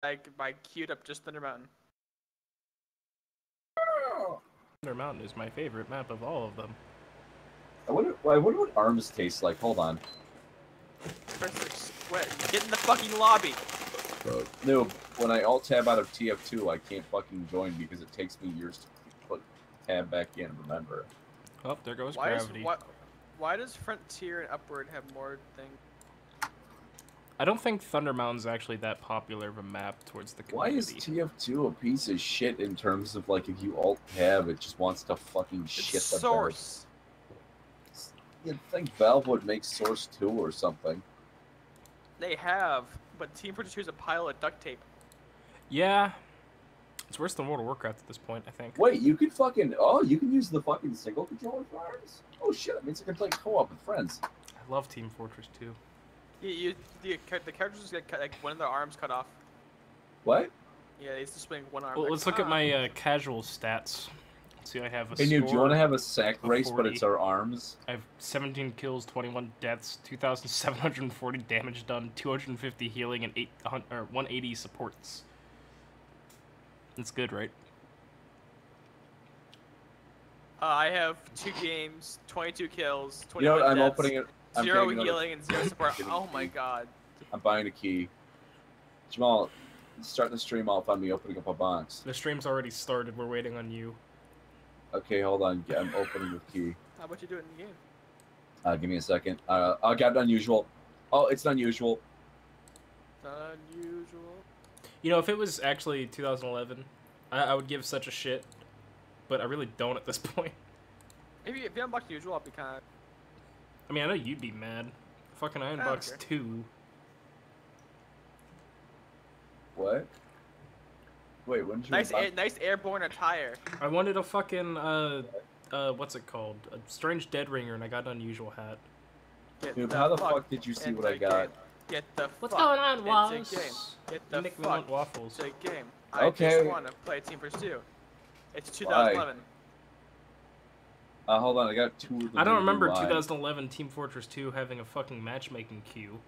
I queued up just Thunder Mountain. Thunder Mountain is my favorite map of all of them. I wonder what ARMS tastes like. Hold on. Get in the fucking lobby. No, when I alt-tab out of TF2, I can't fucking join because it takes me years to put tab back in and remember. Oh, there goes gravity. Why does Frontier and Upward have more things? I don't think Thunder Mountain's actually that popular of a map towards the Why community. is TF2 a piece of shit in terms of, like, if you alt-tab, it just wants to fucking shit the Source. You'd think Valve would make Source 2 or something. They have, but Team Fortress 2 is a pile of duct tape. Yeah. It's worse than World of Warcraft at this point, I think. Wait, you can fucking... Oh, you can use the fucking single controller for ARMS? Oh shit, that means I can play co-op with friends. I love Team Fortress 2. The characters get cut, like one of their arms cut off. What? Yeah, they used to swing one arm. Well, like, let's look at my casual stats. Let's see, I have a Hey, Noob, do you want to have a sack race, 40. but it's our arms? I have 17 kills, 21 deaths, 2,740 damage done, 250 healing, and 180 supports. That's good, right? I have 2 games, 22 kills, 21 You know what? I'm deaths, opening it. I'm 0 getting healing, and 0 support. getting Oh a my key. god. I'm buying a key. Jamal, start the stream off on me opening up a box. The stream's already started. We're waiting on you. Okay, hold on. I'm opening the key. How about you do it in the game? Give me a second. I got unusual. Oh, it's unusual. Unusual. You know, if it was actually 2011, I would give such a shit. But I really don't at this point. Maybe if you unbox usual, I'll be kind of... I mean, I know you'd be mad. Fucking Iron Box 2. What? Wait, when did you... Nice airborne attire. I wanted a fucking, what's it called? A Strange Dead Ringer, and I got an unusual hat. Dude, how the fuck did you see what I got? Get the What's fuck going on, Wallace? into game. Get the Nick fuck Waffles. to game. Okay. I just want to play Team Fortress 2. It's 2011. Hold on, I got 2 of them. I don't remember 2011 Team Fortress 2 having a fucking matchmaking queue.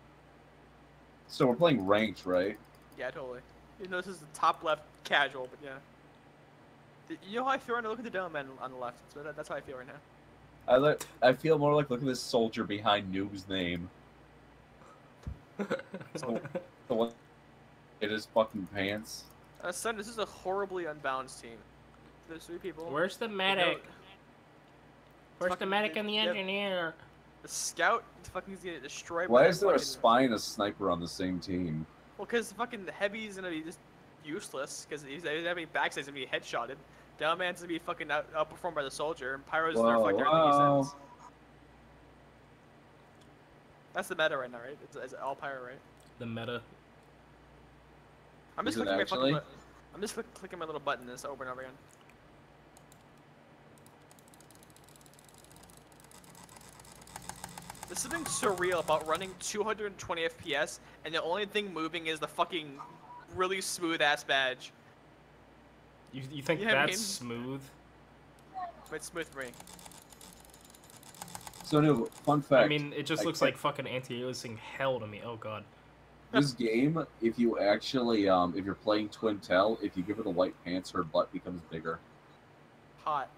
So we're playing ranked, right? Yeah, totally. You know, this is the top left casual, but yeah. You know how I feel right now? Look at the dome man on the left. So that's how I feel right now. I feel more like, look at this soldier behind Noob's name. So, the one in his fucking pants. Son, this is a horribly unbalanced team. There's 3 people. Where's the medic? Where's the medic and the engineer? The scout fucking is gonna get destroyed. Why is there a spy and a sniper on the same team? Well, because fucking the heavy's gonna be just useless, because he's having backside's gonna be headshotted. Downman's gonna be fucking outperformed by the soldier, and Pyro's gonna reflect everything he says. That's the meta right now, right? It's all Pyro, right? The meta. I'm just clicking my fucking. I'm just clicking my little button this over and over again. There's something surreal about running 220 FPS and the only thing moving is the fucking really smooth ass badge. You think that's smooth? It's smooth for me. So, no, fun fact. I mean, it just looks like fucking anti-aliasing hell to me. Oh god. This game, if you actually, if you're playing Twintel, if you give her the white pants, her butt becomes bigger. Hot.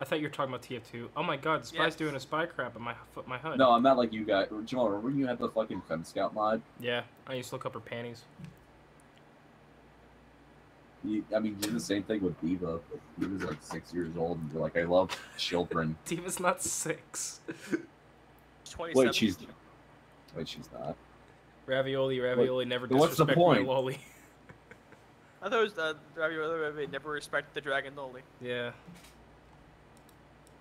I thought you were talking about TF2. Oh my god, the spy's doing a spy crap at my HUD. No, I'm not like you guys. Jamal, remember when you had the fucking Fem Scout mod? Yeah, I used to look up her panties. I mean, you did the same thing with Diva. Diva's like 6 years old, and you're like, I love children. Diva's not 6. 27. Wait, she's not. Ravioli never what's the disrespect point? my loli. I thought it was Ravioli never respect the dragon loli. Yeah.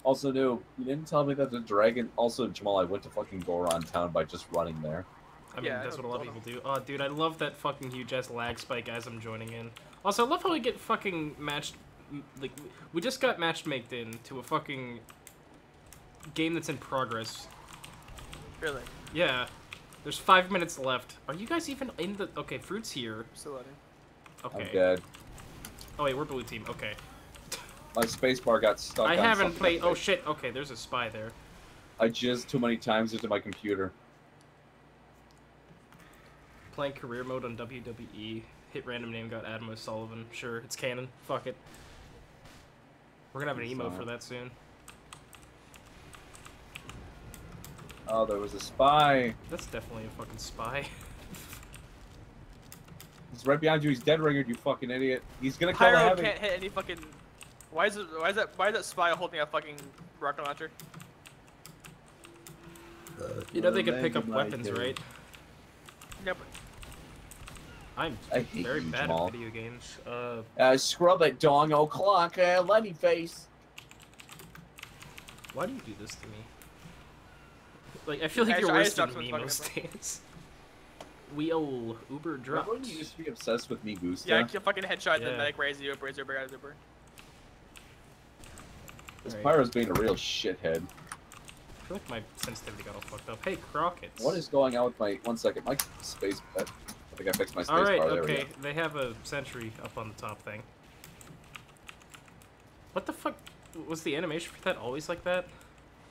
Also, no, you didn't tell me that the dragon. Also, Jamal, I went to fucking Goron Town by just running there. I mean, that's what a lot of people do. Oh, dude, I love that fucking huge ass lag spike as I'm joining in. Also, I love how we get fucking matched. Like, we just got matchmaked in to a fucking game that's in progress. Really? Yeah. There's 5 minutes left. Are you guys even in the? Okay, Fruit's here. Still loading. Okay. I'm dead. Oh wait, we're blue team. Okay. My spacebar got stuck. I haven't played. Oh shit. Okay, there's a spy there. I jizzed too many times into my computer. Playing career mode on WWE. hit random name got Adam O'Sullivan. Sure, it's canon. Fuck it. We're gonna have an emote for that soon. Oh, there was a spy. That's definitely a fucking spy. He's right behind you. He's dead ringered, you fucking idiot. He's gonna kill the Pyro heavy. can't hit any fucking. Why is that spy holding a fucking rocket launcher? You know they could pick up weapons, right? Yeah, but I'm I hate very you, bad Jamal. at video games. Scrub it, dong o'clock, Lenny face. Why do you do this to me? Like, I feel like you're I worse just than dropped some Nemo fucking stance. Wheel Uber dropped. Remember when you used to be obsessed with me, Gusta? yeah, I can fucking headshot Yeah. the medic, raise you up, raise you up, raise you up. This Right. Pyro's being a real shithead. I feel like my sensitivity got all fucked up. Hey, Crockett. What is going on with my... One second, my space... I think I fixed my space Alright, bar. There we okay. go. They have a sentry up on the top thing. What the fuck? Was the animation for that always like that?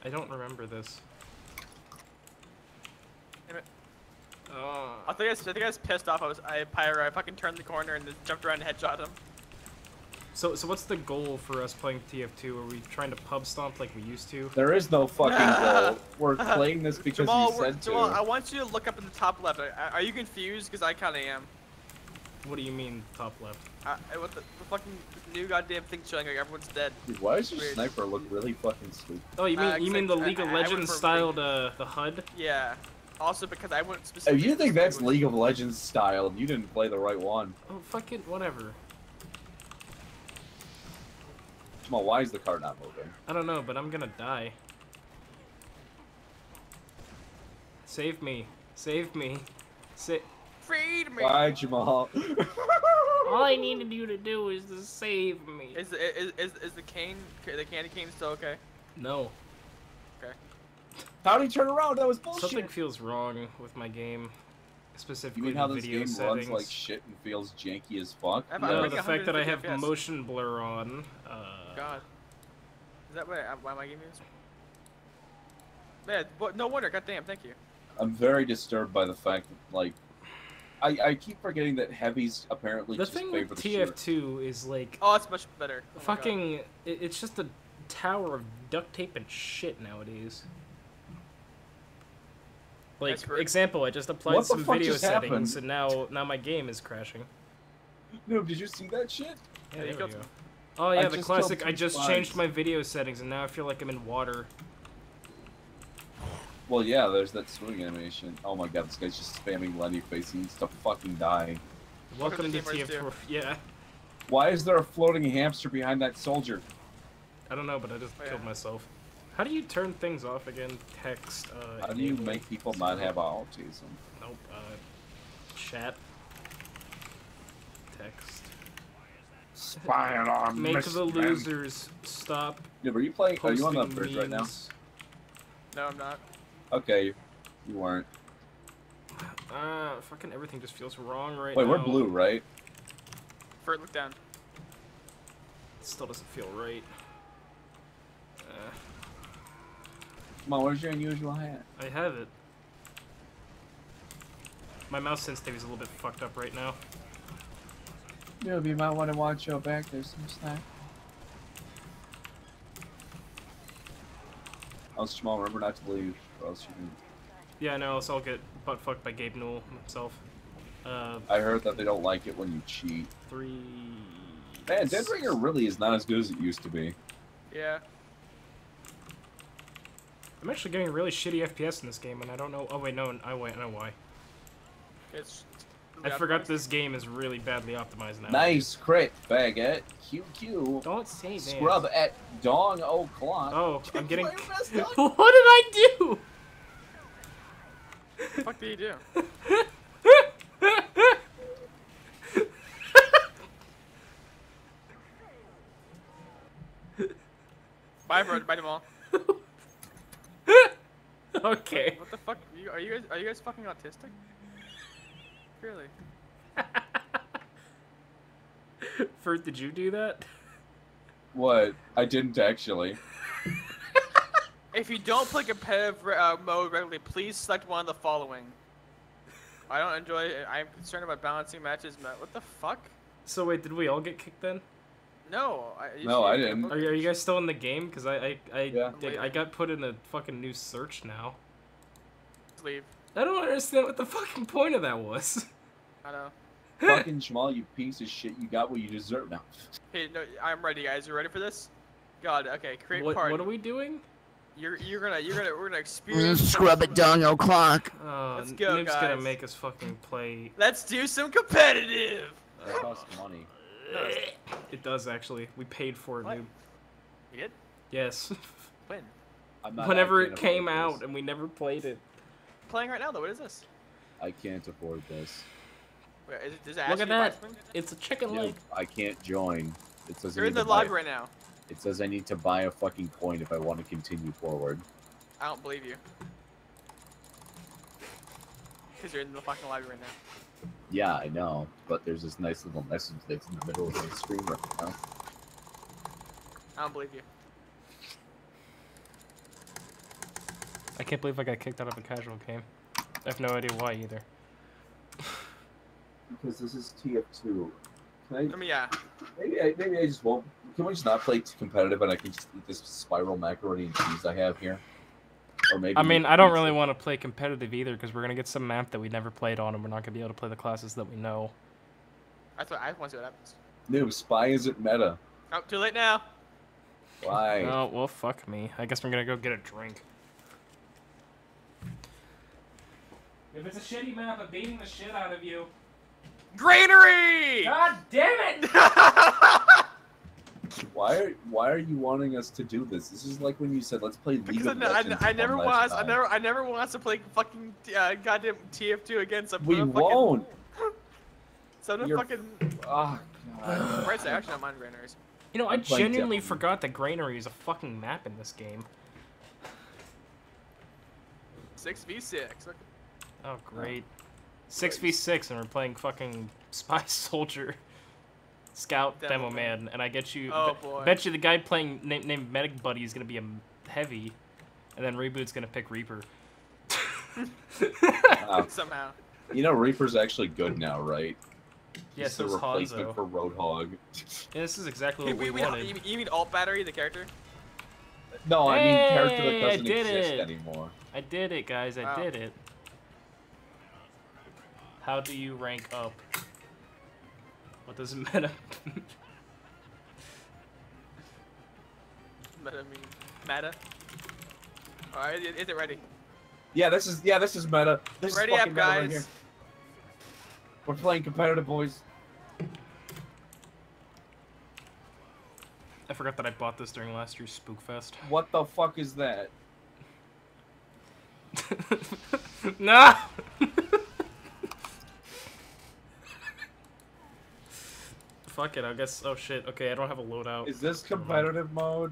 I don't remember this. Damn it. Oh. I think I was pissed off. I fucking turned the corner and just jumped around and headshot him. So what's the goal for us playing TF2? Are we trying to pub stomp like we used to? There is no fucking goal. We're playing this because Jamal, you said Jamal, I to. want you to look up in the top left. Are you confused? Because I kind of am. What do you mean top left? What the fucking new goddamn thing showing like everyone's dead. Dude, why does your Weird. sniper look really fucking stupid? Oh, you mean the I- League of I went Legends for styled the HUD? Yeah. Also because I went If specifically. you think that's League of Legends style, you didn't play the right one. Oh, fucking whatever. Jamal, why is the car not moving? I don't know, but I'm gonna die. Save me. Save me. Freed me. Why, Jamal? All I needed you to do is to save me. Is the candy cane still okay? No. Okay. How'd he turn around? That was bullshit. Something feels wrong with my game. You Specifically mean how the this video game settings. runs like shit and feels janky as fuck? I'm No, like the fact that I 150 have FPS. motion blur on. God. Is that why my game is? Man, no wonder. Goddamn, thank you. I'm very disturbed by the fact that, like, I keep forgetting that heavies apparently The just thing favor with the shooter. TF2 is like Oh, it's much better. Oh my God. fucking. It's just a tower of duct tape and shit nowadays. Like, That's for- example, I just applied What the some fuck video just settings, happened? and now my game is crashing. No, did you see that shit? Yeah, Yeah, you there we killed go. some- Oh yeah, the just classic. killed I two just spies. changed my video settings, and now I feel like I'm in water. Well, yeah, there's that swimming animation. Oh my god, this guy's just spamming Lenny face. He needs to fucking die. Welcome to Gamers TF2. do. Yeah, Why is there a floating hamster behind that soldier? I don't know, but I just Oh, killed yeah. myself. How do you turn things off again? Text. How do you enable, make people not have autism? Nope. Chat. Text. Spying on Make the losers stop Yeah, were you playing? Are posting you on the bridge right now? memes. No, I'm not. Okay, you weren't. Fucking everything just feels wrong right Wait, now. we're blue, right? Furt, look down. It still doesn't feel right. Come on, where's your unusual hat? I have it. My mouse sensitivity is a little bit fucked up right now. Noob, you might want to watch your back. There's some snack. Also, Jamal, remember not to leave, or else you can... Yeah, I know, so I'll get butt fucked by Gabe Newell himself. I heard that they don't like it when you cheat. 3... Man, Dead Ringer really is not as good as it used to be. Yeah. I'm actually getting really shitty FPS in this game, and I don't know... Oh, wait, no, I know why. It's. I forgot this game is really badly optimized now. Nice crit, faggot. QQ. Don't say that. Scrub at dong o'clock. Oh, I'm getting... Player messed up. What did I do? What the fuck did you do? Bye, bro. Bye, Jamal. Okay. What the fuck? Are you guys fucking autistic? Really? Fert, did you do that? What? I didn't actually. If you don't play competitive mode regularly, please select one of the following. I don't enjoy it. I'm concerned about balancing matches. What the fuck? So wait, did we all get kicked then? No. No, I didn't. Are you guys still in the game? Because Yeah. I got put in a fucking new search now. Leave. I don't understand what the fucking point of that was. I know. Fucking Jamal, you piece of shit. You got what you deserve now. Hey, no, I'm ready, guys. You ready for this? God, okay. Create party. What are we doing? We're gonna experience. Scrub it down o'clock. Let's go, Noob's gonna guys. make us fucking play. Let's do some competitive. That costs money. It does actually. We paid for it, What? Noob. You did? Yes. When? Whenever I it can't came afford out this. and we never played it. Playing right now though. What is this? I can't afford this. Wait, does it ask Look you at to buy that. something? It's a chicken Dude, leg. I can't join. It says You're I in need the to buy- lobby right now. It says I need to buy a fucking coin if I want to continue forward. I don't believe you. Because you're in the fucking lobby right now. Yeah, I know, but there's this nice little message that's in the middle of the screen right now. I don't believe you. I can't believe I got kicked out of a casual game. I have no idea why either. Because this is TF2. Can I mean, yeah. maybe I just won't. Can we just not play competitive and I can just eat this spiral macaroni and cheese I have here? Or maybe. I mean, I don't really want to play competitive either because we're gonna get some map that we never played on, and we're not gonna be able to play the classes that we know. That's what I want to see what happens. Noob, spy isn't meta. Oh, too late now. Why? Oh well, fuck me. I guess we're gonna go get a drink. If it's a shitty map, I'm beating the shit out of you. Granary! God damn it! Why are you wanting us to do this? This is like when you said let's play League Because of Legends. I never one want last us. time. I never want us to play fucking goddamn TF2 against some. We won't. Some You're- fucking. Oh god. Price I actually don't mind granaries. You know, I I'm playing genuinely Devil. forgot that Granary is a fucking map in this game. 6v6. Look. Oh great. 6v6 and we're playing fucking Spy Soldier. Scout Demo Demo Man, and I get you. Oh, boy. Bet you the guy playing named Medic Buddy is gonna be a heavy, and then Reboot's gonna pick Reaper. Wow. Somehow. You know Reaper's actually good now, right? Yeah, It's so the is replacement Hanzo. for Roadhog. Yeah, this is exactly what we You wanted. mean alt battery, the character? No, I mean character Hey, that I doesn't did exist it. anymore. I did it, guys. I Wow. did it. How do you rank up? What does meta? Meta mean meta. Alright, is it ready? Yeah, this is meta. This Ready is up, fucking meta right guys. here. We're playing competitive, boys. I forgot that I bought this during last year's Spookfest. What the fuck is that? Nah. Fuck it, I guess. Oh shit. Okay, I don't have a loadout. Is this competitive mode?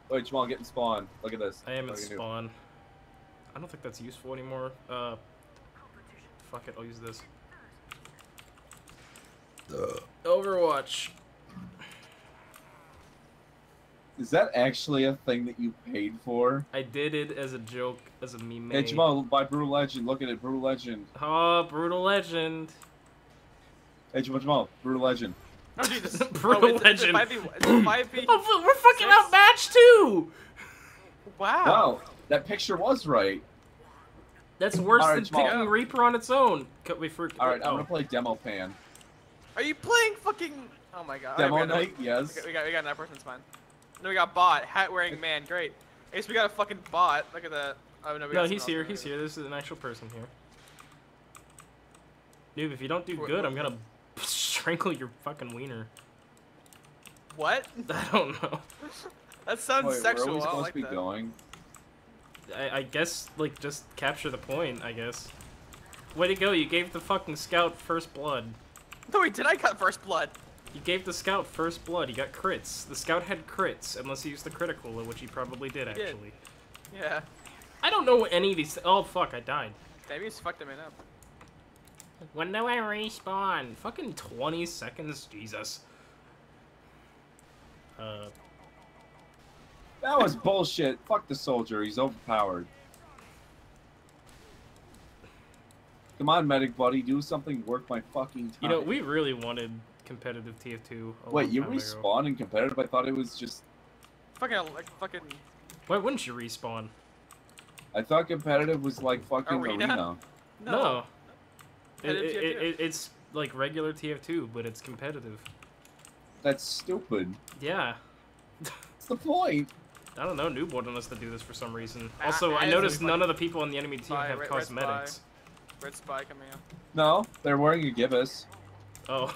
Wait, Jamal, get in spawn. Look at this. I am in What do you do? spawn. I don't think that's useful anymore. Fuck it, I'll use this. Overwatch. Is that actually a thing that you paid for? I did it as a joke, as a meme. Hey, Jamal, buy Brutal Legend. Look at it, Brutal Legend. Oh, Brutal Legend. Hey, Jamal, Brutal Legend. Oh, Jesus. Brutal it's a Legend. 5v, it's a 5v. Oh, we're fucking Six. outmatched too! Wow. Wow, that picture was right. That's worse Alright, than Jamal. picking Reaper on its own. Wait for. All right, I'm oh. gonna play Demo Pan. Are you playing fucking? Oh my god. Demo Alright, we got Night, yes. we got another person's fine. No, we got bot, hat wearing man. Great. I guess we got a fucking bot. Look at that. Oh no, we No, got he's someone here. else. He's here. This is an actual person here. Noob, if you don't do Wait, good, what? I'm gonna strangle your fucking wiener. What? I don't know. That sounds Wait, sexual. where are we I don't supposed like to be that. going? I guess, like, just capture the point, I guess. Way to go, you gave the fucking scout first blood. No, wait, did I cut first blood? You gave the scout first blood, he got crits. The scout had crits, unless he used the critical, which he probably did, He did. actually. Yeah. I don't know what any of these. Oh, fuck, I died. Maybe he's fucked him up. When do I respawn? Fucking 20 seconds? Jesus. That was bullshit. Fuck the soldier. He's overpowered. Come on, medic buddy, do something worth my fucking time. You know, we really wanted competitive TF2. Wait, you respawn in competitive? I thought it was just. Fucking like fucking. Why wouldn't you respawn? I thought competitive was like fucking arena. No. Competitive It's like regular TF2, but it's competitive. That's stupid. Yeah. What's the point? I don't know, Noob wanted us to do this for some reason. Also, I noticed none of the people on the enemy team have cosmetics. Red spy coming up. No, they're wearing a gibbous. Oh.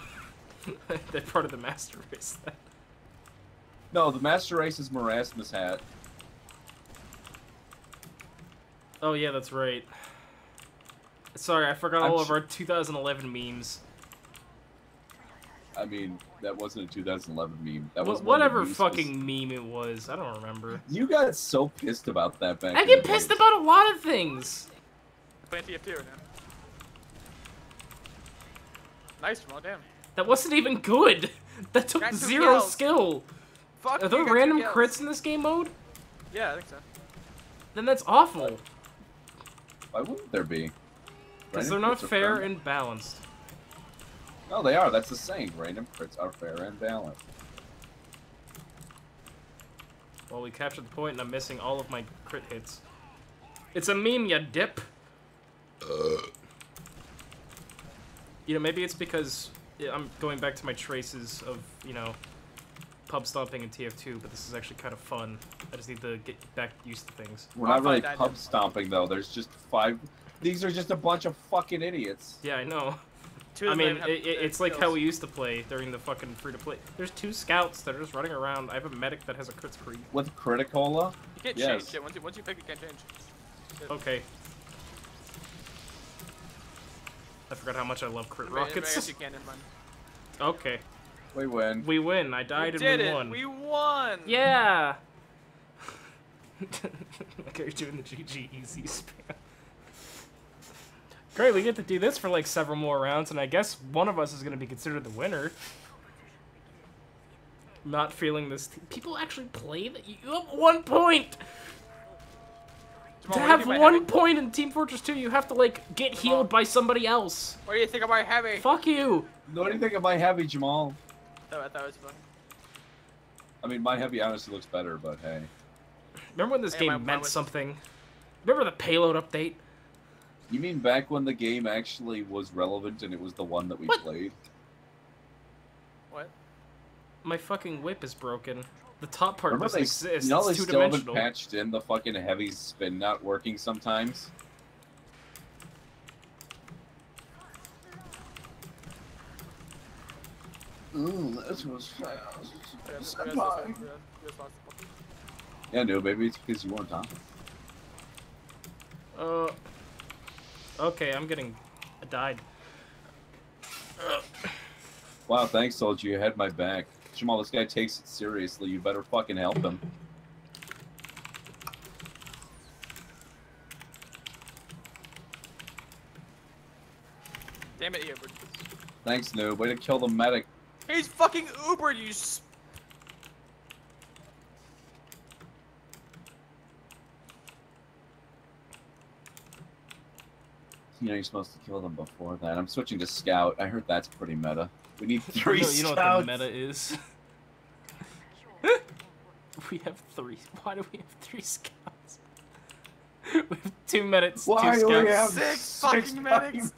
They're part of the master race then. No, the master race is Marasmus hat. Oh yeah, that's right. Sorry, I forgot all of our 2011 memes. I mean, that wasn't a 2011 meme. That was whatever fucking meme it was. I don't remember. You got so pissed about that back. I get pissed about a lot of things. Playing TF2 right now. Nice, Jamal. Damn. That wasn't even good. That took 0 skill. Fuck. Are there random crits in this game mode? Yeah, I think so. Then that's awful. Why wouldn't there be? Because they're not fair and balanced. No, they are. That's the saying. Random crits are fair and balanced. Well, we captured the point, and I'm missing all of my crit hits. It's a meme, ya dip. You know, maybe it's because I'm going back to my traces of, you know, pub stomping in TF2, but this is actually kind of fun. I just need to get back used to things. We're not really pub stomping, though. There's just 5... These are just a bunch of fucking idiots. Yeah, I know. I mean, it's like how we used to play during the fucking free-to-play. There's 2 scouts that are just running around. I have a medic that has a crit spree. With Criticola? You can't change it. Once you pick, you can't change. Okay. I forgot how much I love crit rockets. You can, never mind. Okay. We win. We win. I died and we won. We won! Yeah! Okay, you're doing the GG easy spam. Great, we get to do this for like several more rounds, and I guess one of us is going to be considered the winner. Not feeling this. People actually play that. You have 1 point! To have 1 point in Team Fortress 2, you have to, like, get healed by somebody else. What do you think of my heavy? Fuck you! What do you think of my heavy, Jamal? I thought it was fun. I mean, my heavy honestly looks better, but hey. Remember when this game meant something? Remember the payload update? You mean back when the game actually was relevant and it was the one that we played? What? My fucking whip is broken. The top part doesn't exist. You know, it's they still haven't two-dimensional. patched in the fucking heavy spin not working sometimes. This was fast. Yeah, no, maybe it's because you weren't on. Okay, I'm getting... I died. Wow, thanks, soldier. You had my back. Jamal, this guy takes it seriously. You better fucking help him. Damn it, Ubered. Thanks, noob. Way to kill the medic. He's fucking Ubered, you You know, you're supposed to kill them before that. I'm switching to scout. I heard that's pretty meta. We need 3 scouts. You know what the meta is? We have 3. Why do we have 3 scouts? We have 2 medics, Why 2 do scouts. we have 6 fucking medics?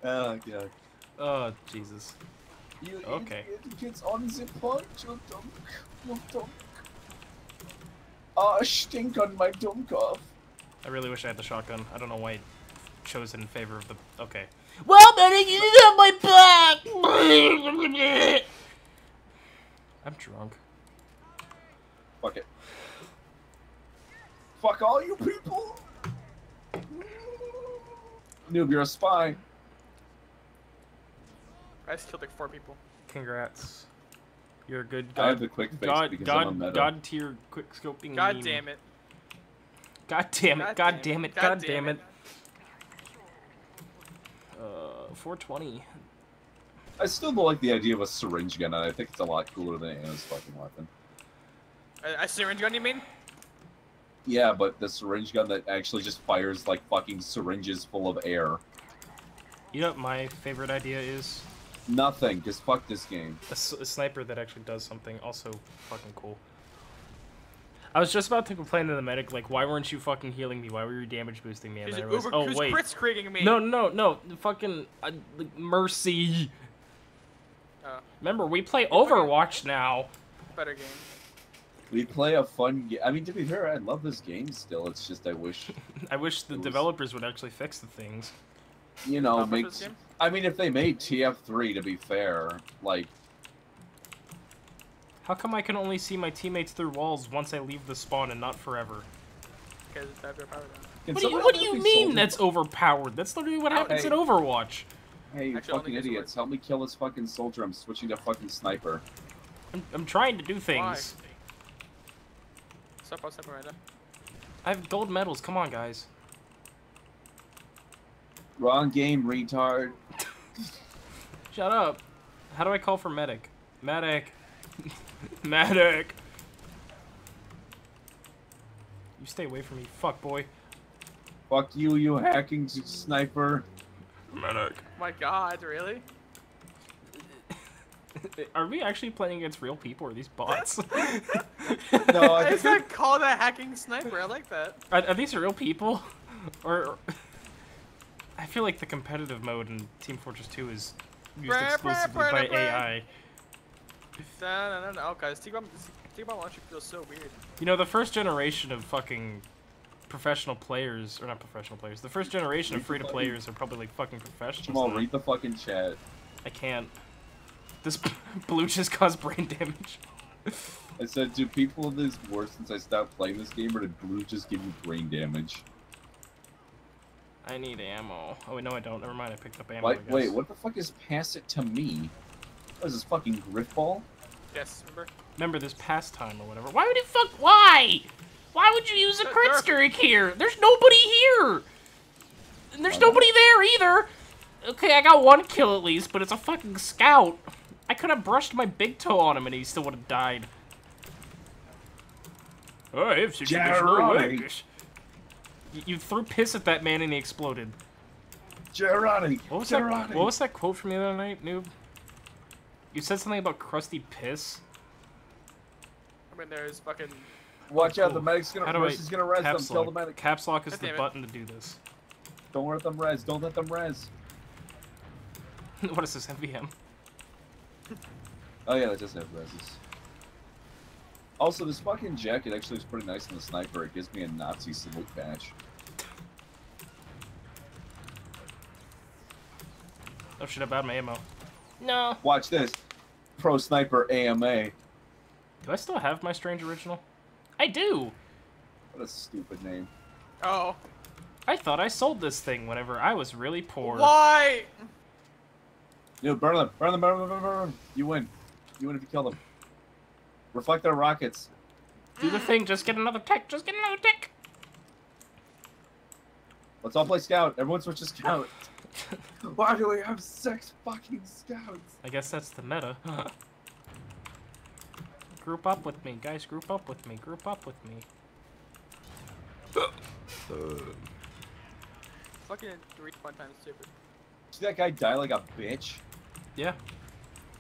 Oh, God. Oh, Jesus. Okay. It's on the punch, you dunk. Oh, stink on my dunk off. I really wish I had the shotgun. I don't know why I chose it in favor of the... Okay. Well, medic, you didn't have my back! I'm drunk. Fuck it. Fuck all you people! Noob, you're a spy. I just killed like 4 people. Congrats. You're a good I have the quick fix because I'm a meta. God tier quick scoping. God damn it. God damn it. God damn it. God damn it. 420. I still don't like the idea of a syringe gun, and I think it's a lot cooler than Anna's fucking weapon. A syringe gun, you mean? Yeah, but the syringe gun that actually just fires like fucking syringes full of air. You know what my favorite idea is? Nothing. Just fuck this game. A sniper that actually does something. Also fucking cool. I was just about to complain to the medic, like, why weren't you fucking healing me? Why were you damage boosting me? And then I realized, oh, wait. Who's crits me? No. Fucking like, Mercy. Oh. Remember, we play Overwatch now. Better game. We play a fun game. I mean, to be fair, I love this game still. It's just I wish... I wish the developers would actually fix the things. You know, I mean, if they made TF3, to be fair, like... How come I can only see my teammates through walls once I leave the spawn and not forever? Because it's overpowered. What do you mean that's overpowered? That's literally what happens in Overwatch. Hey, you fucking idiots. Help me kill this fucking soldier. I'm switching to fucking sniper. I'm trying to do things. Why? Stop right now. I have gold medals. Come on, guys. Wrong game, retard. Shut up. How do I call for medic? Medic. Medic. You stay away from me, fuck boy. Fuck you, you hacking sniper. Medic. Oh my god, really? Are we actually playing against real people or are these bots? No, I It's not called a hacking sniper. I like that. Are these real people? Or I feel like the competitive mode in Team Fortress 2 is used exclusively by AI. No. Oh, guys, T-Bomb launcher feels so weird. You know, the first generation of fucking professional players, or not professional players, the first generation of free-to-players are probably like fucking professionals. Come on, read the fucking chat. I can't. This blue just caused brain damage. I said, do people in this worse since I stopped playing this game, or did blue just give you brain damage? I need ammo. Oh, wait, no, I don't. Never mind, I picked up ammo. Wait, what the fuck is pass it to me? What is this, fucking Griffball? Yes, remember? Remember this pastime or whatever. Why would you Why? Why would you use a crit streak here? There's nobody here! And there's nobody there either! Okay, I got one kill at least, but it's a fucking scout. I could have brushed my big toe on him and he still would have died. Oh, I have such legs. You threw piss at that man and he exploded. Gerani! What was that quote from the other night, noob? You said something about crusty piss? I mean, there's fucking... Watch out, the medic's gonna, he's gonna res them, tell the medic. Caps lock is the button to do this. Don't let them res, don't let them res. What is this, MVM? Oh yeah, that does have reses. Also, this fucking jacket actually is pretty nice in the sniper. It gives me a Nazi salute patch. Oh shit, I bought my ammo. No. Watch this. Pro Sniper AMA. Do I still have my Strange Original? I do! What a stupid name. Oh. I thought I sold this thing whenever I was really poor. Why? Dude, burn them. Burn them, burn them, burn them, burn them. You win. You win if you kill them. Reflect their rockets. Do the thing, just get another tech, just get another tech! Let's all play Scout. Everyone switch to Scout. Why do we have 6 fucking Scouts? I guess that's the meta. Group up with me, guys, group up with me, group up with me. Fucking 3 1 times stupid. See that guy die like a bitch? Yeah.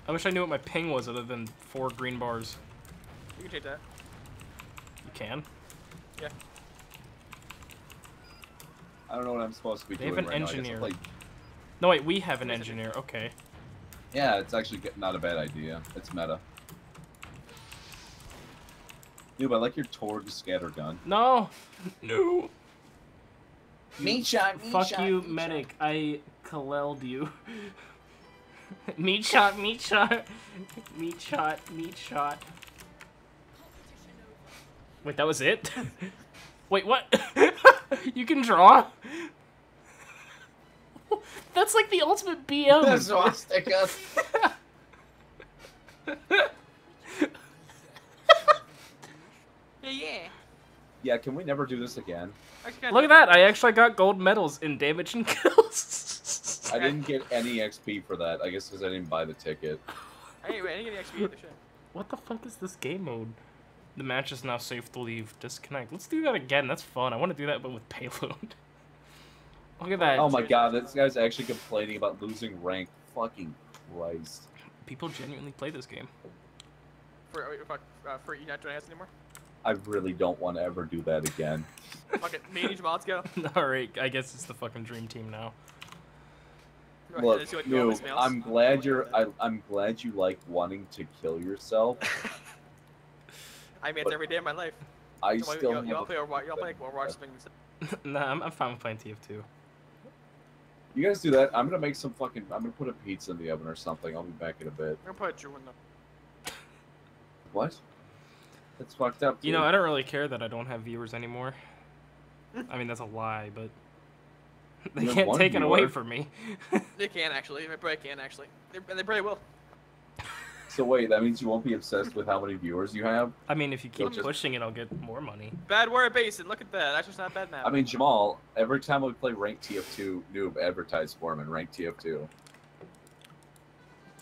I wish I knew what my ping was other than 4 green bars. You can take that. You can? Yeah. I don't know what I'm supposed to be They doing have an right engineer. now. No, wait, we have an engineer. Okay. Yeah, it's actually not a bad idea. It's meta. Dude, I like your Torg scatter gun. No! No! Meat shot, meat Fuck shot, you, meat medic. shot. I Kalel'd you. Meat shot, meat shot. Meat shot, meat shot. Wait, that was it? Wait, what? You can draw? That's like the ultimate BM. That's swastika. Yeah. Yeah, can we never do this again? Look at that, I actually got gold medals in damage and kills. I didn't get any XP for that. I guess because I didn't buy the ticket. Anyway, I didn't get any XP either, shit. What the fuck is this game mode? The match is now safe to leave. Disconnect. Let's do that again. That's fun. I want to do that, but with payload. Look at that. Oh my god, this guy's actually complaining about losing rank. Fucking Christ. People genuinely play this game. For you not joining us anymore? I really don't want to ever do that again. Fuck it, me and Jamal, let's go. Alright, I guess it's the fucking dream team now. Look, Noob, I'm glad I'm glad you like wanting to kill yourself. I mean, it's every day of my life. I So still y'all play Overwatch something. Nah, I'm fine with playing TF2. You guys do that. I'm gonna make some fucking. I'm gonna put a pizza in the oven or something. I'll be back in a bit. I'm gonna put Drew in the. What? That's fucked up. Dude. You know, I don't really care that I don't have viewers anymore. I mean, that's a lie, but they You have can't one take it away viewer. from me. They can actually. They probably can actually. They probably will. So wait, that means you won't be obsessed with how many viewers you have? I mean, if you keep You'll just- pushing it, I'll get more money. Bad word basin. Look at that. That's just not a bad map. I mean, Jamal, every time we play ranked TF2, Noob advertise for him in ranked TF2.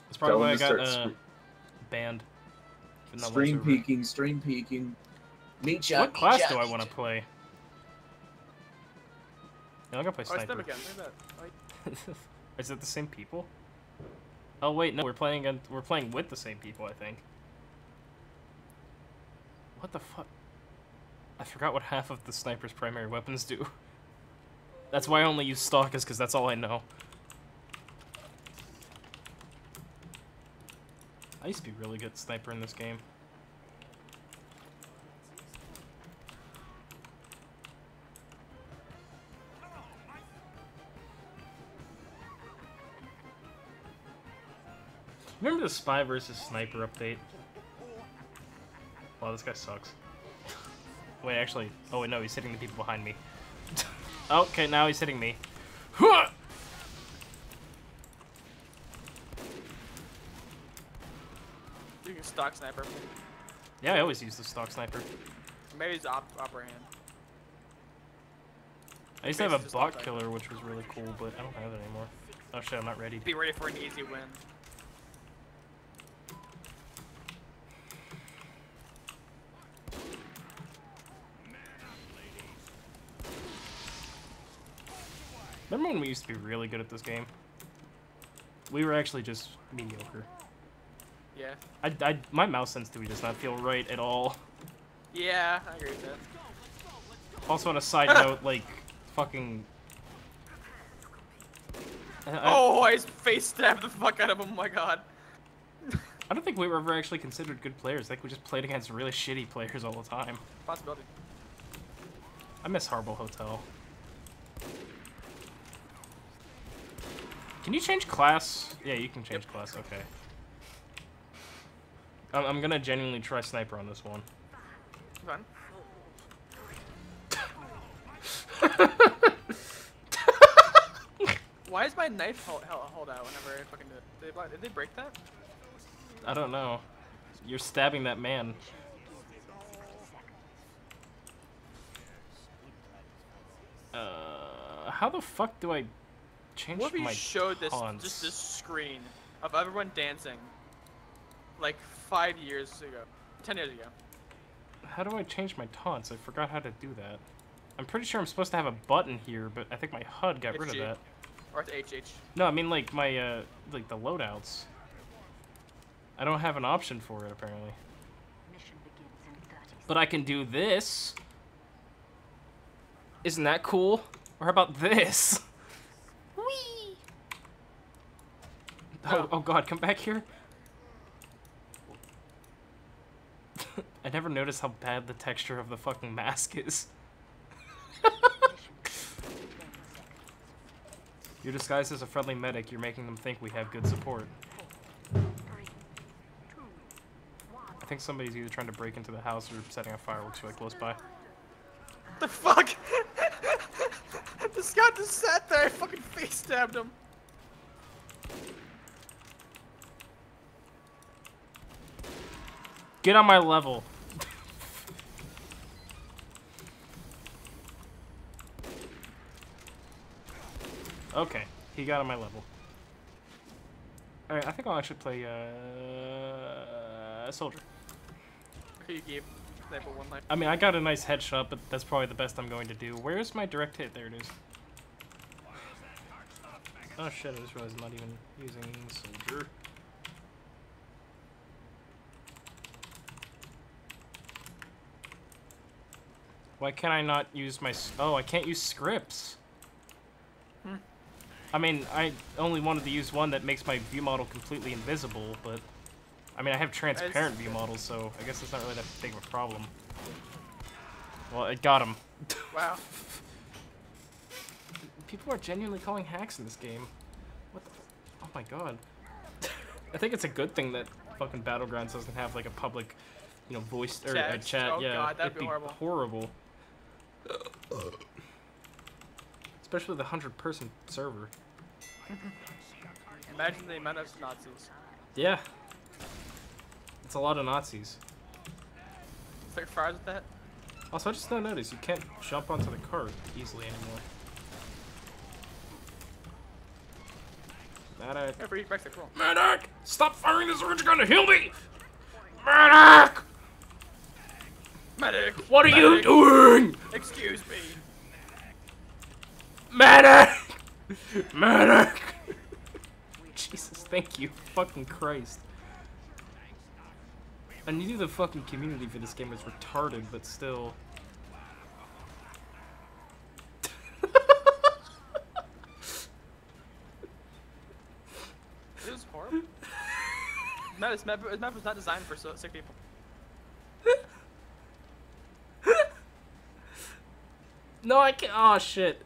That's probably Tell why I him to got start banned. from the stream server. peeking, stream peeking. Meet ya. What class do I want to play? Yeah, I'm gonna play Oh, it's them sniper. again. Look at that. Is it the same people? Oh wait, no, we're playing with the same people, I think. What the fuck? I forgot what half of the sniper's primary weapons do. That's why I only use stock, is because that's all I know. I used to be really good at sniper in this game. Remember the spy versus sniper update? Wow, this guy sucks. Wait, actually, oh wait, no, he's hitting the people behind me. Okay, now he's hitting me. You can stock sniper. Yeah, I always use the stock sniper. Maybe it's opera hand. I used to have a Basically bot stock killer, which was really cool, but I don't have it anymore. Oh shit, I'm not ready. Be ready for an easy win. Remember when we used to be really good at this game? We were actually just mediocre. Yeah. My mouse sensitivity does not feel right at all. Yeah, I agree with that. Also, on a side note, like, fucking... Oh, I just face stabbed the fuck out of him. Oh my god. I don't think we were ever actually considered good players. I think we just played against really shitty players all the time. Possibility. I miss Harbo Hotel. Can you change class? Yeah, you can change class. Okay. I'm gonna genuinely try sniper on this one. Fun. Why is my knife hold out whenever I fucking do it? Did they break that? I don't know. You're stabbing that man. How the fuck do I change What if my you showed this taunts? just this screen of everyone dancing like 5 years ago, 10 years ago? How do I change my taunts? I forgot how to do that. I'm pretty sure I'm supposed to have a button here, but I think my HUD got rid of HG. that. Or it's HH. No, I mean like my like the loadouts. I don't have an option for it apparently. But I can do this. Isn't that cool? Or how about this? Whee! Oh god, come back here. I never noticed how bad the texture of the fucking mask is. You're disguised as a friendly medic, you're making them think we have good support. I think somebody's either trying to break into the house or setting off fireworks really close by. The fuck? This guy just sat there. I fucking face stabbed him. Get on my level. Okay, he got on my level. Alright, I think I'll actually play soldier. Okay, you keep. sniper one night. I mean, I got a nice headshot, but that's probably the best I'm going to do. Where's my direct hit? There it is. Oh shit, I just realized I'm not even using soldier. Why can't I not use my... Oh, I can't use scripts. I mean, I only wanted to use one that makes my view model completely invisible, but... I mean, I have transparent view models, so I guess it's not really that big of a problem. Well, it got him. Wow. People are genuinely calling hacks in this game. What the... Oh my god. I think it's a good thing that fucking Battlegrounds doesn't have, like, a public, you know, voice... or a chat. Oh Yeah, god, that'd it'd be horrible. Especially the 100-person server. Imagine the amount of Nazis. Yeah. It's a lot of Nazis. Is there fires with that? Also, I just now noticed you can't jump onto the cart easily anymore. Medic. Yeah, for back to cool. Medic! Stop firing this orange gun to heal me! Medic! Medic! What are you doing? Excuse me. Medic! Medic! Jesus, thank you. Fucking Christ. I knew the fucking community for this game was retarded, but still. This is horrible. No, this map was not designed for sick people. No, I can't. Oh, shit.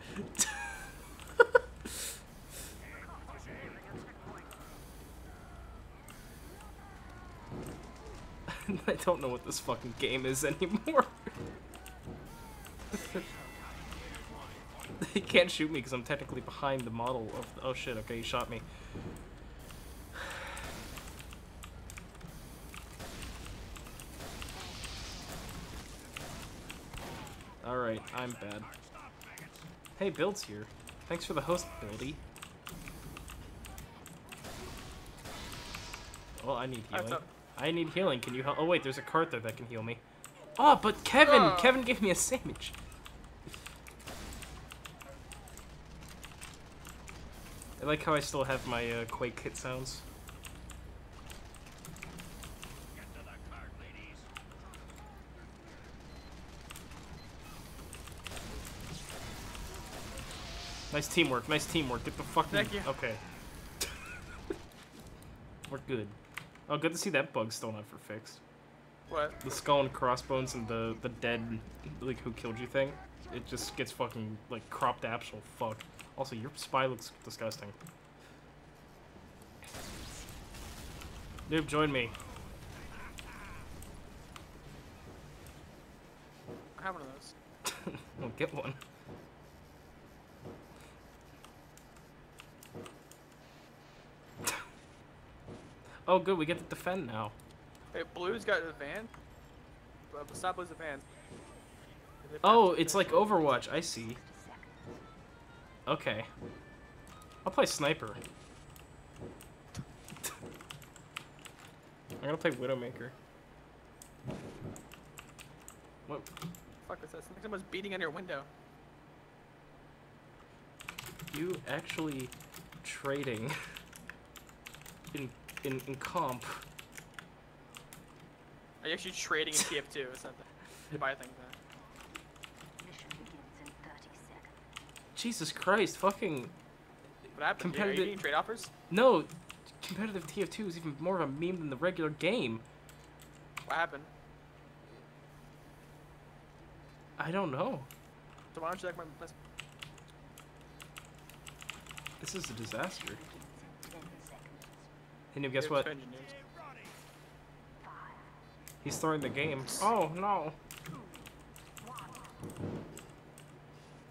I don't know what this fucking game is anymore. He can't shoot me because I'm technically behind the model of... Oh shit, okay, he shot me. Alright, I'm bad. Hey, Build's here. Thanks for the host, Buildy. Well, I need healing. I need healing. Can you help? Oh wait, there's a cart there that can heal me. Oh, but Kevin! Kevin gave me a sandwich. I like how I still have my Quake hit sounds. Nice teamwork, nice teamwork. Get the fucking... Thank you. Okay. We're good. Oh, good to see that bug still not for fixed. What? The skull and crossbones and the dead, like, who killed you thing. It just gets fucking, like, cropped actual fuck. Also, your spy looks disgusting. Noob, join me. I have one of those. Well, get one. Oh, good, we get to defend now. Hey, Blue's got a van. Stop Blue's a van. Oh, it's like Overwatch, I see. Okay. I'll play Sniper. I'm gonna play Widowmaker. What? Fuck is that? Someone's beating on your window. You actually trading in comp. Are you actually trading in TF2 or something? Buy things then. Jesus Christ, fucking... What happened? Are you getting trade offers? No, competitive TF2 is even more of a meme than the regular game. What happened? I don't know. So why don't you like my... This is a disaster. Hey, Noob, guess what? He's throwing the game. Oh, no. I'm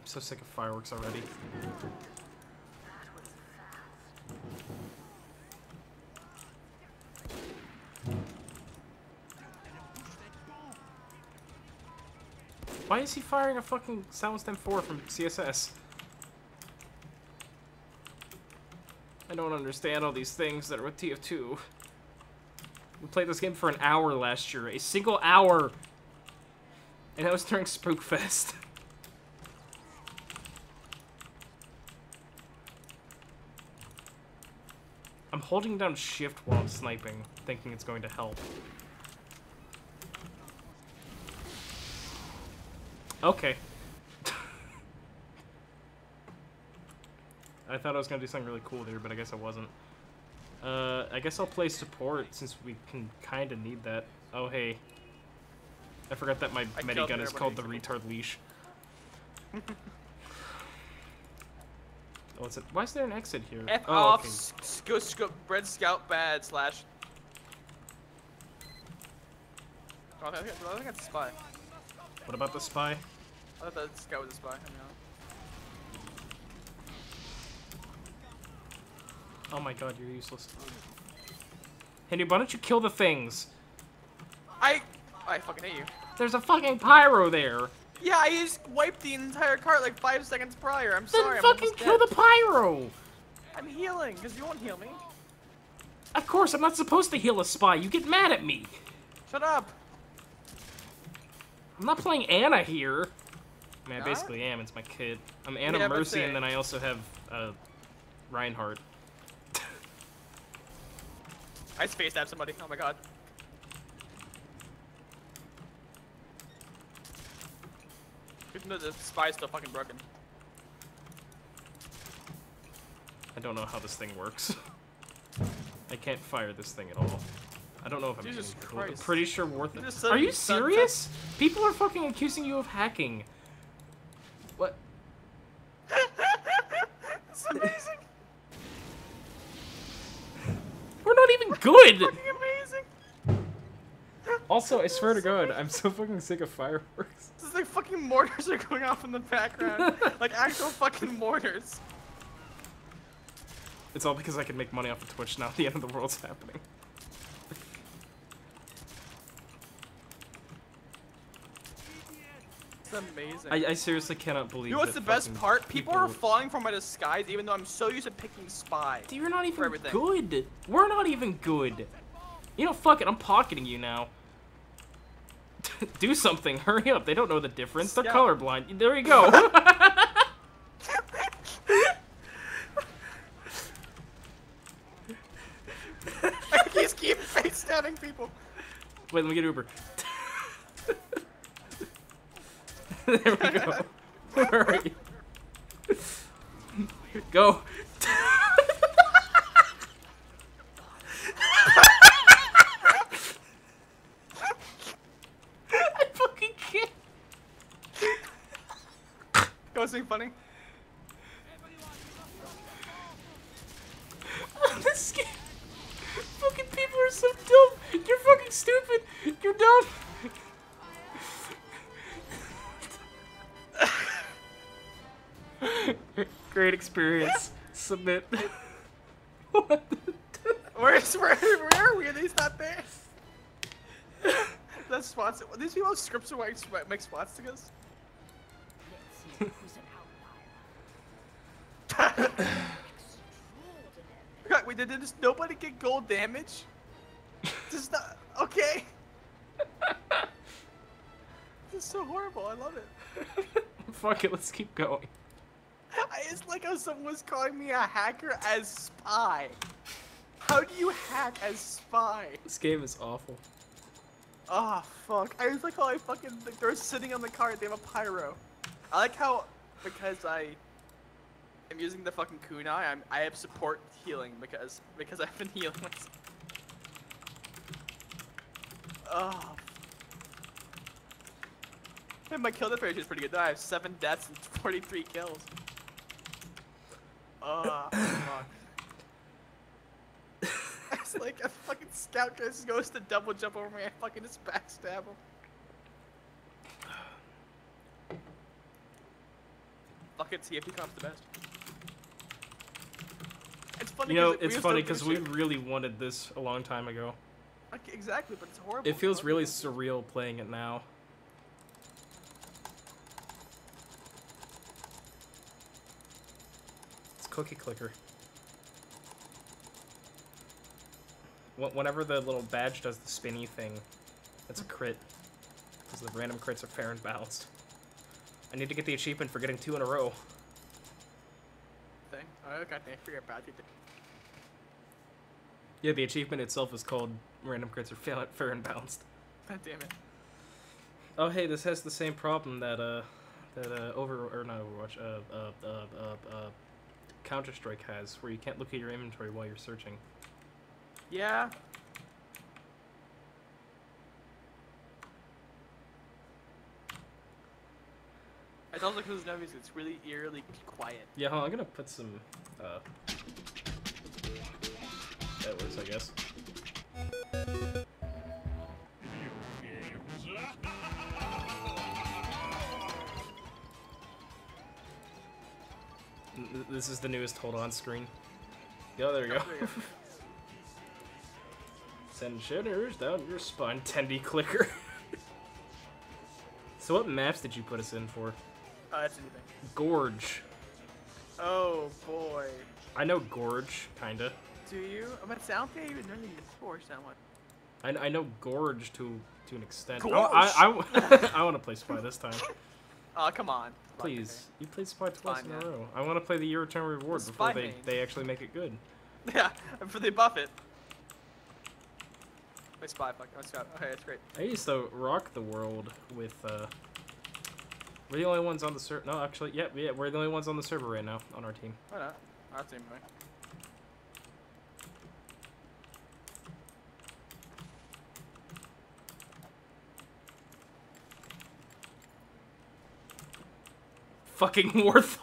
so sick of fireworks already. Why is he firing a fucking Silenced M4 from CSS? I don't understand all these things that are with TF2. We played this game for an hour last year. A single hour! And that was during Spookfest. I'm holding down shift while I'm sniping, thinking it's going to help. Okay. I thought I was gonna do something really cool there, but I guess I wasn't. I guess I'll play support since we can kinda need that. Oh, hey. I forgot that my minigun is called the retard leash. Oh, why is there an exit here? F oh, off, okay. Red Scout bad slash. Oh, I think that's a spy. What about the spy? I thought that Scout was a spy. I mean, Oh my god, you're useless. Henry, why don't you kill the things? I fucking hate you. There's a fucking pyro there. Yeah, I just wiped the entire cart like 5 seconds prior. I'm Then sorry. fucking kill the pyro. I'm healing, because you won't heal me. Of course, I'm not supposed to heal a spy. You get mad at me. Shut up. I'm not playing Anna here. I mean, I Not? basically am. It's my kid. I'm Anna Yeah, but Mercy, say- and then I also have Reinhardt. I just face stabbed somebody. Oh my god. Even though the spy's still fucking broken. I don't know how this thing works. I can't fire this thing at all. I don't know if I'm Jesus getting cool. I'm Christ. pretty sure worth You it. just said Are you you sucked at- serious? People are fucking accusing you of hacking. What? It's amazing. We're not even good! Fucking amazing. Also, I swear to God, I'm so fucking sick of fireworks. This is like fucking mortars are going off in the background. Like actual fucking mortars. It's all because I can make money off of Twitch now. The end of the world's happening. It's amazing. I seriously cannot believe. You know what's the that best fucking part? People are would- falling for my disguise even though I'm so used to picking spy. Dude, you're not even everything. good. We're not even good. You know, fuck it. I'm pocketing you now. Do something. Hurry up. They don't know the difference. They're Yeah. colorblind. There you go. I just keep face stabbing people. Wait, let me get Uber. There we go. Where are you? Go. I fucking can't. Go something funny. This game. Fucking people are so dumb. You're fucking stupid. You're dumb. Great experience. Submit. What? Where are we? Are these not there? That's spots. These people have scripts to make swastikas. God, wait, did this nobody get gold damage? This is not okay. This is so horrible. I love it. Fuck it, let's keep going. It's like how someone was calling me a hacker as spy. How do you hack as spy? This game is awful. Oh fuck! I just like how they're sitting on the cart. They have a pyro. I like how because I am using the fucking kunai. I have support healing because I've been healing myself. Oh. And my kill death ratio is pretty good. Though. I have 7 deaths and 43 kills. Oh fuck. It's like a fucking scout just goes to double jump over me. I fucking just backstab him. Fuck it, TFT comp's the best. It's funny. You know, we it's just funny don't give because a we shit. really wanted this a long time ago. Like, exactly, but it's horrible. It feels really surreal playing it now. It's Cookie Clicker. Whenever the little badge does the spinny thing, that's a crit. because the random crits are fair and balanced. I need to get the achievement for getting 2 in a row. Thing. Oh, God, I forget about it. Yeah, the achievement itself is called random crits are fair and balanced. God damn it. Oh, hey, this has the same problem that Counter-Strike has, where you can't look at your inventory while you're searching. Yeah. It's also because it's really eerily quiet. Yeah, hold on, I'm gonna put some, that works, I guess. This is the newest hold on screen. Yeah, there you go. Send shivers down your spine, Tendy clicker. So what maps did you put us in for? That's anything. Gorge. Oh boy. I know Gorge, kinda. Do you? But I don't think I even know the Gorge that much. I know Gorge to an extent. Gorge! I want to play Spy this time. Oh, come on. Please, you played Spy twice in a man. row. I want to play the Year Return Reward The before Spy they actually make it good. Yeah, before they buff it. Wait, Spy, fuck. Oh, Scott. Okay, that's great. I used to rock the world with, we're the only ones on the server. No, actually, yeah, we're the only ones on the server right now on our team. Why not? That's the same way. Fucking Warthor.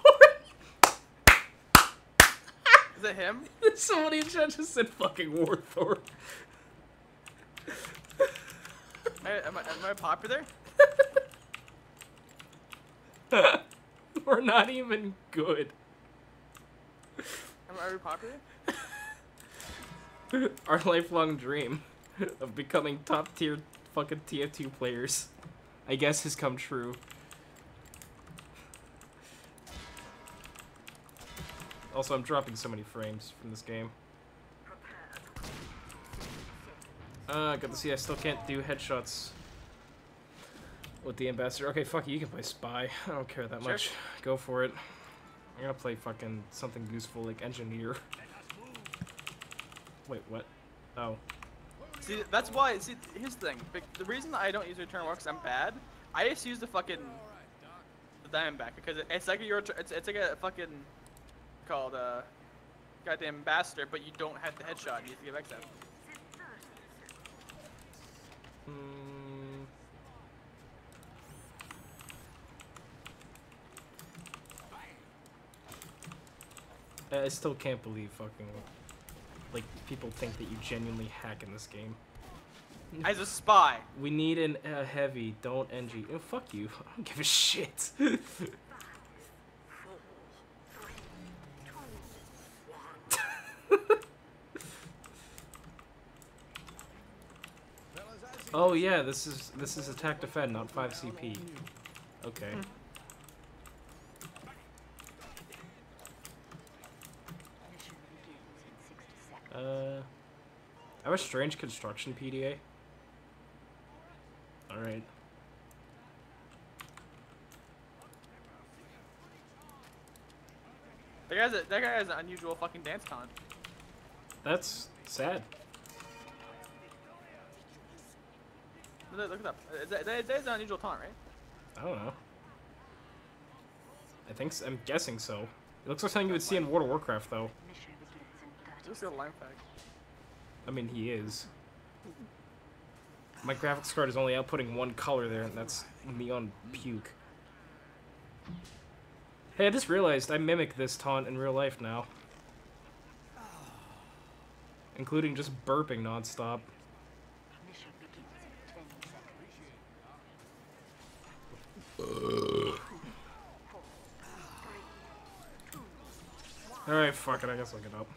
Is it him? Somebody in chat just said fucking Warthor. Am I popular? We're not even good. Am I really popular? Our lifelong dream of becoming top tier fucking TF2 players, I guess, has come true. Also, I'm dropping so many frames from this game. Good to see I still can't do headshots with the Ambassador. Okay, fuck you can play Spy. I don't care that much. Go for it. I'm gonna play fucking something useful like Engineer. Wait, what? Oh. See, that's why. See, here's the thing. The reason I don't use Return War because I'm bad. I just use the fucking Diamondback because it's like it's like a fucking called goddamn Ambassador, but you don't have the headshot. You have to give XF. I still can't believe fucking, like, people think that you genuinely hack in this game. As a spy. We need a heavy, don't NG. Oh, fuck you. I don't give a shit. Oh yeah, this is attack defend, not 5 CP. Okay. I have a strange construction PDA. Alright. That guy has an unusual fucking dance con. That's sad. Look it up. That is an unusual taunt, right? I don't know. I think so. I'm guessing so. It looks like something you would see in World of Warcraft, though. Just a line fact. I mean, he is. My graphics card is only outputting one color there, and that's neon puke. Hey, I just realized I mimic this taunt in real life now. Including just burping nonstop. Alright, fuck it, I guess I'll get up.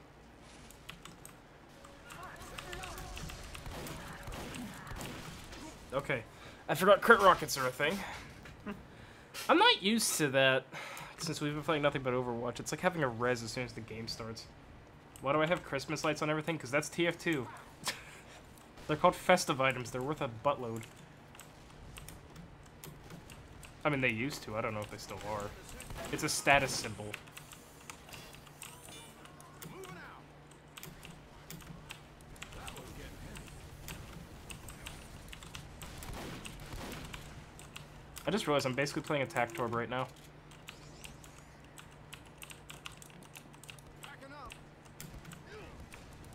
Okay. I forgot crit rockets are a thing. I'm not used to that, since we've been playing nothing but Overwatch. It's like having a res as soon as the game starts. Why do I have Christmas lights on everything? Because that's TF2. They're called festive items. They're worth a buttload. I mean, they used to. I don't know if they still are. It's a status symbol. I just realized I'm basically playing Attack Torb right now.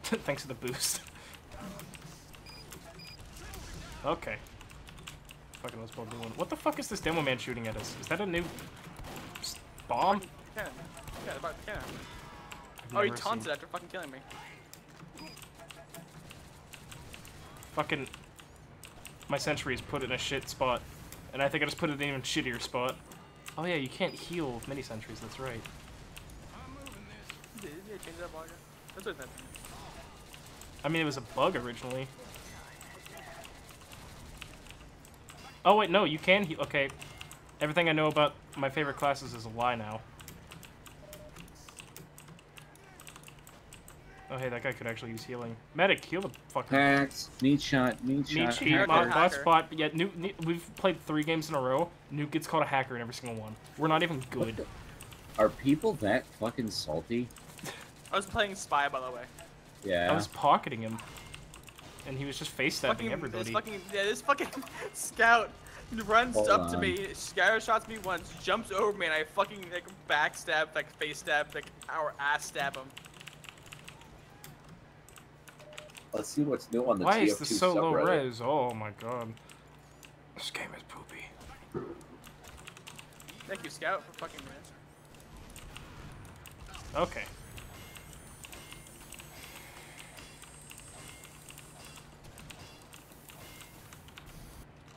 Thanks for the boost. Okay. Fucking let's build a new one. What the fuck is this demo man shooting at us? Is that a new bomb? Yeah, about the cannon. I've Oh, he never taunted seen- after fucking killing me. Fucking my sentry is put in a shit spot. And I think I just put it in an even shittier spot. Oh yeah, you can't heal mini sentries, that's right. Did you change that bug? That's what that. I mean, it was a bug originally. Oh wait, no, you can heal. Okay. Everything I know about my favorite classes is a lie now. Oh hey, that guy could actually use healing. Medic, heal the fucking... Hacks, meat shot, meat Meat shot. cheat, hacker. bot Hacker. spot. Yeah, we've played 3 games in a row. Nuke gets called a hacker in every single one. We're not even good. Are people that fucking salty? I was playing Spy, by the way. Yeah. I was pocketing him. And he was just face stabbing This everybody. this fucking scout runs Hold up to on. me, scatter shots me once, jumps over me, and I fucking like backstab, like face stab, like or ass stab him. Let's see what's new on the Why TF2 is this so low subreddit. res? Oh my god. This game is poopy. Thank you, Scout, for fucking me. Okay.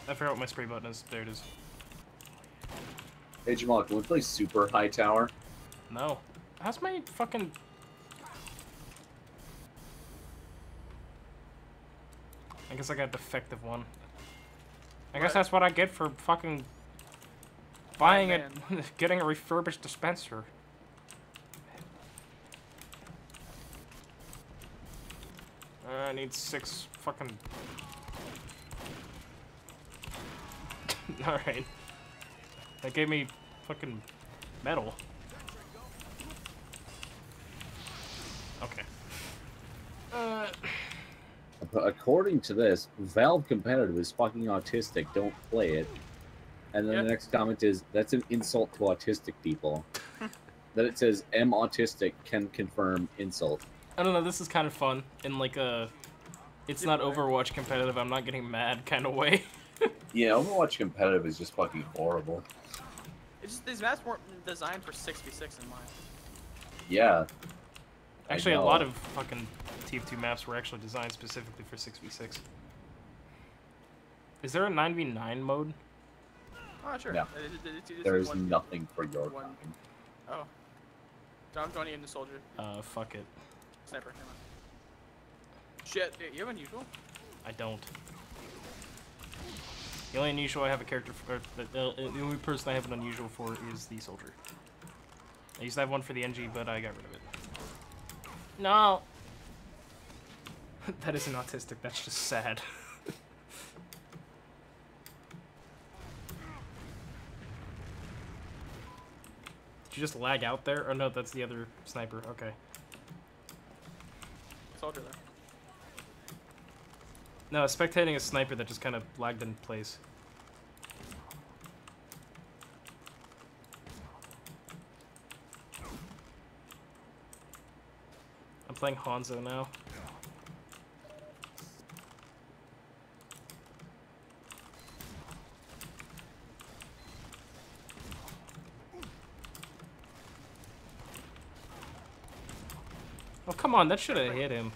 I forgot what my spray button is. There it is. Hey Jamal, can we play Super High Tower? No. How's my fucking... I guess I got a defective one. I guess What? that's what I get for fucking buying it, man. getting a refurbished dispenser. I need 6 fucking... Alright. That gave me fucking metal. Okay. According to this, Valve Competitive is fucking autistic. Don't play it. And then Yep. the next comment is, that's an insult to autistic people. Then it says, am autistic, can confirm insult. I don't know, this is kind of fun in like a... It's not Overwatch competitive, I'm not getting mad kind of way. Yeah, Overwatch Competitive is just fucking horrible. It's just, these maps weren't designed for 6v6 in mind. Yeah. I Actually, a know. lot of fucking TF2 maps were actually designed specifically for 6v6. Is there a 9v9 mode? Oh, sure. No. It's There is one- nothing for your one- kind. Oh. I'm joining in the soldier. Fuck it. Sniper, come on. Shit, you have unusual? I don't. The only unusual I have a character for, the only person I have an unusual for is the soldier. I used to have one for the NG, but I got rid of it. No! That isn't autistic, that's just sad. Did you just lag out there? Oh no, that's the other sniper, okay. Soldier there. No, spectating a sniper that just kind of lagged in place. I'm playing Hanzo now. Oh, come on, that should have hit him.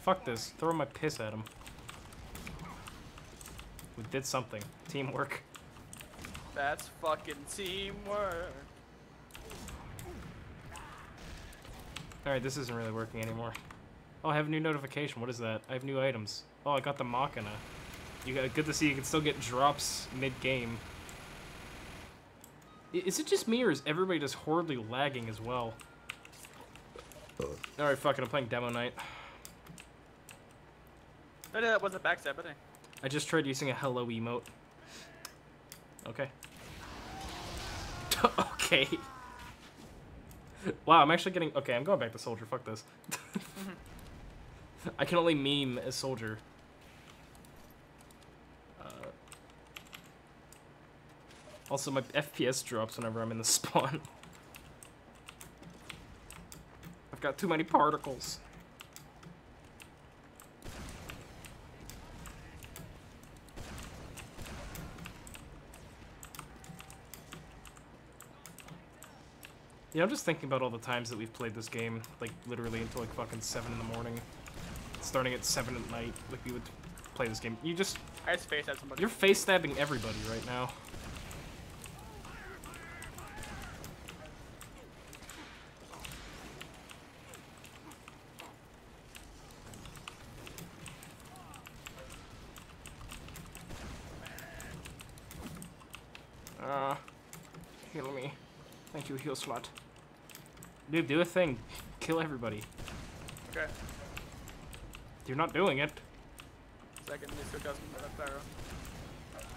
Fuck this. Throw my piss at him. We did something. Teamwork. That's fucking teamwork. Alright, this isn't really working anymore. Oh, I have a new notification. What is that? I have new items. Oh, I got the Machina. You got good to see you can still get drops mid-game. Is it just me, or is everybody just horribly lagging as well? Alright, fuck it. I'm playing Demo Night. No, that wasn't backstab, but hey. I just tried using a hello emote. Okay. Okay. Wow, I'm actually getting... Okay, I'm going back to Soldier. Fuck this. I can only meme as Soldier. Also, my FPS drops whenever I'm in the spawn. I've got too many particles. Yeah, I'm just thinking about all the times that we've played this game, like, literally until, like, fucking 7 in the morning. Starting at 7 at night, like, we would play this game. You just... I just face at somebody. You're face-stabbing everybody right now. Heal me. Thank you, heal slot. Dude, do a thing. Kill everybody. Okay. You're not doing it. Second, Mr. doesn't Pyro.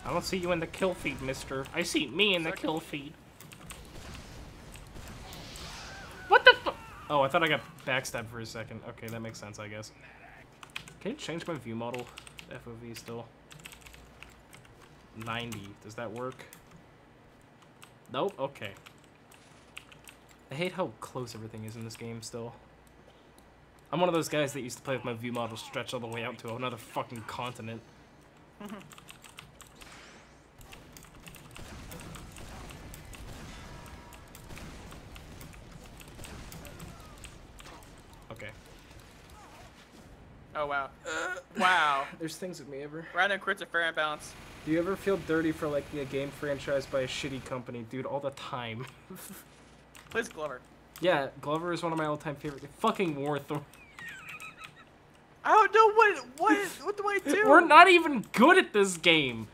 I don't see you in the kill feed, mister. I see me in the kill feed. What the fu- Oh, I thought I got backstabbed for a second. Okay, that makes sense, I guess. Can you change my view model? FOV still. 90. Does that work? Nope. Okay. I hate how close everything is in this game still. I'm one of those guys that used to play with my view model stretched all the way out to another fucking continent. Okay. Oh, wow. Wow. There's things with me ever. Random crits are fair and balanced. Do you ever feel dirty for liking a game franchise by a shitty company? Dude, all the time. Please, Glover. Yeah, Glover is one of my all-time favorite. Fucking Warthorn. I don't know what do I do? We're not even good at this game.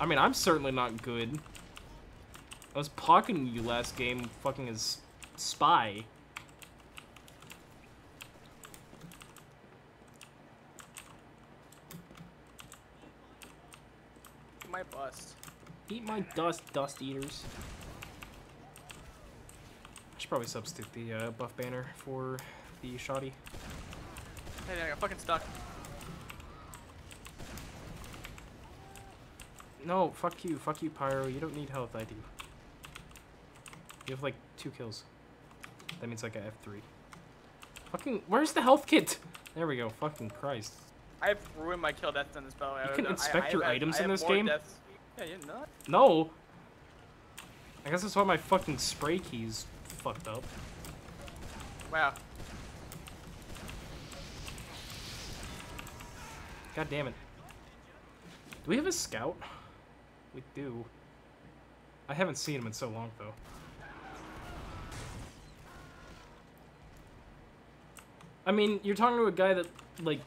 I mean, I'm certainly not good. I was pocketing you last game, fucking as spy. My bust. Eat my dust eaters. I should probably substitute the buff banner for the shoddy. Hey, I got fucking stuck. No, fuck you, Pyro. You don't need health, I do. You have like 2 kills. That means like I have 3. Fucking, where's the health kit? There we go. Fucking Christ. I've ruined my kill death in this battle. You can inspect your items in this game? Deaths. Yeah, you're not. No. I guess that's why my fucking spray key's fucked up. Wow. God damn it. Do we have a scout? We do. I haven't seen him in so long, though. I mean, you're talking to a guy that, like,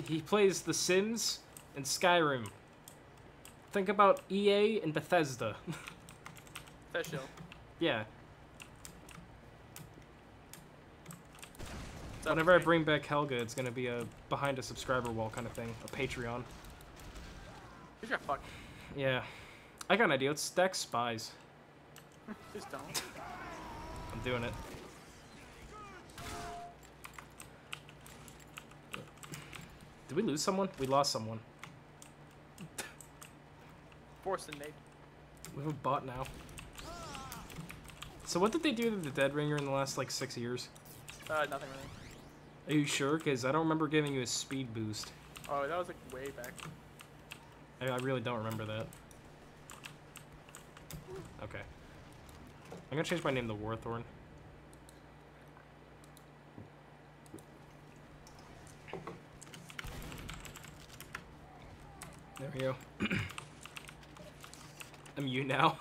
he plays The Sims and Skyrim. Think about EA and Bethesda. Official. Yeah. Whenever I bring back Helga, it's gonna be a behind a subscriber wall kind of thing. A Patreon. You got fucked. Yeah. I got an idea. Let's stack spies. Just don't. I'm doing it. Did we lose someone? We lost someone. Force and Nate. We have a bot now. So what did they do to the Dead Ringer in the last, like, 6 years? Nothing really. Are you sure? Because I don't remember giving you a speed boost. Oh, that was like way back. I really don't remember that. Okay. I'm gonna change my name to Warthorn. There we go. I'm you now.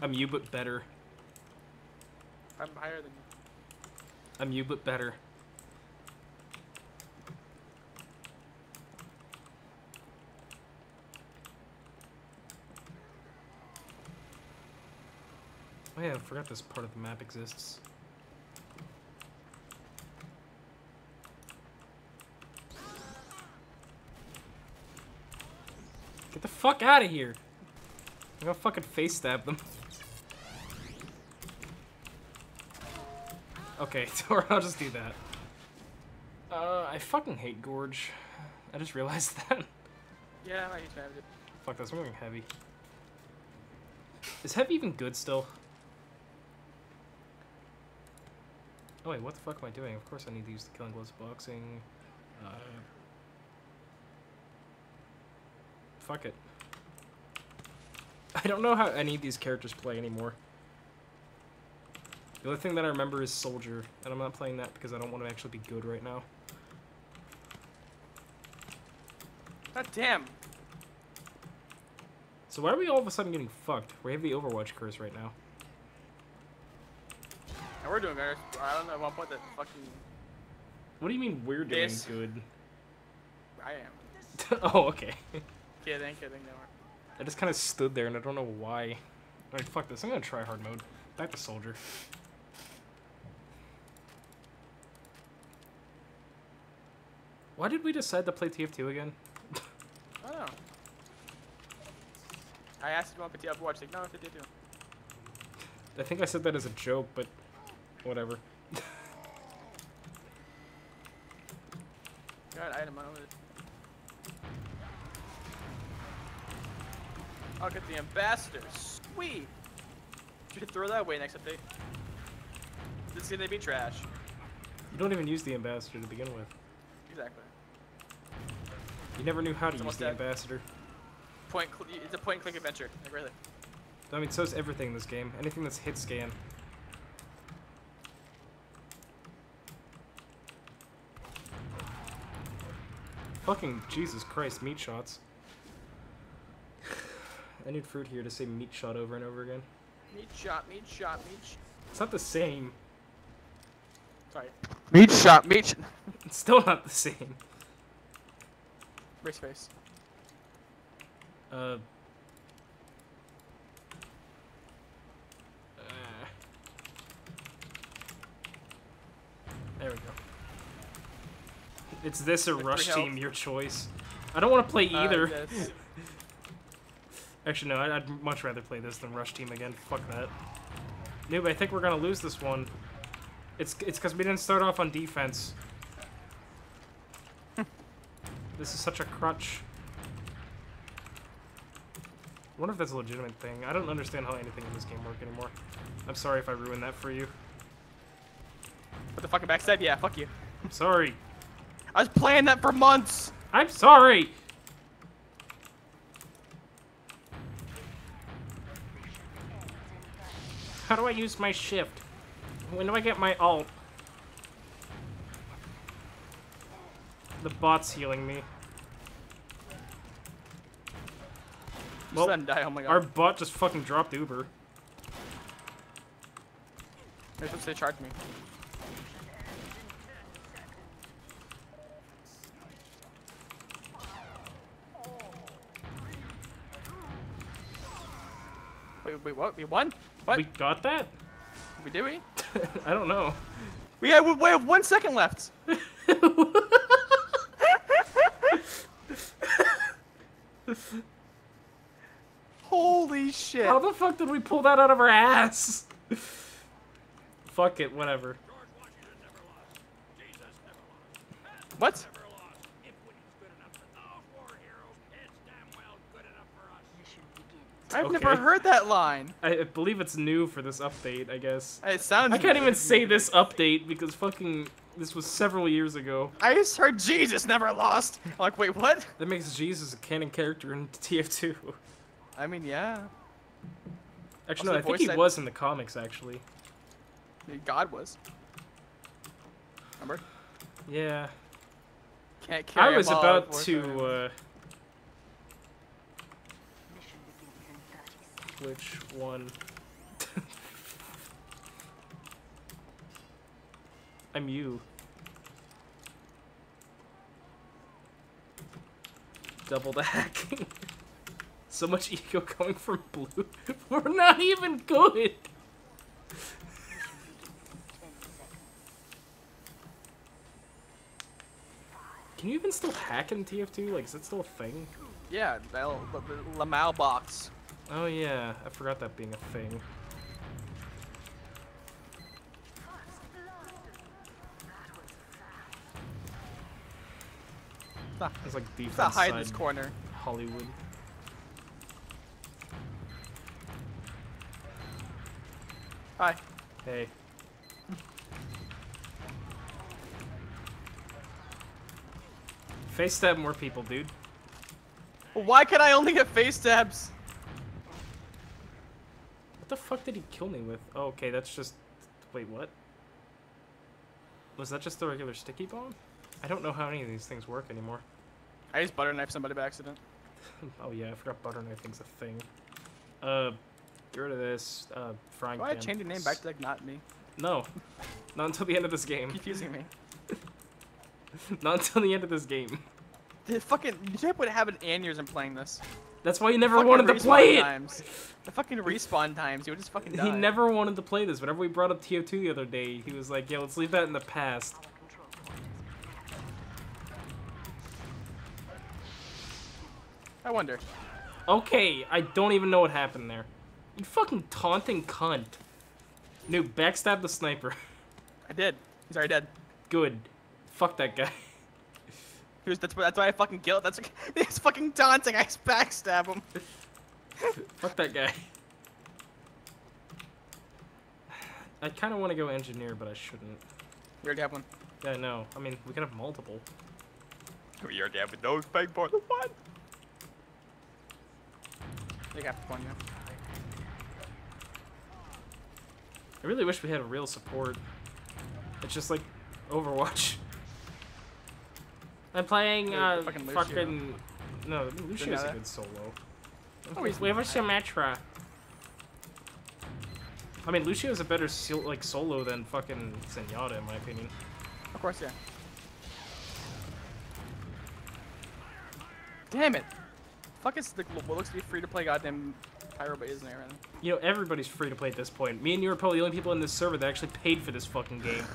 I'm you but better. I'm higher than you. I'm you but better. Oh yeah, I forgot this part of the map exists. Get the fuck out of here. I'm gonna fucking face stab them. Okay, or I'll just do that. I fucking hate Gorge. I just realized that. Yeah, I used to have it. Fuck this, I'm going heavy. Is heavy even good still? Oh wait, what the fuck am I doing? Of course I need to use the Killing Gloves boxing. Fuck it. I don't know how any of these characters play anymore. The only thing that I remember is Soldier, and I'm not playing that because I don't want to actually be good right now. God damn. So why are we all of a sudden getting fucked? We have the Overwatch curse right now. And we're doing good. I don't know at one point that fucking... What do you mean we're doing This. good? I am. Oh, okay. Kidding, they weren't. I just kind of stood there and I don't know why. Alright, fuck this. I'm gonna try hard mode. Back to Soldier. Why did we decide to play TF2 again? I don't know. I asked if you want to play Overwatch, like, no, if they did do. I think I said that as a joke, but whatever. God, item on it. I'll get the ambassador. Sweet. Should throw that away next update. This is gonna be trash. You don't even use the ambassador to begin with. Exactly. You never knew how to It's use almost the dead. ambassador. It's a point-and-click adventure. Like really. I mean, so is everything in this game. Anything that's hit scan. Fucking Jesus Christ, meat shots. I need fruit here to say meat shot over and over again. Meat shot, meat shot, meat shot. It's not the same. Sorry. Meat shot, meat shot. It's still not the same. Race face. Uh, there we go. It's this or Victory Rush health. Team, your choice. I don't want to play either. This. Actually, no, I'd much rather play this than Rush Team again. Fuck that. Noob, I think we're gonna lose this one. It's because we didn't start off on defense. This is such a crutch. I wonder if that's a legitimate thing. I don't understand how anything in this game works anymore. I'm sorry if I ruined that for you. What the fucking backstab? Yeah, fuck you. I'm sorry. I was playing that for months. I'm sorry! How do I use my shift? When do I get my ult? The bot's healing me. Just Well, let him die. Oh my god. our bot just fucking dropped Uber. They're supposed to charge me. Wait, what? We won? What? We got that? Did we? I don't know. We have 1 second left. Holy shit. How the fuck did we pull that out of our ass? Fuck it, whatever. What? I've never Okay. heard that line. I believe it's new for this update, I guess. It sounds. I can't even say this update because fucking this was several years ago. I just heard Jesus never lost. I'm like, wait, what? That makes Jesus a canon character in TF2. I mean, yeah. Actually, Also, no, I the think voice he act- was in the comics, actually. God was. Remember? Yeah. Can't carry I was him all about over to, for- which one? I'm you. Double the hacking. So much ego coming from Blue. We're not even good. Can you even still hack in TF2? Like, is that still a thing? Yeah, the Lamau box. Oh yeah, I forgot that being a thing. It's like Let's defense not hide in side this corner. Hollywood. Hi. Hey. Face stab more people, dude. Why can I only get face stabs? What the fuck did he kill me with? Oh, okay, that's just... Wait, what? Was that just the regular sticky bomb? I don't know how any of these things work anymore. I just butter knife somebody by accident. Oh yeah, I forgot butter knifing's a thing. Get rid of this. Frying Why pan. I change your name back to like not me? No. Not until the end of this game. Confusing me. Not until the end of this game. The fucking you would have an aneurysm playing this. That's why you never Fucking wanted to respawn play it! times. The fucking respawn times, you would just fucking die. He never wanted to play this. Whenever we brought up TO2 the other day, he was like, yeah, let's leave that in the past. I wonder. Okay, I don't even know what happened there. You fucking taunting cunt. Noob, backstab the sniper. I did. He's already dead. Good. Fuck that guy. That's why I fucking killed. That's he's fucking taunting. I just backstab him. Fuck that guy. I kind of want to go engineer, but I shouldn't. We already have one. Yeah, I know. I mean, we could have multiple. We already have those big for the one. They got one, yeah. I really wish we had a real support. It's just like Overwatch. I'm playing fucking Lucio. fucking no, Lucio's a Zenyatta? good solo. Oh, he's Wait, what's Symmetra? I mean, Lucio's a better like solo than fucking Zenyatta, in my opinion. Of course, yeah. Damn it! Fuck is the what looks to be free to play goddamn Pyro, but isn't it? Right? You know, everybody's free to play at this point. Me and you are probably the only people in this server that actually paid for this fucking game.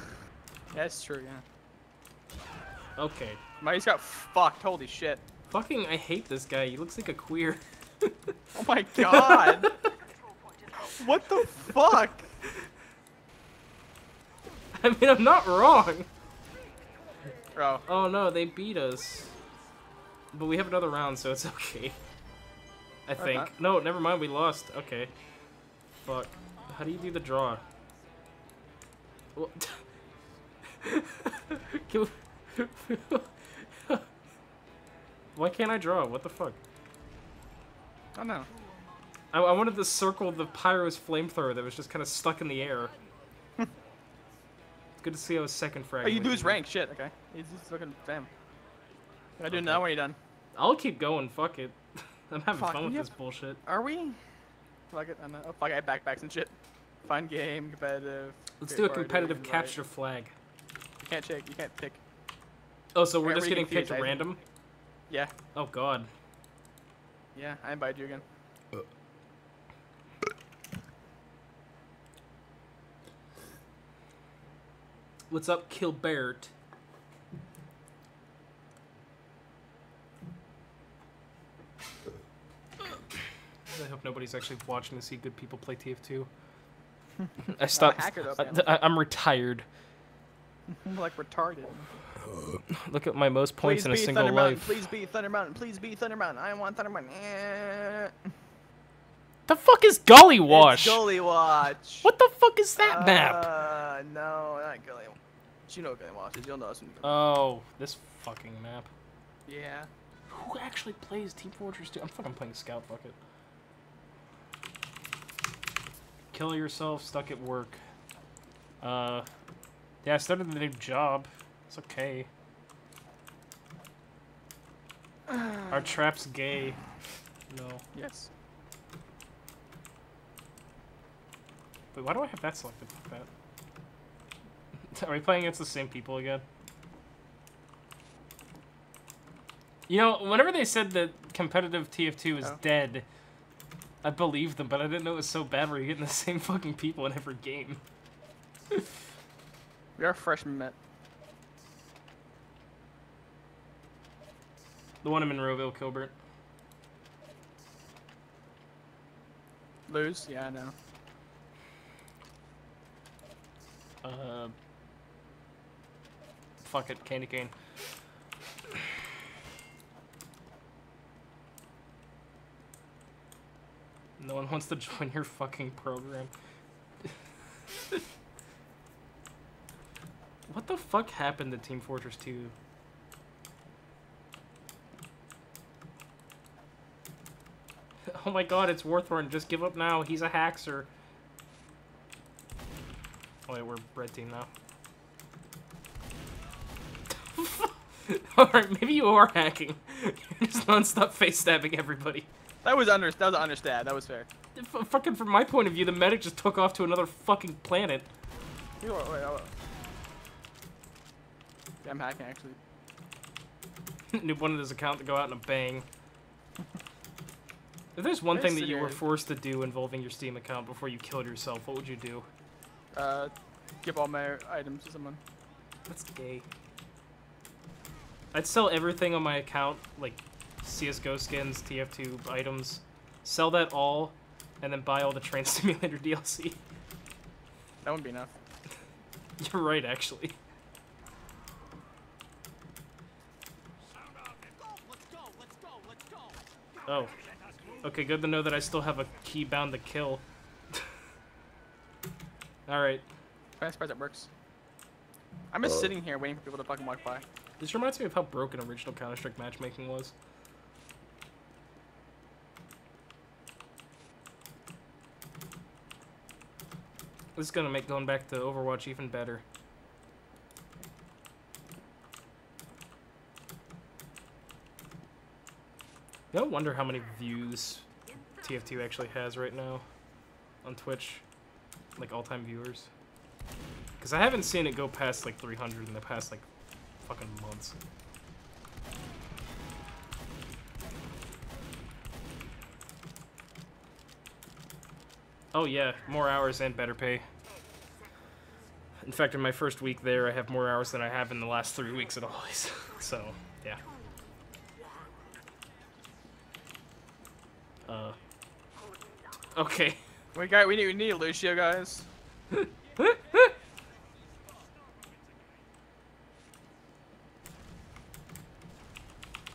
Yeah, that's true. Yeah. Okay. He's got fucked. Holy shit. Fucking, I hate this guy. He looks like a queer. Oh my god. What the fuck? I mean, I'm not wrong. Bro. Oh no, they beat us. But we have another round, so it's okay. I think. Okay. No, never mind, we lost. Okay. Fuck. How do you do the draw? Well, Can we- Why can't I draw? What the fuck? Oh no. I wanted to circle the Pyro's flamethrower that was just kind of stuck in the air. It's good to see I was second frag. Oh, you lose rank. Shit. Okay. He's just fucking fam. Can I do it now when you're done? I'll keep going. Fuck it. I'm having Fuck, fun with you this have- bullshit. Are we? Fuck it. I know. Oh fuck! I have backpacks and shit. Fun game, competitive. Let's great do a party, competitive invite. capture flag. You can't check. You can't pick. Oh, so we're Alright, just we're getting confused, picked I- random? Yeah. Oh god. Yeah. I invited you again. What's up, Kilbert? I hope nobody's actually watching to see good people play TF2. I stopped. hacker though, apparently. I'm retired. I'm like retarded. Look at my most points in a be single Thunder Mountain. life. Please be Thunder Mountain. Please be Thunder Mountain. I want Thunder Mountain. The fuck is Gully Wash? It's Gully Watch. What the fuck is that map? No, not Gully Watch. You know what Gully Watch is. You'll know us when you go. Oh, this fucking map. Yeah. Who actually plays Team Fortress 2? I'm fucking playing Scout, fuck it. Kill yourself, stuck at work. Yeah, I started the new job. It's okay. Our trap's gay. No. Yes. Wait, why do I have that selected? Fuck that. Are we playing against the same people again? You know, whenever they said that competitive TF2 is dead, I believed them, but I didn't know it was so bad where you're getting the same fucking people in every game. We are freshmen, Met. The one in Monroeville, Kilbert. Lose? Yeah, I know. Fuck it, candy cane. No one wants to join your fucking program. What the fuck happened to Team Fortress 2? Oh my god, it's Warthorn. Just give up now. He's a hackser. Oh wait, we're red team now. Alright, maybe you are hacking. You're just non-stop face stabbing everybody. That was understab. That was fair. Fucking from my point of view, the medic just took off to another fucking planet. Wait, yeah, I'm hacking actually. Noob wanted his account to go out in a bang. If there's one thing that you were forced to do involving your Steam account before you killed yourself, what would you do? Give all my items to someone. That's gay. I'd sell everything on my account, like CSGO skins, TF2 items. Sell that all, and then buy all the Train Simulator DLC. That wouldn't be enough. You're right, actually. Oh. Okay, good to know that I still have a key bound to kill. Alright. I'm surprised it works. I'm just sitting here waiting for people to fucking walk by. This reminds me of how broken original Counter-Strike matchmaking was. This is gonna make going back to Overwatch even better. I wonder how many views TF2 actually has right now on Twitch, like all-time viewers. Because I haven't seen it go past like 300 in the past like fucking months. Oh yeah, more hours and better pay. In fact, in my first week there, I have more hours than I have in the last 3 weeks at Always. So, yeah. Okay. We need Lucio, guys.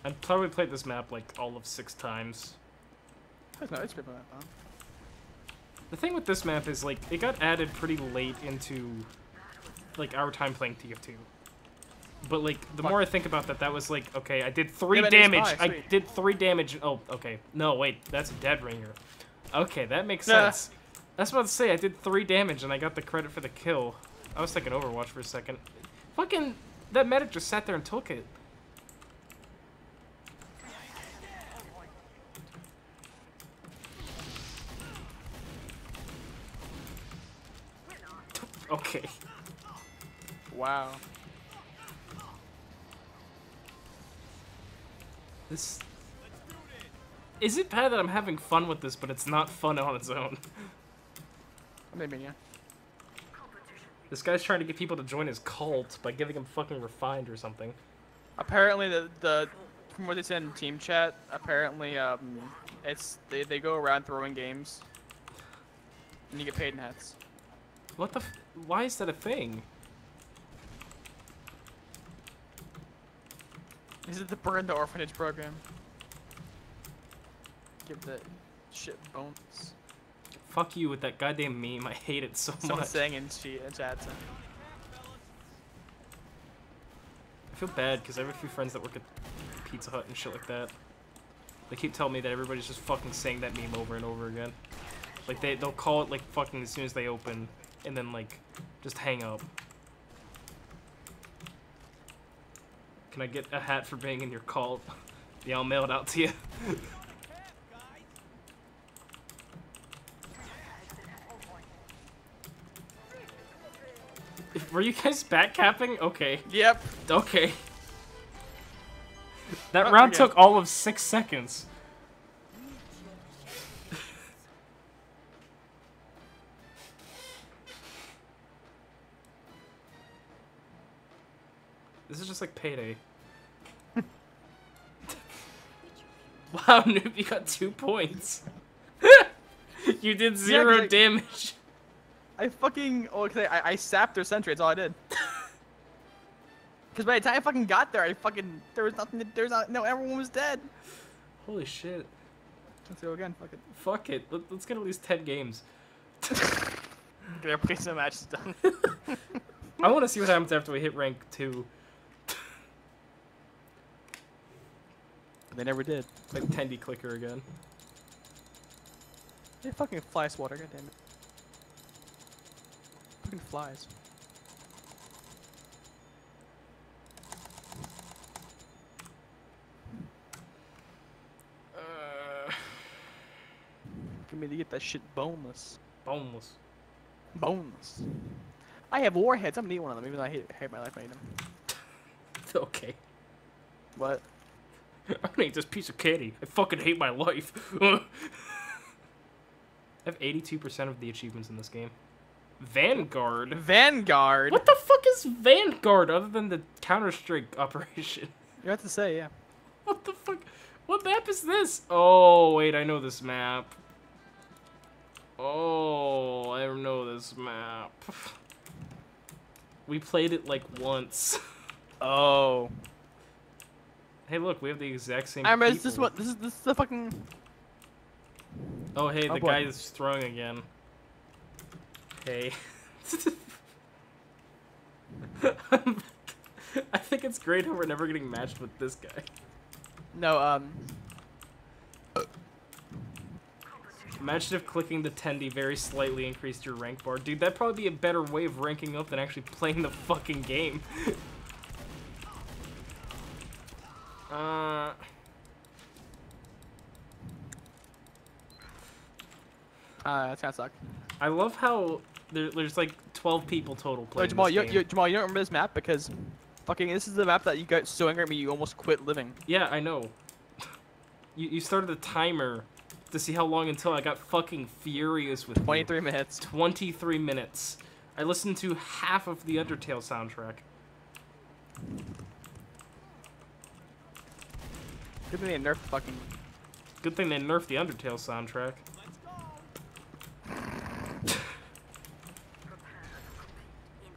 I've probably played this map like all of 6 times. No, it's good for that though. The thing with this map is like it got added pretty late into like our time playing TF2. But like the more I think about that, that was like okay, I did 3 damage. I did 3 damage. Oh, okay. No, wait, that's a dead ringer. Okay, that makes sense. I was about to say I did 3 damage and I got the credit for the kill. I was thinking Overwatch for a second. Fucking that medic just sat there and took it. Okay. Wow. This... Is it bad that I'm having fun with this, but it's not fun on its own? Maybe, yeah. This guy's trying to get people to join his cult by giving him fucking refined or something. Apparently, from what they said in team chat, apparently, they go around throwing games, and you get paid in hats. What the why is that a thing? This is the Burn the Orphanage program. Give the shit bones. Fuck you with that goddamn meme. I hate it so Someone much. saying in chat. I feel bad because I have a few friends that work at Pizza Hut and shit like that. They keep telling me that everybody's just fucking saying that meme over and over again. Like they'll call it like fucking as soon as they open, and then like just hang up. Can I get a hat for being in your cult? Yeah, I'll mail it out to you. Were you guys backcapping? Okay. Yep. Okay. That round took all of 6 seconds. This is just like Payday. Wow, Noob, you got 2 points. You did 0 'cause damage. I fucking I sapped their sentry. That's all I did. Because by the time I fucking got there, there was nothing. No, everyone was dead. Holy shit. Let's go again. Fuck it. Fuck it. Let's get at least 10 games. Get our placement matches done. I want to see what happens after we hit rank 2. They never did. Like Tendy clicker again. They fucking fly swatter. God damn it. Fucking flies. Give me to get that shit boneless. Boneless. Boneless. I have warheads. I'm gonna need one of them, even though I hate my life making them. Okay. What? I'm gonna eat this piece of candy. I fucking hate my life. I have 82% of the achievements in this game. Vanguard? Vanguard? What the fuck is Vanguard other than the Counter-Strike operation? You have to say, yeah. What the fuck? What map is this? Oh, wait, I know this map. Oh, I know this map. We played it like once. Oh. Hey, look, we have the exact same. I remember people. this is the fucking. Oh, hey, Oh, the boy. guy is throwing again. Hey. I think it's great how we're never getting matched with this guy. No, Imagine if clicking the Tendy very slightly increased your rank bar. Dude, that'd probably be a better way of ranking up than actually playing the fucking game. that's kinda suck. I love how there's like 12 people total playing Jamal, this game. Jamal, you don't remember this map because fucking this is the map that you got so angry at me you almost quit living. Yeah, I know. You started a timer to see how long until I got fucking furious with 23 you. minutes. 23 minutes. I listened to half of the Undertale soundtrack. Good thing they nerfed fucking. Good thing they nerfed the Undertale soundtrack.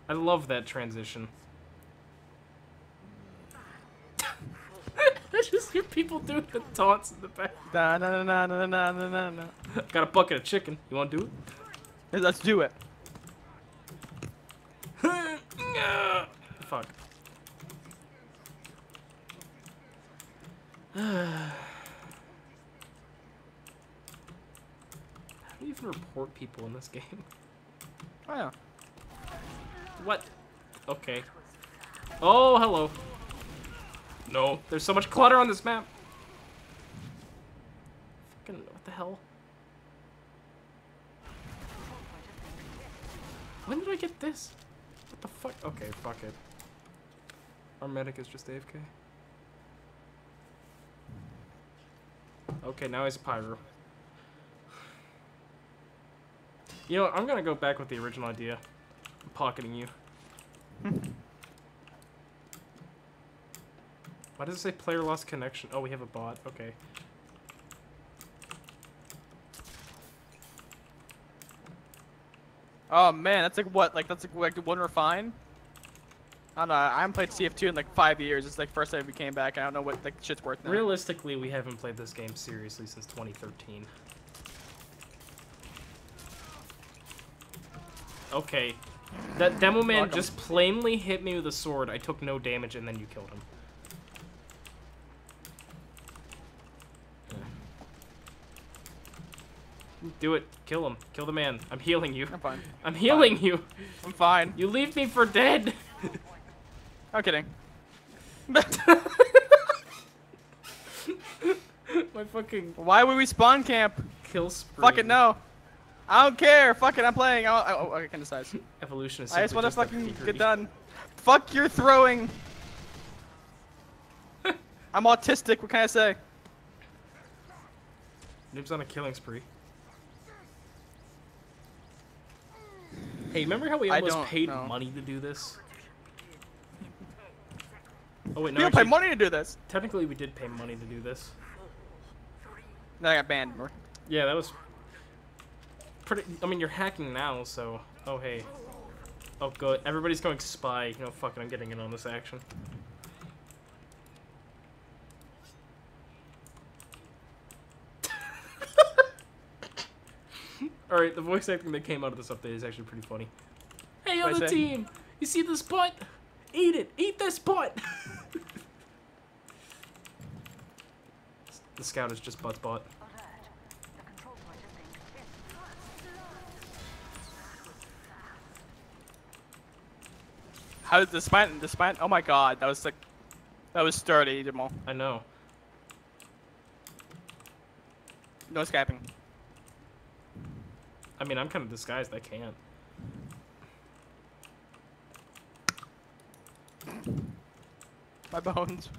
I love that transition. I just hear people doing the taunts in the back. Da, na, na, na, na, na, na, na. Got a bucket of chicken. You want to do it? Let's do it. Fuck. How do you even report people in this game? Oh yeah. What? Okay. Oh, hello. No, there's so much clutter on this map. Fucking, what the hell? When did I get this? What the fuck? Okay, fuck it. Our medic is just AFK. Okay, now he's a pyro. You know what, I'm gonna go back with the original idea. I'm pocketing you. Why does it say player lost connection? Oh, we have a bot. Okay. Oh man, that's like what? That's like one refine? I don't know. I haven't played CF2 in like 5 years. It's like first time we came back. I don't know what like shit's worth now. Realistically, we haven't played this game seriously since 2013. Okay. That demo man Welcome. just plainly hit me with a sword. I took no damage and then you killed him. Do it. Kill him. Kill the man. I'm healing you. I'm fine. I'm healing you. I'm fine. You leave me for dead. I'm kidding. My fucking Why would we spawn camp? kill spree. Fuck it, no. I don't care. Fuck it, I'm playing. I can decide. Evolution is I just simply want to a fucking piggery. get done. Fuck your throwing. I'm autistic. What can I say? Noob's on a killing spree. Hey, remember how we I almost don't paid know. money to do this? Oh wait, We no, don't pay actually, money to do this. technically we did pay money to do this. Then I got banned. Yeah, that was... I mean, you're hacking now, so... Oh, hey. Oh, good. Everybody's going spy. You know, fuck it, I'm getting in on this action. Alright, the voice acting that came out of this update is actually pretty funny. Hey, What'd other I say? team! You see this butt? Eat it! Eat this butt! The scout is just butt bot. How did the spine? Oh my god, that was like, that was sturdy, Jamal. I know. No escaping. I mean, I'm kind of disguised, I can't. My bones.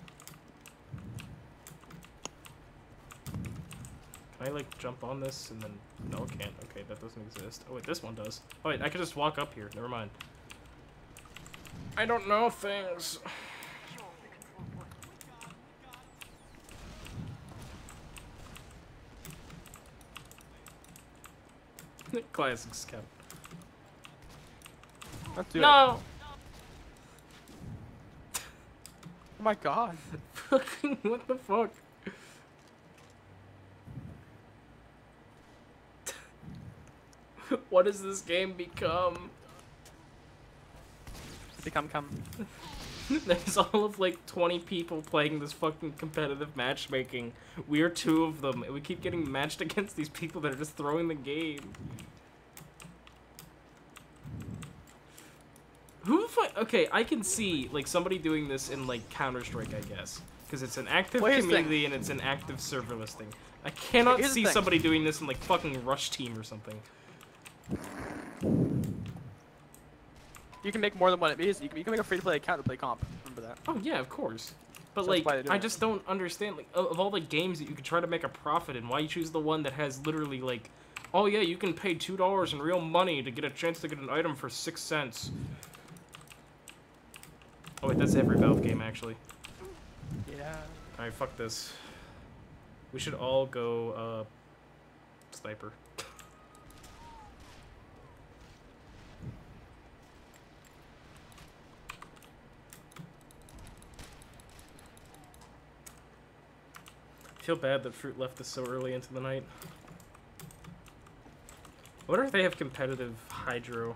Can I, like, jump on this and then... No, it can't. Okay, that doesn't exist. Oh, wait, this one does. Oh, wait, I can just walk up here. Never mind. I don't know things. Classic scout. Let's do it. No! Oh my god. Fucking, what the fuck? What does this game become? Come. There's all of like 20 people playing this fucking competitive matchmaking. We are 2 of them, and we keep getting matched against these people that are just throwing the game. Who the fuck? Okay, I can see like somebody doing this in like Counter-Strike, I guess, because it's an active Well, here's the community thing. and it's an active server listing. I cannot Here's the see thing. somebody doing this in like fucking Rush Team or something. You can make more than one. You can make a free-to-play account to play comp. Remember that. Oh yeah, of course. But So that's like, why they do I it. just don't understand like of all the games that you could try to make a profit in, why you choose the one that has literally like, oh yeah, you can pay $2 in real money to get a chance to get an item for 6 cents. Oh wait, that's every Valve game actually. Yeah. Alright, fuck this. We should all go, sniper. I feel bad that Fruit left us so early into the night. I wonder if they have competitive Hydro.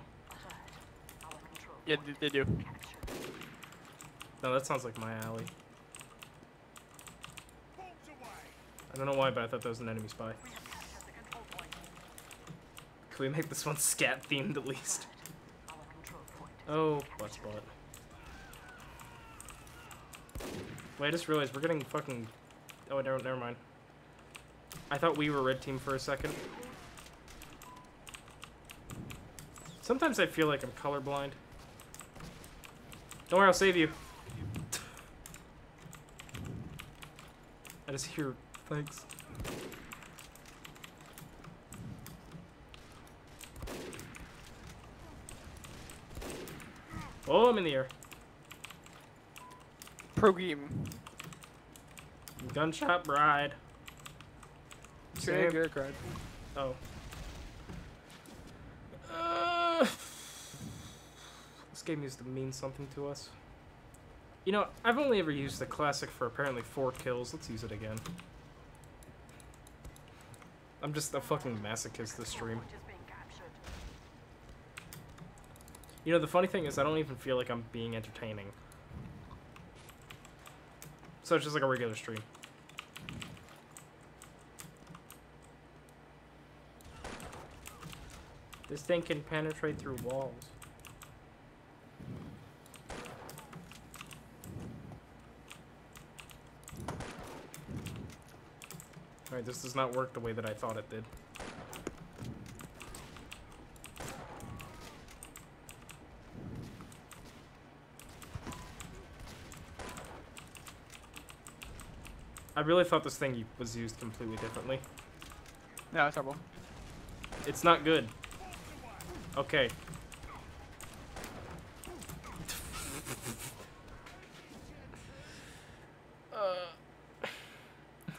Yeah, they do. No, that sounds like my alley. I don't know why, but I thought that was an enemy spy. Can we make this one scat themed at least? Oh, butt spot. Wait, I just realized we're getting fucking... Oh, never mind. I thought we were red team for a second. Sometimes I feel like I'm colorblind. Don't worry, I'll save you. I just hear thanks. Oh, I'm in the air. Pro game. Gunshot bride. Good, good, good. Oh. This game used to mean something to us. You know, I've only ever used the classic for apparently 4 kills. Let's use it again. I'm just a fucking masochist this stream. You know, the funny thing is I don't even feel like I'm being entertaining. So it's just like a regular stream. This thing can penetrate through walls. Alright, this does not work the way that I thought it did. I really thought this thing was used completely differently. No, it's terrible. It's not good. Okay.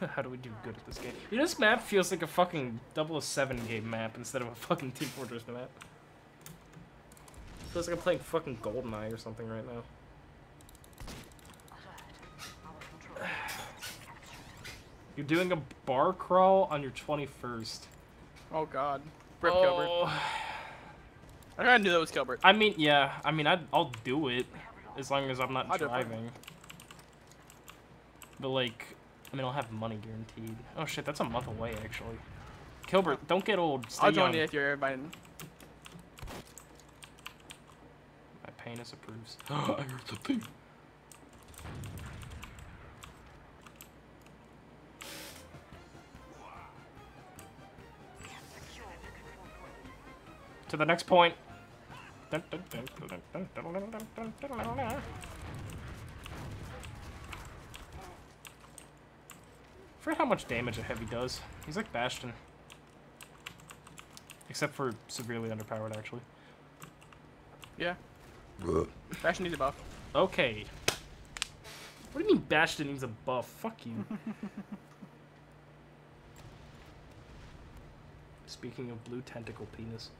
How do we do good at this game? You know, this map feels like a fucking 007 game map instead of a fucking Team Fortress map. Feels like I'm playing fucking GoldenEye or something right now. You're doing a bar crawl on your 21st. Oh god. Rip Gilbert. I kinda knew that was Gilbert. I mean, yeah. I mean, I'll do it as long as I'm not I'll do it. driving. But like, I mean, I'll have money guaranteed. Oh shit, that's a month away actually. Gilbert, don't get old. Stay I'll join young. you if you're invited. My penis approves. I heard something. To the next point. Forget how much damage a heavy does. He's like Bastion. Except for severely underpowered, actually. Yeah. Bastion needs a buff. Okay. What do you mean Bastion needs a buff? Fuck you. Speaking of blue tentacle penis.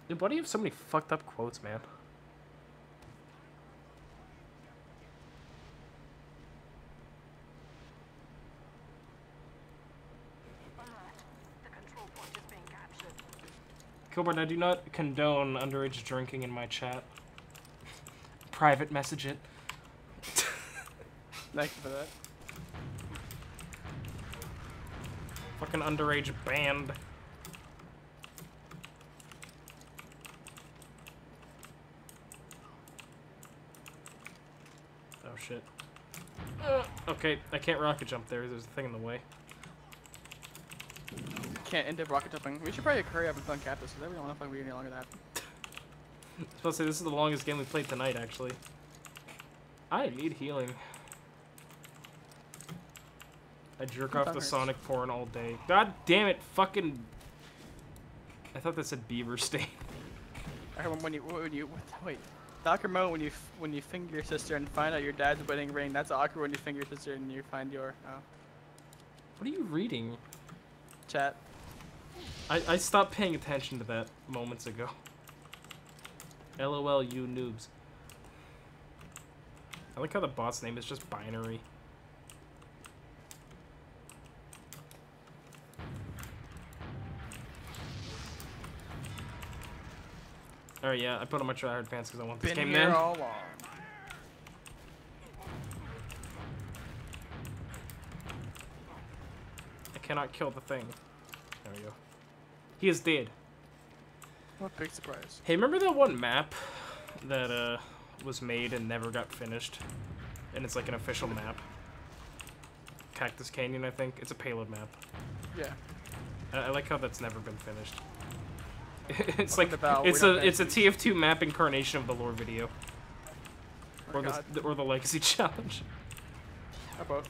Dude, why do you have so many fucked up quotes, man? Gilbert, I do not condone underage drinking in my chat. Private message it. Thank you for that. Fucking underage band. Oh shit. Okay, I can't rocket jump there. There's a thing in the way. Can't end up rocket jumping. We should probably hurry up and fund Cactus, because I don't want to fuck any longer than that. I was supposed to say, this is the longest game we played tonight, actually. I need healing. I jerk off the Sonic porn all day. God damn it, fucking... I thought that said beaver stain. I heard when you wait, the awkward moment when you finger your sister and find out your dad's wedding ring. That's awkward when you finger your sister and you find your What are you reading? chat. I stopped paying attention to that moments ago. LOL, you noobs. I like how the bot's name is just binary. Oh yeah, I put on my tryhard pants because I want this Been game, here man. all along. I cannot kill the thing. There we go. He is dead. What a big surprise. Hey, remember that one map that was made and never got finished? And it's like an official map. Cactus Canyon, I think. It's a payload map. Yeah. I like how that's never been finished. It's Welcome like to Val, it's we're not a TF2 map incarnation of the lore video, Oh or God. the Legacy Challenge. How about?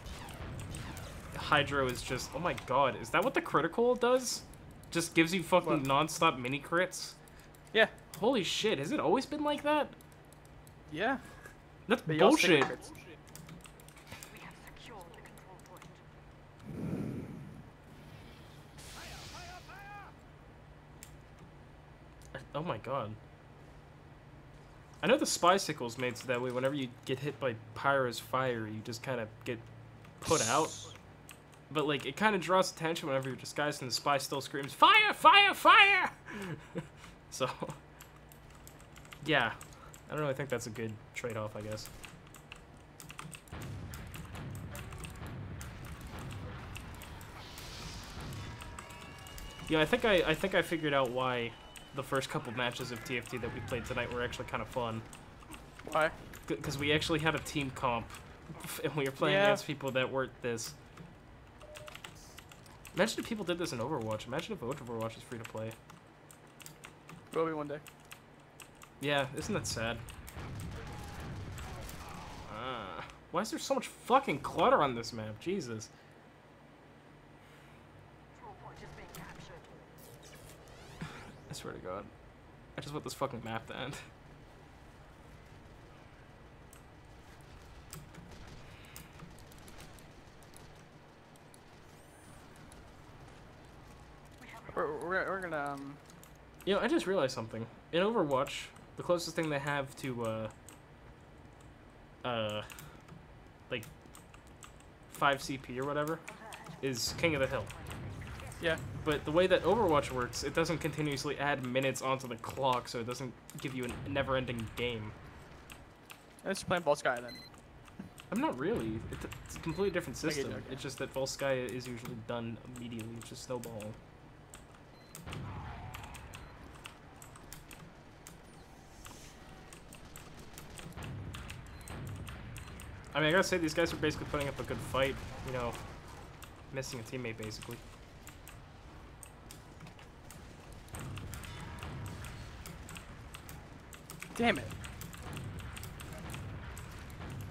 Hydro is just, oh my god, is that what the critical does? Just gives you fucking What? non-stop mini crits? Yeah. Holy shit, has it always been like that? Yeah. That's But you also take bullshit. crits. We have secured the control point. Oh my god. I know the Spycicle's made so that way whenever you get hit by Pyro's fire, you just kind of get put out. But, like, it kind of draws attention whenever you're disguised and the Spy still screams, "Fire! Fire! Fire!" So, yeah. I don't really think that's a good trade-off, I guess. Yeah, I think I figured out why the first couple matches of TFT that we played tonight were actually kind of fun. Why? Because we actually had a team comp, and we were playing Yeah. against people that weren't this. Imagine if people did this in Overwatch. Imagine if Overwatch is free to play. Will be one day. Yeah, isn't that sad? Why is there so much fucking clutter on this map? Jesus. Control point is being captured. I swear to God. I just want this fucking map to end. You know, I just realized something. In Overwatch, the closest thing they have to, like, 5 CP or whatever, is King of the Hill. Yeah. But the way that Overwatch works, it doesn't continuously add minutes onto the clock, so it doesn't give you a never-ending game. Let's just playing Volskaya then. I'm not really. It's a completely different Okay, system. okay. It's just that Volskaya is usually done immediately, it's just snowballing. I mean, I gotta say, these guys are basically putting up a good fight, you know, missing a teammate, basically. Damn it.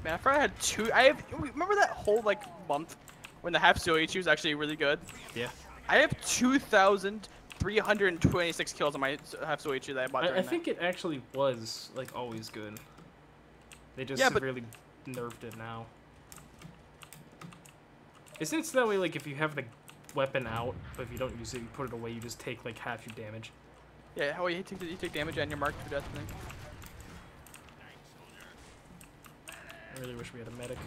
Man, I forgot I had two. I have. Remember that whole like month when the half Zoichi was actually really good? Yeah. I have 2,326 kills on my half Zoichi that I bought. I during think it actually was, like, always good. They just Yeah, but- severely nerfed it now. Isn't it that way, like, if you have the weapon out, but if you don't use it, you put it away, you just take, like, half your damage? Yeah, how you take damage and you're marked for death. I think. I really wish we had a medic.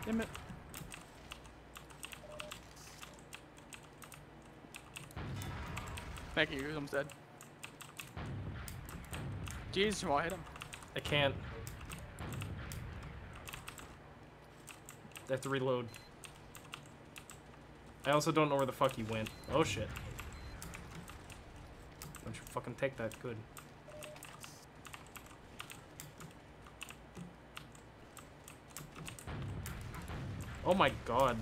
Damn it. Thank you, he was almost dead. Jeez, Jamal, hit him. I can't. I have to reload. I also don't know where the fuck he went. Oh shit. Don't you fucking take that, good. Oh my god.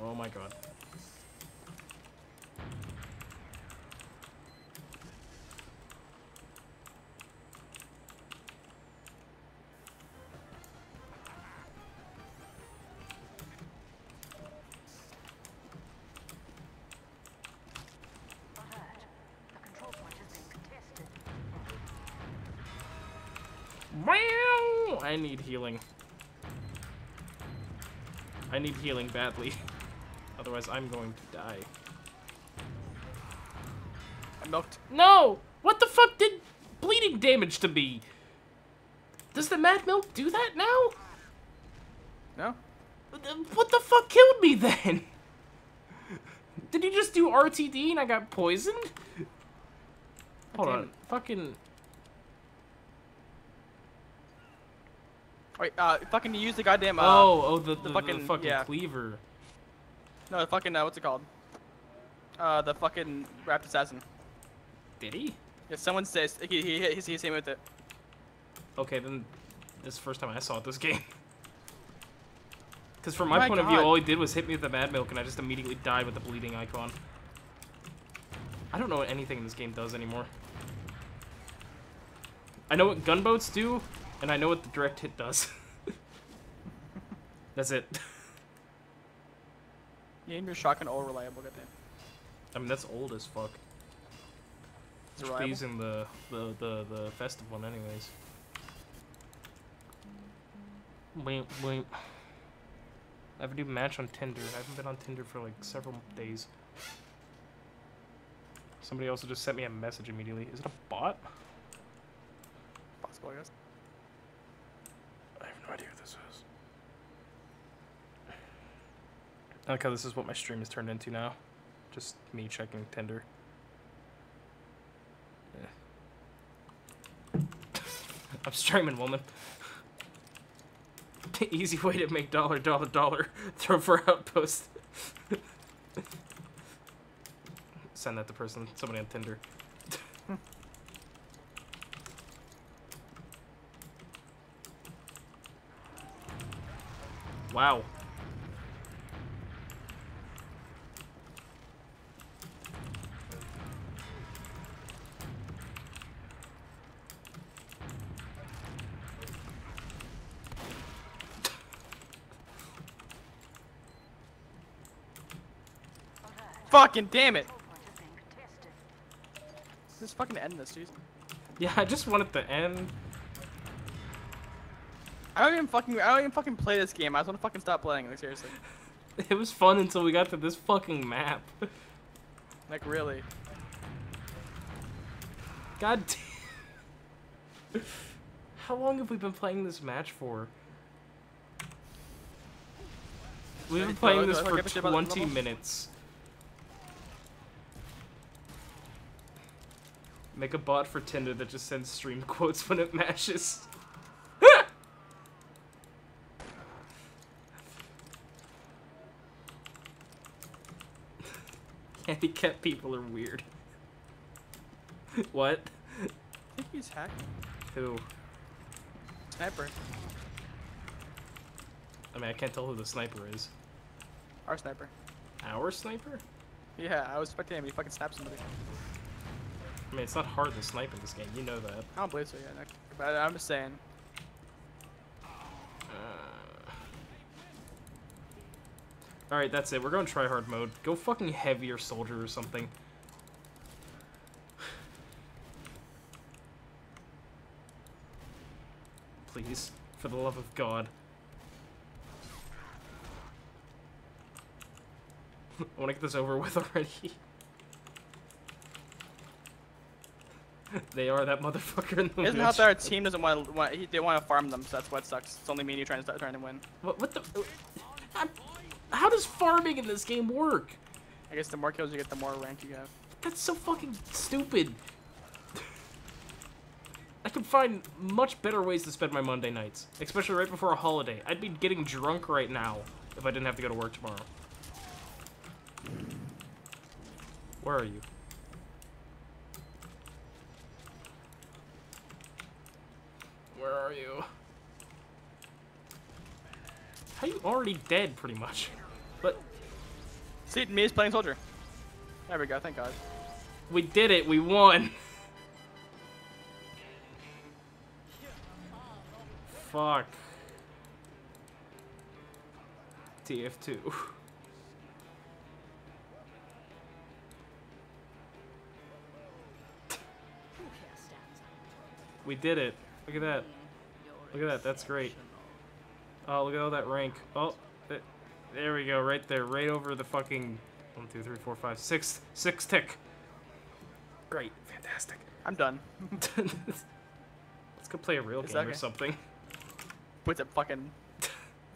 Oh my god. Alert. The control point is being contested. Meow! I need healing. I need healing badly. Otherwise, I'm going to die. I milked. No! What the fuck did bleeding damage to me? Does the Mad Milk do that now? No? What the fuck killed me then? Did he just do RTD and I got poisoned? Hold damn on. it. Fucking... Wait, fucking use the goddamn, the fucking- fucking yeah. cleaver. no, the fucking, what's it called? The fucking wrapped assassin. Did he? Yeah, someone says, he's hit with it. Okay, then this is the first time I saw it this game. Because from my My point of view, God. all he did was hit me with the Mad Milk and I just immediately died with the bleeding icon. I don't know what anything in this game does anymore. I know what gunboats do, and I know what the direct hit does. That's it. You aim your shotgun all reliable, goddamn. I mean, that's old as fuck. Is it Should be reliable? using the festive one anyways. Wait. I have a new match on Tinder. I haven't been on Tinder for like several days. Somebody also just sent me a message immediately. Is it a bot? Possible, I guess. I have no idea what this is. I like how this is what my stream has turned into now. Just me checking Tinder. Yeah. I'm streaming, woman. Easy way to make $, throw for outpost. Send that to somebody on Tinder. Wow. Fucking damn it! Control point is being contested. Just fucking end this, dude. Yeah, I just want it to end. I don't even fucking play this game. I just want to fucking stop playing. Like seriously. It was fun until we got to this fucking map. Like really. God damn. How long have we been playing this match for? We've been playing this for 20 minutes. Make a bot for Tinder that just sends stream quotes when it matches. Handicapped people are weird. What? I think he's hacking. Who? Sniper. I mean, I can't tell who the sniper is. Our sniper. Our sniper? Yeah, I was expecting him to fucking snap somebody. I mean, it's not hard to snipe in this game. You know that. I don't believe so, yeah. But I'm just saying. Alright, that's it. We're going try hard mode. Go fucking heavier soldier or something. Please, for the love of God. I want to get this over with already. They are that motherfucker in the It doesn't help that our team doesn't they want to farm them, so that's what sucks. It's only me and you trying to win. What the? How does farming in this game work? I guess the more kills you get, the more rank you have. That's so fucking stupid. I could find much better ways to spend my Monday nights, especially right before a holiday. I'd be getting drunk right now if I didn't have to go to work tomorrow. Where are you? Where are you? How are you already dead, pretty much? But See, me is playing soldier. There we go, thank God. we did it. We won. Fuck. TF2. We did it. Look at that. Look at that. That's great. Oh, look at all that rank. Oh, there we go. Right there. Right over the fucking 1, 2, 3, 4, 5, 6 tick. Great. Fantastic. I'm done. Let's go play a real game or okay? something. What's a fucking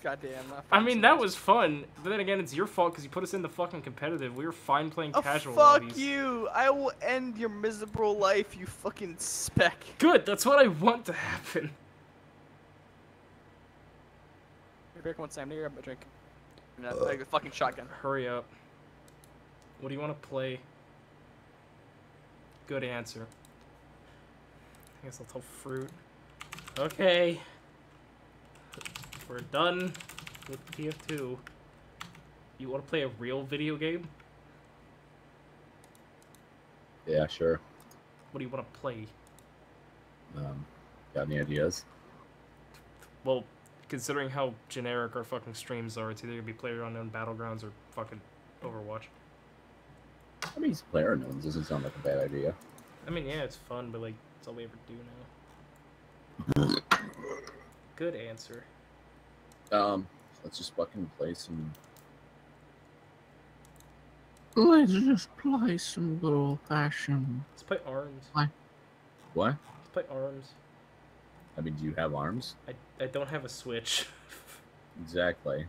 goddamn? I mean, that was fun, but then again, it's your fault because you put us in the fucking competitive. We were fine playing Oh, casual fuck lobbies. you! I will end your miserable life, you fucking speck. Good, that's what I want to happen. Here, come on, Sam. Grab a drink. Like a fucking shotgun. Hurry up. What do you want to play? Good answer. I guess I'll tell fruit. Okay. We're done with TF2. You want to play a real video game? Yeah, sure. What do you want to play? Got any ideas? Well, considering how generic our fucking streams are, it's either gonna be PlayerUnknown Battlegrounds or fucking Overwatch. I mean, PlayerUnknown's doesn't sound like a bad idea. I mean, yeah, it's fun, but like, it's all we ever do now. Good answer. Let's just fucking play some. Let's just play some good old fashioned. Let's play ARMS. What? Let's play ARMS. I mean, do you have arms? I don't have a Switch. Exactly.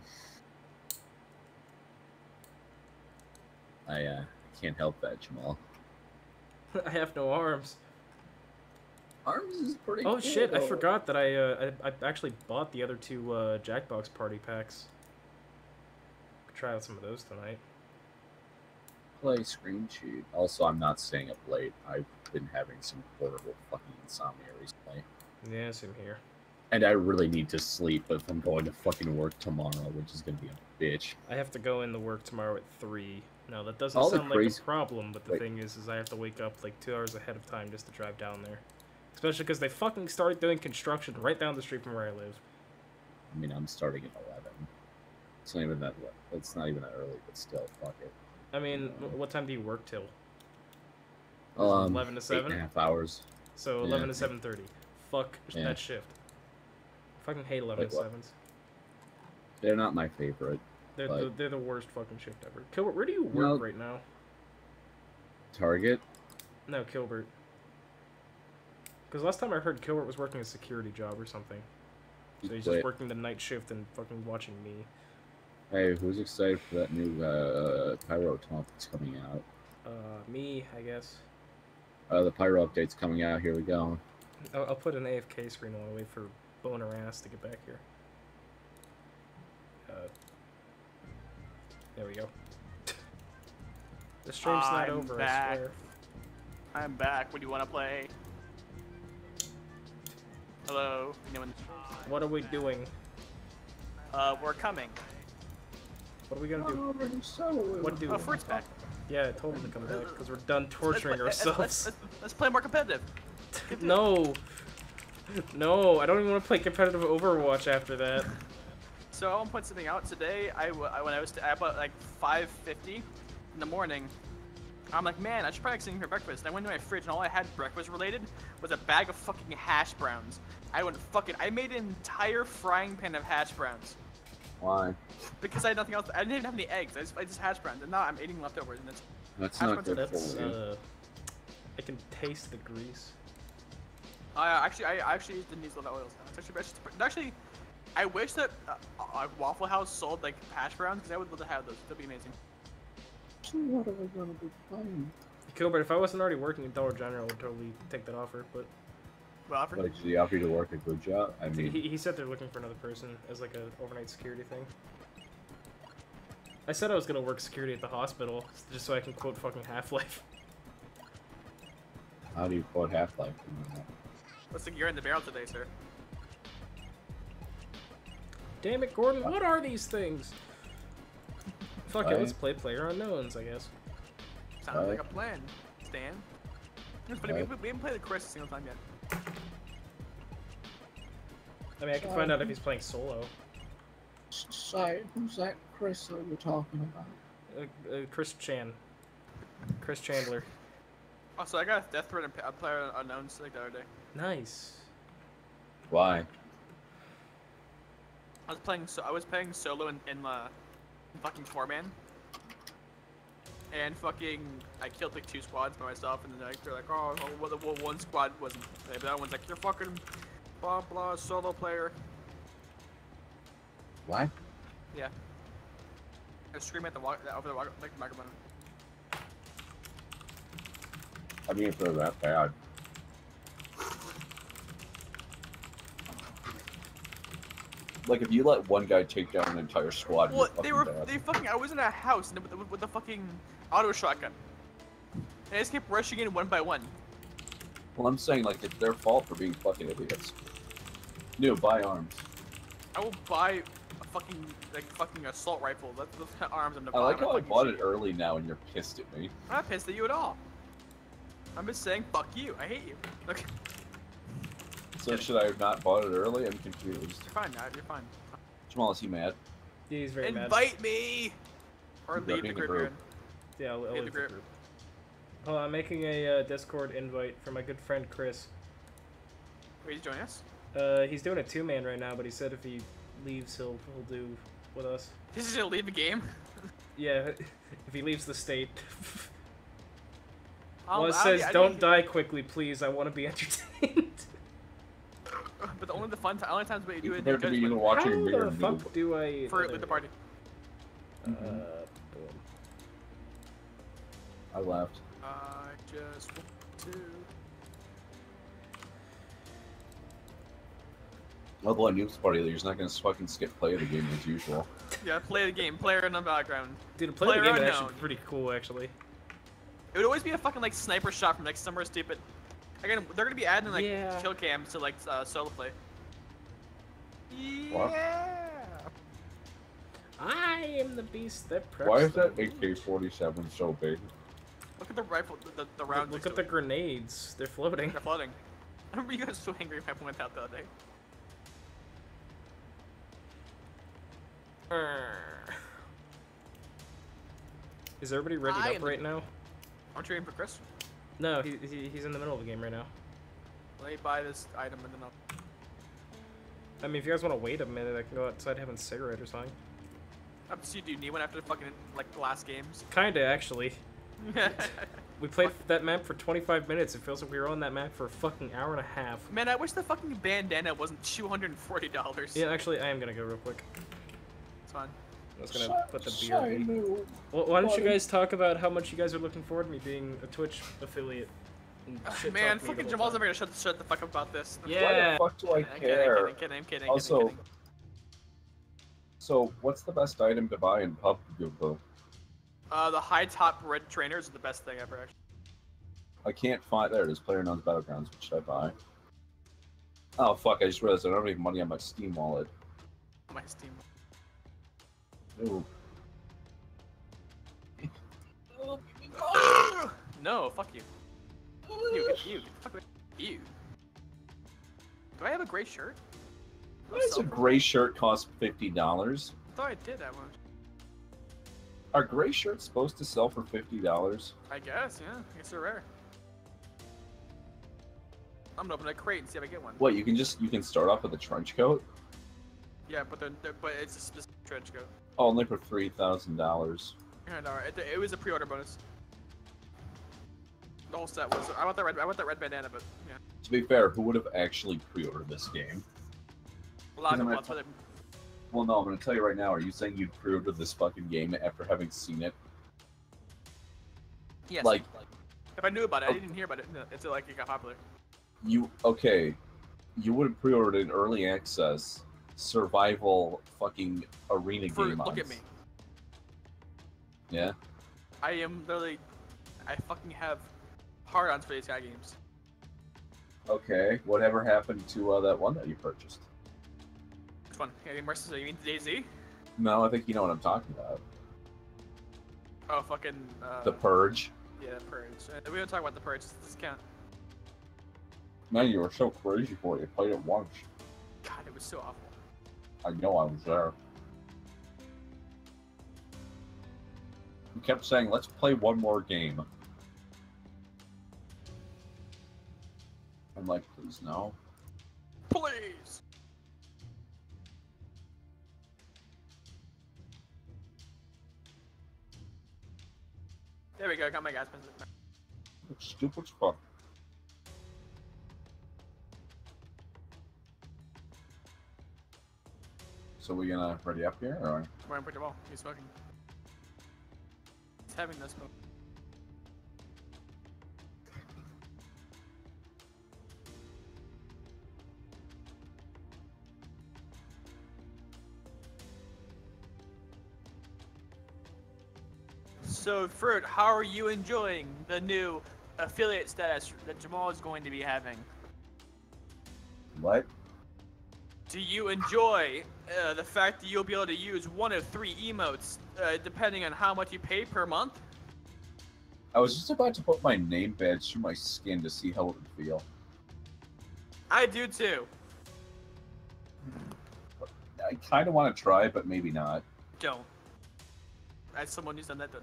I can't help that, Jamal. I have no arms. Arms is pretty. Oh cool, shit! I though. forgot that I actually bought the other two Jackbox party packs. Could try out some of those tonight. Play Scream Sheet. Also, I'm not staying up late. I've been having some horrible fucking insomnia recently. Yeah, same here. And I really need to sleep if I'm going to fucking work tomorrow, which is gonna be a bitch. I have to go in to work tomorrow at 3. No, that doesn't All the sound like a crazy- problem, but the Wait. thing is I have to wake up like 2 hours ahead of time just to drive down there. Especially because they fucking started doing construction right down the street from where I live. I mean, I'm starting at 11. It's not even that. It's not even that early, but still, fuck it. I mean, what time do you work till? 11 to 7? 8.5 hours. So Yeah. 11 to 7:30. Fuck Yeah. that shift. Fucking hate 11 to Wait, what? 7s. They're not my favorite. They're the worst fucking shift ever. Kilbert, where do you work No. right now? Target. No, Kilbert. Because last time I heard Kilbert was working a security job or something. So he's just Wait. working the night shift and fucking watching me. Hey, who's excited for that new Pyro taunt that's coming out? Me, I guess. The Pyro update's coming out. Here we go. I'll put an AFK screen while I wait for Boner Ass to get back here. There we go. The stream's not I'm over, back. I swear. I'm back. What do you want to play? Hello. Anyone? What are we doing? We're coming. What are we gonna do? What do? Oh, Fruit's back. Yeah, I told him to come back because we're done torturing ourselves. Let's play more competitive. No. No, I don't even want to play competitive Overwatch after that. So I want to point something out today. When I was at about like 5:50 in the morning, I'm like, man, I should probably sing for breakfast. And I went to my fridge and all I had breakfast related was a bag of fucking hash browns. I made an entire frying pan of hash browns Why? because I had nothing else. I didn't even have any eggs. I just hash browns, and now I'm eating leftovers. And it's That's Hash not browns are- good That's for you. I can taste the grease. I actually used the Niesel oils. It's actually, I wish that Waffle House sold like hash browns because I would love to have those. That'd be amazing. So what are we gonna be playing? Kilbert, if I wasn't already working at Dollar General, I would totally take that offer. But Well, Like, did he offer you to work a good job? I mean, he said they're looking for another person as like a overnight security thing. I said I was gonna work security at the hospital just so I can quote fucking Half-Life. how do you quote Half-Life? looks like you're in the barrel today, sir. Damn it, Gordon! What are these things? Fuck it, Right. let's play PlayerUnknown's, I guess. Sounds Right. like a plan, Stan. It's funny, Right. we haven't played the Chris a single time yet. I mean, I can find out if he's playing solo. Say, who's that Chris that we're talking about? Chris Chan. Chris Chandler. Also, I got a death threat and player unknown like the other day. Nice. Why? I was playing solo in fucking 4-man. And fucking, I killed like 2 squads by myself, and then like, they're like, oh, well, the one squad wasn't. The other one's like, you're fucking blah blah solo player. Why? Yeah. I was screaming at over the like microphone. I mean, if they're that bad. Like, if you let one guy take down an entire squad, Well, you're fucking bad. fucking. I was in a house and with the fucking auto shotgun. And they just kept rushing in one by one. Well, I'm saying, like, it's their fault for being fucking idiots. New, buy arms. I will buy a fucking assault rifle. That's the kind of arms I'm gonna I buy. like when how I fucking bought shoot it you. early now and you're pissed at me. I'm not pissed at you at all. I'm just saying, fuck you. I hate you. Okay, So should I have not bought it early? I'm confused. you're fine, Matt. You're fine. Jamal, is he mad? Yeah, he's very mad. Invite me, or Invite leave me the in the group you're group. in. Yeah, I'll Leave leave the the group. group. Hold on, I'm making a Discord invite for my good friend Chris. Wait, you join us? He's doing a 2-man right now, but he said if he leaves, he'll do with us. This is gonna leave the game. Yeah, if he leaves the state. I'll- Well, it I'll says, be- I'd don't be- die quickly, please. I want to be entertained. But the only times we do it There could be is even when watching How a bigger the fuck noob. do I... for with the party. Boom. I left. I just want to. Although a noob's party, you're not gonna fucking skip play of the game as usual. Yeah, play the game. Player in the background. Dude, to play the game is PlayerUnknown. actually pretty cool, actually. It would always be a fucking like sniper shot from like somewhere stupid. Again, they're gonna be adding like Yeah. kill cams to like solo play. What? Yeah. I am the beast that preps Why is them. that AK-47 so big? Look at the rifle, the rounds. Look next at the to it. grenades. They're floating. They're floating. I remember you guys so angry if I went out the other day. Is everybody ready I up am- right now? Aren't you aiming for Chris? No, he's in the middle of the game right now. Let me buy this item and then I'll... I mean, if you guys want to wait a minute, I can go outside having a cigarette or something. Up to you, do you need one after the fucking, like, last games? Kinda, actually. We played that map for 25 minutes. It feels like we were on that map for a fucking hour and a half. Man, I wish the fucking bandana wasn't $240. Yeah, actually, I am gonna go real quick. It's fine. I was gonna put the Say BRB. no. Well, why don't you guys talk about how much you guys are looking forward to me being a Twitch affiliate? And shit Man, talk me fucking the whole Jamal's time. never gonna shut the fuck up about this. Yeah. Why the fuck do I I'm care? kidding. Also, so what's the best item to buy in PUBG? The high top red trainers are the best thing ever, actually. I can't find. There it is. PlayerUnknown's Battlegrounds. What should I buy? Oh fuck! I just realized I don't have any money on my Steam wallet. My Steam. Ooh. No, fuck you. You. Fuck you. Do I have a gray shirt? Why does a gray shirt cost $50? I thought I did that one. Are gray shirts supposed to sell for $50? I guess, yeah. I guess they're rare. I'm gonna open a crate and see if I get one. What, you can start off with a trench coat? Yeah, but but it's a specific trench coat. Oh, only for $3,000. Yeah, no, it was a pre-order bonus. The whole set was. I want that red bandana, but yeah. To be fair, who would have actually pre-ordered this game? A lot of I'm people. gonna That's what they- Well, no, I'm gonna tell you right now. Are you saying you'd pre-order this fucking game after having seen it? Yes. Like, if I knew about it, I didn't hear about it until like it got popular. you would have pre-ordered an early access survival fucking arena game. Look at me. Yeah. I am literally. I fucking have hard-ons for these guy games. Okay. Whatever happened to that one that you purchased? Which one? Mercy, you mean DayZ? No, I think you know what I'm talking about. Oh, fucking. The Purge. Yeah, Purge. We don't talk about the Purge. This count. Man, you were so crazy for it. You played it once. God, it was so awful. I know I was there. You kept saying, let's play one more game. I'm like, please no. Please. There we go. Got my gas pencil. It's stupid as fuck. So we gonna ready up here, or? We're gonna put the ball. He's smoking. He's having no smoke. So, Fruit, how are you enjoying the new affiliate status that Jamal is going to be having? What? Do you enjoy the fact that you'll be able to use one of 3 emotes, depending on how much you pay per month? I was just about to put my name badge through my skin to see how it would feel. I do too. I kind of want to try, but maybe not. Don't. As someone who's done that, done.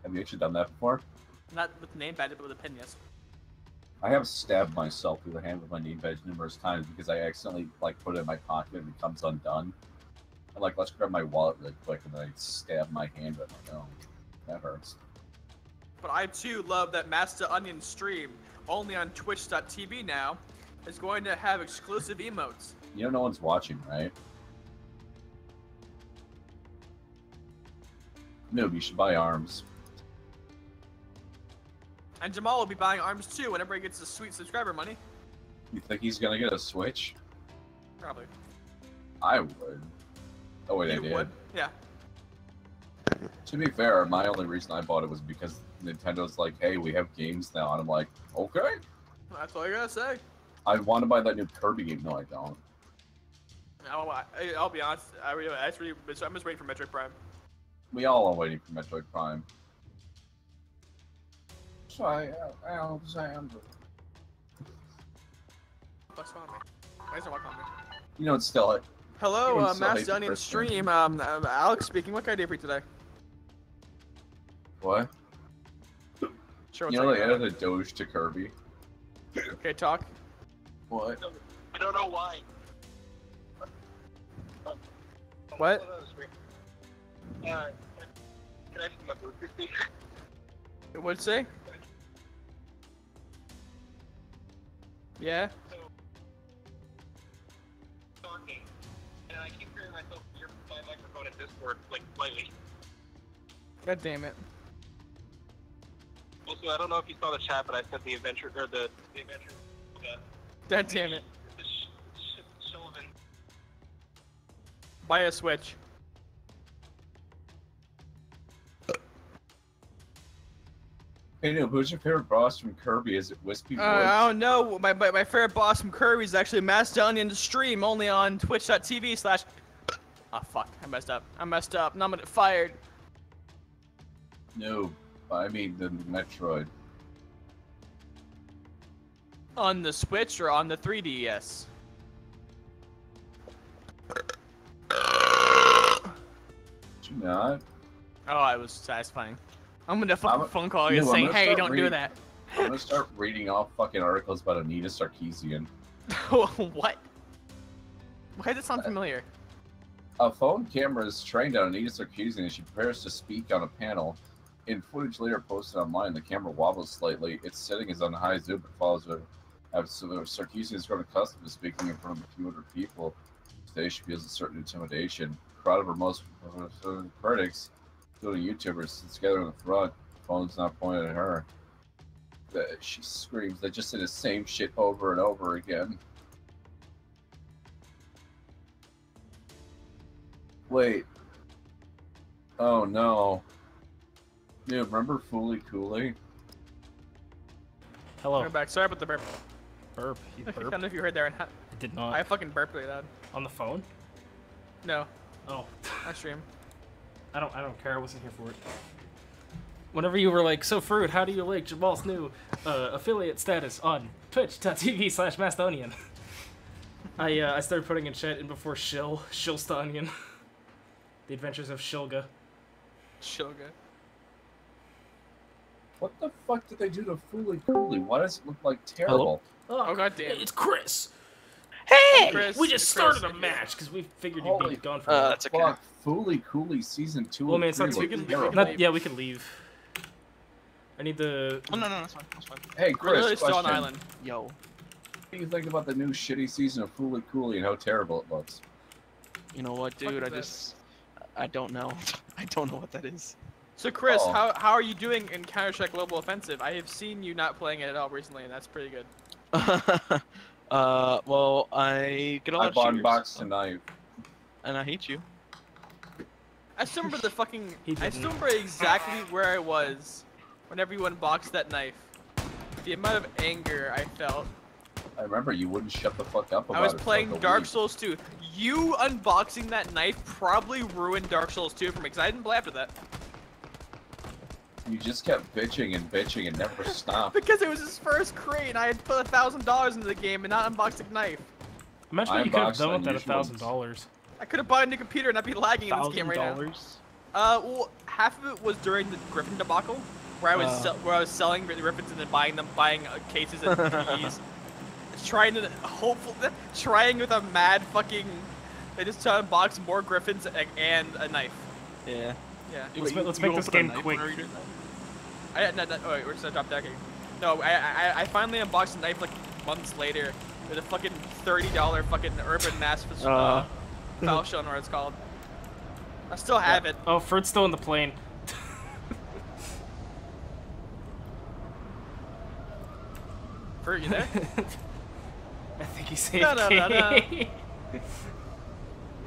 Have you actually done that before? Not with name badge, but with a pin, yes. I have stabbed myself through the hand with my name badge numerous times because I accidentally put it in my pocket and it comes undone. I'm like, let's grab my wallet really quick, and then I stab my hand with my own. That hurts. But I too love that Master Onion stream, only on Twitch.tv now, is going to have exclusive emotes. You know no one's watching, right? Noob, you should buy arms. And Jamal will be buying arms too whenever he gets the sweet subscriber money. You think he's gonna get a Switch? Probably. I would. Oh wait, I You did. would? Yeah. To be fair, my only reason I bought it was because Nintendo's like, hey, we have games now, and I'm like, okay. That's all I gotta say. I want to buy that new Kirby game. No, I don't. I'll be honest. I'm just waiting for Metroid Prime. We all are waiting for Metroid Prime. Say, Alexander. What's wrong with me? Why is it walking on me? You know, it's still Hello, Even so, Master Happy Onion Christmas. stream. Alex speaking. What can I do for you today? what? sure You what's know they like added a Doge to Kirby? Okay, talk. What? I don't know why. What? Can I see my Bluetooth speaker? What'd it say? Yeah? Talking, and I keep hearing myself hear my microphone at Discord, like, slightly. God damn it. Also, I don't know if you saw the chat, but I sent the adventure, or the adventure, God damn it. Sullivan. Buy a Switch. Hey, Noob, who's your favorite boss from Kirby? Is it Wispy Woods? I don't know. My favorite boss from Kirby is actually Macedonian to stream only on twitch.tv/. Oh fuck, I messed up. Now I'm gonna get fired. No, I mean the Metroid. On the Switch or on the 3DS? Did you not? Oh, I was satisfying. I'm gonna fucking I'm- phone call you No, I'm saying, gonna hey, start don't do reading- that. I'm gonna start reading off fucking articles about Anita Sarkeesian. What? Why does that sound familiar? A phone camera is trained on Anita Sarkeesian as she prepares to speak on a panel. In footage later posted online, the camera wobbles slightly. Its setting is on high zoom but follows her. So Sarkeesian has grown accustomed to speaking in front of a few hundred people. Today she feels a certain intimidation. A crowd of her most critics, including YouTubers, sits together in the front. The phone's not pointed at her. She screams, they just say the same shit over and over again. Wait. Oh no. Dude, remember Fooly Cooley? Hello. We're back. Sorry about the burp. Burp. You I burp? don't know if you heard there or not. I did not. I fucking burped really loud. On the phone? No, Oh. I stream. I don't care. I wasn't here for it. Whenever you were like, so Fruit, how do you like Jamal's new affiliate status on twitch.tv/Mastonian? I started putting in chat in before Shilstonian. The Adventures of Shilga. Shilga. What the fuck did they do to Fooly Cooley? Why does it look like terrible? Oh, goddamn. It's Chris. Hey! Chris, We just Chris, started a match because we figured you'd Holy be gone for that's okay. Fuck, Fooly Cooley season 2 Well, man, and it's not 3 too look good. terrible. Not, yeah, we can leave. I need the. Oh, no, that's fine. That's fine. Hey, We're Chris, literally still on question. island. Yo. What do you think about the new shitty season of Fooly Cooley and how terrible it looks? You know what, Fuck dude? is I don't know. I don't know what that is. So Chris, Oh. how are you doing in Counter-Strike Global Offensive? I have seen you not playing it at all recently, and that's pretty good. Well, I get a lot I of bought shooters, unboxed tonight. and I hate you. I still remember the fucking. He I didn't. still remember exactly where I was whenever you unboxed that knife. The amount of anger I felt. I remember you wouldn't shut the fuck up about I was it for playing like a Dark week. Souls 2. You unboxing that knife probably ruined Dark Souls 2 for me, because I didn't play after that. You just kept bitching and never stopped. Because it was his first crate, and I had put $1,000 into the game and not unboxed a knife. Imagine I what you could have unboxed done with that unusual ones. $1,000. I could have bought a new computer and not be lagging in this game right now. $1,000. Well, half of it was during the Griffin debacle, where I was selling the Griffins and then buying cases and keys. Trying with a mad fucking. They just try to unbox more Griffins and a knife. Yeah. Yeah. Let's make this game quick. Oh wait, we're just drop decking. No, I finally unboxed a knife like months later with a fucking $30 fucking Urban Mass Falchion, or it's called. I still have it. Oh, Ferd's still in the plane. For you there? I think he's AFK. No, no, no, no.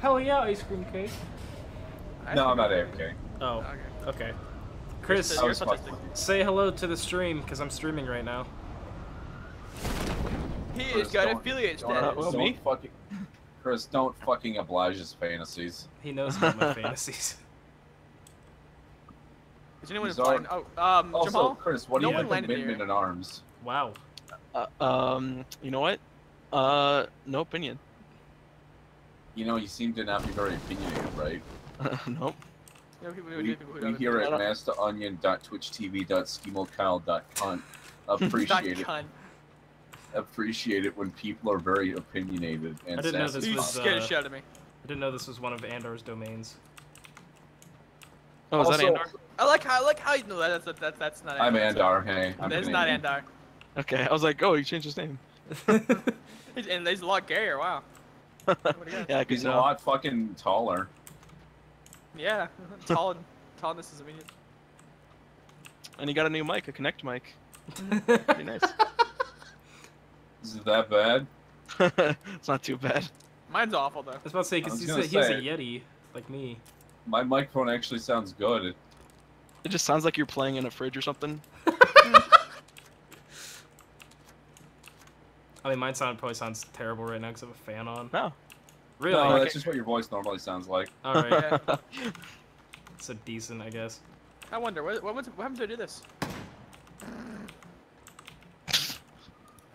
Hell yeah, ice cream cake. No, I'm not AFK. Oh, Okay. okay. Chris, You're I was autistic. fucking- say hello to the stream, because I'm streaming right now. He Chris, has got don't- affiliate don't- status. well, don't me? fucking, Chris, don't fucking oblige his fantasies. He knows about my fantasies. Is anyone He's flying? already- Oh, Also, Jamal? Chris, what do no you one think of landed Min here. Min in Arms? Wow. You know what? No opinion. You know, you seem to not be very opinionated, right? Nope. You know, people who We, do, people who we don't. here I at don't- masteronion.twitchtv.schemokyle.cunt appreciate it. Cunt. Appreciate it when people are very opinionated and I didn't know sassy. this You was, scared the shit out of me. I didn't know this was one of Andor's domains. Oh, is that Also, Andor? I like how you know that's not. I'm Andor. Andar. Hey, I'm That's not Canadian. Andar. Okay, I was like, oh, he changed his name. And he's a lot gayer. Wow. What do you got? Yeah, He's because a lot fucking taller. Yeah. Tallness is immediate. and he got a new mic, a Connect mic. Pretty nice. Is it that bad? It's not too bad. Mine's awful though. I was about to say, I because was he gonna has a say- Yeti, like me. My microphone actually sounds good. It just sounds like you're playing in a fridge or something. I mean, mine probably sounds terrible right now because I have a fan on. No. Really? No, okay. that's just what your voice normally sounds like. Alright, Yeah. so decent, I guess. I wonder what happened to do this.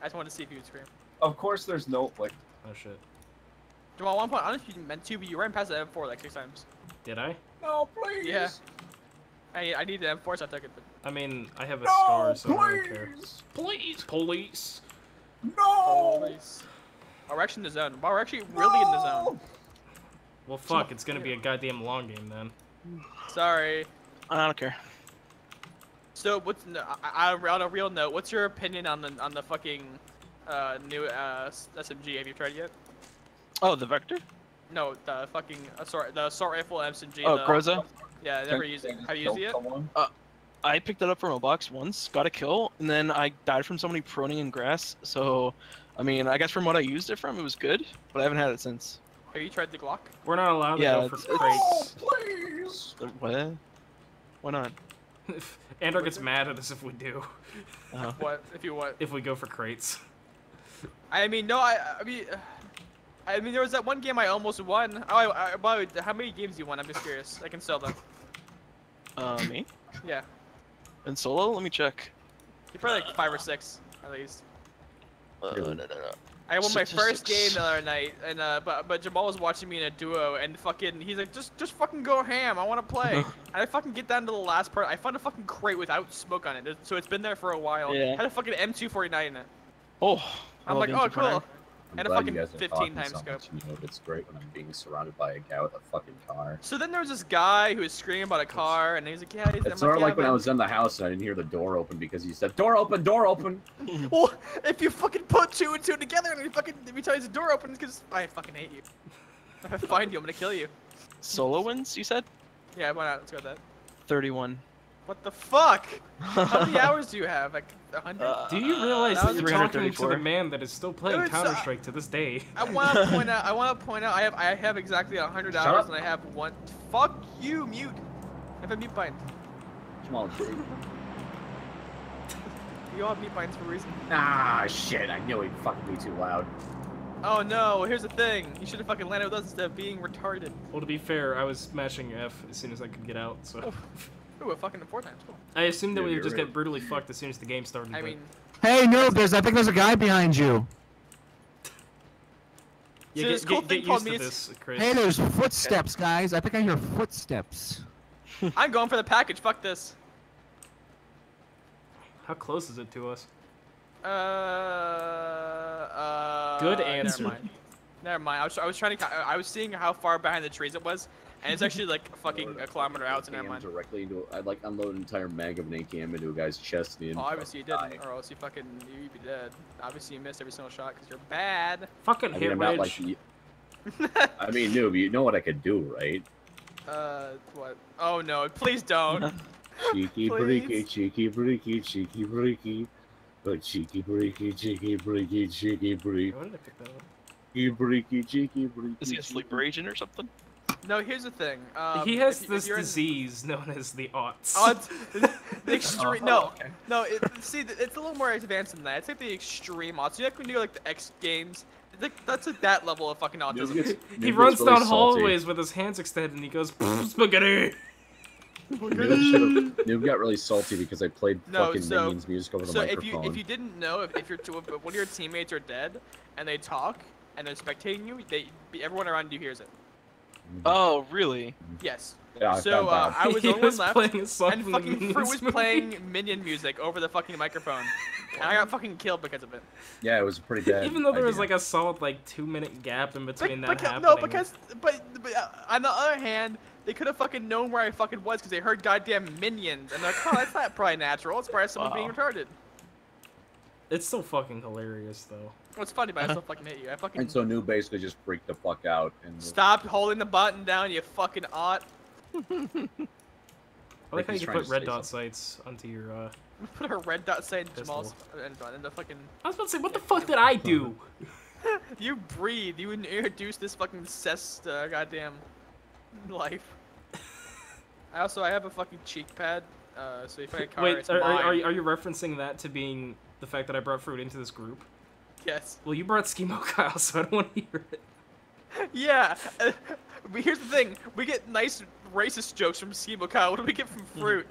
I just wanted to see if you would scream. Of course, there's no like. Oh shit. Jamal, at one point, I don't know if you meant to, but you ran past the M4 like 6 times. Did I? No, please. Yeah. I need the M4, so I took it. But I mean, I have a No, scar, so I don't really care. please. Please, police! No. police. Oh, we're actually in the zone. Wow, we're actually really in the zone. Well, fuck, it's gonna be a goddamn long game then. Sorry. I don't care. So, what's on a real note? What's your opinion on the fucking new SMG? Have you tried it yet? Oh, the Vector? No, the fucking the assault rifle SMG. Oh, the, Groza? Yeah, I never used it. Have you used it yet? Someone? I picked it up from a box once, got a kill, and then I died from somebody proning in grass. So, I mean, I guess from what I used it from, it was good, but I haven't had it since. Have you tried the Glock? We're not allowed to Yeah, go for it's- crates. Please. What? Why not? Andor gets mad at us if we do. What? If you what? If we go for crates. I mean, no, I mean, there was that one game I almost won. Oh, by the way, how many games you won? I'm just curious. I can sell them. Me? Yeah, In solo? Let me check. you probably like 5 or 6 at least. No. I won my 6 or first 6. game the other night, and but Jamal was watching me in a duo, and fucking he's like, just fucking go ham. I want to play. And I fucking get down to the last part. I found a fucking crate without smoke on it, so it's been there for a while. Yeah. Had a fucking M249 in it. Oh. I'm I like, love oh the Infinite. cool. I'm And a glad fucking you guys are 15 talking times so scope. much. You know, it's great when I'm being surrounded by a guy with a fucking car. So then there was this guy who was screaming about a car, and he was like, yeah, he's It's sort of like when I was in the house and I didn't hear the door open because you said, door open, door open. Well, if you fucking put 2 and 2 together, and every time the door opens, because I fucking hate you. If I find you, I'm gonna kill you. Solo wins, you said? Yeah, why not? Let's go with that. 31. What the fuck? How many hours do you have? Like 100? Do you realize that that was you're talking to 334. the man that is still playing Dude, Counter-Strike to this day? I want to point out. I have exactly 100 Shut hours, up. and I have one. Fuck you, mute. I have a mute bind. Come on, dude. You all have mute binds for a reason. Ah, shit, I knew he'd fucking be too loud. Oh no, here's the thing. You should have fucking landed with us instead of being retarded. Well, to be fair, I was smashing F as soon as I could get out, so... Ooh, a fucking 4 times. Cool. I assumed that Yeah, we would you're just right. get brutally fucked as soon as the game started. I but- mean, Hey, noob, I think there's a guy behind you. Yeah, See, this cool get thing called used to me- this, Chris. Hey, there's footsteps, guys. I think I hear footsteps. I'm going for the package. Fuck this. How close is it to us? Good answer. Never mind. I was trying to. I was seeing how far behind the trees it was, and it's actually like fucking a kilometer out. So never mind. Directly into, I'd like unload an entire mag of an AKM into a guy's chest. And Oh, obviously you didn't, or else you'd be dead. Obviously you missed every single shot because you're bad. Fucking I mean, hit I'm not Ridge. like. I mean, noob, you know what I could do, right? What? Oh no! Please don't. Cheeky Please. breaky, cheeky breaky, cheeky breaky. But cheeky breaky, cheeky breaky, cheeky breaky, Why did I pick that up? breaky, cheeky breaky. Is he a sleeper agent or something? No, here's the thing. He has if this you're in- disease known as the aughts. Odds. The extreme. Oh, No, okay. no. See, it's a little more advanced than that. It's like the extreme odds. You know, like when you do like the X Games. That's at that level of fucking Noob autism. gets- He Noob runs gets really down salty. hallways with his hands extended and he goes, spaghetti! Noob got really salty because I played No, fucking so- Minions music over the So microphone. if you didn't know, if one of your teammates are dead and they talk and they're spectating you, everyone around you hears it. Oh, really? Yes. Yeah, I So found I was the He only was one left, playing a song and from the fucking Fruit Minions was movie. playing Minion music over the fucking microphone, and I got fucking killed because of it. yeah, it was a pretty bad. Even though there was idea. like a solid like 2-minute gap in between that happening. No, because on the other hand, they could have fucking known where I fucking was because they heard goddamn minions, and they're like, oh, that's not probably natural. It's probably someone being Wow. retarded. It's still fucking hilarious though. What's funny about it, I still fucking hit you. I fucking And so New basically just freaked the fuck out and stop holding the button down, you fucking aught. I like how he's you trying put to red say dot sights onto your. Put a red dot sign in Jamal's Pistol. and the fucking. I was about to say, what the fuck did I do? You breathe. You introduce this fucking goddamn life. I have a fucking cheek pad. So if I car, Wait, it's are mine. you referencing that to being the fact that I brought Fruit into this group? Yes. Well, you brought Schemo Kyle, so I don't want to hear it. Yeah. But here's the thing: we get nice racist jokes from Schemo Kyle. What do we get from Fruit?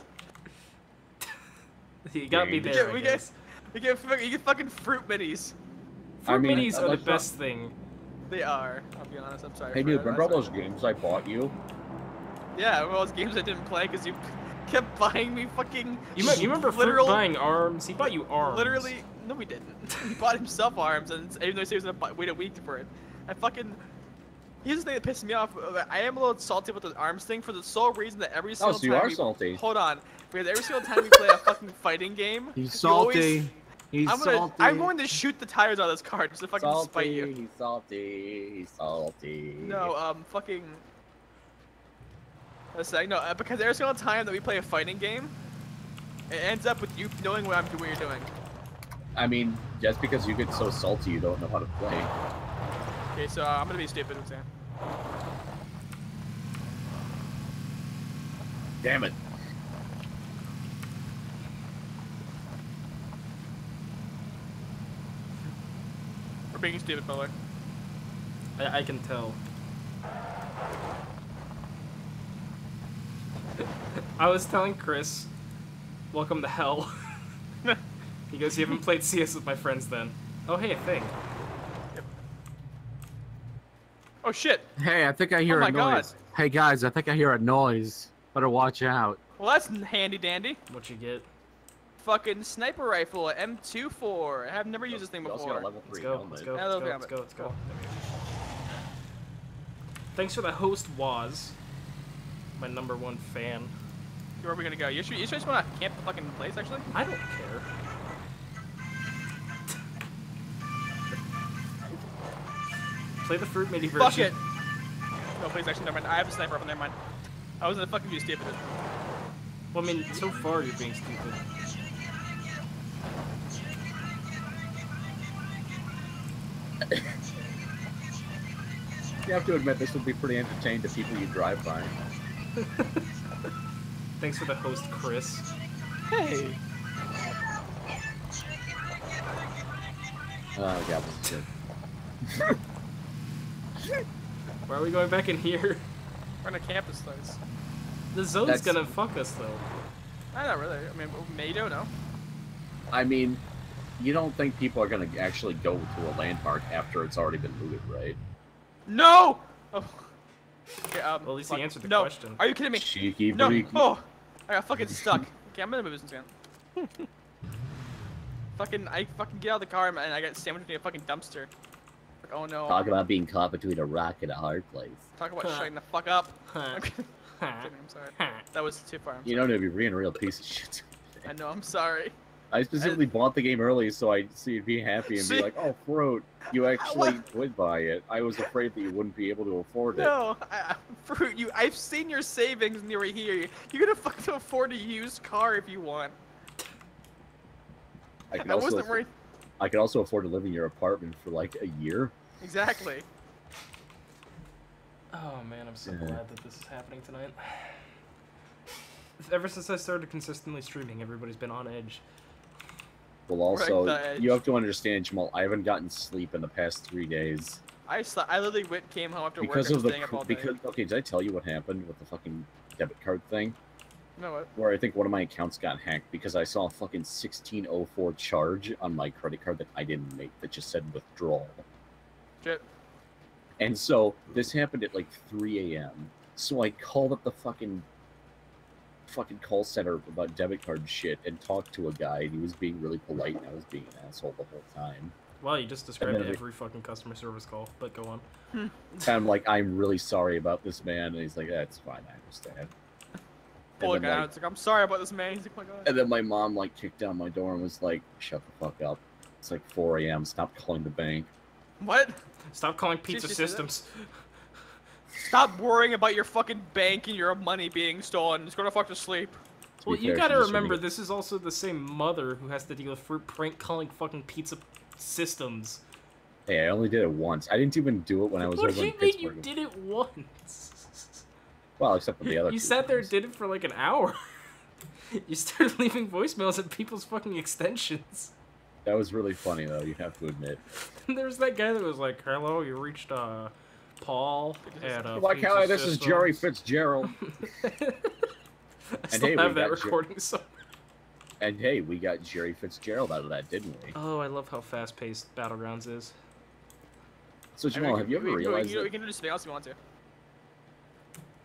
You got me Yeah, there. we I get guess. you get fucking Fruit minis. Fruit I mean, minis are the let's not- best thing. They are. I'll be honest. I'm sorry. Hey, for dude, that. remember all That's- those games I bought you? Yeah, well, those games I didn't play because you kept buying me fucking. You remember Fruit literal, buying arms? He bought you arms. Literally, no, we didn't. He bought himself arms, and even though he was gonna wait a week for it, I fucking. Here's the thing that pisses me off. I am a little salty with the arms thing for the sole reason that every single so you time are we, salty. Hold on, because every single time we play a fucking fighting game, He's you always- salty. He's salty. I'm going to shoot the tires out of this car just to fucking spite you. He's salty, he's salty. No, fucking. A sec, no, because every single time that we play a fighting game, it ends up with you knowing what you're doing. I mean, just because you get so salty, you don't know how to play. Okay, so I'm gonna be stupid, I'm saying. Damn it. We're being stupid, Miller. I can tell. I was telling Chris, welcome to hell. He goes, you haven't played CS with my friends then. Oh, hey, a thing. Oh shit! Hey, I think I hear Oh my a God. noise. Hey guys, I think I hear a noise. Better watch out. Well, that's handy dandy. What you get? Fucking sniper rifle, M24. I have never used this thing You also before. got a level Let's 3 go, helmet. let's go, I let's love go, the let's go, let's go. helmet. Thanks for the host, Waz. My #1 fan. Where are we gonna go? You just wanna camp the fucking place, actually? I don't care. Play the Fruit Mini version. Fuck it! No, please, actually, never mind. I have a sniper rifle, never mind. I was gonna fucking be stupid. Well, I mean, so far you're being stupid. You have to admit, this would be pretty entertaining to people you drive by. Thanks for the host, Chris. Hey! Oh, yeah, this is good. Why are we going back in here? We're gonna camp this place. The zone's That's- gonna fuck us, though. Not really. I mean, maybe don't know. I mean, you don't think people are gonna actually go to a landmark after it's already been looted, right? No! Oh. Okay, Well, at least he fuck. answered the No. question. Are you kidding me? Cheeky No! freaky. Oh! I got fucking stuck. Okay, I'm gonna move this again. I fucking get out of the car and I got sandwiched in a fucking dumpster. Like, oh no. Talk about being caught between a rock and a hard place. Talk about shutting the fuck up. Huh. I'm kidding, I'm sorry. That was too far. I'm You know, to be being a real piece of shit. sorry. I know, I'm sorry. I specifically bought the game early so you'd be happy and See? be like, oh, Fruit, you actually would buy it. I was afraid that you wouldn't be able to afford it. No, Fruit, I've seen your savings and you were here. You're gonna fucking afford a used car if you want. I can I also wasn't worried. I could also afford to live in your apartment for like a year. Exactly. Oh man, I'm so Yeah. glad that this is happening tonight. Ever since I started consistently streaming, everybody's been on edge. Well, also, the edge. you have to understand, Jamal, I haven't gotten sleep in the past 3 days. I literally came home after Because work of and the, staying up all day. okay, did I tell you what happened with the fucking debit card thing? You know what? Where I think one of my accounts got hacked because I saw a fucking 1604 charge on my credit card that I didn't make that just said withdrawal. Shit. And so this happened at like 3 a.m. So I called up the fucking call center about debit card shit and talked to a guy, and he was being really polite, and I was being an asshole the whole time. Wow, you just described And then every fucking customer service call, but go on. And I'm like, I'm really sorry about this, man. And he's like, that's fine, I understand. Poor And then, guy. like, It's like, I'm sorry about this, man. He's like, oh my god. and then my mom like kicked down my door and was like, shut the fuck up. It's like 4 a.m. Stop calling the bank. What? Stop calling Pizza Did you say that? Systems. Stop worrying about your fucking bank and your money being stolen. Just go to fuck to sleep. To be Well, you fair, gotta she just remember, really- this is also the same mother who has to deal with prank calling fucking Pizza Systems. Hey, I only did it once. I didn't even do it when I was What over do in you mean you Pittsburgh. did it once? Well, except for the other You two sat there and times. did it for like an hour. You started leaving voicemails at people's fucking extensions. That was really funny, though, you have to admit. And there's that guy that was like, hello, you reached, Paul at, Like, Pizza hi, this is Jerry Systems." Fitzgerald. I still hey, we have that got Jer- recording, so... And hey, we got Jerry Fitzgerald out of that, didn't we? Oh, I love how fast-paced Battlegrounds is. So, Jamal, have you ever realized We that can do something else if you want to.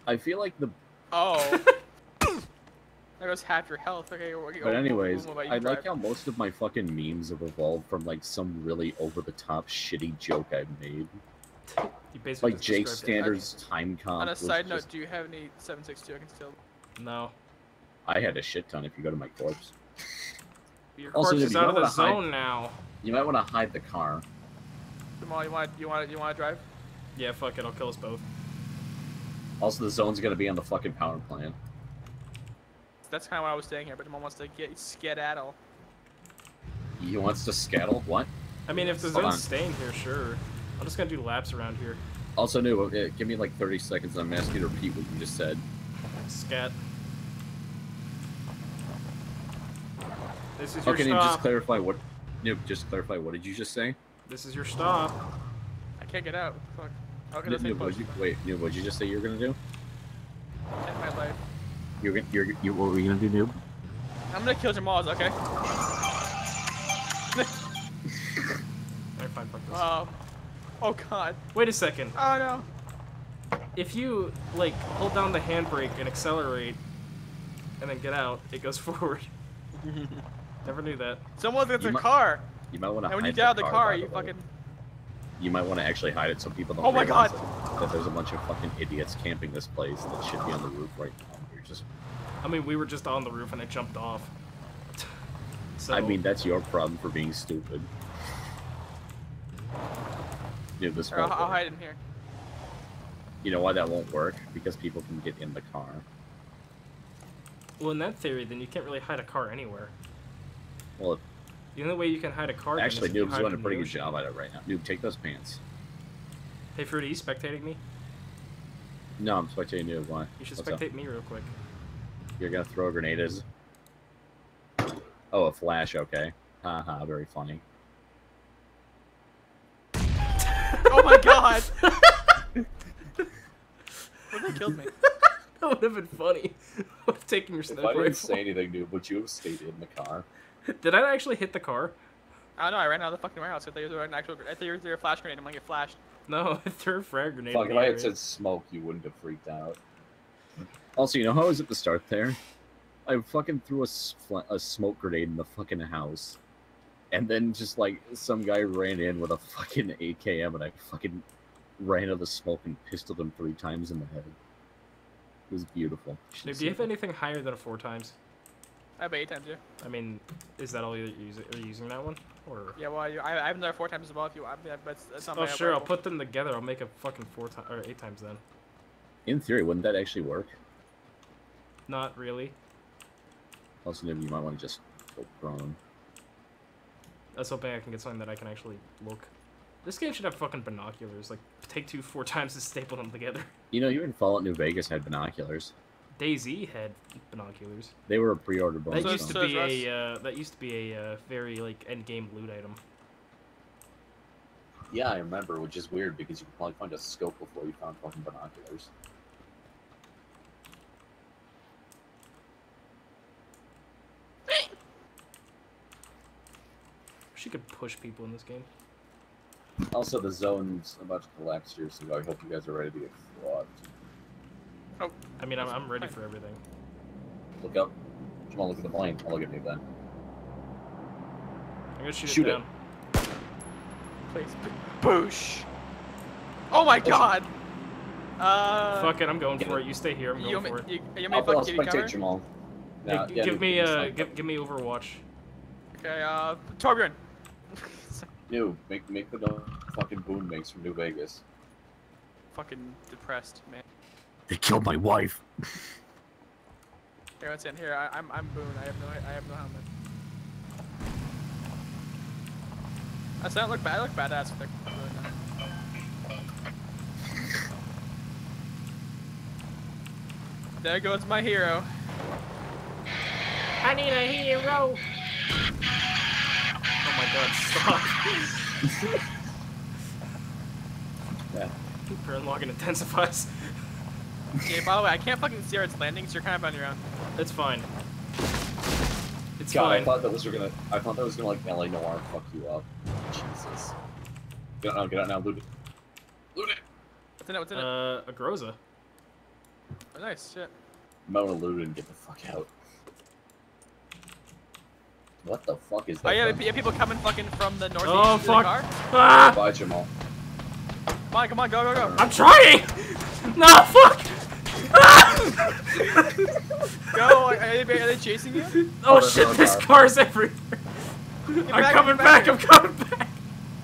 I feel like the... Oh. There goes half your health. Okay, But anyways, what about you, I like Drive? how most of my fucking memes have evolved from, like, some really over-the-top shitty joke I've made. You basically Like just Jake described it. Standard's time comp. On a was side note, just- do you have any 7.62? I can still. No. I had a shit ton if you go to my corpse. Your Also, corpse dude, is you out of might the wanna hide- zone now. You might want to hide the car. Jamal, you want to drive? Yeah, fuck it, I'll kill us both. Also, the zone's gonna be on the fucking power plant. That's kind of why I was staying here, but Jamal wants to get skedaddle. He wants to scuttle? What? I mean, if the Hold zone's on. staying here, sure. I'm just gonna do laps around here. Also, no, give me like 30 seconds. I'm asking you to repeat what you just said. Scat. This is your Okay, Noob, stop. just clarify what. Noob, just clarify what did you just say? This is your stop. I can't get out. Fuck. Okay, Noob, let's make what'd you, wait, Noob, what'd you just say you were gonna do? End my life. What were you gonna do, Noob? I'm gonna kill Jamal. Okay. Alright, fine, fuck this. Oh god. Wait a second. Oh no. If you, like, hold down the handbrake and accelerate, and then get out, it goes forward. Never knew that. Someone's in You the mi- car. You might want to. And when you get out of the car, by you the way. fucking. You might want to actually hide it so people don't. Oh my realize God. That there's a bunch of fucking idiots camping this place that should be on the roof right now. You're just. I mean, we were just on the roof and I jumped off. So, I mean, that's your problem for being stupid. Dude, this Or I'll won't work. hide in here. You know why that won't work? Because people can get in the car. well, in that theory, then you can't really hide a car anywhere. Well, The only way you can hide a car then actually, is if you Noob's hide doing a in the pretty good ocean. job at it right now. Noob, take those pants. Hey, Fruity, you spectating me? No, I'm spectating Noob. Why? You should What's up? spectate me real quick. You're gonna throw a grenade as. Oh, a flash. Okay. Haha, very funny. Oh my god. What they killed me? That would have been funny. Taking your If sniper I didn't rifle. say anything, Noob, would you have stayed in the car? Did I actually hit the car? I don't know. I ran out of the fucking warehouse. I thought you were an actual. I thought you were a flash grenade. I'm gonna get flashed. No, I threw a frag grenade. Fuck, in if the I had area. said smoke, you wouldn't have freaked out. Also, you know how I was at the start there? I fucking threw a smoke grenade in the fucking house. And then just, like, some guy ran in with a fucking AKM and I fucking ran out of the smoke and pistoled him 3 times in the head. It was beautiful. Dude, do you have anything higher than a 4 times? I have 8 times, yeah. I mean, is that all you're using? Are you using that one? Or Yeah, well, I have another 4 times as well. If you, that's not oh my sure, I'll rifle. put them together. I'll make a fucking 4 times or 8 times then. In theory, wouldn't that actually work? Not really. Also, maybe you might want to just go prone. I was hoping I can get something that I can actually look. This game should have fucking binoculars. Like, take 2 4 times to staple them together. You know, even Fallout New Vegas had binoculars. DayZ had binoculars. They were a pre-order That bonus. So- used to so be it's a that used to be a very like end game loot item. Yeah, I remember, which is weird because you could probably find a scope before you found fucking binoculars. She could push people in this game. Also, the zone's about to collapse here, so I hope you guys are ready to get flogged. I mean, I'm ready for everything. Look up. Come on, look at the plane. I'll look at me then. I'm gonna shoot Shoot it it. down. Please. Boosh. Oh my god. Fuck it, I'm going for it. You stay here. I'm You going want for me, it. you I'll fucking kitty spectate cover? Jamal. Yeah, Yeah, give me give give me Overwatch. Okay, Torbjorn. New, make the fucking Boone makes from New Vegas. Fucking depressed, man. They killed my wife. Here, what's in here? I'm Boone. I have no helmet. Does that look bad? I look badass with the There goes my hero. I need a hero. Oh my god, stop. Yeah. Burn log intensifies. Yeah, by the way, I can't fucking see where it's landing, so you're kind of on your own. It's fine. It's God, fine. I thought that was gonna like LA Noir fuck you up. Jesus. Get out now, loot it. Loot it! What's in it? What's in it? A Groza. Oh, nice shit. I'm gonna loot it and get the fuck out. What the fuck is that? Oh yeah, thing? you have people coming fucking from the northeast Oh to fuck! the car. Ah! Bye, Jamal. Come on, go, go, go. I'm trying! No, fuck! Ah! Go, are they chasing you? Oh there's shit, another there's car. cars everywhere. I'm back, coming get back, back. I'm coming back.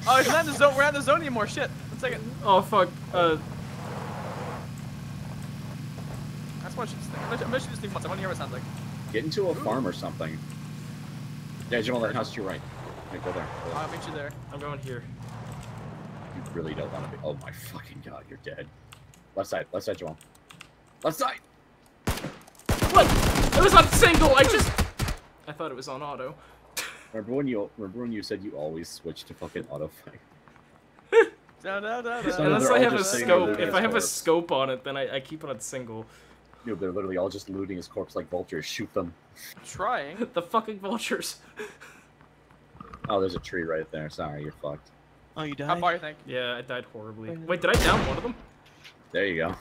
Oh, it's not in the zone. We're not in the zone anymore. Shit. 1 second. Oh fuck. I just want to shoot this thing. I'm gonna shoot this thing once. I want to hear what it sounds like. Get into a farm or something. Yeah, Jamal, that house to your right. Yeah, go there. Go there. I'll meet you there. I'm going here. You really don't want to be. Oh my fucking god, you're dead. Left side, Jamal. Left side! What? It was on single. I thought it was on auto. Remember when you said you always switch to fucking auto fight? No. So Unless they're I all have a just sitting there scope. looting If his I have a corpse. scope on it, then I keep it on single. Dude, they're literally all just looting his corpse like vultures. Shoot them. Trying. The fucking vultures. Oh, there's a tree right there. Sorry, you're fucked. Oh, you died? How far you think? Yeah, I died horribly. Wait, did I down one of them? There you go.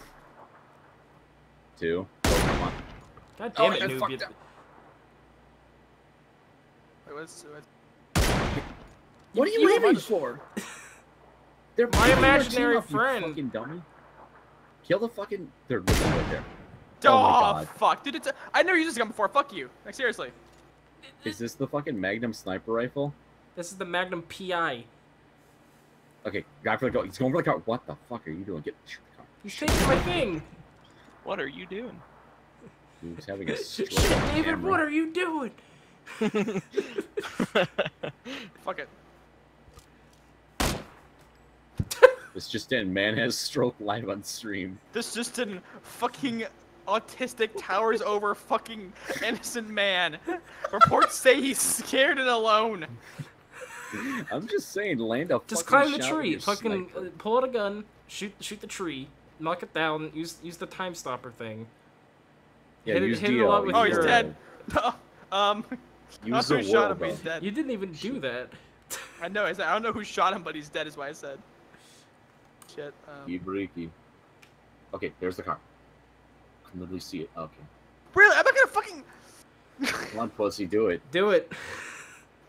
2. Oh, come on. God damn it, I noob. fucked You- up. What are you You aiming run- for? They're My picking your imaginary team up, you friend. fucking dummy. Kill the fucking. They're literally right there. Oh Oh, my god. fuck, dude! I never used this gun before. Fuck you. Like seriously. Is this the fucking Magnum sniper rifle? This is the Magnum PI. Okay, guy for the car. He's going for the car. What the fuck are you doing? Shoot the car. He's taking my thing. What are you doing? He's having a Shit, stroke. on David, camera. what are you doing? Fuck it. This just in. Man has stroke live on stream. This just didn't fucking autistic towers over fucking innocent man. Reports say he's scared and alone. I'm just saying, land a Just fucking climb the shot with tree. your Fucking sniper. pull out a gun. Shoot the tree. Knock it down. Use the time stopper thing. Yeah, hit it- use hit it a DL, lot with Oh, use he's your- dead. Use who the shot world, him, but bro. he's dead. You didn't even do that. I know. I don't know who shot him, but he's dead. Is why I said. Shit. Ibriki. Okay, there's the car. I can literally see it. Okay. Really? I'm not gonna fucking. Come on, pussy, do it. Do it.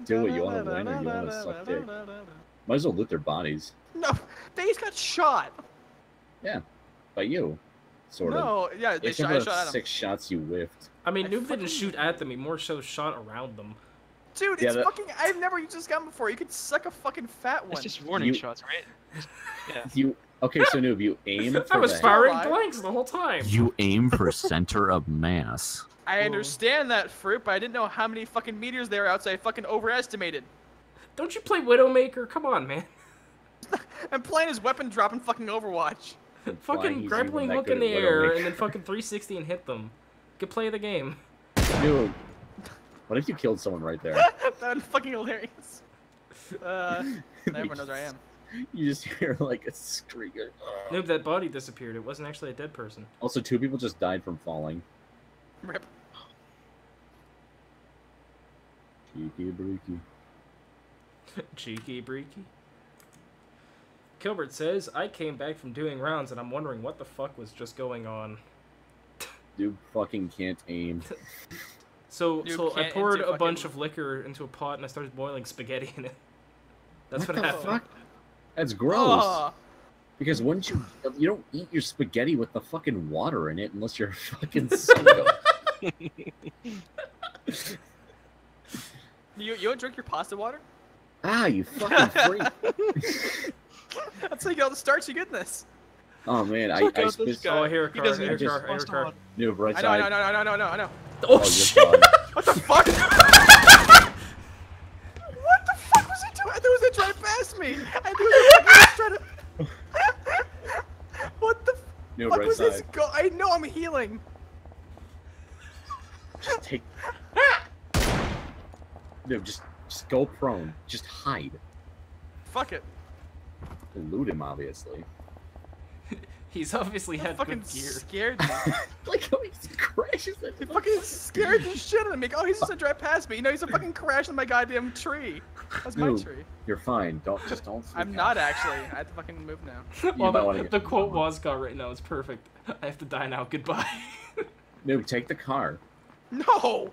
Do it. You want to win or you want to suck dick? Might as well loot their bodies. No, they just got shot. By you. Sort of. No, yeah, they Except shot, I for shot at the him. 6 shots you whiffed. I mean, I Noob fucking- didn't shoot at them. He more so shot around them. Dude, Yeah, it's that- fucking. I've never used this gun before. You could suck a fucking fat one. It's just warning You- shots, right? Yeah. You okay? So Noob, you aim for I was the firing Alive. blanks the whole time. You aim for center of mass. I understand that, Fruit, but I didn't know how many fucking meters they were outside. I fucking overestimated. Don't you play Widowmaker? Come on, man. I'm playing his weapon drop in fucking Overwatch. flying, Fucking he's grappling even that hook good in the at air Widowmaker. and then fucking 360 and hit them. Good play of the game. Dude, what if you killed someone right there? That was fucking hilarious. Everyone knows where I am. You just hear like a scream. Noob, that body disappeared. It wasn't actually a dead person. Also, 2 people just died from falling. Rip. Cheeky breaky. Cheeky breaky. Kilbert says, I came back from doing rounds and I'm wondering what the fuck was just going on. Dude fucking can't aim. So I can't poured into a bunch fucking- of liquor into a pot and I started boiling spaghetti in it. That's what the happened. fuck? That's gross. Oh, Because wouldn't you don't eat your spaghetti with the fucking water in it unless you're a fucking psycho. you don't drink your pasta water? Ah, you fucking freak. That's how you get all the starchy goodness. Oh man, Check I out this spit. guy. Oh, I hear a He car, doesn't I hear a even car, I hear a pasta car. water. New right I know, side. I know. Oh, you're shit! gone. What the fuck? What the fuck was he doing? I thought he was gonna drive past me. I knew he was trying to. What the New fuck right was this? side. I know I'm healing. Just take. No, just go prone. Just hide. Fuck it. Loot him, obviously. He's obviously That had fucking good gear. scared me. Like how he crashes He into fucking scared the shit out of me. Oh, he's just gonna drive past me. You know, he's a fucking crash on my goddamn tree. That's my Dude. tree. You're fine. Don't freak I'm not actually. I have to fucking move now. Well, might wanna the get- quote was got right now is perfect. I have to die now. Goodbye. No, take the car. No!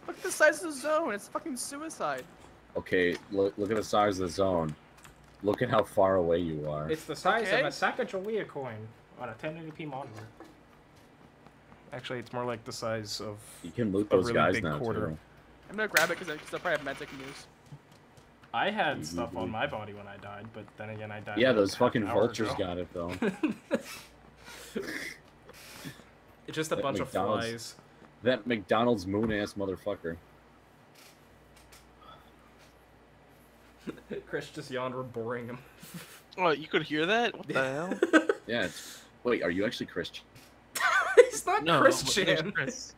Look at the size of the zone. It's fucking suicide. Okay, look at the size of the zone. Look at how far away you are. It's the size Okay. of a Sacagawea coin on a 1080p monitor. Actually, it's more like the size of. You can loot a those really guys big now quarter. too. I'm gonna grab it because they'll probably have meds I can use. I had stuff on my body when I died, but then again, I died. Yeah, like those half fucking an hour vultures ago. got it though. It's just a Like bunch McDonald's. of flies. That McDonald's moon ass motherfucker. Chris just yawned. We're boring him. Oh, you could hear that? What the hell? Yeah. Wait, are you actually Christian? He's not No, Christian. my name's Chris.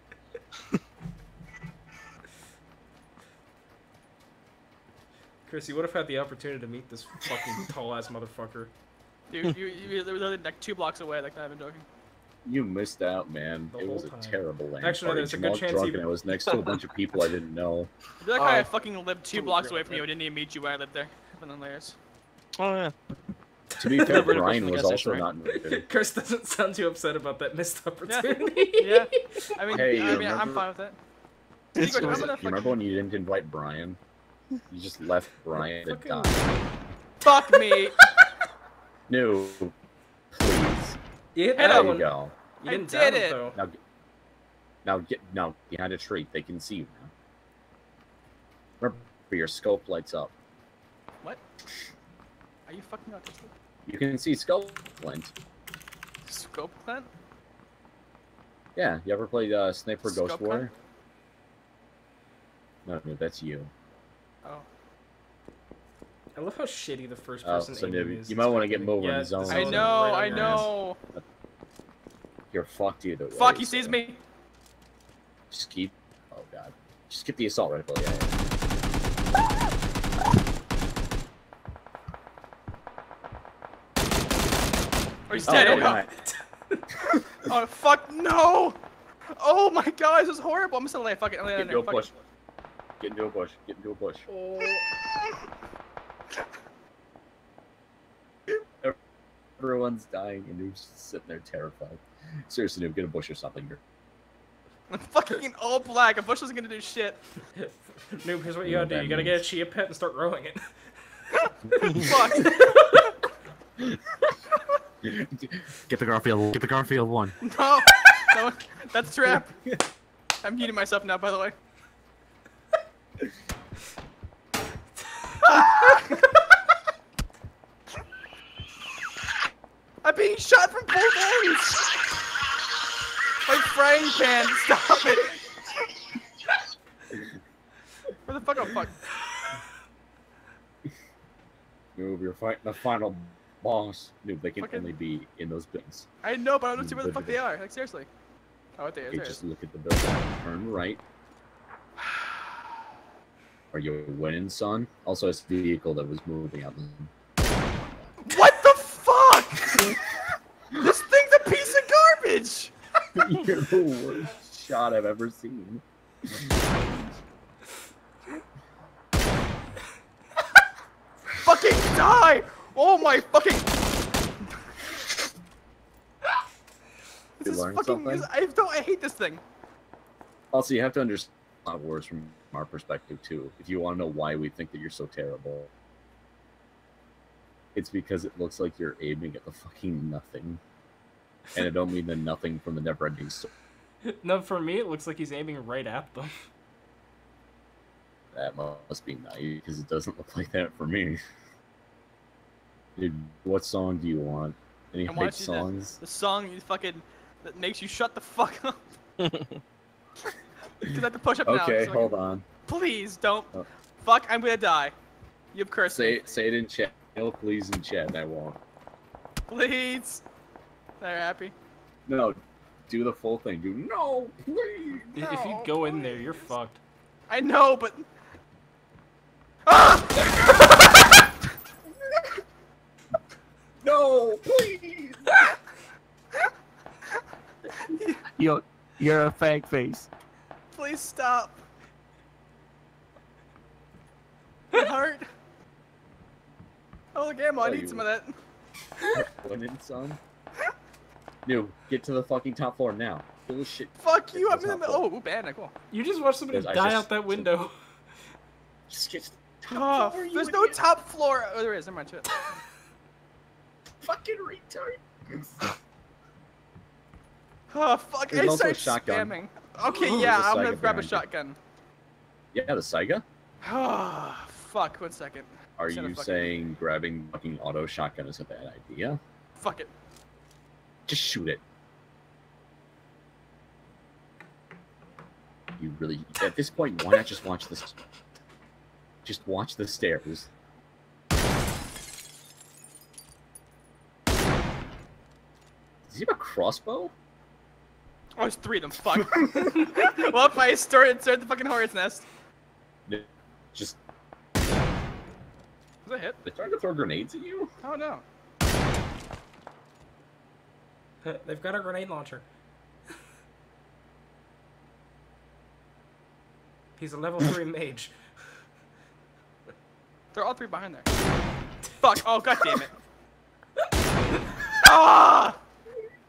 Chris, you would have had the opportunity to meet this fucking tall ass motherfucker. Dude, you were literally like 2 blocks away. Like, not even joking. You missed out, man. The It was whole a time. terrible land Actually, party. there's a good Jamal chance drunk he- and I was next to a bunch of people I didn't know. I feel like how I Oh. fucking lived 2 blocks away from you. I didn't even meet you when I lived there. And then layers. Oh, yeah. To be fair, Really Brian close to the was gas also station, not invited. Chris doesn't sound too upset about that missed opportunity. Yeah. I mean, Hey, you I'm remember- fine with that. It's You go- You I'm gonna remember when you didn't invite Brian? You just left Brian to Fucking- die. Fuck me. No, please. You hit Hit that There him. you one. go. You I didn't did down him, it. though. Now behind a tree. They can see you now. Remember, your scope lights up. What? Are you fucking autistic? You can see scope flint. Scope plant? Yeah, you ever played Sniper Ghost Scope War? No, that's you. Oh. I love how shitty the first Oh, person so aiming maybe is. you might want to get moving Yeah, the zone. the I zone's know, right I on your ass. know. You're fucked either way. Fuck, he sees so me. Just keep. Oh god. Just get the assault rifle. Yeah. Oh, he's Oh, dead. no, Oh, God. oh, fuck, no! Oh my god, this is horrible. I'm just gonna lay a fucking lay Get down into a there. bush. Get into a bush. Get into a bush. Everyone's dying and you're just sitting there terrified. Seriously, Noob, get a bush or something. I'm fucking all black. A bush isn't gonna do shit. Noob, here's what you You know gotta do. what You that gotta get a means. chia pet and start growing it. Fuck. Get the Garfield. Get the Garfield one. No. No. That's a trap. I'm muting myself now, by the way. I'm being shot from both ends! My frying pan, stop it! Where the fuck? Oh, fuck. Noob, you're fighting the final boss. Noob, they can Fucking- only be in those bins. I know, but I don't see where the fuck they are. Like, seriously. Oh, there Okay, it is. just look at the building. Turn right. Are you winning, son? Also, it's the vehicle that was moving out. What the fuck? This thing's a piece of garbage! You're the worst shot I've ever seen. Fucking die! Oh my fucking... This is learn fucking. something? I hate this thing. Also, you have to understand Cloud Wars from our perspective too. If you want to know why we think that you're so terrible, it's because it looks like you're aiming at the fucking nothing, and I don't mean the nothing from the never-ending story. No, for me, it looks like he's aiming right at them. That must be nice because it doesn't look like that for me. Dude, what song do you want? Any I'm hype watching songs? the song you fucking that makes you shut the fuck up. Because I have to push up now. Okay, so hold on. Please don't. Oh. Fuck, I'm gonna die. You've cursed me. Say it in chat. No, please in chat. And I won't. Please. They're happy. No, do the full thing. Do no, please. If you go in there, you're fucked. I know, but. Ah! No, please. You're a fag face. Please stop. My heart. Oh, look, Ammo, I Oh, need you- some of that. Women, son. No, get to the fucking top floor now. Bullshit. Fuck you, I'm That's in the not middle. cool. Oh, banana, cool. You just watched somebody Guys, I die just- out that window. Just get to the Oh, top floor, you there's no idiot. top floor. Oh, there is. Never mind. Shit. Fucking retard. Oh, fuck. There's I also a started shotgun. spamming. Okay, There's yeah, a I'm gonna Saiga grab a behind you. shotgun. Yeah, the Saiga. Oh, fuck. 1 second. Are Shut you the fuck up. saying grabbing fucking auto shotgun is a bad idea? Fuck it. Just shoot it. You really, at this point, why not just watch this? Just watch the stairs. Does he have a crossbow? Oh, there's 3 of them. Fuck. Well, if I started the fucking hornet's nest. Just, Was that a hit? they trying to throw grenades at you? Oh no. They've got a grenade launcher. He's a level 3 mage. They're all 3 behind there. Fuck. Oh, god damn it. Ah!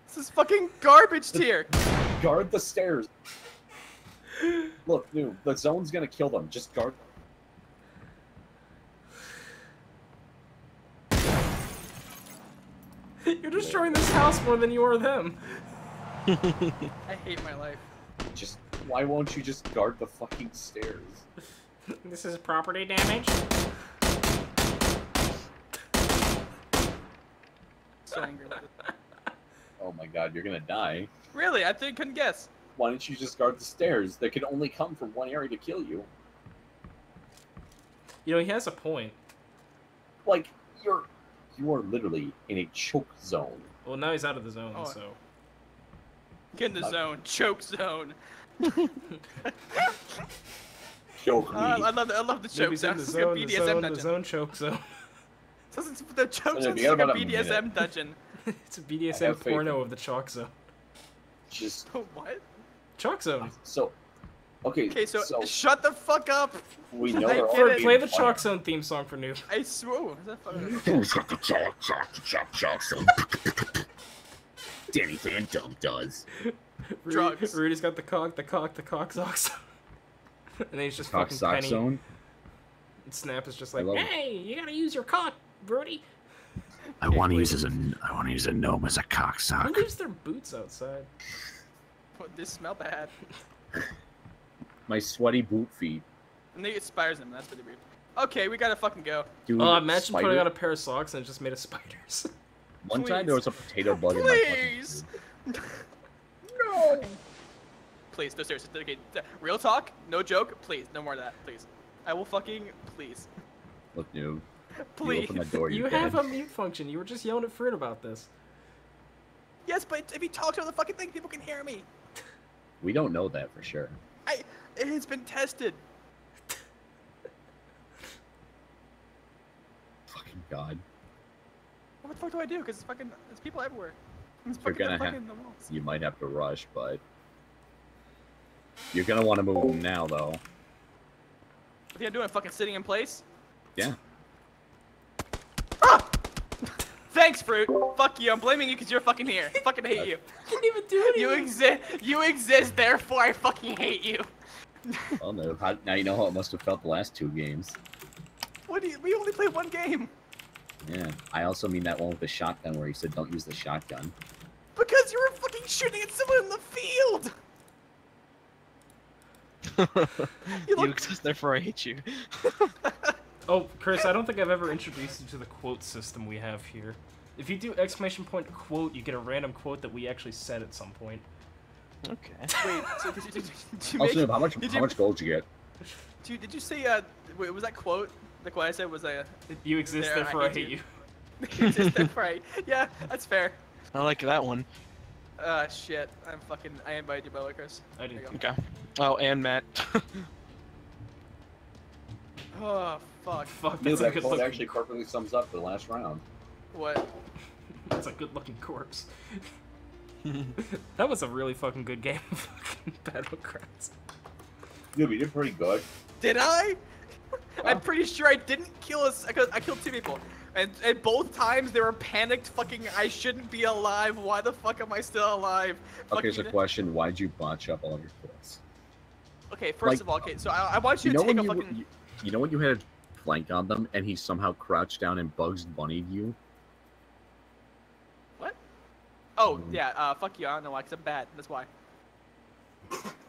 This is fucking garbage tier. Guard the stairs. Look, dude, the zone's gonna kill them. Just guard. You're destroying this house more than you are them. I hate my life. Just, why won't you just guard the fucking stairs? This is property damage. So angry with it. Oh my god, you're gonna die. Really? I couldn't guess. Why don't you just guard the stairs? They can only come from one area to kill you. You know, he has a point. Like, you are literally in a choke zone. Well, now he's out of the zone, Oh. so. Get in the zone. Choke zone. Choke me. I love the choke Nobody's zone. in the This is like a zone, the BDSM zone, the dungeon. zone choke zone. This is the choke Yeah, zone we is got like a about a BDSM minute. dungeon. It's a I BDSM have faith porno in- of the chalk zone. Just, What? Chalk zone. so, okay, Okay, so shut the fuck up. we know I they're get all it. Play being the chalk zone theme song for noob. I swear. Ooh, is that fucking... Who's got the chalk zone? Danny Phantom does. Drugs. Rudy's got the cock socks. And then he's just Cock fucking sock Penny. zone? And Snap is just I like, love it. hey, you gotta use your cock, Rudy. I want to use a gnome as a Who cocksock. leaves their boots outside? They smell bad. My sweaty boot feet. And they get spiders in them. That's pretty weird. Okay, we gotta fucking go. Dude, Imagine spider. putting on a pair of socks and it just made of spiders. One time Please. there was a potato bug in my fucking Please. boot. No. Please, no, seriously. Okay, real talk, no joke. Please, no more of that. Please. I will fucking. Please. Look, noob. Please. You open the door, You you're have dead. a mute function. You were just yelling at Fruit about this. Yes, but if you talk to the fucking thing, people can hear me. We don't know that for sure. It has been tested. Fucking god. What the fuck do I do? Because there's people everywhere. There's You're fucking, gonna they're have. fucking the walls. You might have to rush, but you're gonna want to move now, though. What are you doing? Fucking sitting in place? Yeah. Ah! Thanks, Fruit. Fuck you. I'm blaming you because you're fucking here. I fucking hate you. Didn't even do anything. You exist. Therefore, I fucking hate you. Well, no. Now you know how it must have felt the last 2 games. What do you? We only played 1 game. Yeah. I also mean that one with the shotgun where you said don't use the shotgun. Because you were fucking shooting at someone in the field. You look- exist, therefore I hate you. Oh, Chris, I don't think I've ever introduced you to the quote system we have here. If you do exclamation point quote, you get a random quote that we actually said at some point. Okay. Wait. So did you Also, make? how much gold did you get? Did you say? Wait, was that quote? The quote I said was You exist, There, I therefore I hate hate you. you. You exist, therefore I. Yeah, that's fair. I like that one. Shit. I invited you, by the way, Chris. I There didn't. you go. Okay. Oh, and Matt. Oh fuck. Fuck, No, that's a that good quote looking. actually perfectly sums up the last round. What? That's a good looking corpse. That was a really fucking good game of fucking Battlecrafts. Dude, we did pretty good. Did I? I'm pretty sure I didn't kill us. I killed 2 people. And both times they were panicked fucking, I shouldn't be alive. Why the fuck am I still alive? Okay, so Fucking- question: why'd you botch up all of your kills? Okay, first of all, okay, so I want you to take a fucking... You know when you had a flank on them and he somehow crouched down and Bugs Bunnied you? What? Oh, yeah, fuck you, I don't know why, because I'm bad, that's why.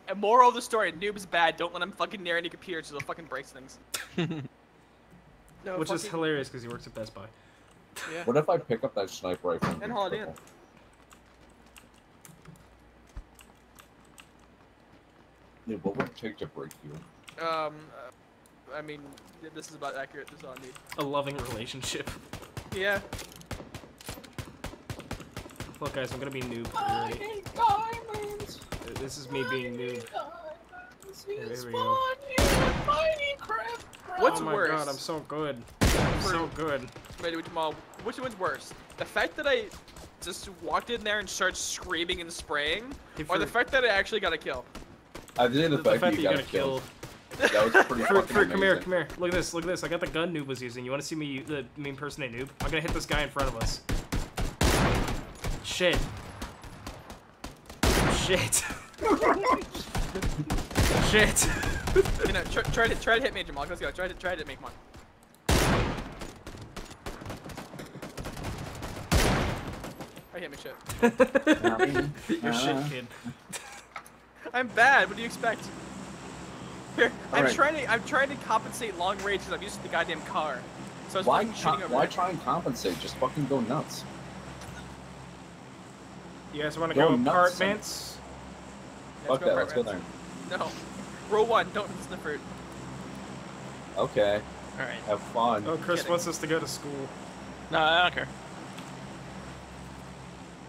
And moral of the story, Noob's bad, don't let him fucking near any computers, so he'll fucking break things. No, Which is fucking- hilarious because he works at Best Buy. Yeah. What if I pick up that sniper rifle? And Holiday Inn. Dude, what would it take to break you? I mean, this is about accurate, this is all I need. A loving relationship. Yeah. Look, guys, I'm gonna be noob. I Ready? hate diamonds. This is me being noob. Here There we go. What's oh my worse? god, I'm so good. I'm so good. Wait, Jamal, which one's worse? The fact that I just walked in there and started screaming and spraying, Hey, or the Fruit, fact that I actually got a kill? I did the fact that you got killed. killed. That was pretty Fruit, fucking Fruit, come here, amazing. come here. Look at this, look at this. I got the gun Noob was using. You want to see me, me impersonate Noob? I'm gonna hit this guy in front of us. Shit. Shit. Shit. You know, try to hit me, Jamal. Let's go. Try to make one. I hit me shit. You're shit, kid. I'm bad. What do you expect? Here, I'm Alright. trying to compensate long range because I'm used to the goddamn car. So I was Why, fucking shooting over why there. try and compensate? Just fucking go nuts. You guys want to Go go nuts, apartments? Fuck that, let's go apartments. there. No. Row 1. Don't listen to Fruit. Okay, Alright. have fun. Oh, Chris Kidding. wants us to go to school. No, I don't care.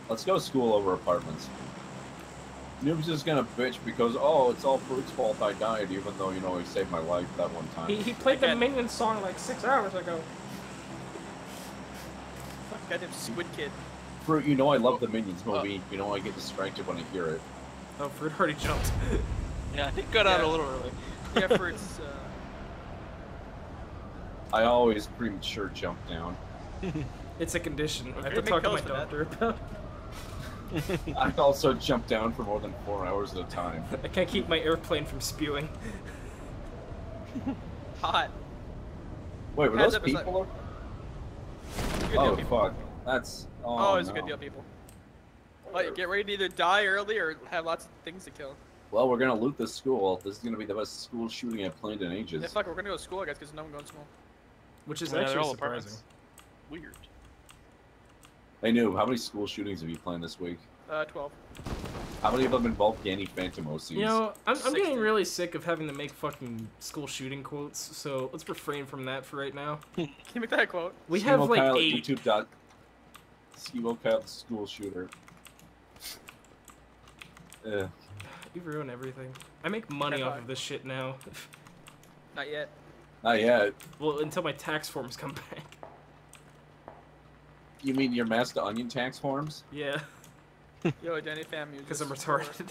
Let's go school over apartments. Noob's just gonna bitch because, oh, it's all Fruit's fault I died, even though, you know, he saved my life that one time. He played the Again. Minions song like 6 hours ago. Fuck, goddamn Squid Kid. Fruit, you know I love the Minions movie. You know I get distracted when I hear it. Oh, Fruit already jumped. Yeah, I think got out Yeah. a little early. Yeah, Fruit's. I always premature jump down. It's a condition. I have Okay, to make talk to my pills for that. doctor about. I also jump down for more than 4 hours at a time. I can't keep my airplane from spewing. Hot. Wait, were Heads those up, it's like- people? Good deal, Oh, people. fuck. That's... Oh, it's no. a good deal, people. Like, get ready to either die early or have lots of things to kill. Well, we're gonna loot this school. This is gonna be the best school shooting I've planned in ages. Yeah, fuck, we're gonna go to school, I guess, because no one going to school. Which is Yeah, they're actually all surprising. apartments. Weird. Hey, Noob, how many school shootings have you planned this week? 12. How many of them involve Danny Phantom OCs? You know, I'm 60. getting really sick of having to make fucking school shooting quotes, so let's refrain from that for right now. Can you make that a quote? We have Schemo like Kyle at 8. YouTube. Schemo Kyle, the school shooter. Ugh. You ruin everything. I make money Okay, off fine. of this shit now. Not yet. Not yet. Well, until my tax forms come back. You mean your Master Onion tax forms? Yeah, Yo, Danny fam, you because just I'm retarded.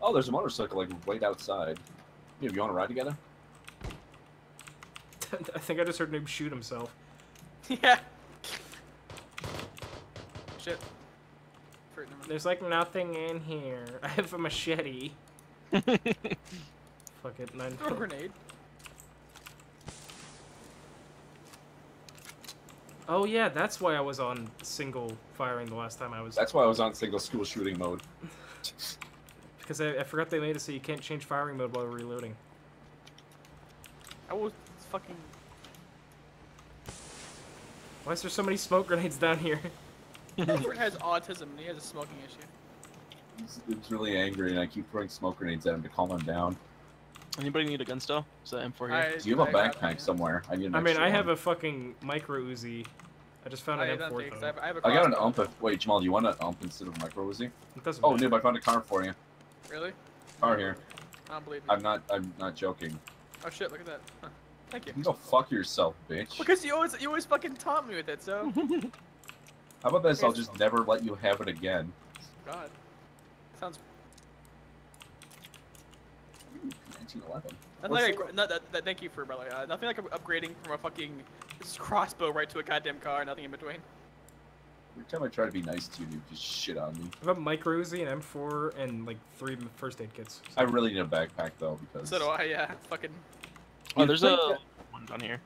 Oh, there's a motorcycle like right outside. Noob, you want to ride together? I think I just heard him shoot himself. Yeah. Shit. There's like nothing in here. I have a machete. Fuck it, 9. Throw a grenade. Oh yeah, that's why I was on single firing the last time I was. That's why I was on single school shooting mode. Because I forgot they made it so you can't change firing mode while reloading. I was fucking. Why is there so many smoke grenades down here? Alfred has autism and he has a smoking issue. He's really angry, and I keep throwing smoke grenades at him to calm him down. Anybody need a gun still? Is that M4 here? Do you have a I got backpack it. somewhere? I need an I mean, extra I have one. a fucking micro Uzi. I just found I an don't M4 think so. though. I have a I got an crossbow. ump. Wait, Jamal, do you want an ump instead of a micro Uzi? It doesn't Oh, matter. noob, I found a car for you. Really? Car here. I don't believe you. I'm not joking. Oh shit! Look at that. Huh. Thank you. You can go fuck yourself, bitch. Because you always fucking taunt me with it. So. How about this? I'll just never let you have it again. God. Sounds. 1911. Thank you for brother. Nothing like upgrading from a fucking crossbow right to a goddamn car. Nothing in between. Every time I try to be nice to you, you just shit on me. I have a micro Uzi, an M4, and like 3 first aid kits. I really need a backpack though because. So do I. Yeah. Fucking. Oh, You'd there's think a that- one down here.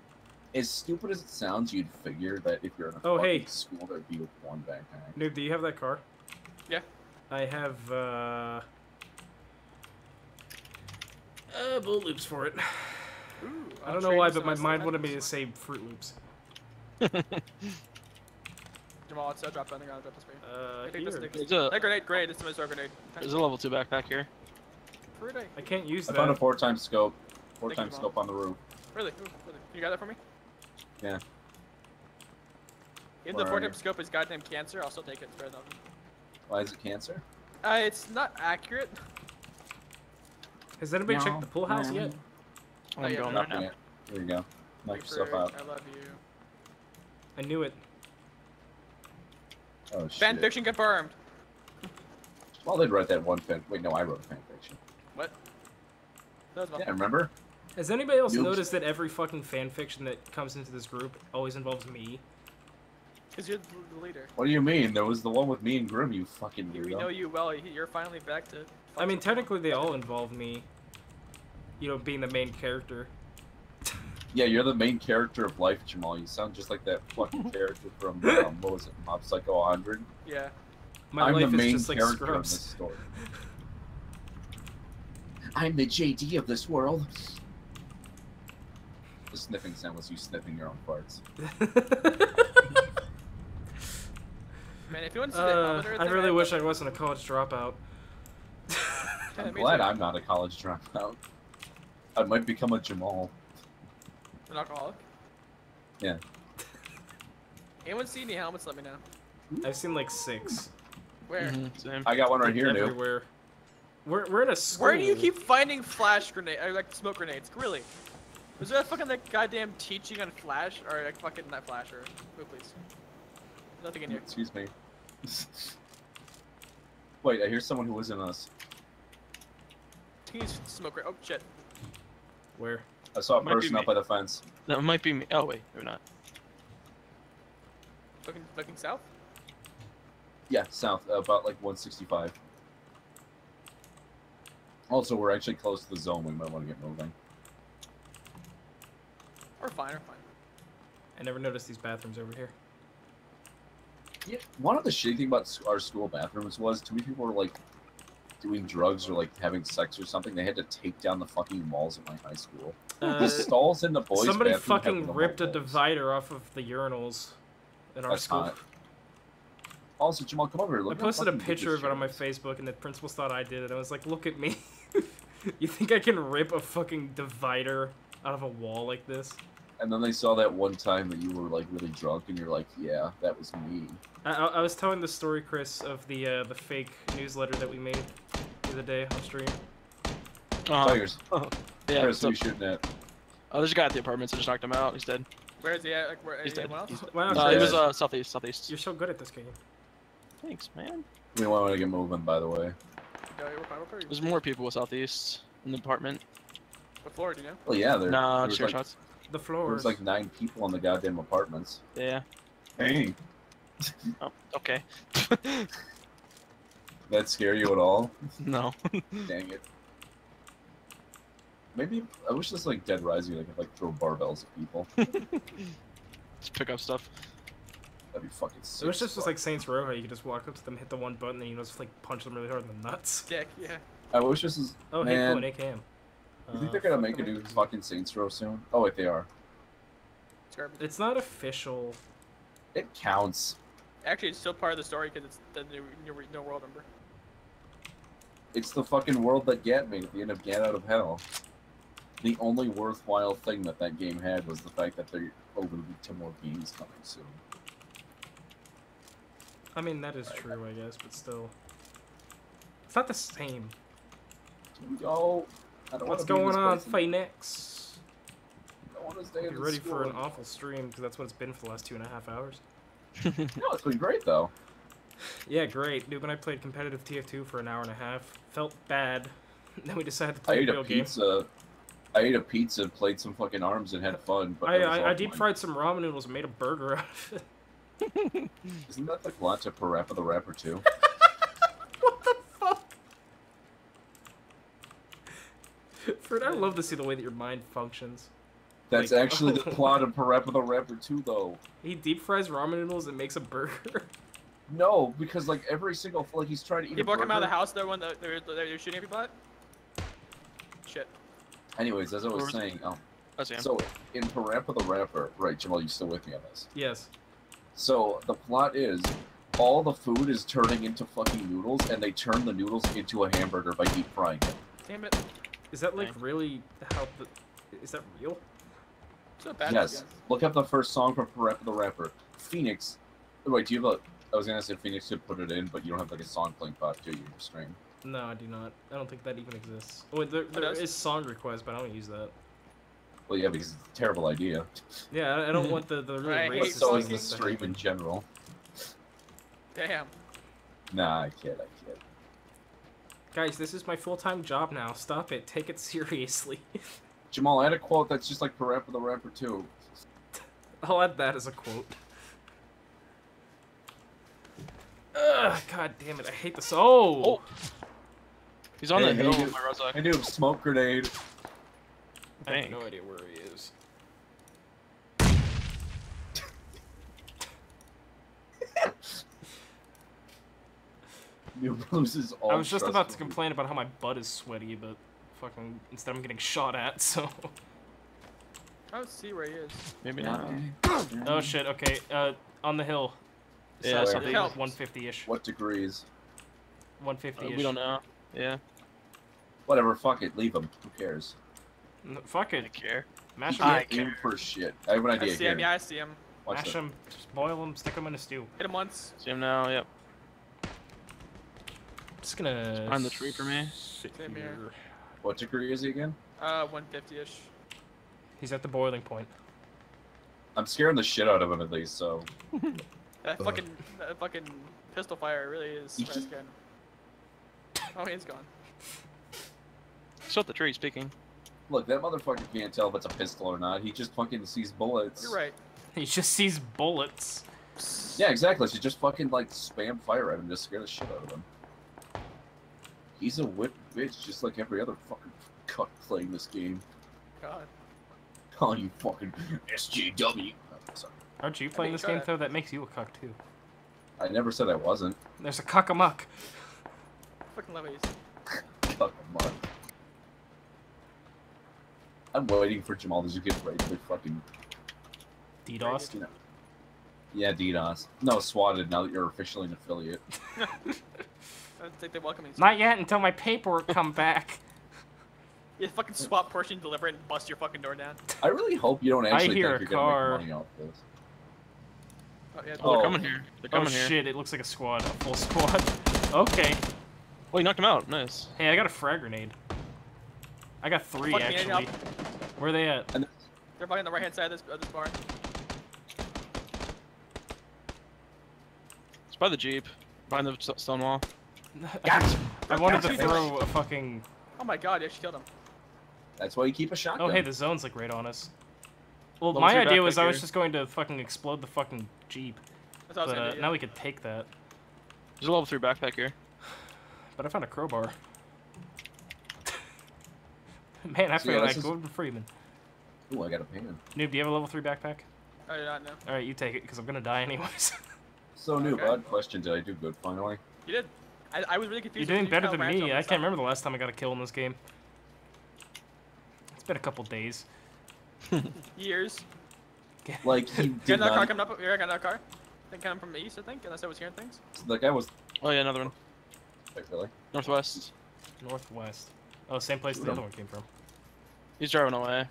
As stupid as it sounds, you'd figure that if you're in a Oh, fucking hey. school, there'd be one backpack. Noob, do you have that car? Yeah. I have bullet loops for it. Ooh, I I'll don't know trade why, you but some my of mind my wanted me to items. say Fruit Loops. Jamal, I'll drop on the ground. Drop this for you. Take this, Here. take this. There's a That grenade, great. It's a grenade. there's a level 2 backpack here. Fruit egg. I can't use I that. found a 4x scope. Thank 4x you, scope on the roof. Really? Ooh, really? You got that for me? Yeah. Even Where the are 4-tip you? scope is goddamn cancer, I'll still take it. It's better than nothing. Why is it cancer? It's not accurate. Has anybody checked the pool house yet? Oh, I'm yeah, going no, right Not now. yet. There you go. Knock Fruit, yourself out. I love you. I knew it. Oh Fan shit. fiction confirmed. Well, they'd write that one fan. Wait, no, I wrote a fan fiction. What? That was my Yeah, remember? Has anybody else Noobs. noticed that every fucking fanfiction that comes into this group always involves me? Because you're the leader. What do you mean? There was the one with me and Grim, you fucking We weirdo. know you well. You're finally back to. I mean, technically they all involve me. You know, being the main character. Yeah, you're the main character of Life, Jamal. You sound just like that fucking character from, what was it, Mob Psycho 100? Yeah. My I'm life the is main just like character in this Scrubs. story. I'm the JD of this world. The sniffing sound was you sniffing your own farts. Man, if you want to see the helmet I really wish I wasn't a college dropout. I'm me glad too. I'm not a college dropout. I might become a Jamal. An alcoholic. Yeah. Anyone see any helmets? Let me know. I've seen like 6. Where? Same. I got one right Like, here, dude. everywhere. We're in a school. Where do you keep finding flash grenade or like smoke grenades? Really? Was there a fucking like goddamn teaching on flash or like fucking not flash or move please? Nothing in here. Excuse me. Wait, I hear someone who isn't us. Use smoke grenade. Oh shit. Where? I saw a Might be person me. up by the fence. That might be me. Oh wait, maybe not. Looking south. Yeah, south, about like 165. Also, we're actually close to the zone. We might want to get moving. We're fine. We're fine. I never noticed these bathrooms over here. Yeah, one of the shitty thing about our school bathrooms was too many people were like doing drugs or like having sex or something. They had to take down the fucking walls at my high school. The stalls in the boys' Somebody bathroom have fucking no ripped a walls. divider off of the urinals in our That's school. hot. Also, Jamal, come over here. I Look how posted a fucking big picture this of it on my shit is. Facebook, and the principals thought I did it. I was like, "Look at me! You think I can rip a fucking divider out of a wall like this?" And then they saw that one time that you were like really drunk, and you're like, "Yeah, that was me." I was telling the story, Chris, of the fake newsletter that we made the other day on stream. Tigers. Yeah. Chris, So, who you shooting at? oh, there's a guy at the apartments. I just knocked him out. He's dead. Where is he at? Like, where? He's dead. Anyone else? He's dead. Wow, He's He Chris, was southeast. you're so good at this game. Thanks, man. We want to get moving, by the way. Go, we're fine. We're pretty. There's more people with southeast in the apartment. What floor do you know? Well, yeah, Nah, there's chair like shots. The There floors. was like 9 people in the goddamn apartments. Yeah. Hey, Oh, okay. that scare you at all? No. Dang it. Maybe I wish this like Dead Rising I could like throw barbells at people. Just pick up stuff. That'd be fucking sick. It was just as like Saints Row, how you could just walk up to them, hit the one button, and you just like punch them really hard in the nuts. Dick, yeah. fuck. I wish this is. Oh, hey, cool, man. an AKM. You think they're gonna make a new fucking Saints Row soon? Oh wait, they are. It's garbage. It's not official. It counts. Actually, it's still part of the story because it's the new world number. It's the fucking world that Gat made at the end of Get Out of Hell. The only worthwhile thing that that game had was the fact that there are going to be 2 more games coming soon. I mean, that is true, I guess, but still. It's not the same. Yo, I don't What's wanna be in going on, this place. Phoenix? I don't want to stay Be in ready this for an school. awful stream, because that's what it's been for the last 2.5 hours. No, it's been great though. Yeah, great. Noob and I played competitive TF2 for an hour and a half. Felt bad. Then we decided to I play a ate a real game. pizza. I ate a pizza, played some fucking ARMS, and had fun. But that was I all deep fine. fried some ramen noodles and made a burger out of it. Isn't that like Latte Parappa the Rapper too? What the fuck? Fred, I love to see the way that your mind functions. That's Like- actually the plot of Parappa the Rapper 2, though. He deep fries ramen noodles and makes a burger. No, because like every single like he's trying to eat. People a come out of the burger. house, they're one that they're shooting people at. Shit. Anyways, as I was Where was- saying, I see him. so in Parappa the Rapper, right, Jamal, you still with me on this? Yes. So the plot is all the food is turning into fucking noodles, and they turn the noodles into a hamburger by deep frying it. Damn it. Is that like Okay. really how the? Is that real? It's not bad. Yes. Look up the first song from Parappa the Rapper. Phoenix. Wait, do you have a? I was gonna say Phoenix should put it in, but you don't have like a song playing pod, do you? Your stream. No, I do not. I don't think that even exists. Oh, wait, there does? is song request, but I don't use that. Well, yeah, because it's a terrible idea. Yeah, I don't want the really I But hate racist so is fucking the things to stream happen. in general. Damn. Nah, I kid. Guys, this is my full-time job now. Stop it. Take it seriously. Jamal, I had a quote that's just like Parappa the Rapper too. I'll add that as a quote. Ugh, god damn it. I hate this. Oh! He's on Hey, the hey, hill, dude. my Rozak. I do smoke grenade. I have Dang. no idea where he is. You loses all. I was just about to trust complain about how my butt is sweaty, but fucking instead I'm getting shot at, so... I don't see where he is. Maybe not. Oh shit, okay, on the hill. Yeah, So, something. Help. 150-ish. What degrees? 150-ish. We don't know. Yeah. Whatever. Fuck it. Leave them. Who cares? Fuck I it. don't care. Mash You them. can't aim for shit. I have an I idea see here. him. Yeah, I see him. Watch Mash this. them. Just boil them, stick them in a stew. Hit him once. See him now. Yep. Just gonna... Behind the tree for me. sit Same here. here. What degree is he again? 150-ish. He's at the boiling point. I'm scaring the shit out of him at least. So That fucking pistol fire really is nice gun. Oh, he's gone. Still at the tree speaking. look, that motherfucker can't tell if it's a pistol or not. He just fucking sees bullets. You're right. He just sees bullets. Yeah, exactly. So just fucking like spam fire at him, just scare the shit out of him. He's a whip bitch, just like every other fucking cuck playing this game. God. Oh, you fucking SJW. Oh, sorry. Aren't you playing mean, this try game, it. though? That makes you a cuck, too. I never said I wasn't. There's a cuck-a-muck. Fucking love it. Cuck a muck. I'm waiting for Jamal to just get ready to fucking. DDoS. You know. Yeah, DDoS. No, swatted now that you're officially an affiliate. I don't think they welcome me. Not yet, until my paperwork come back. You fucking swap portion, deliver it, and bust your fucking door down. I really hope you don't actually hear think a you're gonna car. make money off this. Oh, yeah, Oh, they're Oh. coming here. They're Oh coming here. shit, it looks like a squad. A full squad. Okay. Oh, you knocked him out. Nice. Hey, I got a frag grenade. I got 3, Fuck me, actually. Where are they at? They're probably on the right hand side of this barn. It's by the jeep, behind the stone wall. I wanted to Gotcha. throw a fucking... Oh my god, you actually killed him. That's why you keep a shotgun. Oh, hey, the zone's like right on us. Well, Level my 3 idea was backpack I was here. just going to fucking explode the fucking Jeep. That's what I was But gonna do. now we could take that. There's a level 3 backpack here. But I found a crowbar. Man, I So, feel yeah, like this is- Gordon Freeman. Ooh, I got a pan. Noob, do you have a level 3 backpack? I do not know. Alright, you take it, because I'm gonna die anyways. So, new Okay. odd question. Did I do good finally? You did. I was really confused. You're when doing you better fell than ranch me. on I this can't side. remember the last time I got a kill in this game. It's been a couple days. Years. Like, he You got did another car not... coming up. You got another car. I think coming from the east, I think, unless I was hearing things. The guy was... Oh yeah, another one. Like, really? Northwest. Northwest. Oh, same place the No. other one came from. He's driving away.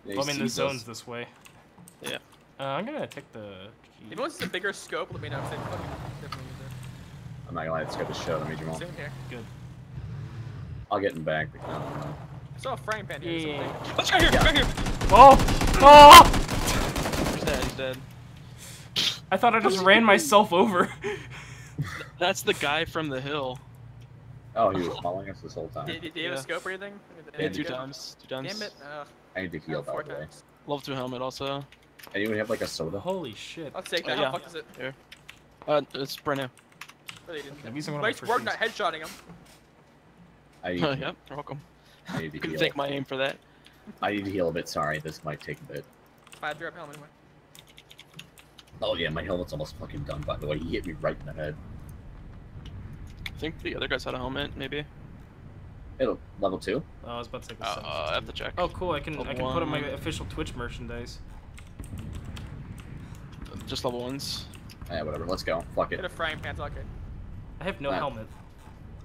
Yeah, Well, he I mean, the sees zone's us. this way. Yeah. I'm gonna take the... If you want a bigger scope, let me know. 'Cause I fucking definitely need I'm not gonna lie, it's got the shit on me, to Jamal. zoom here. I'll get him back. But, no. I saw a frying pan here. Yeah. Something. Let's go here! Right here! Oh! Oh! He's dead, he's dead. I thought I just ran myself over. That's the guy from the hill. Oh, he was following us this whole time. Did you have a Yeah. scope or anything? Yeah, Anything two good? times. Two times. Damn it. I need to heal, by 4 the way. times. Level 2 helmet also. Anyone have, like, a soda? Holy shit. I'll take that. yeah. How fuck is it? It's brand new. Really didn't. I'm using one of my Nice work frisbees. not headshotting him. I need, Yep, you're welcome. I need to Couldn't heal. take my aim for that. I need to heal a bit. Sorry, this might take a bit. 5 drop helmet anyway. Oh yeah, my helmet's almost fucking done. By the way, he hit me right in the head. I think the other guys had a helmet, maybe. It'll level 2. Oh, I was about to take the I have to check. Oh, cool. I can put on my One. official Twitch merchandise. Just level 1s. Yeah, whatever. Let's go. Fuck it. Get a frying pan's okay. I have no Wow. helmet.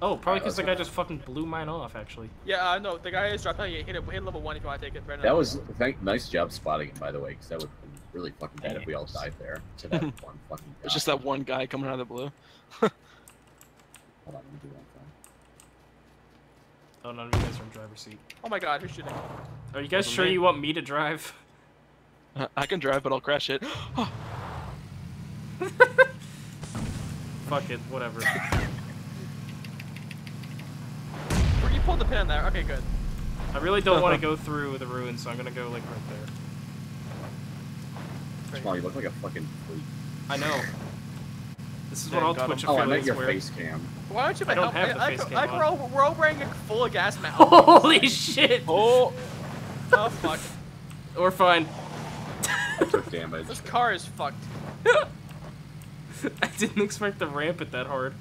Oh, probably Alright, because the let's guy go. just fucking blew mine off, actually. Yeah, no, the guy is dropped out. Hit level 1 if you want to take it. Right now. That was nice job spotting him, by the way, because that would have been really fucking bad if we all died there to that one fucking guy. It's just that one guy coming out of the blue. Hold on, let me do one thing. Oh, none of you guys are in driver's seat. Oh my god, who's shooting? Are you guys Wasn't sure me. you want me to drive? I can drive, but I'll crash it. Fuck it, whatever. Where you pulled the pin on there? Okay, good. I really don't want to go through the ruins, so I'm gonna go, like, right there. Jamal, you look like a fucking freak. I know. This is Yeah, what all got Twitch him. Oh, I meant affiliates your wear. face cam. Why don't you I don't help? have the face cam like on. we're all wearing a full of gas mask. Holy shit! Oh! Oh fuck. We're fine. I took damage. This car is fucked. I didn't expect to ramp it that hard.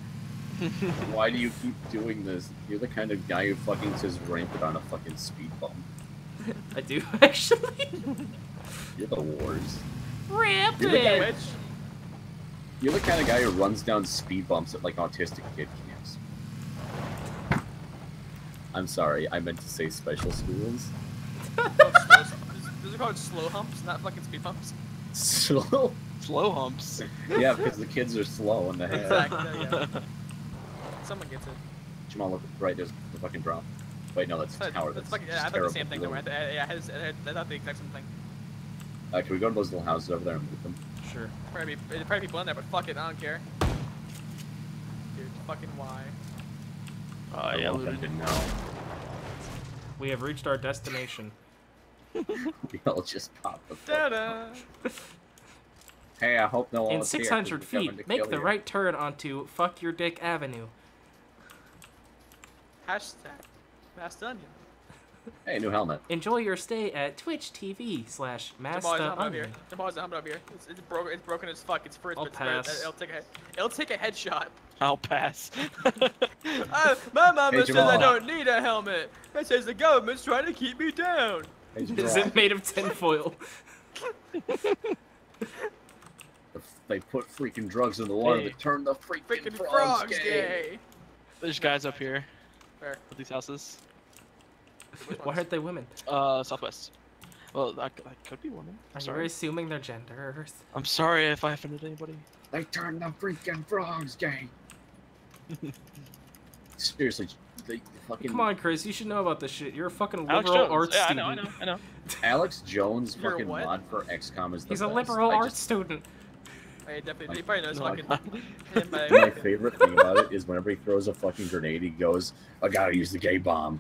Why do you keep doing this? You're the kind of guy who fucking says ramp it on a fucking speed bump. I do, actually. You're the worst. Ramp You're the guy- it! Which You're the kind of guy who runs down speed bumps at like autistic kid camps. I'm sorry, I meant to say special schools. those are called slow humps, not fucking speed bumps. Slow? Slow humps. Yeah, because the kids are slow in the head. Exactly. Yeah. Someone gets it. Jamal, look right, there's the fucking drop. Wait, no, that's a tower. That's That's fucking, yeah, I thought the same thing. Though. Yeah, I thought the exact same thing. Can we go to those little houses over there and move them? Sure. Probably people in there, but fuck it, I don't care. Dude, fucking why? Oh yeah, I looted. didn't know. We have reached our destination. I'll just pop the fuck. Da-da! Hey, I hope no one In was here 600 'cause we're coming feet, to make kill the you. right turn onto Fuck Your Dick Avenue. Hashtag Mastonian. Hey, new helmet. Enjoy your stay at Twitch TV / Jamal's Masta helmet over here. Onion. Jamal's helmet over here. It's broken. It's broken as fuck. It's first, I'll but it's better. pass. It'll take a headshot. I'll pass. My mama Hey, says I Jamal. don't need a helmet. It says the government's trying to keep me down. Hey, Is Jamal, it made of tinfoil? they put freaking drugs in the water Hey. that turned the freaking, Freaking frogs, frogs, gay. gay. There's guys up here Where? at these houses. Which Why ones? aren't they women? Southwest. Well, I could be woman. Are you Sorry. assuming their genders? I'm sorry if I offended anybody. They turned the freaking frogs gay. Seriously, they fucking Come on, Chris, you should know about this shit. You're a fucking Alex liberal Jones. arts Yeah, student. I know. Alex Jones You're fucking what? mod for XCOM is the He's a best. liberal I arts just- student. He definitely. He probably knows No, I fucking. him, but- My favorite thing about it is whenever he throws a fucking grenade, he goes, "I gotta use the gay bomb."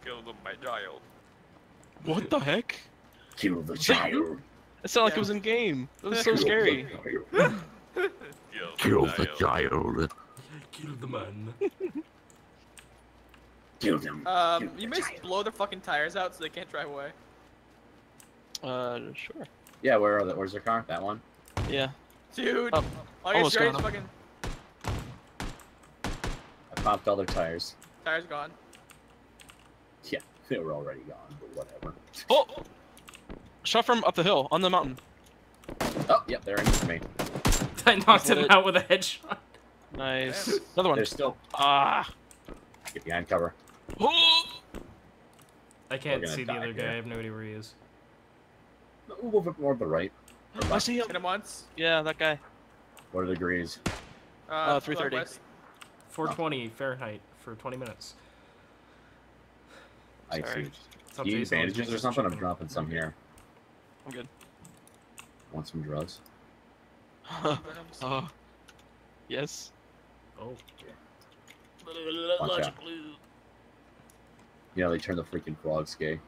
Kill them, my child. What the heck? Kill the child. It sounded like it was in game. It was so scary. Kill the child. Kill the man. Kill them. You may just blow their fucking tires out so they can't drive away. Sure. Yeah, where's their car? That one? Yeah. Dude, Oh, all you almost straight got is him. fucking I popped all their tires. tires gone. Yeah, they were already gone, but whatever. Oh! Shot from up the hill, on the mountain. Oh, yep, they're aiming for me. I knocked him Lit. out with a headshot. Nice. Damn. Another one. They're still. Ah! Get behind cover. Oh! I can't gonna see the die other guy. here. I have no idea where he is. A little bit more to the right. I see him. Hit him once. Yeah, that guy. What are the degrees? 330. northwest. 420 Fahrenheit for 20 minutes. I Sorry. see. It's not Do you need Jason, it's bandages or Jason's something? I'm chicken. dropping some here. I'm good. Want some drugs? Oh. Yes. Oh. Watch out. Yeah, they turned the freaking frogs gay.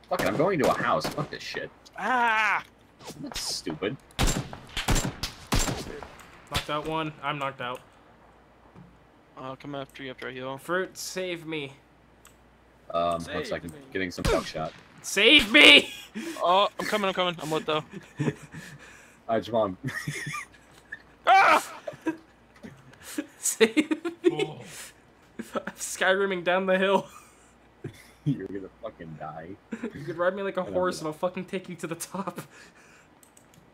Fuck it, I'm going to a house. Fuck this shit. Ah! That's stupid. Knocked out one. I'm knocked out. I'll come after you after I heal. Fruit, save me. One Save second. me. Getting some buckshot. Save me! Oh, I'm coming. I'm lit though. Alright, Jamal. Ah! Save me! I'm skyrimming down the hill. You're gonna fucking die. You could ride me like a I don't horse know. and I'll fucking take you to the top.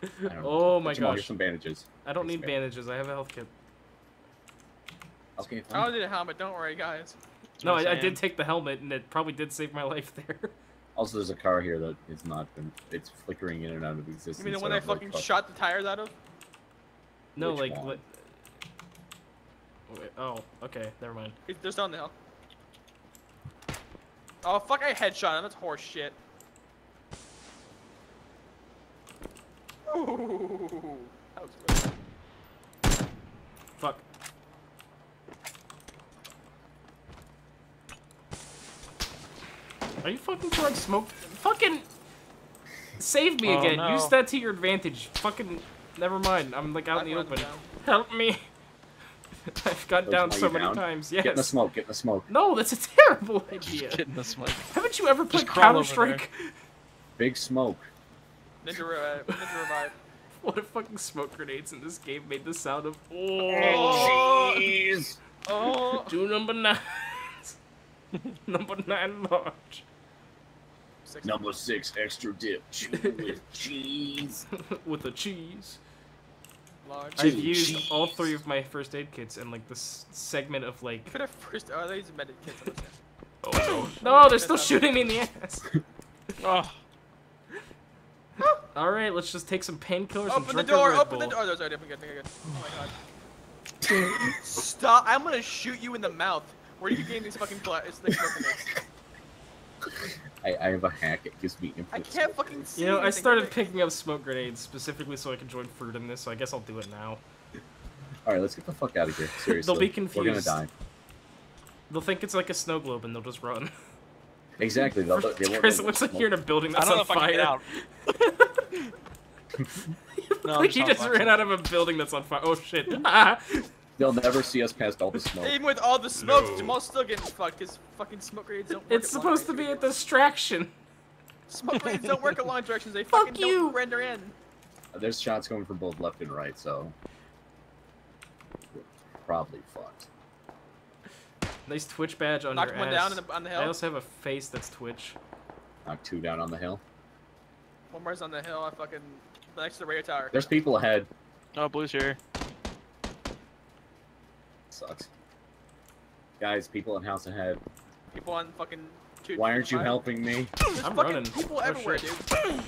I don't know. Oh my Jamal, gosh. here's some bandages. I don't Thanks, need man. bandages. I have a health kit. Okay, I fine. don't need a helmet. Don't worry, guys. No, Yes, I I did am. take the helmet and it probably did save my life there. Also, there's a car here that is not been. It's flickering in and out of existence. You mean the so one I I don't really fucking fuck- shot the tires out of? No, Which like one? what? Wait, oh, okay, never mind. They're still on the hill. Oh fuck! I headshot him. That's horse shit. Ooh, that was good. Fuck. Are you fucking throwing smoke? Fucking save me Oh, again. no. Use that to your advantage. Fucking never mind. I'm like out in the I'm open. down. Help me. I've got Oh, down are so you many down? times. Get in the Yes. smoke. Get in the smoke. No, that's a terrible idea. Get in the smoke. Haven't you ever played Just crawl over Counter-Strike? Big smoke. Ninja revive. Ninja revive. What if fucking smoke grenades in this game made the sound of Oh, Jeez. oh. two number 9s. Number 9 large. Number 6 extra dip with cheese. With a cheese. Large. I've Two used all cheese. 3 of my first aid kits and like this segment of like. For the first, oh, they use medic kits. I understand. Oh no! No, they're still shooting me in the ass. Oh. All right, let's just take some painkillers and Open the drink door. a Red Open the Bull. door. Oh, there's already open. Good. Good. Oh my god. Stop! I'm gonna shoot you in the mouth. Where do you gain these fucking it's like smoke grenades? I have a hack. It gives me infinite. I can't fucking see. You know, I anything. started picking up smoke grenades specifically so I could join Fruit in this, so I guess I'll do it now. All right, let's get the fuck out of here. Seriously, They'll be We're gonna confused. die. They'll think it's like a snow globe and they'll just run. Exactly. They won't Chris, it know looks like smoke. you're in a building I that's don't know on if I can fire. get out. No, I'm Like you not just watching. ran out of a building that's on fire. Oh shit. Ah. They'll never see us past all the smoke. Even with all the smoke, Jamal's still getting fucked because fucking smoke grenades don't work. It's at long supposed to be a range. distraction. Smoke grenades don't work at long directions. They Fuck fucking you. don't render in. There's shots coming from both left and right, so we're probably fucked. Nice Twitch badge on Knocked your one ass. down on the hill. I also have a face that's Twitch. Knock 2 down on the hill. One more's on the hill. I fucking next to the radio tower. There's people ahead. Oh, Blue's here. Sucks. Guys, people in house ahead. People on fucking. Why aren't you 225. helping me? There's I'm fucking running. people Oh, everywhere, shit. dude.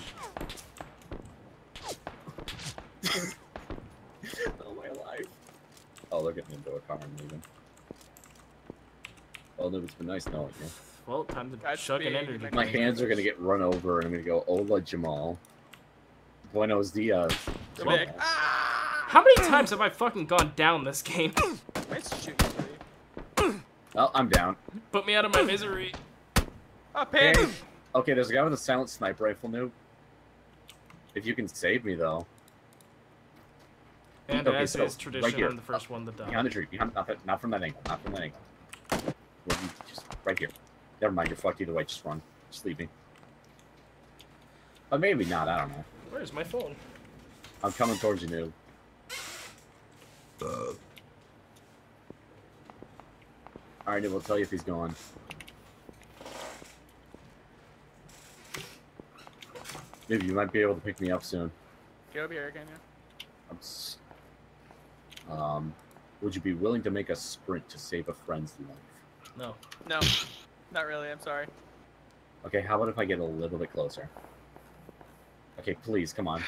Oh my life. Oh, they're getting into a car and leaving. Oh, it's been nice knowing you. Well, time to God's chuck an speed, energy. my My drink. hands are gonna get run over, and I'm gonna go Ola Jamal. Buenos dias. They're Jamal. big. Ah! How many times have I fucking gone down this game? Let's shoot you, buddy. Oh, I'm down. Put me out of my misery. Oh, pin! Okay, there's a guy with a silent sniper rifle, noob. If you can save me, though. And Okay, as so, is tradition, right here. I'm the first one to die. Behind the tree. Behind, not from that angle. Not from that angle. Well, just right here. Never mind, you're fucked either way. Just run. Just leave me. But maybe not, I don't know. Where's my phone? I'm coming towards you, noob. Alright, noob, we'll tell you if he's gone. Noob, you might be able to pick me up soon. Get over here again, yeah. Would you be willing to make a sprint to save a friend's life? No. No, not really. I'm sorry. Okay, how about if I get a little bit closer? Okay, please, come on.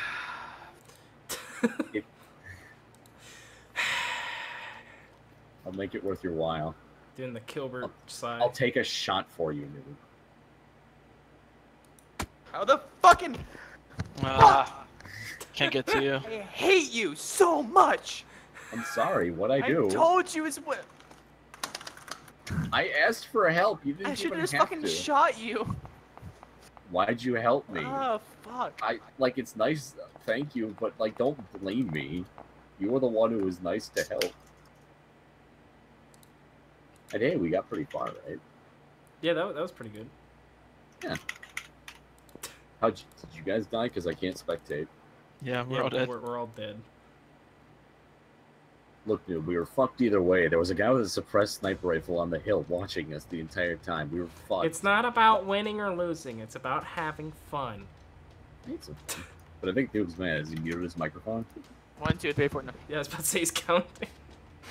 I'll make it worth your while. Doing the Kilbert side. I'll take a shot for you, noob. How the fucking... Can't get to you. I hate you so much! I'm sorry, what'd I do? I told you it's what... I asked for help, you I didn't should even have just have fucking to. shot you. Why'd you help me? Oh, fuck. Like, it's nice, thank you, but, like, don't blame me. You were the one who was nice to help. And hey, we got pretty far, right? Yeah, that was pretty good. Yeah. Did you guys die? Because I can't spectate. Yeah, we're all dead. We're all dead. Look, dude, we were fucked either way. There was a guy with a suppressed sniper rifle on the hill watching us the entire time. We were fucked. It's not about winning or losing. It's about having fun. But I think Noob's mad. Has he muted his microphone? 1, 2, 3, 4, no. Yeah, I was about to say he's counting.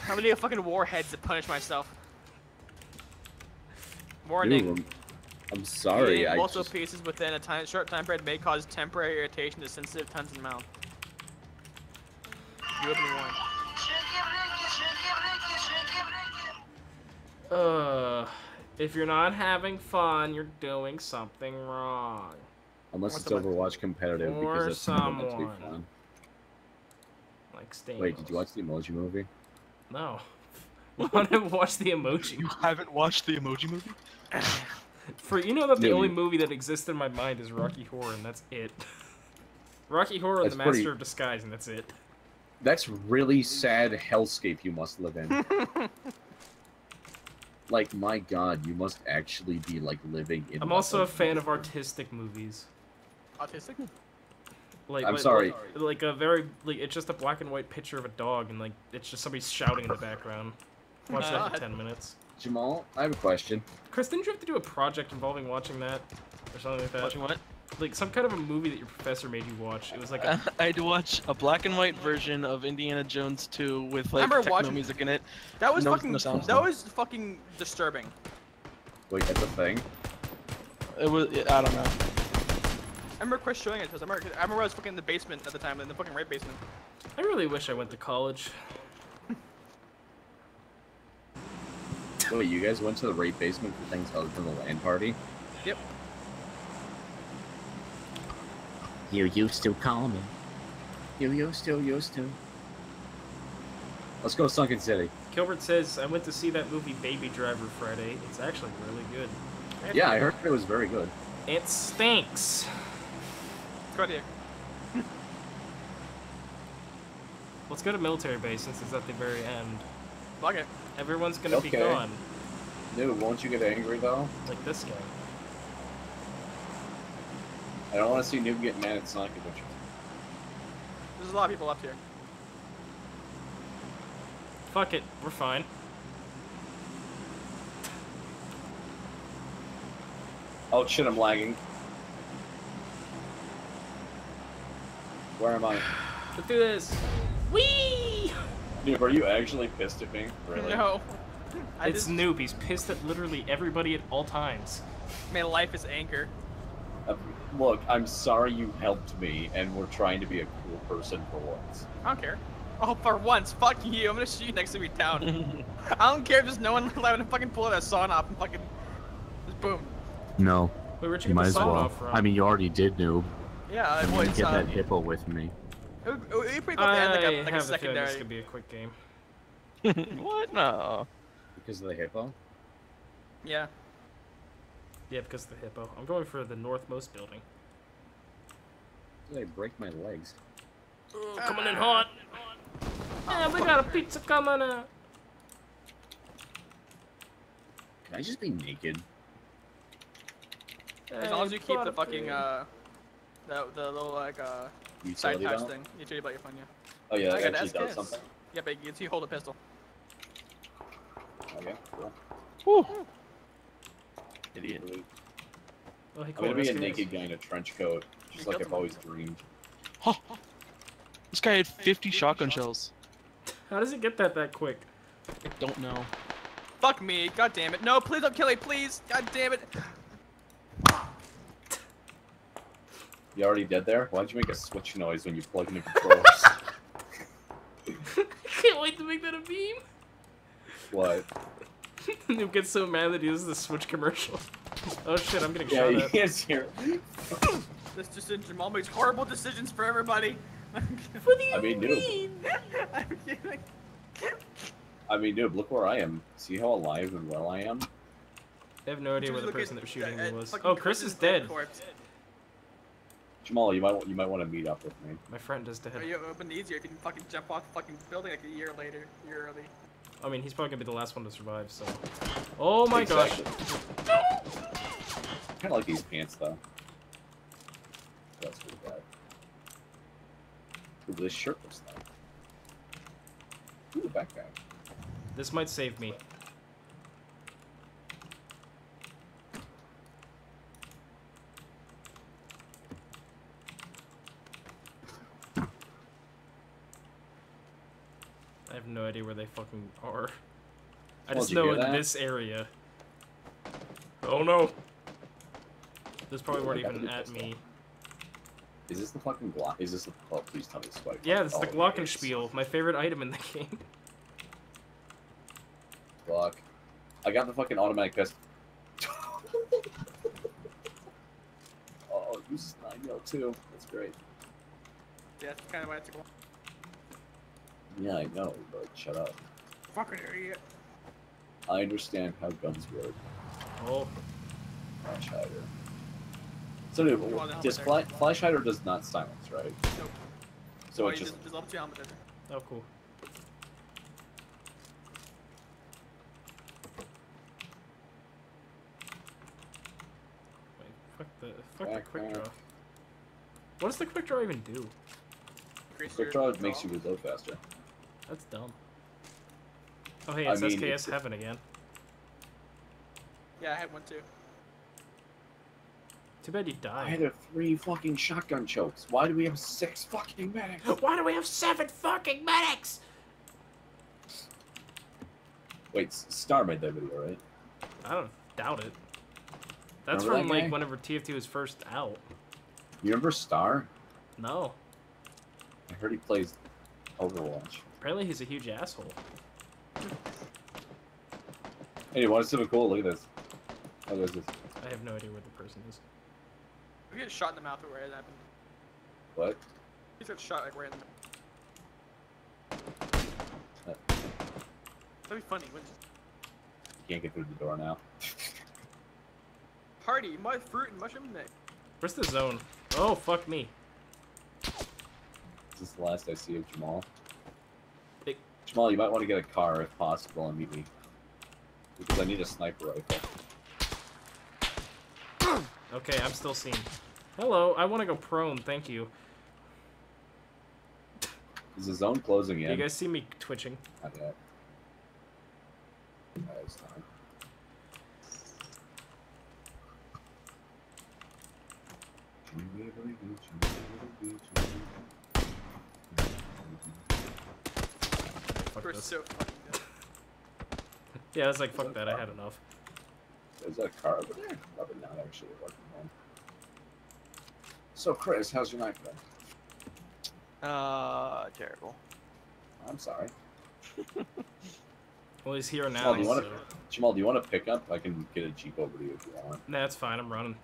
How many fucking warheads to punish myself? Warning. Dude, I'm sorry. Eating I multiple just... pieces within a short time period may cause temporary irritation to sensitive tongues and mouth. You have been warned. If you're not having fun, you're doing something wrong. Unless What's it's Overwatch competitive, Or because that's something meant to be someone. fun. Like Stamos. Wait, did you watch the Emoji Movie? No. Why don't I watch the emoji? You haven't watched the Emoji Movie? You know that the No, only you- movie that exists in my mind is Rocky Horror, and that's it. Rocky Horror and That's the Master pretty- of Disguise, and that's it. That's really sad hellscape you must live in. Like, my god, you must actually be, like, living in... I'm also a fan of artistic movies. Autistic? I'm sorry. Like a very, it's just a black and white picture of a dog, and like it's just somebody shouting in the background. Watch that for 10 minutes. Jamal, I have a question. Chris, didn't you have to do a project involving watching that, or something like that? Watching what? Like some kind of a movie that your professor made you watch. It was like I had to watch a black and white version of Indiana Jones 2 with like remember techno watching- music in it. That was No- fucking. no sound. That was fucking disturbing. Wait, that's a thing? It was. I don't know. I remember Chris showing it to us. I remember I was fucking in the basement at the time, in the fucking right basement. I really wish I went to college. Wait, you guys went to the rape basement for things other than the LAN party? Yep. You used to call me. You used to. Let's go Sunken City. Gilbert says I went to see that movie Baby Driver Friday. It's actually really good. Yeah, I heard it was very good. It stinks. Let's go here. Let's go to military base since it's at the very end. Fuck it. Everyone's gonna be Okay. gone, Dude, won't you get angry though? like this guy. I don't want to see Noob get mad at Sonic Adventure. There's a lot of people left here. Fuck it, we're fine. Oh shit, I'm lagging. Where am I? Let's do this. Whee! Noob, are you actually pissed at me? Really? No. I It's just, Noob. He's pissed at literally everybody at all times. my life is anger. Look, I'm sorry you helped me, and we're trying to be a cool person for once. I don't care. Oh, for once, fuck you. I'm gonna shoot you next time you're down. I don't care if there's no one allowed to fucking pull out a sawn off and fucking just boom. No, Wait, where'd you you get might the as saw well. off from? I mean, you already did, noob. Yeah, I'm well, gonna it's get that hippo with me. it would be pretty cool to end I like a have a feeling this secondary. could be a quick game. What? No. Because of the hippo? Yeah. Yeah, because of the hippo. I'm going for the northmost building. Did I break my legs? Coming in hot. Yeah, we got a pizza coming out. Can I just be naked? As long as you keep the fucking the little like side Utility pouch belt? thing. Utility belt, you're fine, yeah. Oh yeah, I that got actually does SKS. something. Yeah, but you hold a pistol. Okay, cool. Whew. Idiot. Really- Oh, hey, I'm cool. gonna be a SKS. naked guy in a trench coat, just You like killed I've always dreamed. Huh. This guy had 50 shotgun shells. How does it get that quick? I don't know. Fuck me, god damn it. No, please don't kill me, please. God damn it. You already dead there? Why'd you make a switch noise when you plug in the controllers? Can't wait to make that a meme. What? Noob gets so mad that he uses the Switch commercial. Oh shit, I'm getting Yeah, shot he at. is here. This decision, Jamal makes horrible decisions for everybody. What do you I mean, mean? I'm kidding. I mean, dude, look where I am. See how alive and well I am? I have no idea where the Look person at- that was shooting me at was. fucking Oh, Chris is dead. corpse. Jamal, you might want to meet up with me. My friend is dead. Are you open easier if you can fucking jump off the fucking building like a year early. I mean, he's probably gonna be the last one to survive, so. Oh my gosh. Kind of like these pants though. That's pretty bad. Ooh, this shirt looks nice. Ooh, the backpack. This might save me. I have no idea where they fucking are. I Well, just did you know hear in that? this area. Oh no! Those probably Ooh, weren't I got even the at pistol. me. Is this the fucking Glock? Is this the? Oh, please tell me it's Spike. Yeah, this is the Oh, it is. Glockenspiel, my favorite item in the game. Glock. I got the fucking automatic pistol. Oh, it uses 9 too. That's great. Yeah, that's kind of why it's a Yeah, I know, but shut up. fucking idiot. I understand how guns work. Oh, Flash hider. So, dude, Well, the does helmet flash hider does not silence, right? Nope. So Oh, it you just there's level 2 helmet there. oh cool. Wait, fuck the quick Backpack. draw. What does the quick draw even do? Increase quick your draw makes you reload faster. That's dumb. Oh hey, I it's mean, SKS it's- Heaven again. Yeah, I had one too. Too bad you I died. had 3 fucking shotgun chokes. Why do we have 6 fucking medics? Why do we have 7 fucking medics? Wait, Star made that video, right? I don't doubt it. That's Remember from that like guy? whenever TF2 was first out. You remember Star? No. I heard he plays Overwatch. Apparently he's a huge asshole. Hey, you want something cool? Look at this. How is this? I have no idea where the person is. We get shot in the mouth or where it happened. What? He got shot like right in the Uh, That'd be funny, wouldn't it? You can't get through the door now. Party, my fruit and mushroom neck. Where's the zone? Oh, fuck me. This is the last I see of Jamal. Hey. Jamal, you might want to get a car if possible and meet me. Because I need a sniper rifle. Okay, I'm still seen. Hello, I want to go prone, thank you. Is the zone closing Do in? you guys see me twitching? Not yet. No, it's not. Fuck We're this. so fucking good. Yeah, I was like, fuck that, I had enough. Is that a car over there? Probably not actually working on. So, Chris, how's your night been? Terrible. I'm sorry. Well, he's here Jamal, now, do you want so... to? Jamal, do you want to pick up? I can get a Jeep over to you if you want. Nah, it's fine, I'm running.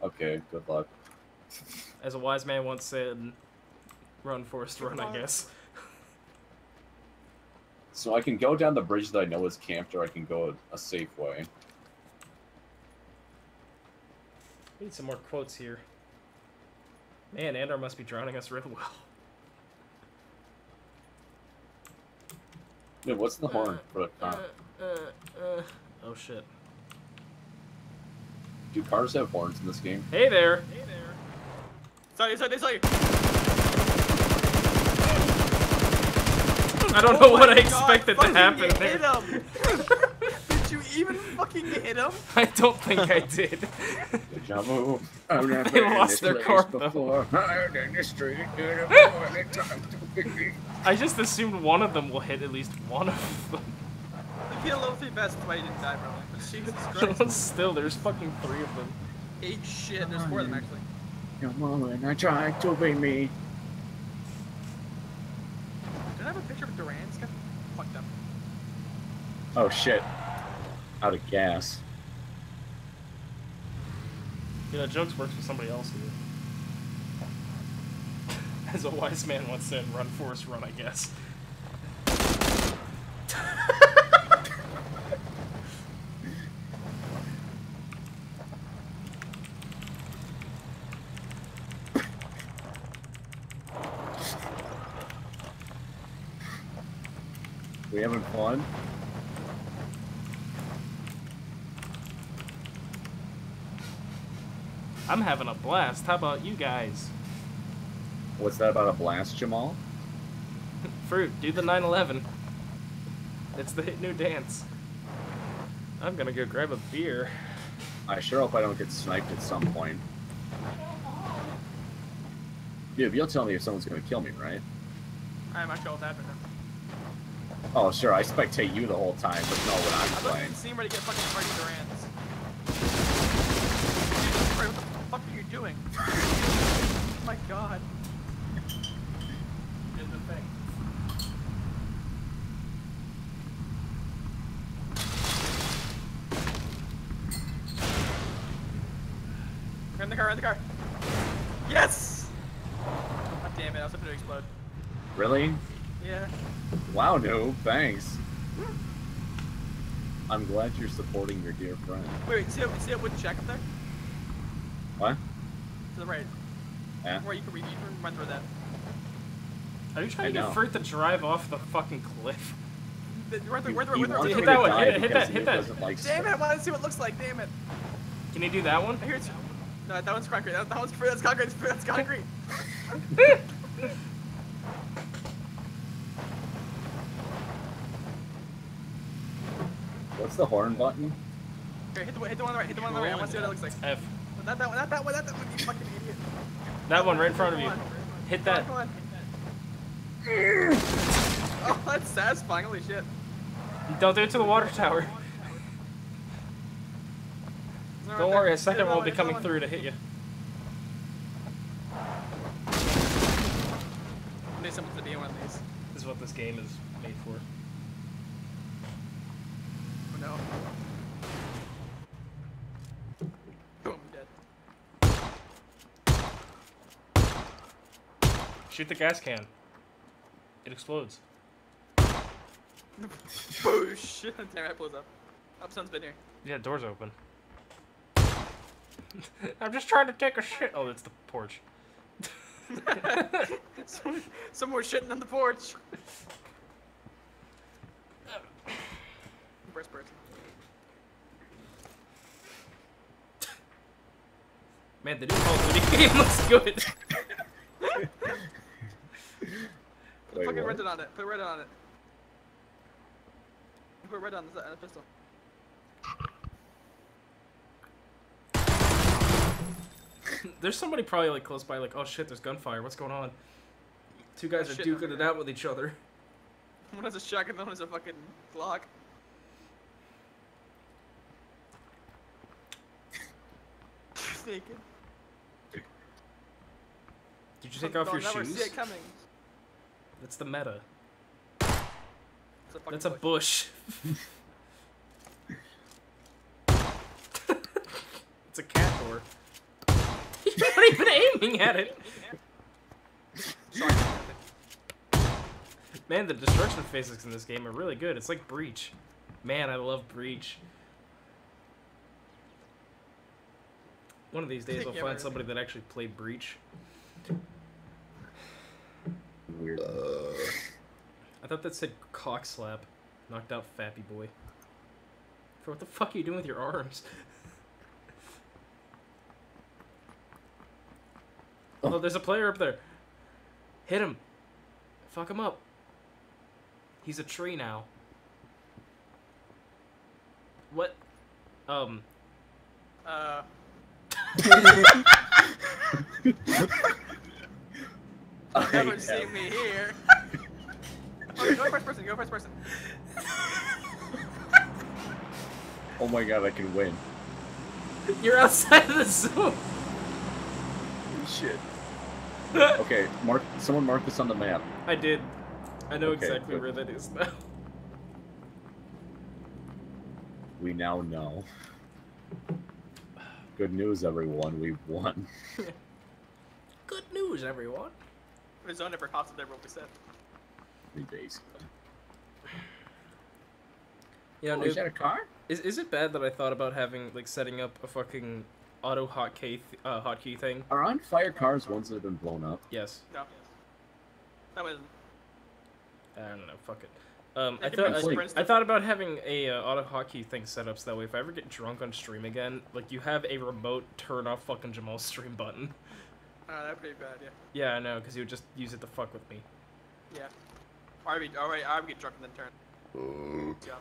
Okay, good luck. As a wise man once said, run, Forrest, run, I guess. So I can go down the bridge that I know is camped, or I can go a safe way. We need some more quotes here. Man, Andor must be drowning us real well. Dude, what's the horn for a car? Oh shit. Do cars have horns in this game? Hey there! Sorry. I don't know what I my God, expected to fucking happen hit there. him. Did you even fucking hit him? I don't think I did. Deja vu. I've never They been in lost this their place car, though. before. Out in the street, beautiful, and it's time to be. I just assumed one of them will hit at least one of them. He had a level 3 vest, that's why he didn't die, probably. But Jesus Christ. Still, there's fucking 3 of them. 8 shit, there's 4 of them actually. Your mama and I tried to be me. Did I have a picture of Duran? This guy fucked up. Oh shit. Out of gas. Yeah, jokes works for somebody else here. As a wise man once said, run, Forrest, run, I guess. We having fun? I'm having a blast. How about you guys? What's that about a blast, Jamal? Fruit, do the 9/11. It's the hit new dance. I'm gonna go grab a beer. I sure hope I don't get sniped at some point. Dude, you'll tell me if someone's gonna kill me, right? I'm actually all that right now. Oh, sure, I spectate you the whole time, but know what I'm I'm looking playing. to see ready to get fucking Freddy Durans. What the fuck are you doing? Oh my god. Did the thing. We're in the car, Yes! God damn it, I was hoping to explode. Really? Yeah. Wow, noob, thanks. I'm glad you're supporting your dear friend. Wait, see that wooden shack up there? What? To the right. Yeah? Where you can run through that. Are you trying I to get know. Fruit to drive off the fucking cliff? Run through, He run through, run wants through. me Hit to that one, die hit because that, Noob hit that. doesn't like Damn it, I stuff. want to see what it looks like, damn it. Can you do that one? Here it's... No, that one's concrete. That one's free. That's concrete. That's concrete. What's the horn button? Here, hit the one on the right. Hit the one on the right. I want to see what it looks like. F. Not that one. Not that one. Not that one. You fucking idiot. That one right in front of you. Come on. Hit that. Come on. Oh, that's satisfying. Holy shit. Don't do it to the water tower. Don't worry, a second one will be coming through to hit you. There's something to be in one of these. This is what this game is made for. Oh no. Boom, dead. Shoot the gas can. It explodes. Boosh. Damn it, blows up. Upsun's been here. Yeah, door's open. I'm just trying to take a shit. Oh, it's the porch. Someone shitting on the porch. First person. Man, the new Call of Duty game looks good. Wait, Fucking what? red on it. Put red on it. Put red on the pistol. There's somebody probably like close by, like, oh shit, there's gunfire. What's going on? Two guys Oh, are shit, duking it out with each other. One has a shotgun, the one has a fucking Glock. Naked. Did you take off your never shoes? see it coming. That's the meta. It's a fucking That's a bush. It's a cat door. You're not even aiming at it. Sorry. Man, the destruction physics in this game are really good. It's like Breach. Man, I love Breach. One of these days I'll Yeah, find but- somebody that actually played Breach. Weird. I thought that said cock slap. Knocked out Fappy Boy. For what the fuck are you doing with your arms? Oh, there's a player up there. Hit him. Fuck him up. He's a tree now. What? Never see me here. Okay, go first person. Go first person. Oh my god, I can win. You're outside of the zone. Shit. Okay, someone mark this on the map. I did. I know Okay, exactly good. where that is now. We now know. Good news, everyone. We've won. Good news, everyone. The zone never cost them what we said. 3 days. Yeah, Oh, is that a car? is it bad that I thought about having like setting up a fucking auto hotkey thing? Are on fire cars ones that have been blown up? Yes. No. That was. I don't know. Fuck it. They can bring sprints I to- thought about having a auto hotkey thing set up so that way if I ever get drunk on stream again, like you have a remote turn off fucking Jamal's stream button. That'd be bad, yeah. Yeah, I know, because he would just use it to fuck with me. Yeah. Or I would get drunk and then turn. Yeah.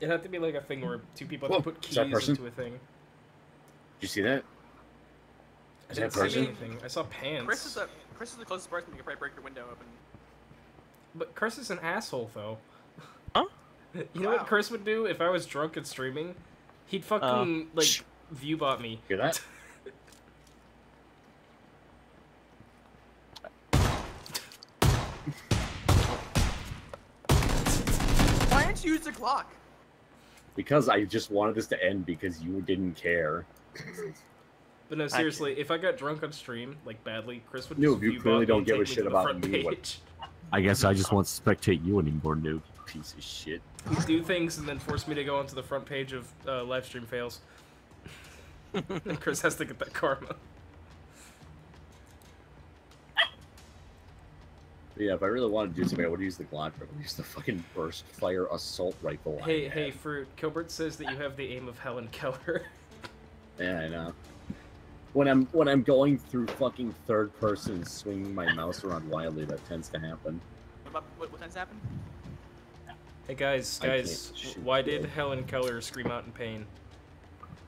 It had to be like a thing where two people Whoa, have to put is that keys person? into a thing. Did you see that? I Is didn't that see person? anything. I saw pants. Chris is the closest person you could probably break your window open. But Chris is an asshole, though. Huh? You know Wow. what Chris would do if I was drunk and streaming? He'd fucking, like, shh. viewbot me. Hear that? Why didn't you use the Glock? Because I just wanted this to end because you didn't care. But no, seriously, if I got drunk on stream, like, badly, Chris would No, just you viewbot clearly me don't and give a take me shit to the about front me, what- page. I guess I just want to spectate you anymore, noob. Piece of shit. He'd do things and then force me to go onto the front page of live stream fails. And Chris has to get that karma. But yeah, if I really wanted to do something, I would use the Glock. I would use the fucking burst fire assault rifle. I Hey, had. hey, Fruit. Kilbert says that you have the aim of Helen Keller. Yeah, I know. When I'm going through fucking third person, swinging my mouse around wildly, that tends to happen. What tends to happen? Hey guys, I can't shoot why did good. Helen Keller scream out in pain?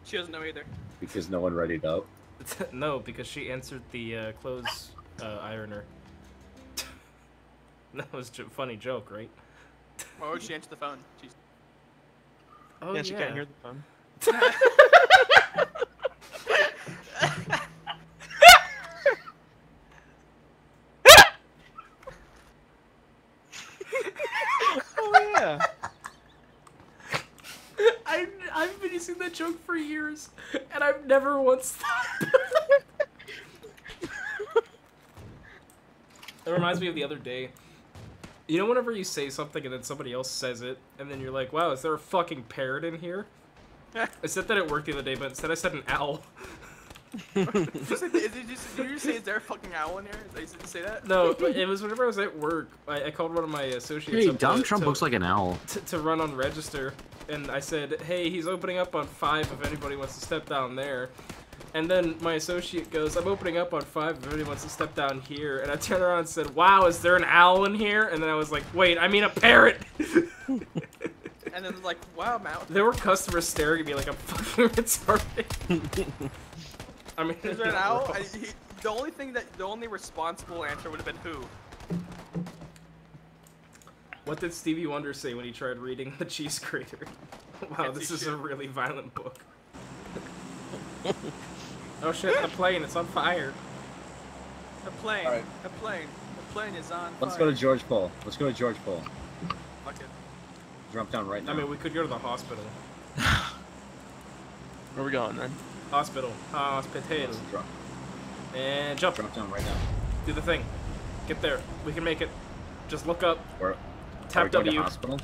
She doesn't know either. Because no one readied up. No, because she answered the clothes ironer. That was a funny joke, right? Why would she answer the phone? She's... Oh Yeah, she can't hear the phone. Oh yeah. I've been using that joke for years, and I've never once thought. It reminds me of the other day. You know, whenever you say something and then somebody else says it, and then you're like, "Wow, is there a fucking parrot in here?" I said that at work the other day, but instead I said an owl. Did you say, is there a fucking owl in here? Did you say that? No, but it was whenever I was at work. I called one of my associates. Hey, up Donald to- Trump to- looks like an owl. to run on register, and I said, "Hey, he's opening up on 5 if anybody wants to step down there." And then my associate goes, "I'm opening up on 5 if anybody wants to step down here." And I turned around and said, "Wow, is there an owl in here?" And then I was like, "Wait, I mean a parrot." And then like, wow, Matt. There were customers staring at me like I'm fucking retarded. I mean, Is there an owl? The only responsible answer would have been who? What did Stevie Wonder say when he tried reading The Cheese Grater? Wow, Can't this see is shit. a really violent book. Oh shit, the plane, it's on fire. The plane. Alright. The plane. The plane is on Let's fire. go to George Paul. Let's go to George Paul. Fuck it. Drop down right now. I mean, we could go to the hospital. Where are we going then? Hospital. Hospital. Let's drop And jump. down right now. Do the thing. Get there. We can make it. Just look up. Where? Tap are we going to W. hospital?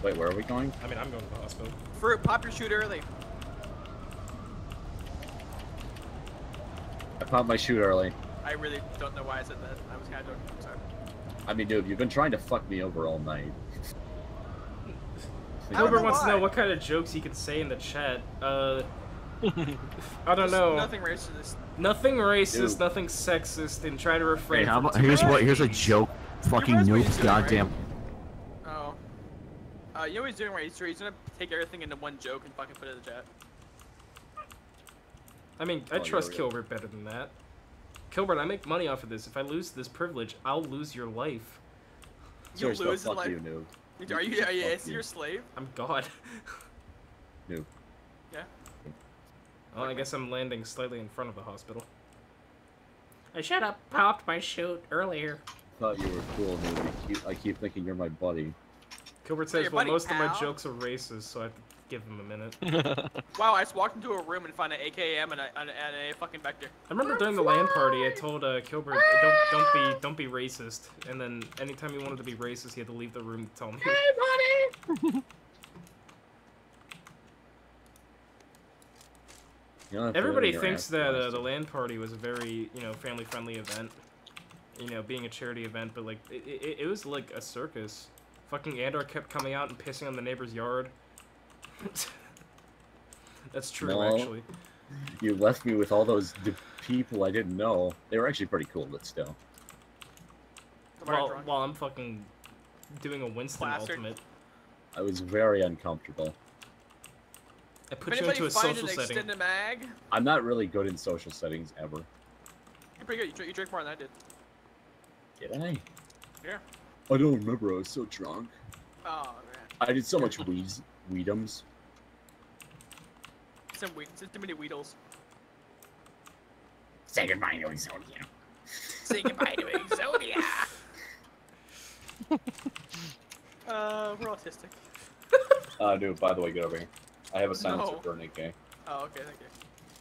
Wait, where are we going? I mean, I'm going to the hospital. Fruit, pop your shoot early. I popped my shoot early. I really don't know why I said that. I was kind of joking. I'm sorry. I mean, dude, you've been trying to fuck me over all night. I don't Wilbur know wants to know why. what kind of jokes he can say in the chat. I don't know. Nothing racist. Nothing racist, Dude. nothing sexist, and try to refrain Hey, how from about, too here's much. what. Here's a joke. Fucking realize what he's noob. doing, right? Goddamn. Oh. You know what he's doing right? He's gonna take everything into one joke and fucking put it in the chat. I mean, I Oh, trust yeah. Kilbert better than that. Kilbert, I make money off of this. If I lose this privilege, I'll lose your life. You Seriously, lose in fuck life. you, noob. Are you Fuck is you. your slave? I'm God. Noob. Yeah. Well, I guess I'm landing slightly in front of the hospital. I should have popped my chute earlier. Thought you were cool, noob. I keep thinking you're my buddy. Kilbert Hey, says, your well, buddy most of my Al? jokes are racist, so I have to give him a minute. Wow, I just walked into a room and found an AKM and a fucking vector. I remember during the LAN party, I told Kilbert, don't be racist. And then anytime he wanted to be racist, he had to leave the room to tell me. You don't have to Everybody let your thinks ass that blast the it. LAN party was a very, family-friendly event. Being a charity event, but like it was like a circus. Fucking Andor kept coming out and pissing on the neighbor's yard. That's true, No. actually. You left me with all those people I didn't know. They were actually pretty cool, but still. While I'm fucking doing a Winston Plastered. ultimate, I was very uncomfortable. I If put you anybody into a finds social an setting. extended mag, I'm not really good in social settings ever. you're pretty good. You drink more than I did. Did I? Yeah. I don't remember. I was so drunk. Oh man. I did so much weedums. Some too many Weedles. Say goodbye to Exodia. Say goodbye to Exodia. We're autistic. Dude, by the way, get over here. I have a silencer No. for an AK. Oh, okay, thank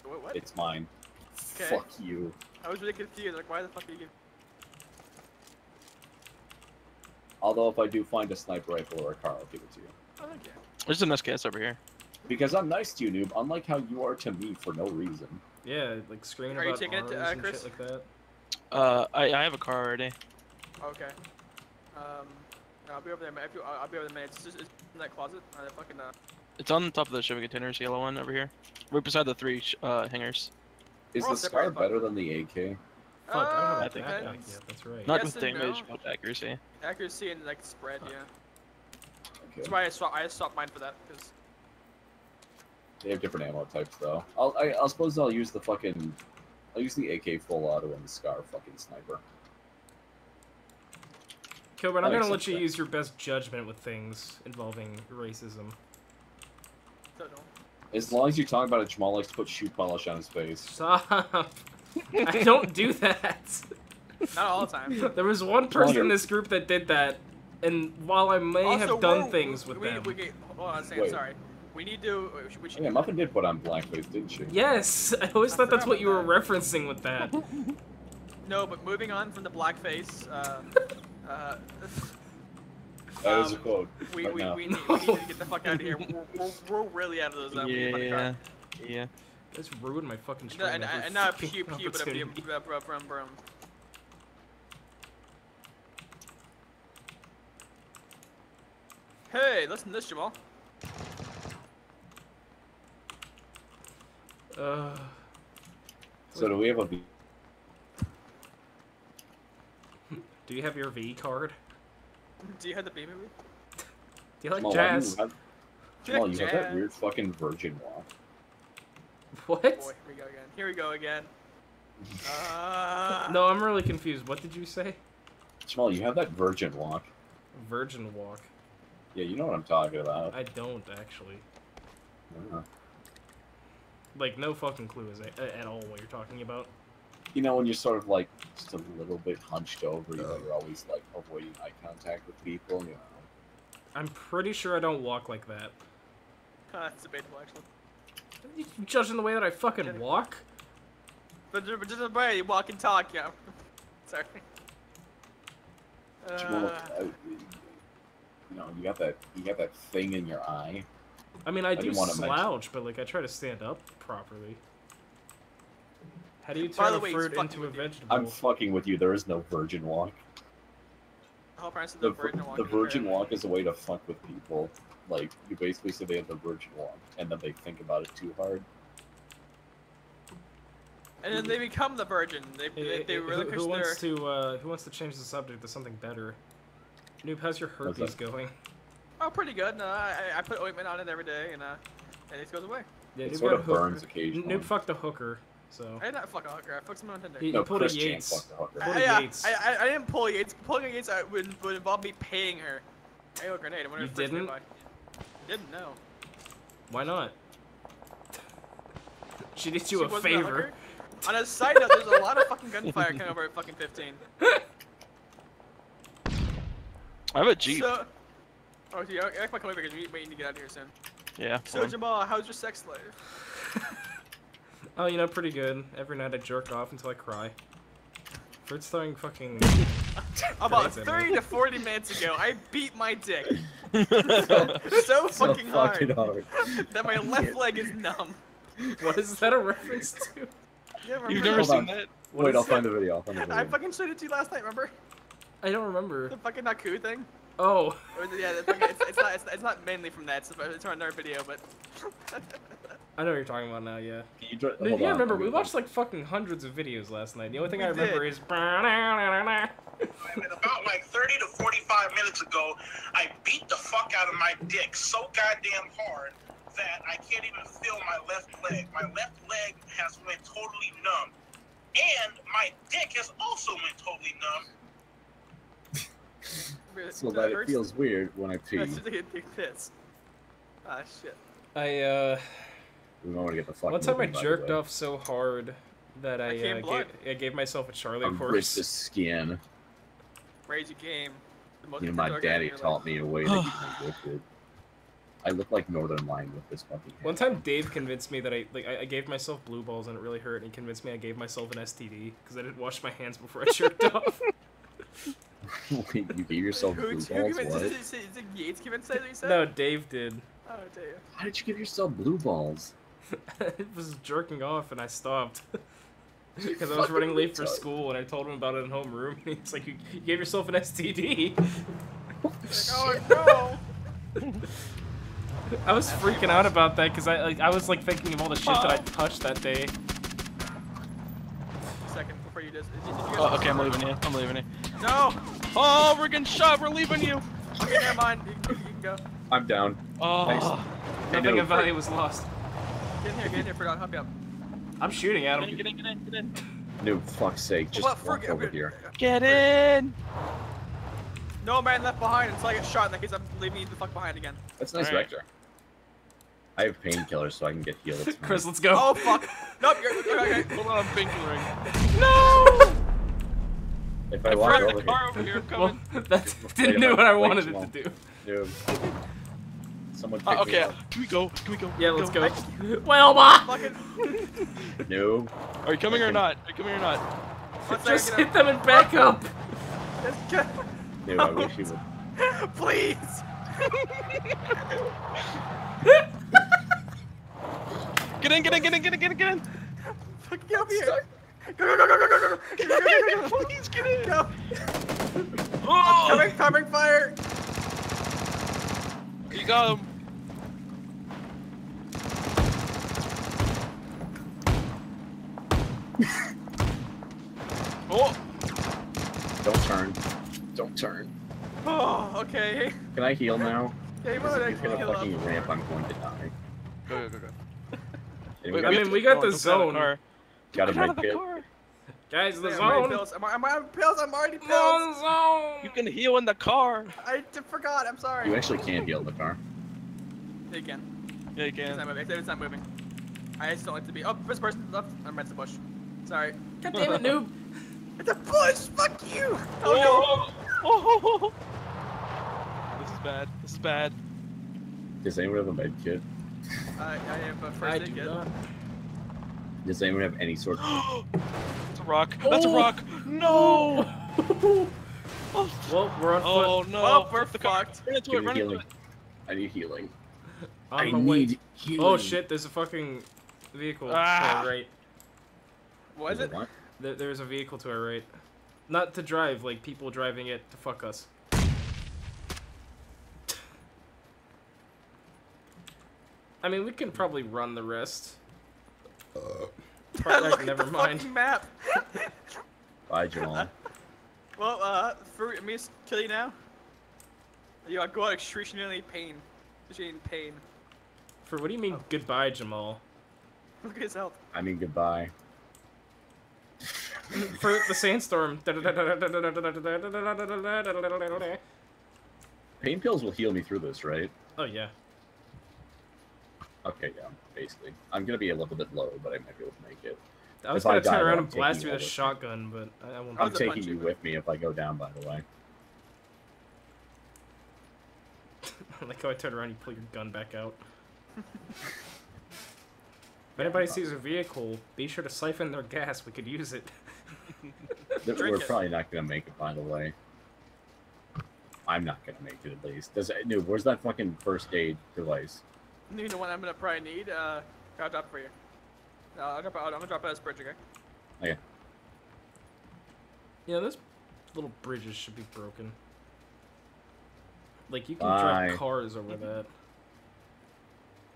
you. What? It's mine. Okay. Fuck you. I was really confused. Like, why the fuck are you giving? Although if I do find a sniper rifle or a car, I'll give it to you. Oh, thank you. There's an SKS over here. Because I'm nice to you, noob, unlike how you are to me for no reason. Yeah, like screaming Are you about taking it arms to, and Chris? shit like that. I have a car already. Okay. I'll be over there. I'll be over there in a minute. It's in that closet. That fucking It's on the top of the shipping containers, yellow one over here. Right beside the three hangers. Is We're all the SCAR separated, better than the AK? Fuck, I don't have I a think backpack depends. yet, that's right. Not Yes with and damage, no. but accuracy. accuracy and like spread. Yeah. Okay. That's why I swapped mine for that because They have different ammo types, though. I'll suppose I'll use the fucking... I'll use the AK full auto and the SCAR fucking sniper. Kilbert, I'm That gonna makes let sense, you yeah. use your best judgment with things involving racism. don't know. As long as you talk about it, Jamal likes to put shoe polish on his face. Stop! I don't do that! Not all the time. There was one person in Wonder- this group that did that, and while I may Also, have done we're- things with we, them... hold on, Sam. Wait. Sorry. We need to. We should. Yeah, Muffin did put on blackface, didn't she? Yes! I always I thought that's forgot what you were about referencing with that. No, but moving on from the blackface. That is a quote. We, right we, now. we, need, we need to get the fuck out of here. We're really out of those. We need to find a car. Yeah. Yeah. That's ruined my fucking No, stream. and every not fucking pew pew, but a opportunity. brum. Hey, listen to this, Jamal. So do we have a... Do you have your V card? Do you have the B movie? Do you like Jamal, jazz? Jamal, you have that Jazz. weird fucking virgin walk. What? Boy, here we go again. No, I'm really confused. What did you say? Jamal, you have that virgin walk. Virgin walk. Yeah, you know what I'm talking about. I don't actually. Yeah. Like, no fucking clue at all what you're talking about. You know, when you're sort of like just a little bit hunched over, you know, you're always like avoiding eye contact with people, you know. I'm pretty sure I don't walk like that. It's debatable, actually. You judging the way that I fucking walk? But just the way you walk and talk, yeah. Sorry. Jamal, you know, you got that thing in your eye. I mean, I do didn't wanna mention- slouch, but like I try to stand up properly. How do you By turn the a way, he's fruit fucking into a with you. vegetable? I'm fucking with you. There is no virgin walk. The whole premise of The, the virgin walk. the virgin walk is a way to fuck with people. Like, you basically say they have the virgin walk, and then they think about it too hard. And then they become the virgin. They relinquish who their. wants to change the subject to something better? Noob, how's your herpes that? going? Oh, pretty good. No, I put ointment on it every day, and it goes away. Yeah, It Noob sort got of hook- burns occasionally. Noob fucked a hooker, so. I did not fuck a hooker. I fucked someone on Tinder. He No, pulled Chris a Chan Yates. fucked the hooker. Pulled a Yeah, Yates. I didn't pull Yates. Pulling a Yates would involve me paying her. I owe a grenade. I wonder You if Chris didn't? paid by. Didn't know. Why not? She did She you a wasn't favor. hooker. On a side note, there's a lot of fucking gunfire coming over at fucking 15. I have a Jeep. So, oh, yeah, I might come over because we need to get out of here soon. Yeah. So fine. Jamal, how's your sex life? Oh, you know, pretty good. Every night I jerk off until I cry. Fruit's throwing fucking. About Crazy, 30 man. to 40 minutes ago, I beat my dick So so fucking hard hard. that my left leg is numb. What is that a reference to? Yeah, remember? You've never Hold seen on. that? What Wait, is I'll that? find the video. I'll find the video. I fucking showed it to you last night, remember? I don't remember. The fucking Naku thing? Oh. Or yeah, it's not mainly from that, it's from another video, but... I know what you're talking about now, yeah. Can you dr- Dude, hold yeah, on, remember, I'll we get watched like fucking hundreds of videos last night. The only thing We I remember did. is. And about like 30 to 45 minutes ago, I beat the fuck out of my dick so goddamn hard that I can't even feel my left leg. My left leg has went totally numb. And my dick has also went totally numb. So that it feels weird when I pee. That's just a big piss. Ah, shit. We want to get the fuck. One time I moving, by the jerked way. off so hard that I came blood. I gave myself a Charlie I ripped horse. the skin. Raise your game. The most You know, my intense orgasm daddy in your taught life. me a way to get addicted. I look like Northern Line with this fucking hand. One time Dave convinced me that I gave myself blue balls and it really hurt, and he convinced me I gave myself an STD because I didn't wash my hands before I jerked off. Wait, you gave yourself blue balls? What? Is it Yates convinced that you said? No, Dave did. Oh, damn. How did you give yourself blue balls? I was jerking off and I stopped. Because I was fucking running late for retard. school and I told him about it in homeroom. And he's like, you gave yourself an STD. Like, oh no! I was freaking out about that because I was like thinking of all the shit that I touched that day. Second before you just. Did you guys Oh, okay, I'm leaving you. I'm leaving you. No! Oh, we're getting shot. We're leaving you. Okay, never mind. You can go. I'm down. Oh. Thanks. Nothing no, of value was lost. Get in here, Fred. I'll help you out. I'm shooting at Get him. in, get in, get in. No, fuck's sake, just Well, walk over here. Get in. No man left behind until I get shot. In that case, I'm leaving you the fuck behind again. That's a nice Alright. vector. I have painkillers so I can get healed. It's Chris, fine. let's go. Oh fuck! Nope, you're okay. Hold on, I'm painkillering. No! If I walk Fred, over the car over here, here Well, coming. that Wait, didn't am do I what I playing wanted it small? to do. no. Someone pick me Okay, up. can we go? Can we go? Yeah, let's go. Wilma! Fucking. No. Are you coming or not? Are you coming or not? One second, Just get hit out. them and back up! Just get. No, I wish you would. Please. Get in, get in, get in, get in, get in, get in. Fucking get over here. Go, go, go, go, go, go, go. Get in, go, go, go, go. Please get in. Go. Oh, Covering fire. you got him. Oh, Don't turn. Don't turn. Oh, okay. Can I heal now? Yeah, you Because might if you hit a heal up. fucking ramp, I'm going to die. go, go, go. Anyone I got- mean, we got the Don't get out of zone. car. got a Get out of med the kit? car. Guys, the I'm already zone! pills. Am I on pills? I'm already pills. The zone! You can heal in the car. I forgot. I'm sorry. You actually can't heal the car. Again. Yeah, you It's can. not moving. It's not moving. I just don't like to be. Oh, first person left. I'm at the bush. Sorry. God damn it, noob! It's a bush. Fuck you. Oh Oh. This is bad. This is bad. Does anyone have a med kit? no. I have a I first aid do kit. not. Does anyone have any sort of... That's a rock. That's a Oh. rock. No. Well, we're on Oh foot. no. Well, we're Flip the car. fucked. Run into Give it. me Run into healing. it. I need healing. On I my way. need healing. Oh shit! There's a fucking vehicle to our right. What is it? What? There's a vehicle to our right. Not to drive, like people driving it to fuck us. I mean, we can probably run the rest. Look at Never the mind. fucking map. Bye, Jamal. Well, for me to kill you now. You go out excruciatingly pain. Excruciating pain. For what do you mean goodbye, Jamal? Look at his health. I mean, goodbye. For the sandstorm. Pain pills will heal me through this, right? Oh yeah. Okay, yeah, basically. I'm gonna be a little bit low, but I might be able to make it. I was If I gonna die, turn around I'm and blast taking you with a all this. shotgun, but I won't. I'm was a taking punch you you. with me if I go down, by the way. Like how I turn around, you pull your gun back out. If anybody sees a vehicle, be sure to siphon their gas. We could use it. We're Drink it. probably not gonna make it, by the way. I'm not gonna make it, at least. Dude, where's that fucking first aid device? You know what I'm gonna probably need? I'll drop it for you. I'm gonna drop it as bridge, okay? Okay. Yeah, those little bridges should be broken. Like you can Bye. drive cars over that.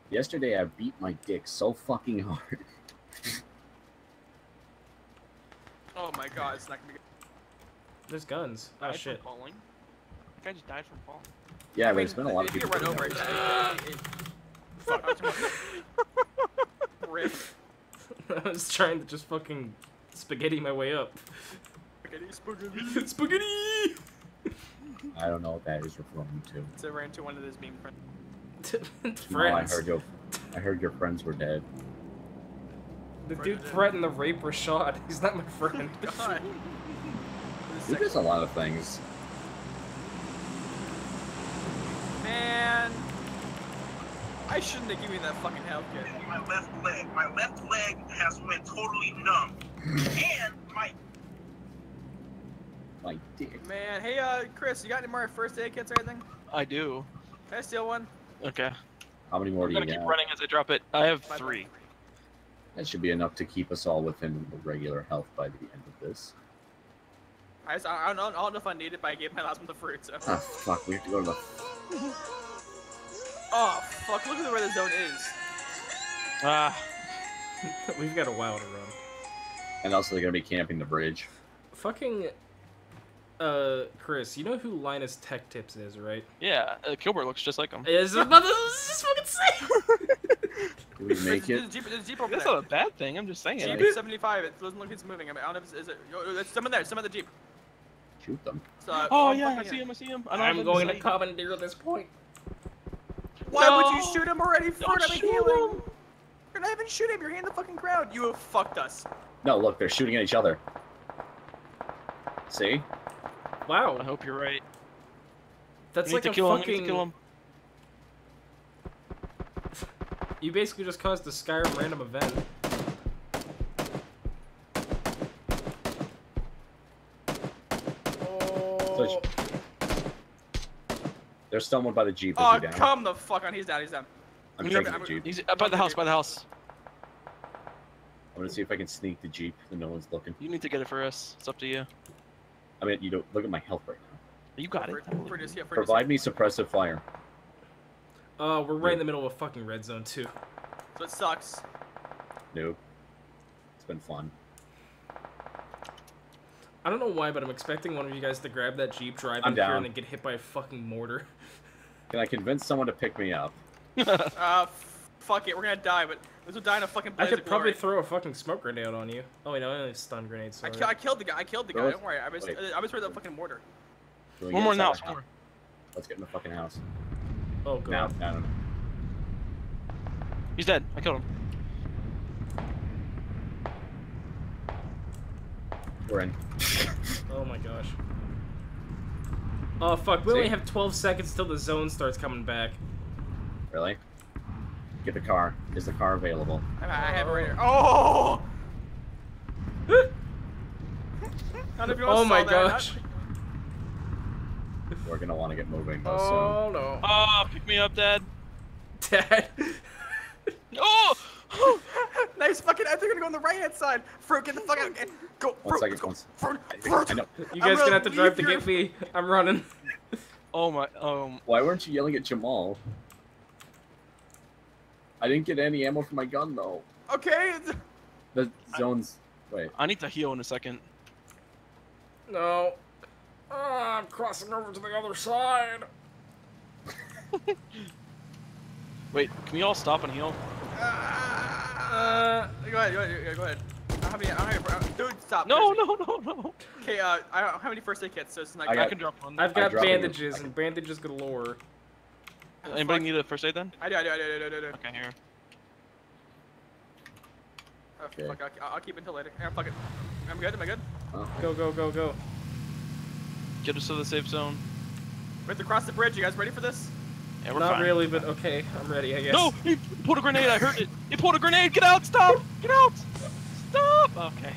Yesterday, I beat my dick so fucking hard. Oh my god, it's not gonna be There's guns. Oh Died from shit. falling. That guy just died from falling. Yeah, I but mean, it's been a lot of if you people. run doing over that. it. Fuck. Rip. I was trying to just fucking spaghetti my way up. Spaghetti. Spaghetti! I don't know what that is referring to. So I ran into one of those meme friends. No, I Friends. heard your friends were dead. The dude threatened to rape Rashad. He's not my friend. God. He does a lot of things. Man. I shouldn't have given you that fucking health kit. My left leg. My left leg has went totally numb. And my My dick. Man, hey, Chris, you got any more first aid kits or anything? I do. Can I steal one? Okay. How many more I'm do you gonna keep got? running as I drop it. I have Bye-bye. 3. That should be enough to keep us all within the regular health by the end of this. I don't know if I need it, but I gave my last one to fruit, so. Ah, fuck, we have to go to the... Oh, fuck, look at where the zone is. Ah. We've got a while to run. And also they're gonna be camping the bridge. Fucking, Chris, you know who Linus Tech Tips is, right? Yeah, Kilbert looks just like him. Is it about this fucking say? Did we make There's it? a Jeep over That's there. not a bad thing. I'm just saying. Jeep 75, it doesn't look like it's moving. I mean, I don't know if it's, is it, yo, there's someone there, someone at the Jeep. Shoot them. So, Oh yeah, I fucking see yeah. him. I see him. I don't I'm have going to anything commandeer this point. Why would you No. shoot him already? Fruit, I'm shoot healing. him. You're not even shooting him, you're hitting the fucking ground. You have fucked us. No, look, they're shooting at each other. See? say. I Wow, hope you're right. that's We need like to a kill him. We fucking. need to kill him. You basically just caused a Skyrim random event. Oh, There's someone by the Jeep. Is oh he down? come the fuck on. He's down, he's down. I'm He's- taking the Jeep. He's by the house. By the house. I'm gonna see if I can sneak the Jeep and no one's looking. You need to get it for us. It's up to you. I mean, you don't look at my health right now. You got it. Fruit is here, fruit is Provide here. me suppressive fire. We're right in the middle of a fucking red zone too. So it sucks. No. It's been fun. I don't know why, but I'm expecting one of you guys to grab that Jeep, drive I'm in here, down. and then get hit by a fucking mortar. Can I convince someone to pick me up? Fuck it, we're gonna die, but this will die in a fucking I blaze could of probably glory. throw a fucking smoke grenade on you. Oh wait, no, I only have stun grenades. I Sorry. killed the guy, Throw it- don't worry. I was wait. worried the fucking mortar. Can we One get more inside now. the house? Let's get in the fucking house. Oh god. Now, no. He's dead. I killed him. We're in. Oh my gosh. Oh fuck, we See? only have 12 seconds till the zone starts coming back. Really? Get the car. Is the car available? I have it right here. Oh! Not if you Oh all my saw that, gosh. We're gonna want to get moving though Oh no. Oh, pick me up, Dad. Dad. Oh! Nice fucking. I think they're gonna go on the right hand side. Fruit, get the fuck out. Go. One Fruit, second, let's go. one Fruit. I know. You guys gonna have to drive to leave get me. I'm running. Oh my. Why weren't you yelling at Jamal? I didn't get any ammo for my gun though. Okay. The zone's. Wait. I need to heal in a second. No. I'm crossing over to the other side. Wait, can we all stop and heal? Go ahead. Go ahead. I don't have any. Dude, stop. No, no, no, no. Okay. I don't have any first aid kits, so it's not. I I got- can drop one. I've got dropped it. bandages and bandages galore. Anybody need a first aid then? I do. Okay, here. Oh, Okay. fuck, I'll keep it until later. Yeah, fuck it. I'm good. Am I good? Go, go, go, go. Get us to the safe zone. We have to cross the bridge. You guys ready for this? Yeah, we're Not fine. really, but okay. I'm ready, I guess. No! He pulled a grenade, I heard it! He pulled a grenade! Get out! Stop! Get out! Stop! Okay.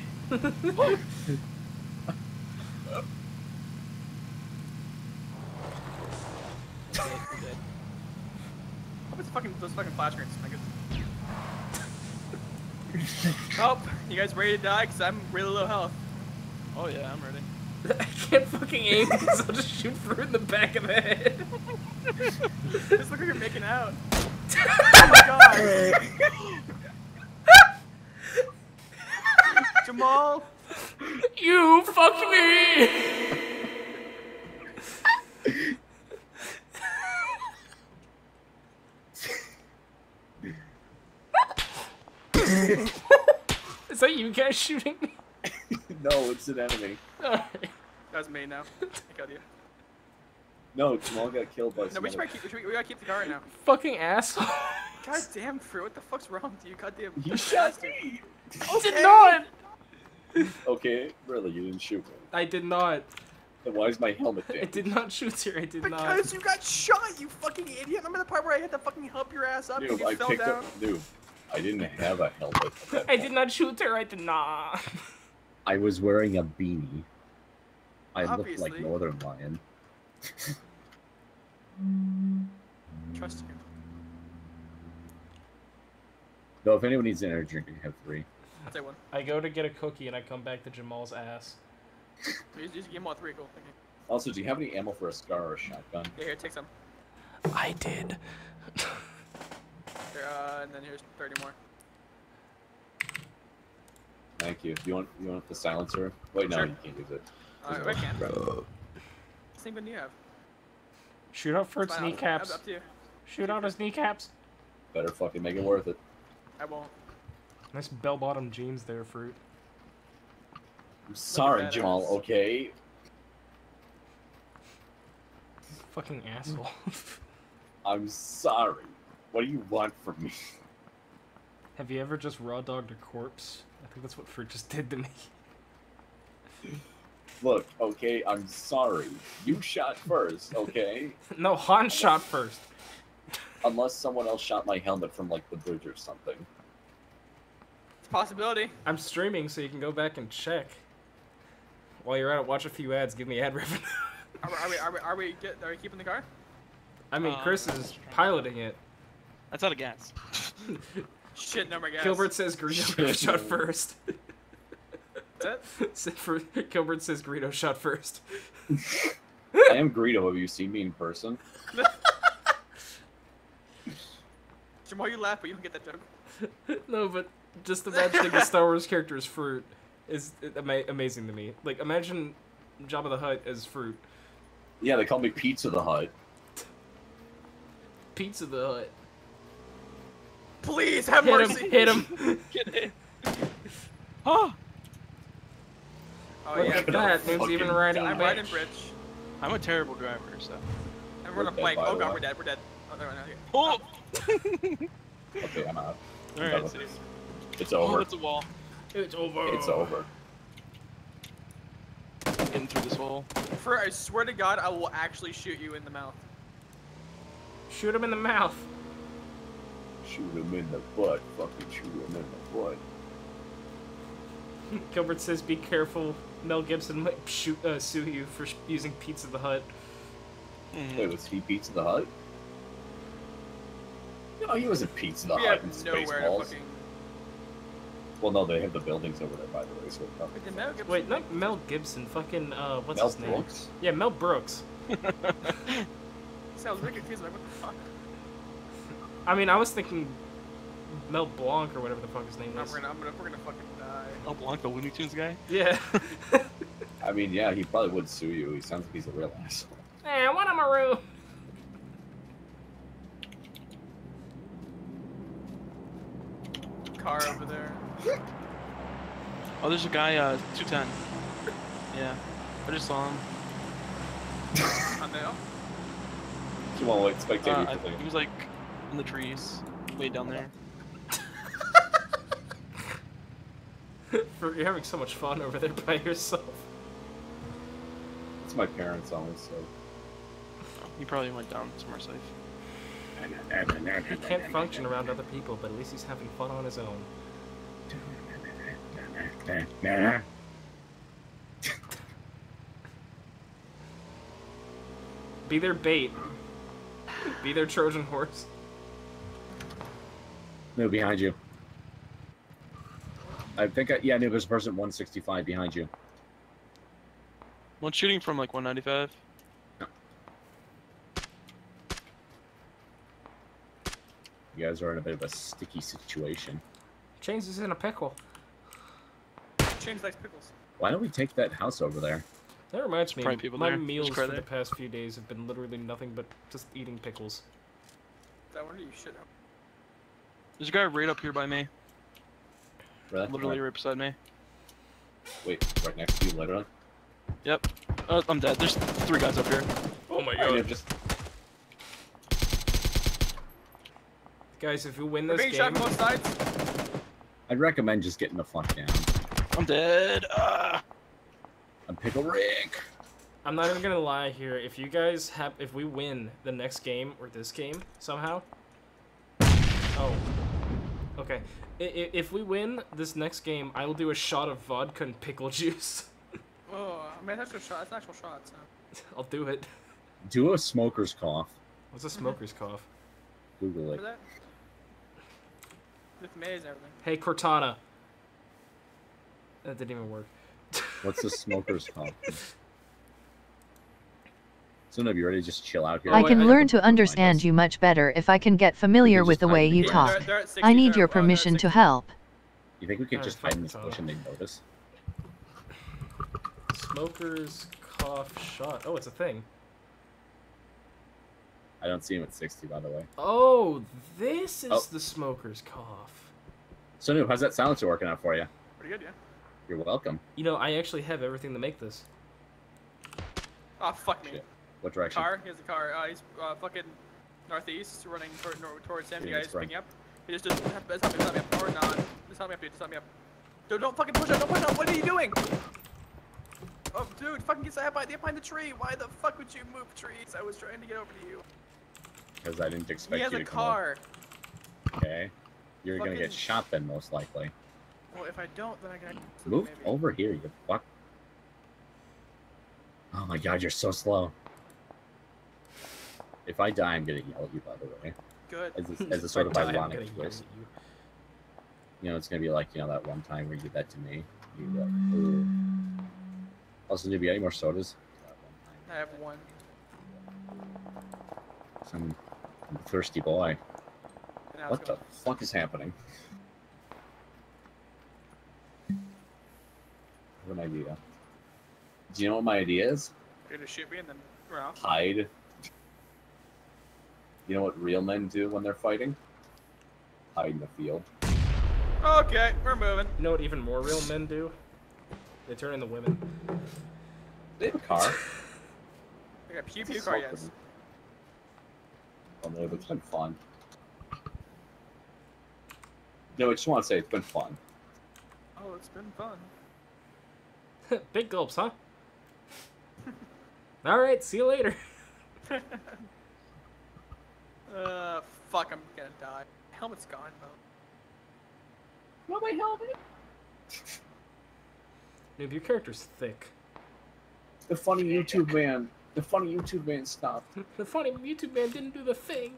What's those fucking flash grenades? My goodness. Oh, you guys ready to die? Cause I'm really low health. Oh yeah, I'm ready. I can't fucking aim because I'll just shoot Fruit in the back of the head. This look like you're making out. Oh my god. Jamal. You fucked me! Is that you guys shooting me? No, it's an enemy. Alright. That's me now. I got you. No, Jamal got killed by No, some we, should other- probably keep, we gotta keep the car right now. Fucking asshole. God damn, Fruit, what the fuck's wrong with you? Goddamn. You shot me! I did not! Okay, really, you didn't shoot me. I did not. Then why is my helmet I damaged? did not shoot here. I did not. Because you got shot, you fucking idiot. Remember the part where I had to fucking help your ass up and Dude, you I fell picked down? up. Dude, I didn't have a helmet. at that I point. did not shoot her. I did not. I was wearing a beanie. I looked like Obviously. Northern Lion. Trust you. No, if anyone needs an energy drink, I have 3. I'll take one. I go to get a cookie and I come back to Jamal's ass. Just give him all 3, cool. Thank you. Also, do you have any ammo for a scar or a shotgun? Yeah, here, take some. I did. Here, and then here's 30 more. Thank you. You want the silencer? Wait, no, Sure. you can't use it. I can. Same gun you have. Shoot out Fruit's Fine, I'll- kneecaps. Up to you. Shoot out his kneecaps. Better fucking make it worth it. I won't. Nice bell-bottom jeans there, Fruit. I'm sorry, badass. Jamal, okay? Fucking asshole. I'm sorry. What do you want from me? Have you ever just raw dogged a corpse? I think that's what Fruit just did to me. Look, okay, I'm sorry. You shot first, okay? No, Han shot first. Unless someone else shot my helmet from, like, the bridge or something. It's a possibility. I'm streaming, so you can go back and check. While you're at it, watch a few ads. Give me ad revenue. Are we keeping the car? I mean, Chris is piloting it. That's out of gas. Shit, no more gas. Gilbert says Greedo shot first. That's Gilbert says Greedo shot first. I am Greedo. Have you seen me in person? it. Jamal, you laugh, but you don't get that joke. No, but just imagining the Star Wars character as Fruit is amazing to me. Like, imagine Jabba the Hutt as Fruit. Yeah, they call me Pizza the Hut. Pizza the Hut. Please have Hit mercy. him! Hit him! Get it. Oh! Oh Look yeah. at that, dude's even riding I'm the riding bitch. bridge. I'm a terrible driver, so. And we're on a We're dead, blank. by Oh the god, way. we're dead. We're dead. Oh, no, no, Oh! Okay, I'm out. Alright, see. It's Oh, over. it's a wall. It's over. It's over. Getting through this hole. For I swear to God, I will actually shoot you in the mouth. Shoot him in the mouth. Shoot him in the butt. Fucking shoot him in the butt. Gilbert says, "Be careful. Mel Gibson might sue you for using Pizza the Hut." Mhm. Wait, was he Pizza the Hut? Oh, he was at Pizza the We Hut have and nowhere to Spaceballs. fucking. Well, no, they have the buildings over there, by the way. So Wait, did Mel Gibson Wait, make- not Mel Gibson. Fucking what's Mel his name? Brooks? Yeah, Mel Brooks. Sounds really confused. Like, what the fuck? I mean, I was thinking Mel Blanc or whatever the fuck his name No, is. we're gonna fucking die. El Blanc, the Looney Tunes guy. Yeah. I mean, yeah, he probably would sue you. He sounds like he's a real asshole. Hey, I want a maroon. Car over there. Oh, there's a guy, 210. Yeah, I just saw him. On there. Come on, wait, spectator. He was like in the trees, way down there. You're having so much fun over there by yourself. It's my parents always, so. He probably went down somewhere safe. He can't function around other people, but at least he's having fun on his own. Be their bait. Be their Trojan horse. No, behind you. I think, yeah, no, there's a person at 165 behind you. One shooting from like 195. You guys are in a bit of a sticky situation. Chains is in a pickle. Chains likes pickles. Why don't we take that house over there? That reminds me, Probably people my there. meals Just for cry the there. past few days have been literally nothing but just eating pickles. That one you should have. There's a guy right up here by me. Really? Literally right beside me. Wait, right next to you, literally? Yep. I'm dead. There's 3 guys up here. Oh my Yeah, god. just Guys, if you win We're this being shot game... from both sides. I'd recommend just getting the fuck down. I'm dead. I'm Pickle Rick. I'm not even gonna lie here. If you guys have... If we win the next game, or this game, somehow... Oh. Okay. If we win this next game, I will do a shot of vodka and pickle juice. Oh, I mean, that's an actual shot, so. I'll do it. Do a smoker's cough. What's a smoker's cough? Google it. For that? With maize and everything. Hey, Cortana. That didn't even work. What's a smoker's cough? So, no, you ready to just chill out here? Oh, I can I- learn to understand you much better if I can get familiar just with the way hide you behind talk. They're at 60, I need they're your at- they're at permission to 60. help. You think we could Alright, just hide in fuck this Tom. bush and they notice? Smoker's cough shot. Oh, it's a thing. I don't see him at 60, by the way. Oh, this is Oh. the smoker's cough. So, no, how's that silencer working out for you? Pretty good, yeah. You're welcome. You know, I actually have everything to make this. Oh, fuck me. Shit. What direction? Car, here's the car. He's fucking northeast, running towards him. Yeah, You guys it's right. picking up. He just help me up, or not. Just help me up, dude. Just help me up. Dude, don't fucking push up, don't push up. What are you doing? Oh, dude, fucking get behind the tree. Why the fuck would you move trees? I was trying to get over to you. Because I didn't expect He has you a to come up. car. Okay. You're gonna Fucking- get shot then, most likely. Well, if I don't, then I can. Move maybe. over here, you fuck. Oh my god, you're so slow. If I die, I'm gonna yell at you, by the way. Good. As a sort of I'm ironic gonna yell twist. at you. You know, it's gonna be like, you know, that one time where you did that to me. You were like, ooh. Also, do you have any more sodas? I have one. Some thirsty boy. Now What it's the going. fuck is happening? I have an idea. Do you know what my idea is? You're gonna shoot me and then we're off. Hide. You know what real men do when they're fighting? Hide in the field. Okay, we're moving. You know what even more real men do? They turn into women. They have a car. I got pew It's a pew car, smoker. yes. Oh no, it's been fun. No, I just want to say it's been fun. Oh, it's been fun. Big gulps, huh? Alright, see you later. Fuck, I'm gonna die. Helmet's gone, though. Not my helmet. Noob, your character's thick. The funny YouTube man. The funny YouTube man stopped. The funny YouTube man didn't do the thing.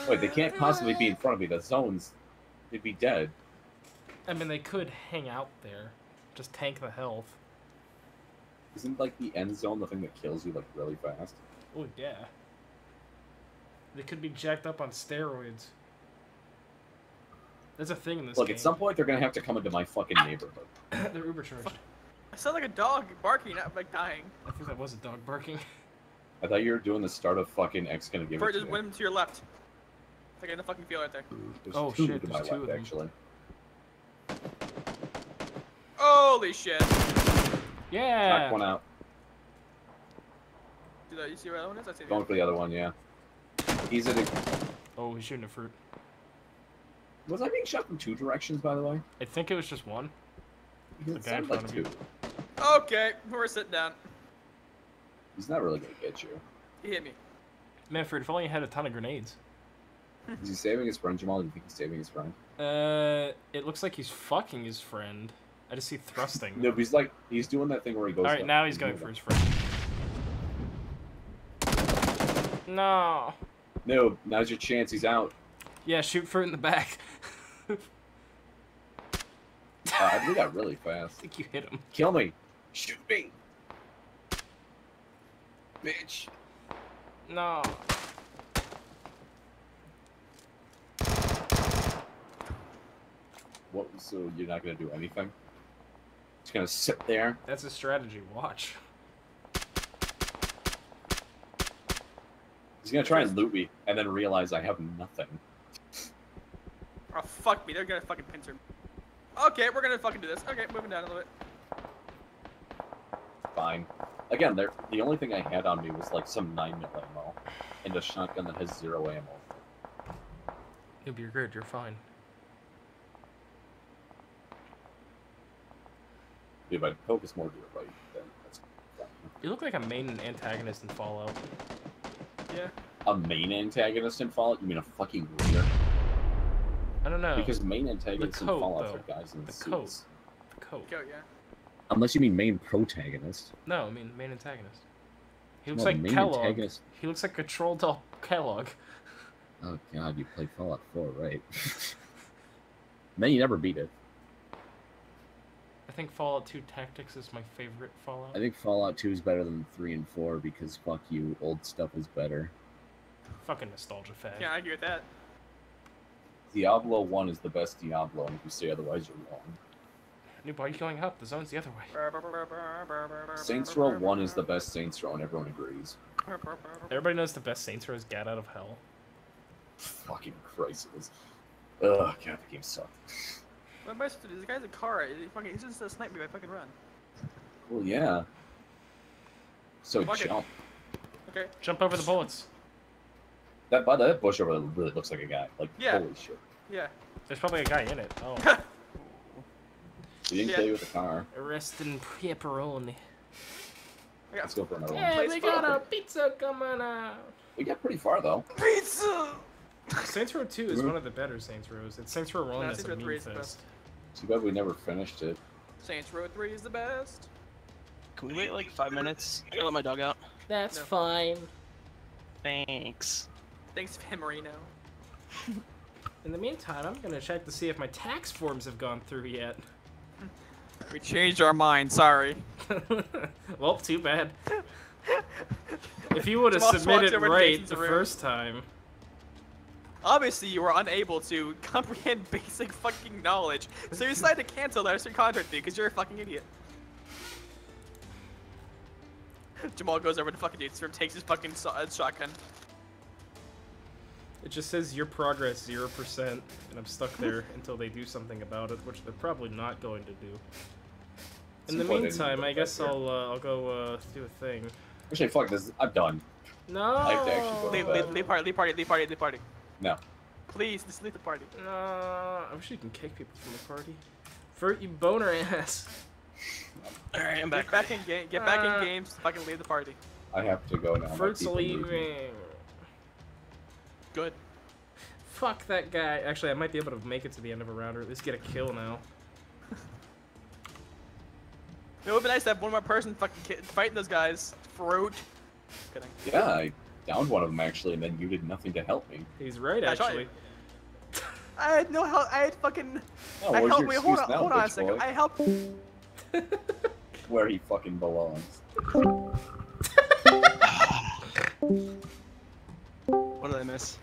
Wait, they can't possibly be in front of me. The zones, they'd be dead. I mean, they could hang out there. Just tank the health. Isn't like the end zone the thing that kills you like really fast? Oh, yeah. They could be jacked up on steroids. There's a thing in this Look, game. at some point they're gonna have to come into my fucking neighborhood. They're uber charged. I sound like a dog barking, not like dying. I think that was a dog barking. I thought you were doing the start of fucking X gonna give Bert, it to just me. went to your left. Like in the fucking field right there. There's Oh, two shit, to there's my two of left, them. actually. Holy shit. Yeah. Knock one out. You see where that one is? I see the Going for the other one, yeah. He's at a... Oh, he's shooting a fruit. Was I being shot from two directions, by the way? I think it was just one. It The guy in sounded like front of you. two. Okay, we're sitting down. He's not really gonna get you. He hit me. Manfred, if only you had a ton of grenades. Is he saving his friend, Jamal? Do you think he's saving his friend? It looks like he's fucking his friend. I just see thrusting. No, but he's doing that thing where he goes... Alright, now he's going for his friend. No. No, now's your chance, he's out. Yeah, shoot fruit in the back. I did that really I fast. think you hit him. Kill me! Shoot me! Bitch! No. What, so you're not gonna do anything? Just gonna sit there? That's a strategy. Watch. He's gonna try and loot me, and then realize I have nothing. Oh, fuck me. They're gonna fucking pincer me. Okay, we're gonna fucking do this. Okay, moving down a little bit. Fine. Again, the only thing I had on me was like some 9mm ammo, and a shotgun that has 0 ammo. You're good. You're fine. If I focus more to the right, then that's fine. You look like a main antagonist in Fallout. Yeah. A main antagonist in Fallout? You mean a fucking leader? I don't know. Because main antagonists in coat, Fallout though. are guys in The suits. coat. The coat. Go, yeah. Unless you mean main protagonist. No, I mean main antagonist. He looks Well, like main Kellogg. antagonist- He looks like a troll doll Kellogg. Oh god, you played Fallout 4, right? Then you never beat it. I think Fallout 2 Tactics is my favorite Fallout. I think Fallout 2 is better than 3 and 4 because fuck you, old stuff is better. Fucking nostalgia fag. Can't argue with that. Diablo 1 is the best Diablo, and if you say otherwise, you're wrong. New boy, you going up? The zone's the other way. Saints Row 1 is the best Saints Row, and everyone agrees. Everybody knows the best Saints Row is Gat Out of Hell. Fucking Christ, it was... Ugh, god, the game sucked. What am I supposed to do? This guy's a car. He's just a snipe me if I fucking run. Well, yeah. So Fuck it. jump. Okay. Jump over the bullets. That bush over there really looks like a guy. Like, Yeah. holy shit. Yeah. There's probably a guy in it. Oh. He didn't Yeah. kill you with the car. Arrest and pepperoni. I got Let's go for another Yeah, one. we got a pizza coming out. We got pretty far, though. pizza! Saints Row 2 is one of the better Saints Rows. It's Saints Row 1 No, that's Saints a Row 3 meme is the fest. Too bad we never finished it. Saints Row 3 is the best. Can we wait like 5 minutes? I gotta let my dog out. That's No. fine. Thanks. Thanks, Van Marino. In the meantime, I'm gonna check to see if my tax forms have gone through yet. We changed our mind, sorry. Well, too bad. If you would have Jamal submitted walked over to right Jason's the room. first time. Obviously, you were unable to comprehend basic fucking knowledge, so you decided to cancel that contract because you're a fucking idiot. Jamal goes over to fucking dude's room, takes his fucking shotgun. It just says your progress 0%, and I'm stuck there until they do something about it, which they're probably not going to do. In the Some point they meantime, need to I look guess back I'll go do a thing. Actually, fuck this. I'm done. No. I have to actually go. Leave party. No. Please, just leave the party. No. I wish you can kick people from the party. Vert, you boner ass. Alright, I'm Get back. back in game. Get back in games. Fucking leave the party. I have to go now. My Vert's people need me. leaving. Good. Fuck that guy. Actually, I might be able to make it to the end of a round, or at least get a kill now. It would be nice to have one more person fucking fighting those guys. Fruit. Kidding. Yeah, downed one of them actually, and then you did nothing to help me. He's right, I shot actually. I had no help. I had fucking. Oh, I where's helped. your Wait, hold excuse on. now, Hold on a bitch second. boy? I helped. Where he fucking belongs. What did I miss?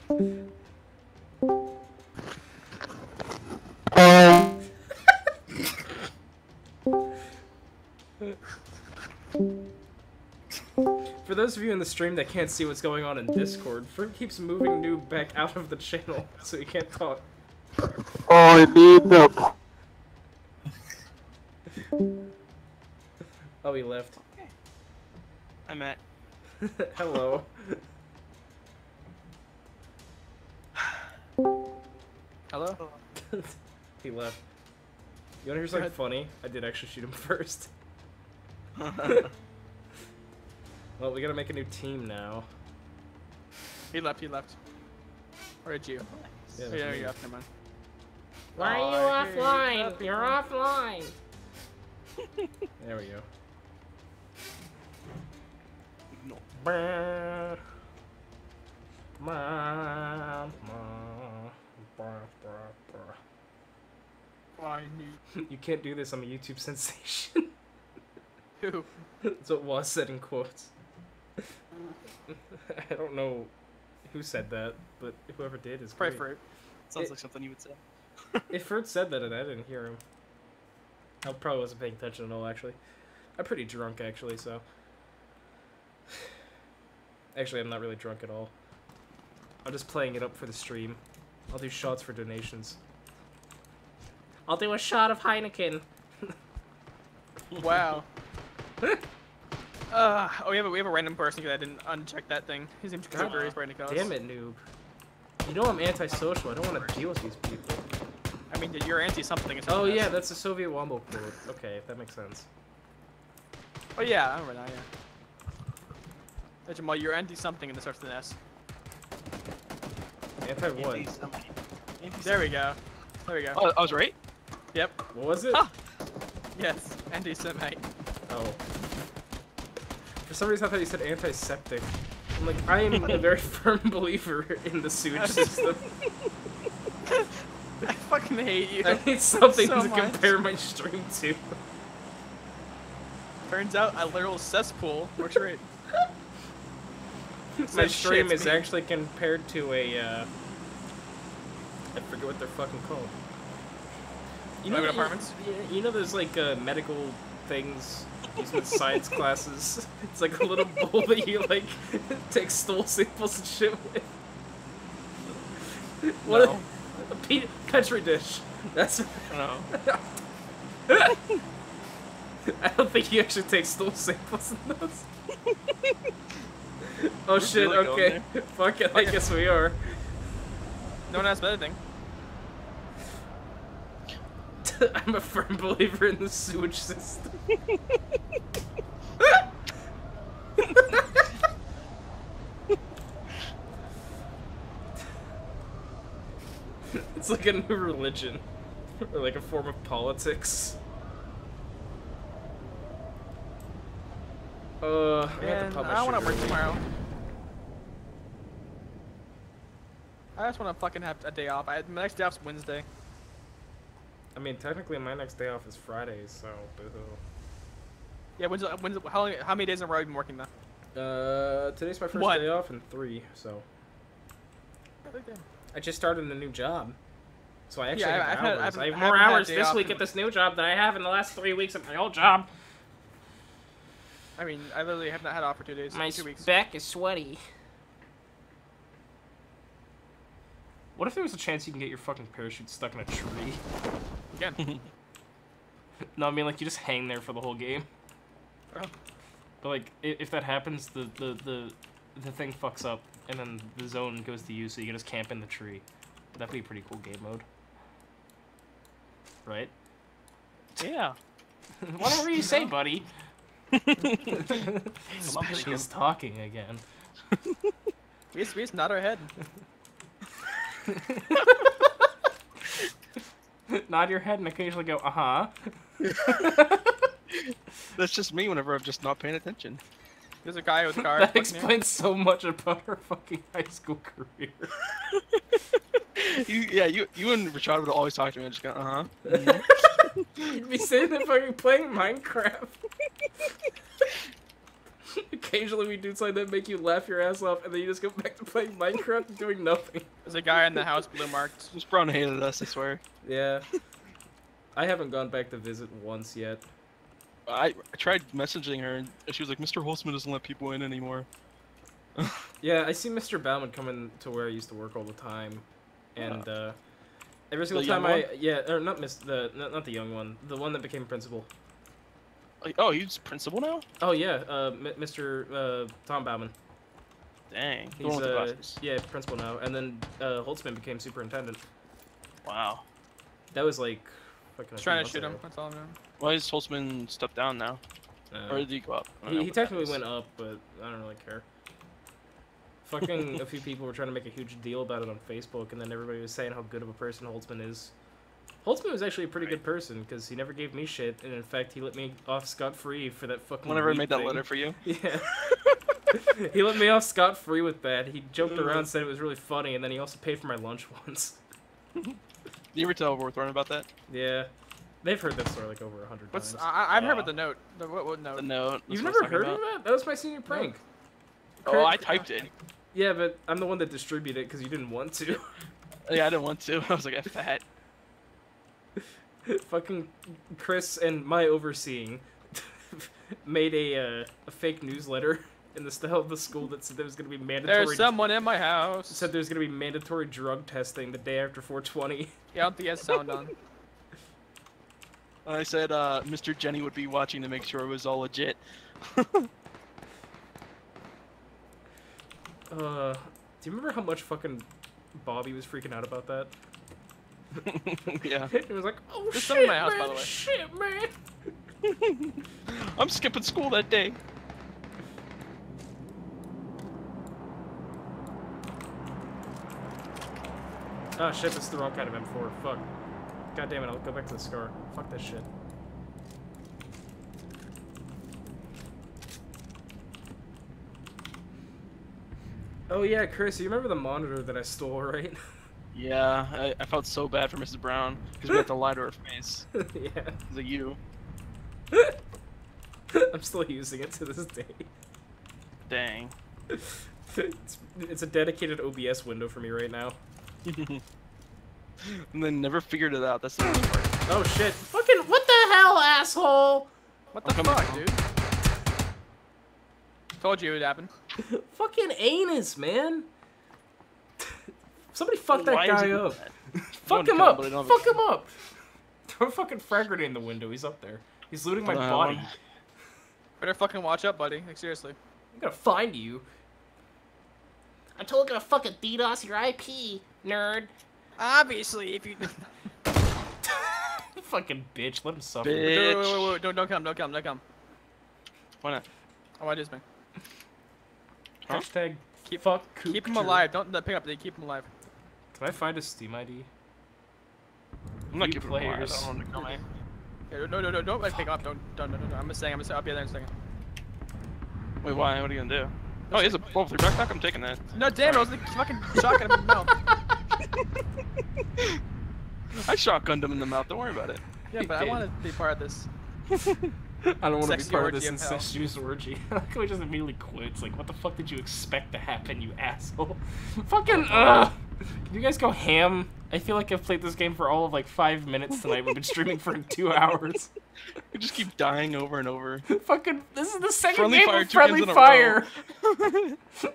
For those of you in the stream that can't see what's going on in Discord, Fruit keeps moving Noob back out of the channel, so he can't talk. I need the. Oh, he left. I'm at. Hello. Hello. He left. You wanna hear something funny? I did actually shoot him first. Well, we gotta make a new team now. He left. He left. Or did you? Yeah, Yeah, me. you're off. Never mind. Why Oh, are you hey, offline? okay. You're offline. There we go. No. Brr. Why me? You can't do this. I'm a YouTube sensation. Who? That's what Was said in quotes. I don't know who said that, but whoever did is Pray great. for it. Sounds It- like something you would say. If Ferd said that and I didn't hear him, I probably wasn't paying attention at all, actually. I'm pretty drunk, actually, so... Actually, I'm not really drunk at all. I'm just playing it up for the stream. I'll do shots for donations. I'll do a shot of Heineken. Wow. Oh, we have a random person because I didn't uncheck that thing. His name's Kroger. He's Brandon Cox. Damn it, noob. You know I'm antisocial. I don't want to deal with these people. I mean, you're anti-something. Oh yeah, that's a Soviet Wombo quote. Okay, that makes sense. Oh yeah, I remember that. Yeah. Jamal, you're anti-something and it starts with an S. Anti what? There we go. There we go. Oh, I was right? Yep. What was it? Ah! Yes, anti-Semite. Oh. For some reason I thought you said antiseptic. I'm like, I am a very firm believer in the sewage system. I fucking hate you. I need something so to much. compare my stream to. Turns out a literal cesspool works great. My Says stream shits is me. actually compared to a, I forget what they're fucking called. Private apartments? You know there's like medical things used in science classes. It's like a little bowl that you like take stool samples and shit with. What No. a petri dish. That's No. I don't think you actually take stool samples in those. Oh shit, really going okay. Fuck it, I guess we are. No one has better thing. I'm a firm believer in the sewage system. It's like a new religion. Or like a form of politics. I have to Man, pop my I don't want to sugar work away. tomorrow. I just want to fucking have a day off. My next day off's Wednesday. I mean, technically my next day off is Friday, so boo-hoo. Yeah, how many days in a row have you been working though? Today's my first What? day off in 3, so. I just started a new job. So I actually Yeah, have I've had- hours. I've- I have I more haven't had a hours day this off week in- at this new job than I have in the last 3 weeks at my old job. I mean, I literally have not had off for 2 days. My 2 weeks. back is sweaty. What if there was a chance you can get your fucking parachute stuck in a tree? Again. No, I mean like you just hang there for the whole game. Oh. But like, if that happens, the thing fucks up, and then the zone goes to you, so you can just camp in the tree. That'd be a pretty cool game mode. Right? Yeah. Whatever you say, buddy. Special. He's talking again. We just nod our head. Nod your head and occasionally go, uh-huh. That's just me whenever I'm just not paying attention. There's a guy with a car. That explains so much about her fucking high school career. you and Richard would always talk to me and just go, uh-huh. You'd be sitting there fucking playing Minecraft. Occasionally we do something that make you laugh your ass off, and then you just go back to playing Minecraft and doing nothing. There's a guy in the house blue marked. This Brown hated us, I swear. Yeah. I haven't gone back to visit once yet. I tried messaging her, and she was like, Mr. Holtzman doesn't let people in anymore. Yeah, I see Mr. Bauman coming to where I used to work all the time, and every single time not the young one, the one that became principal. Oh, he's principal now? Oh yeah, Mr. Tom Bauman. Dang. He's yeah, principal now, and then Holtzman became superintendent. Wow. That was like. Just trying to shoot him. That's all I'm doing. Why is Holtzman stepped down now? Or did he go up? He technically went up, but I don't really care. Fucking a few people were trying to make a huge deal about it on Facebook, and then everybody was saying how good of a person Holtzman is. Holtzman was actually a pretty good person, because he never gave me shit, and in fact, he let me off scot-free for that fucking Whenever I made that thing. letter for you? Yeah. He let me off scot-free with that. He joked around, said it was really funny, and then he also paid for my lunch once. Did you ever tell Warthorn about that? Yeah. They've heard that story like over 100 times. I've heard about the note. What note? The note. You've never heard of that? That was my senior prank. Oh, I typed it. Yeah, but I'm the one that distributed it because you didn't want to. Yeah, I didn't want to. I was like, fat. Fucking Chris and my overseeing made a fake newsletter in the style of the school that said there was going to be mandatory... There's someone in my house. Said there's going to be mandatory drug testing the day after 420. Yeah, I don't think it has sound on. I said Mr. Jenny would be watching to make sure it was all legit. Do you remember how much fucking Bobby was freaking out about that? Yeah. It was like, oh There's shit, some in my house, man, by the way. shit, man. I'm skipping school that day. Oh shit, this is the wrong kind of M4. Fuck. God damn it, I'll go back to the SCAR. Fuck that shit. Oh yeah, Chris, you remember the monitor that I stole, right? Yeah, I felt so bad for Mrs. Brown because we had to lie to her face. Yeah. It's like you. I'm still using it to this day. Dang. It's a dedicated OBS window for me right now. And then never figured it out. That's the worst part. Oh shit. Fucking what the hell, asshole? What the fuck, dude? Told you it would happen. Fucking anus, man. Somebody fuck that guy up. Fuck him up. Fuck him up. Throw a fucking frag grenade in the window. He's up there. He's looting my body. Better fucking watch up, buddy. Like, seriously. I'm gonna find you. I told you to fucking DDoS your IP, nerd. Obviously, if you... Fucking bitch, let him suffer. Bitch. Wait, don't come. Why not? I want to do something. Huh? Hashtag Keep Keep him alive. Don't pick up. They keep him alive. Can I find a Steam ID? I'm not Few keeping players. players. I don't want to come in. Yeah, no, don't pick him up. Don't. I'm just saying. I'll be there in a second. Wait, why? What are you gonna do? Oh, he has a level 3 backpack. I'm taking that. No, damn it! I was like fucking shotgun him in the mouth. I shotgunned him in the mouth. Don't worry about it. Yeah, but I want to be part of this. I don't want to be Sexy part of orgy this of hell. incestuous orgy. How can we just immediately quit? It's like, what the fuck did you expect to happen, you asshole? Fucking, Can you guys go ham? I feel like I've played this game for all of like 5 minutes tonight. We've been streaming for 2 hours. We just keep dying over and over. Fucking, this is the second Friendly game fire, of 2 games Friendly in a Fire.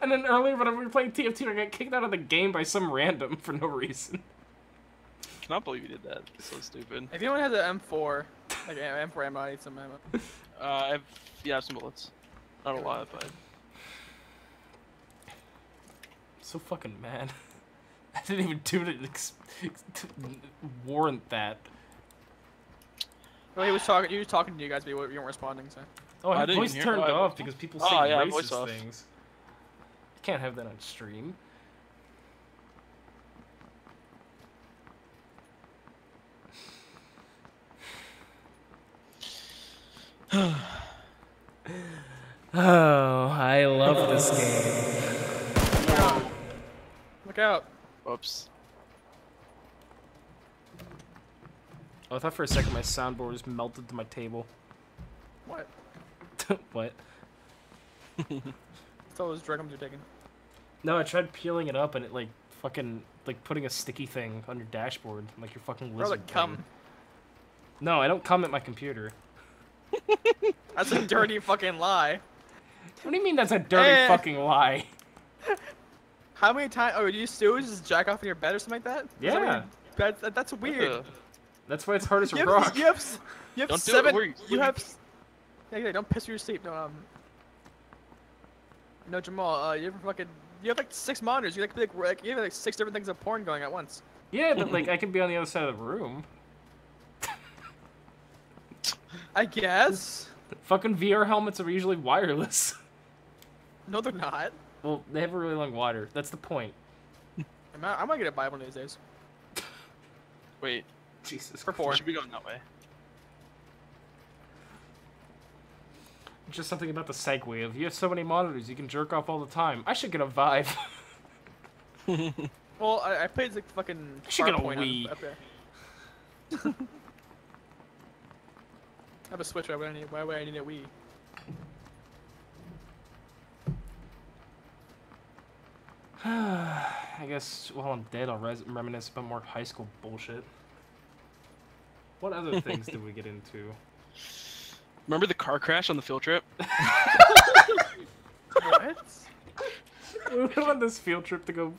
And then earlier when we were playing TF2, I got kicked out of the game by some random for no reason. I cannot believe you did that. It's so stupid. If anyone has an M4, like an M4 ammo, I need some ammo. I have some bullets. Not a lot, but... So fucking mad. I didn't even do it to warrant that. Well, he was talking to you guys, but you weren't responding. So. Oh, I I have didn't voice hear- turned oh, I- off because people say Oh, yeah, voice racist off. things. You can't have that on stream. Oh, I love this game. Look out. Whoops. Oh, I thought for a second my soundboard was melted to my table. What? What? That's all those dragons are taking. No, I tried peeling it up and it like fucking like putting a sticky thing on your dashboard, like your fucking Bro, lizard. like cum. thing. No, I don't come at my computer. That's a dirty fucking lie. What do you mean that's a dirty fucking lie? How many times? Oh, do you still just jack off in your bed or something like that? Is that what Yeah. that's weird. Ugh. That's why it's hard as a You rock. have, you have, you have Don't do it seven. where you- You have. Yeah, don't piss your sleep. No, Jamal. You have fucking. You have like 6 monitors. You you have like 6 different things of porn going at once. Yeah, but like I can be on the other side of the room. I guess. Fucking VR helmets are usually wireless. No, they're not. Well, they have a really long wire. That's the point. I might get a Bible one of these days. Wait. Jesus. For We porn. should be going that way. Just something about the segue of you have so many monitors, you can jerk off all the time. I should get a Vive. Well, I played the fucking. I should get a Farpoint Wii. up there. I have a Switch. Why would I need a Wii? I guess while I'm dead, I'll reminisce about more high school bullshit. What other things did we get into? Remember the car crash on the field trip? What? We went on this field trip to go.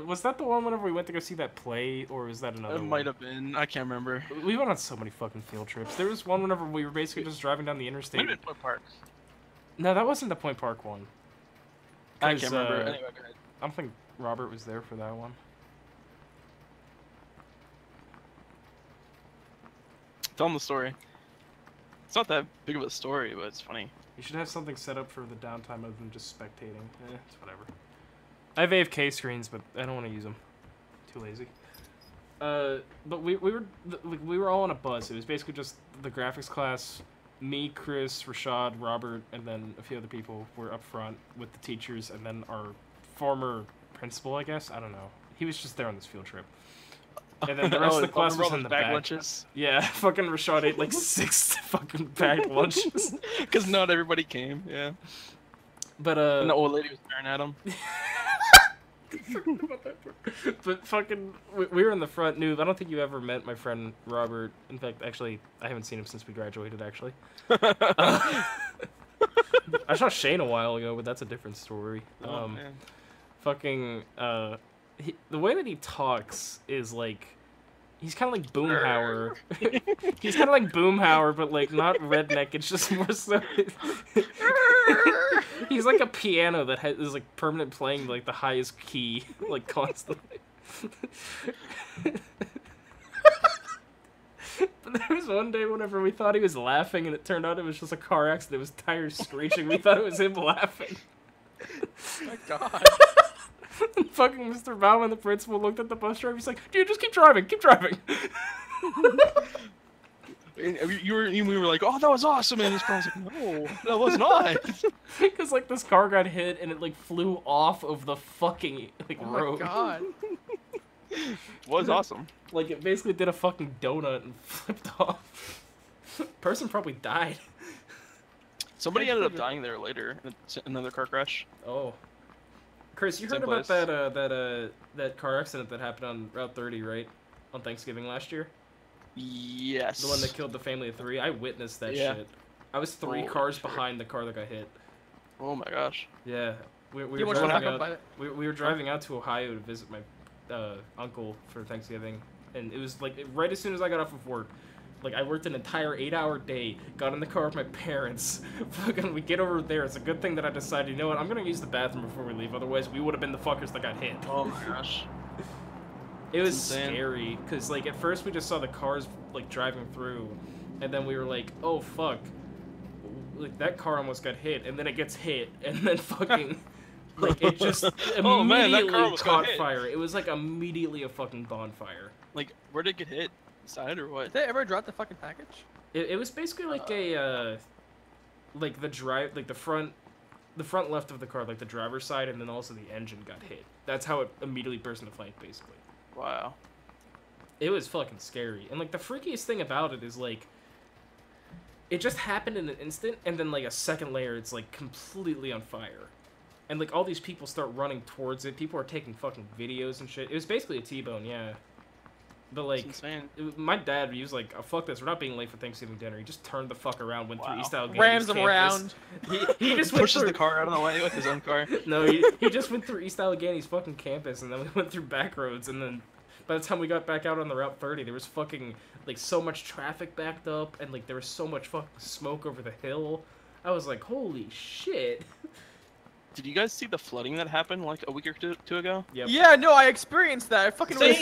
Was that the one whenever we went to go see that play, or was that another It one? might have been. I can't remember. We went on so many fucking field trips. There was one whenever we were basically just driving down the interstate. Might have been Point Park. No, that wasn't the Point Park one. I 'Cause, can't remember. uh, Anyway, go ahead. I don't think Robert was there for that one. Tell them the story. It's not that big of a story, but it's funny. You should have something set up for the downtime other than just spectating. It's whatever. I have AFK screens, but I don't want to use them. Too lazy. But we were all on a bus. It was basically just the graphics class, me, Chris, Rashad, Robert, and then a few other people were up front with the teachers, and then our former principal, I guess. I don't know. He was just there on this field trip. And then the rest of the class was in the back. Lunches? Yeah, fucking Rashad ate like 6 fucking packed lunches. Because not everybody came, yeah. But And the old lady was staring at him. But fucking, we were in the front. Noob, I don't think you ever met my friend Robert. In fact, actually, I haven't seen him since we graduated, actually. I saw Shane a while ago, but that's a different story. Oh, man. Fucking, the way that he talks is like, he's kind of like Boomhauer. He's kind of like Boomhauer, but like not redneck. It's just more so. He's like a piano that is like permanent playing like the highest key, like constantly. But there was one day whenever we thought he was laughing, and it turned out it was just a car accident. It was tires screeching. We thought it was him laughing. Oh my god. And fucking Mr. Bauman, the principal, looked at the bus driver. He's like, "Dude, just keep driving, keep driving." We were like, "Oh, that was awesome," and his was like, "No, that was not." Because like this car got hit and it like flew off of the fucking like Oh road. my god. It was awesome. Like it basically did a fucking donut and flipped off. Person probably died. Somebody ended up dying there later in another car crash. Oh. Chris, you heard Same about place. that car accident that happened on Route 30, right? On Thanksgiving last year? Yes. The one that killed the family of 3? I witnessed that Yeah. shit. I was 3 Holy cars shit. behind the car that got hit. Oh my gosh. Yeah. We You were want to talk driving about out, it? we were driving out to Ohio to visit my uncle for Thanksgiving. And it was like right as soon as I got off of work. Like, I worked an entire 8-hour day, got in the car with my parents. Fucking, we get over there. It's a good thing that I decided, you know what, I'm gonna use the bathroom before we leave. Otherwise, we would have been the fuckers that got hit. Oh my gosh. It was insane. scary, because, like, at first we just saw the cars, like, driving through. And then we were like, oh, fuck. Like, that car almost got hit. And then it gets hit. And then fucking... Like, it just Oh, man, that car immediately almost got caught hit. fire. It was, like, immediately a fucking bonfire. Like, where did it get hit? Side or what? Did they ever drop the fucking package? It was basically like a, like the front the front left of the car, like the driver's side, and then also the engine got hit. That's how it immediately burst into flames, basically. Wow. It was fucking scary. And, like, the freakiest thing about it is, like, it just happened in an instant, and then, like, a second later, it's, like, completely on fire. And, like, all these people start running towards it. People are taking fucking videos and shit. It was basically a T-bone, yeah. But, like, my dad, he was like, oh, fuck this, we're not being late for Thanksgiving dinner. He just turned the fuck around, went through East Allegheny Rams him around. He just pushes the car out of the way with his own car. No, he just went through East Allegheny's fucking campus, and then we went through back roads, and then by the time we got back out on the Route 30, there was fucking, like, so much traffic backed up, and, like, there was so much fucking smoke over the hill. I was like, holy shit. Did you guys see the flooding that happened like a week or two ago? Yep. Yeah, no, I experienced that. I fucking was.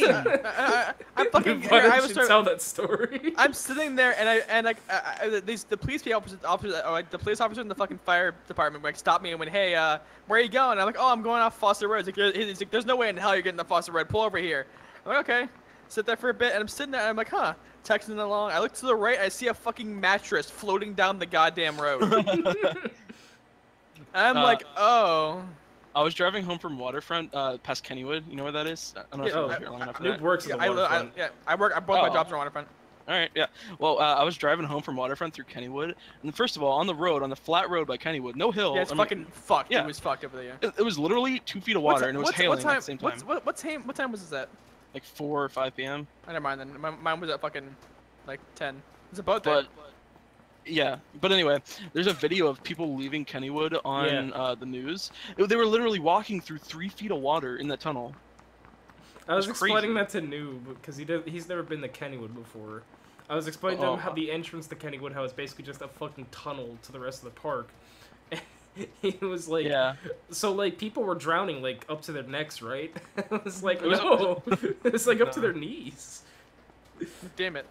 I'm fucking. Why I don't was you tell that story? I'm sitting there and the police officer in the fucking fire department like stopped me and went, hey, where are you going? I'm like, oh, I'm going off Foster Road. He's like, there's no way in hell you're getting to Foster Road. Pull over here. I'm like, okay. Sit there for a bit, and I'm sitting there, and I'm like, huh. Texting along. I look to the right, I see a fucking mattress floating down the goddamn road. I'm like, oh. I was driving home from Waterfront, past Kennywood. You know where that is? I don't know if you're long enough for that. Noob works at the Waterfront. I both my jobs are Waterfront. All right, yeah. Well, I was driving home from Waterfront through Kennywood, and first of all, on the road, on the flat road by Kennywood, no hill. Yeah, it's fucking fucked. Yeah. It was fucked over there. It was literally 2 feet of water, and it was hailing at the same time. What time was this at? Like 4 or 5 p.m. I never mind then. Mine was at fucking like 10. It's about that. Yeah, but anyway, there's a video of people leaving Kennywood on the news. They were literally walking through 3 feet of water in that tunnel. I was explaining that to Noob because he's never been to Kennywood before. I was explaining to him how the entrance to Kennywood, how it's basically just a fucking tunnel to the rest of the park. And he was like, so like people were drowning like up to their necks, right? I was like, no, it's like up to their knees. Damn it.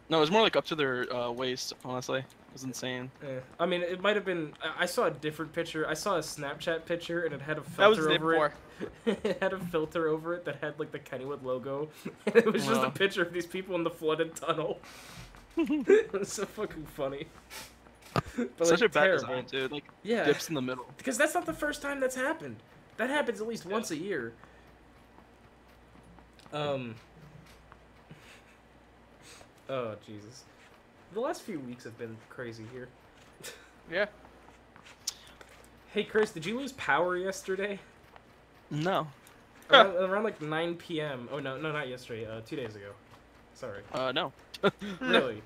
No, it was more like up to their waist, honestly. It was insane. Yeah. I mean, it might have been... I saw a different picture. I saw a Snapchat picture, and it had a filter over it. It had a filter over it that had, like, the Kennywood logo. And it was just a picture of these people in the flooded tunnel. It was so fucking funny. But, such like, a bad terrible. design, dude. Like, dips in the middle. Because that's not the first time that's happened. That happens at least once a year. Oh, Jesus. The last few weeks have been crazy here. Yeah. Hey, Chris, did you lose power yesterday? No. Around like 9 p.m. Oh, no, not yesterday. 2 days ago. Sorry. No. Really?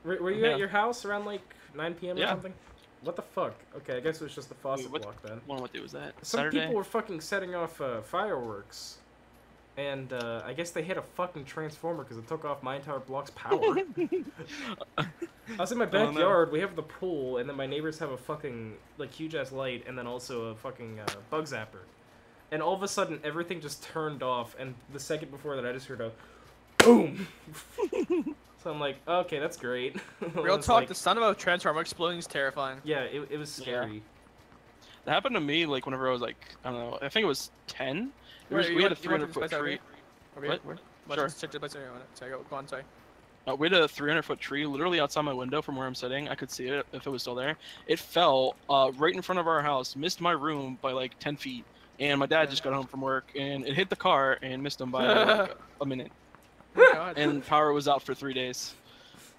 Were you at your house around like 9 p.m. or something? What the fuck? Okay, I guess it was just the faucet block then. What day was that? Some Saturday? people were fucking setting off fireworks. And I guess they hit a fucking transformer because it took off my entire block's power. I was in my backyard. We have the pool, and then my neighbors have a fucking like huge ass light, and then also a fucking bug zapper. And all of a sudden, everything just turned off. And the second before that, I just heard a boom. So I'm like, okay, that's great. Real talk, like, the sound of a transformer exploding is terrifying. Yeah, it was scary. Yeah. That happened to me like whenever I was like, I don't know, I think it was 10. We had a 300-foot tree. What? Sure. Sorry, go on, sorry. We had a 300-foot tree literally outside my window from where I'm sitting. I could see it if it was still there. It fell right in front of our house, missed my room by like 10 feet. And my dad just got home from work, and it hit the car and missed him by like a minute. And power was out for 3 days.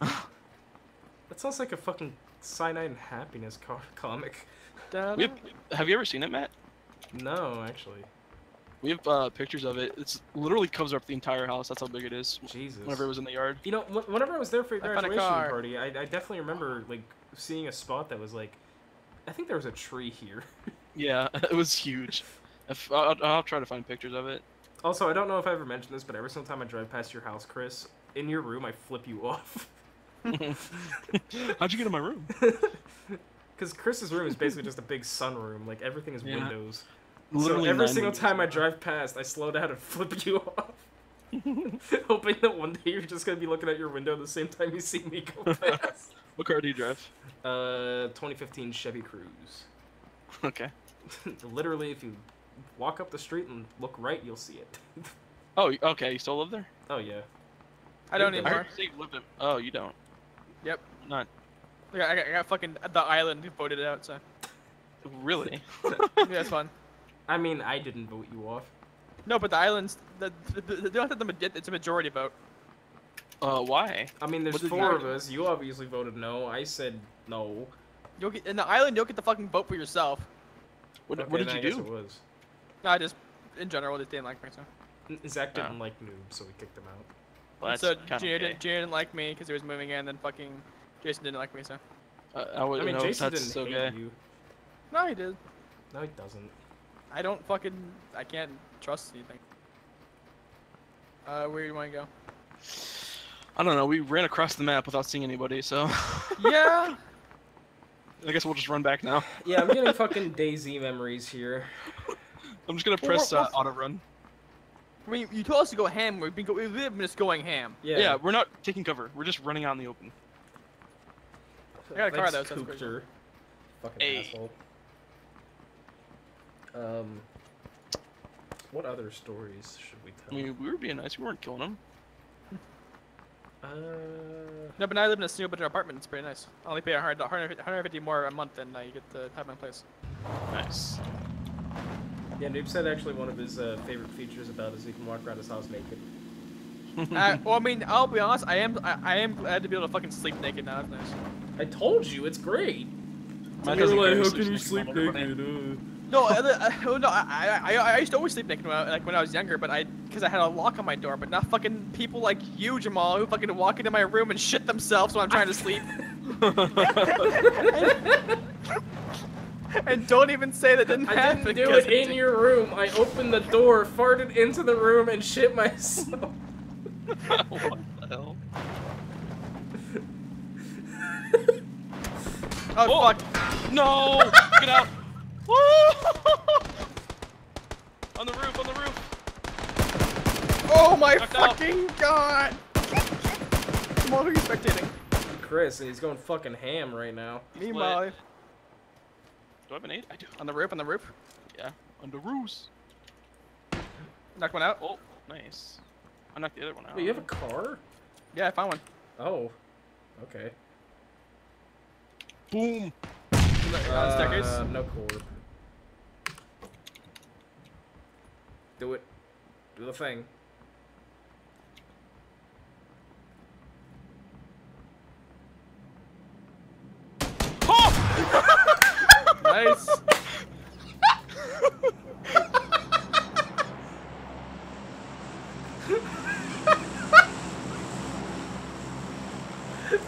That sounds like a fucking Cyanide and Happiness comic. Have you ever seen it, Matt? No, actually. We have pictures of it. It's literally covers up the entire house. That's how big it is. Jesus. Whenever it was in the yard. You know, whenever I was there for your graduation party, I definitely remember like seeing a spot that was like, I think there was a tree here. Yeah, it was huge. I'll try to find pictures of it. Also, I don't know if I ever mentioned this, but every single time I drive past your house, Chris, in your room, I flip you off. How'd you get in my room? Because Chris's room is basically just a big sunroom. Like, everything is windows. Literally so every single time I drive past, I slow down and flip you off. Hoping that one day you're just going to be looking at your window the same time you see me go past. What car do you drive? 2015 Chevy Cruze. Okay. Literally, if you walk up the street and look right, you'll see it. Oh, okay. You still live there? Oh, yeah. I don't anymore. Oh, you don't? Yep. Not. I got fucking the island voted out, so. Really? Yeah, that's fun. I mean, I didn't vote you off. No, but the islands, they don't have it's a majority vote. Why? I mean, there's What did 4 you- of us. You obviously voted no. I said no. You'll get in the island. You'll get to fucking vote for yourself. What Okay, did then you I guess do? it was. No, I just in general just didn't like me. So. Zach didn't Oh. like noobs, so we kicked him out. Well, that's so kinda Junior, gay. didn't like me because he was moving in, and fucking Jason didn't like me. So. I would I mean, know Jason that's didn't so hate gay. you. No, he did. No, he doesn't. I don't fucking. I can't trust anything. Where do you want to go? I don't know. We ran across the map without seeing anybody, so Yeah. I guess we'll just run back now. Yeah, I'm getting fucking DayZ memories here. I'm just gonna Well, press what- auto run. I mean, you told us to go ham. We've been just going ham. Yeah. We're not taking cover. We're just running out in the open. I got a car, Thanks, though, so that's pretty Coopter. Fucking Hey. asshole. What other stories should we I tell? mean, we were being nice. We weren't killing them. No, but now I live in a single bedroom apartment. It's pretty nice. I only pay 150 more a month, and you get to have my place. Nice. Yeah, Noob said actually one of his favorite features about it is he can walk around his house naked. Well, I mean, I'll be honest. I am glad to be able to fucking sleep naked now. That's nice. I told you, it's great. Mine You were doesn't like, care how if can you sleeps sleep naked all the naked? No, I used to always sleep naked when I was younger, but because I had a lock on my door. But not fucking people like you, Jamal, who fucking walk into my room and shit themselves while I'm trying to sleep. And don't even say that didn't I happen. didn't do because it in your room. I opened the door, farted into the room, and shit myself. What the hell? Oh, fuck. No! Get out! Woo! On the roof, on the roof! Oh my Knocked out. fucking god! Jamal, who are you spectating? Chris, and he's going fucking ham right now. Meanwhile, Do I have an 8? I do. on the roof. Yeah. On the roofs. Knock one out. Oh, nice. I knocked the other one out. Wait, you have a car? Yeah, I found one. Oh. Okay. Boom! On the staircase. No cord. Do it. Do the thing. Nice.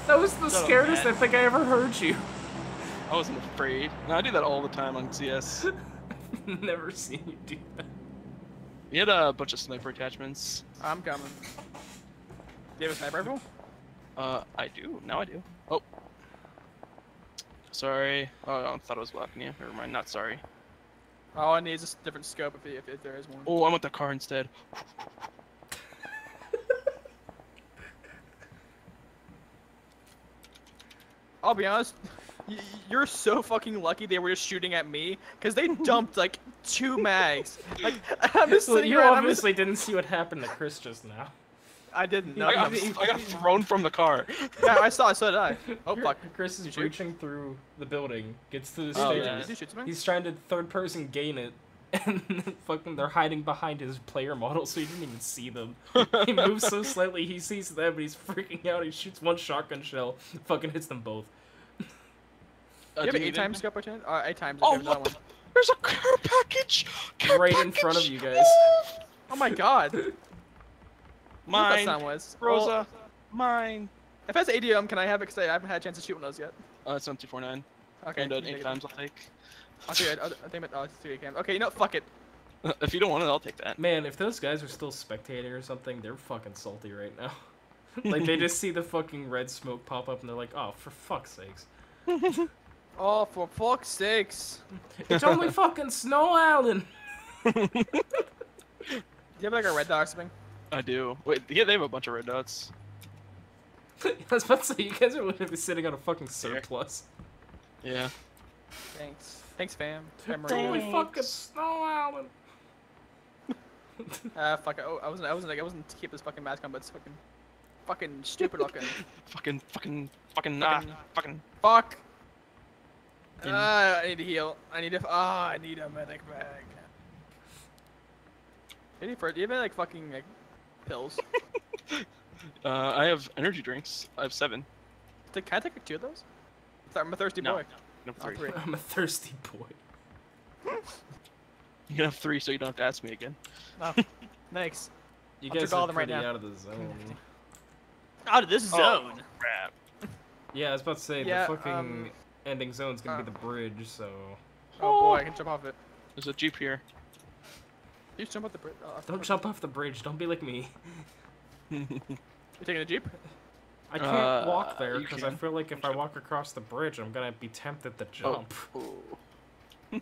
That was the Shut up, scariest I man. think I ever heard you. I wasn't afraid. No, I do that all the time on CS. Never seen you do that. We had a bunch of sniper attachments. I'm coming. Do you have a sniper rifle? I do. Now I do. Oh. Sorry. Oh, I thought I was blocking you. Never mind. Not sorry. All I need is a different scope if there is one. Oh, I want the car instead. I'll be honest, you're so fucking lucky they were just shooting at me, because they dumped like 2 mags. Like, I'm just Well, sitting you here and obviously didn't see what happened to Chris just now. I didn't know. I got thrown from the car. Yeah, I saw, so did I. Oh, fuck. Chris is You shoot? breaching through the building, gets to the Oh, stairs. yeah. Did you shoot something? He's trying to third-person gain it, and fucking they're hiding behind his player model, so he didn't even see them. He moves so slightly, he sees them, but he's freaking out. He shoots one shotgun shell, fucking hits them both. Do you have do an you 8 times need- scope by chance? 8 times. Oh, okay, another what the? one. There's a care package! Care Right in front of package! you guys. Oh my god. What Mine. that sound was? Rosa. Well, Mine. if that's ADM, can I have it? Because I haven't had a chance to shoot one of those yet. It's on 249. Okay. And you 8 take it. times I'll take. I'll take it. I'll take it. Oh, it's 3 cams. Okay, you know, fuck it. If you don't want it, I'll take that. Man, if those guys are still spectating or something, they're fucking salty right now. Like, they just see the fucking red smoke pop up, and they're like, oh, for fuck's sakes. Oh, for fuck's sakes. It's only fucking Snow Island! Do you have like a red dot or something? I do. Wait, yeah, they have a bunch of red dots. I was about to say, you guys are literally sitting on a fucking surplus. Yeah. Thanks. Thanks, fam. It's only fucking Snow Island! Fuck. I wasn't to keep this fucking mask on, but it's fucking stupid looking. Fucking. Fucking- Fucking. Fuck. I need to heal. I need a medic bag. Do you have any like fucking like pills? I have energy drinks. I have 7. Can I take 2 of those? I'm a thirsty No. boy. You I'll have 3. I'm a thirsty boy. You can have 3, so you don't have to ask me again. Oh, thanks. You I'll guys drink all are of them right pretty now. out of the zone. Out of this zone. Crap. Yeah, I was about to say Yeah, the fucking ending zone's gonna be the bridge, so. Oh boy, I can jump off it. There's a Jeep here. You jump off the bridge. Don't jump off the bridge. Don't be like me. You taking a jeep? I can't walk there you because I can. feel like if I walk across the bridge, I'm gonna be tempted to jump. Oh.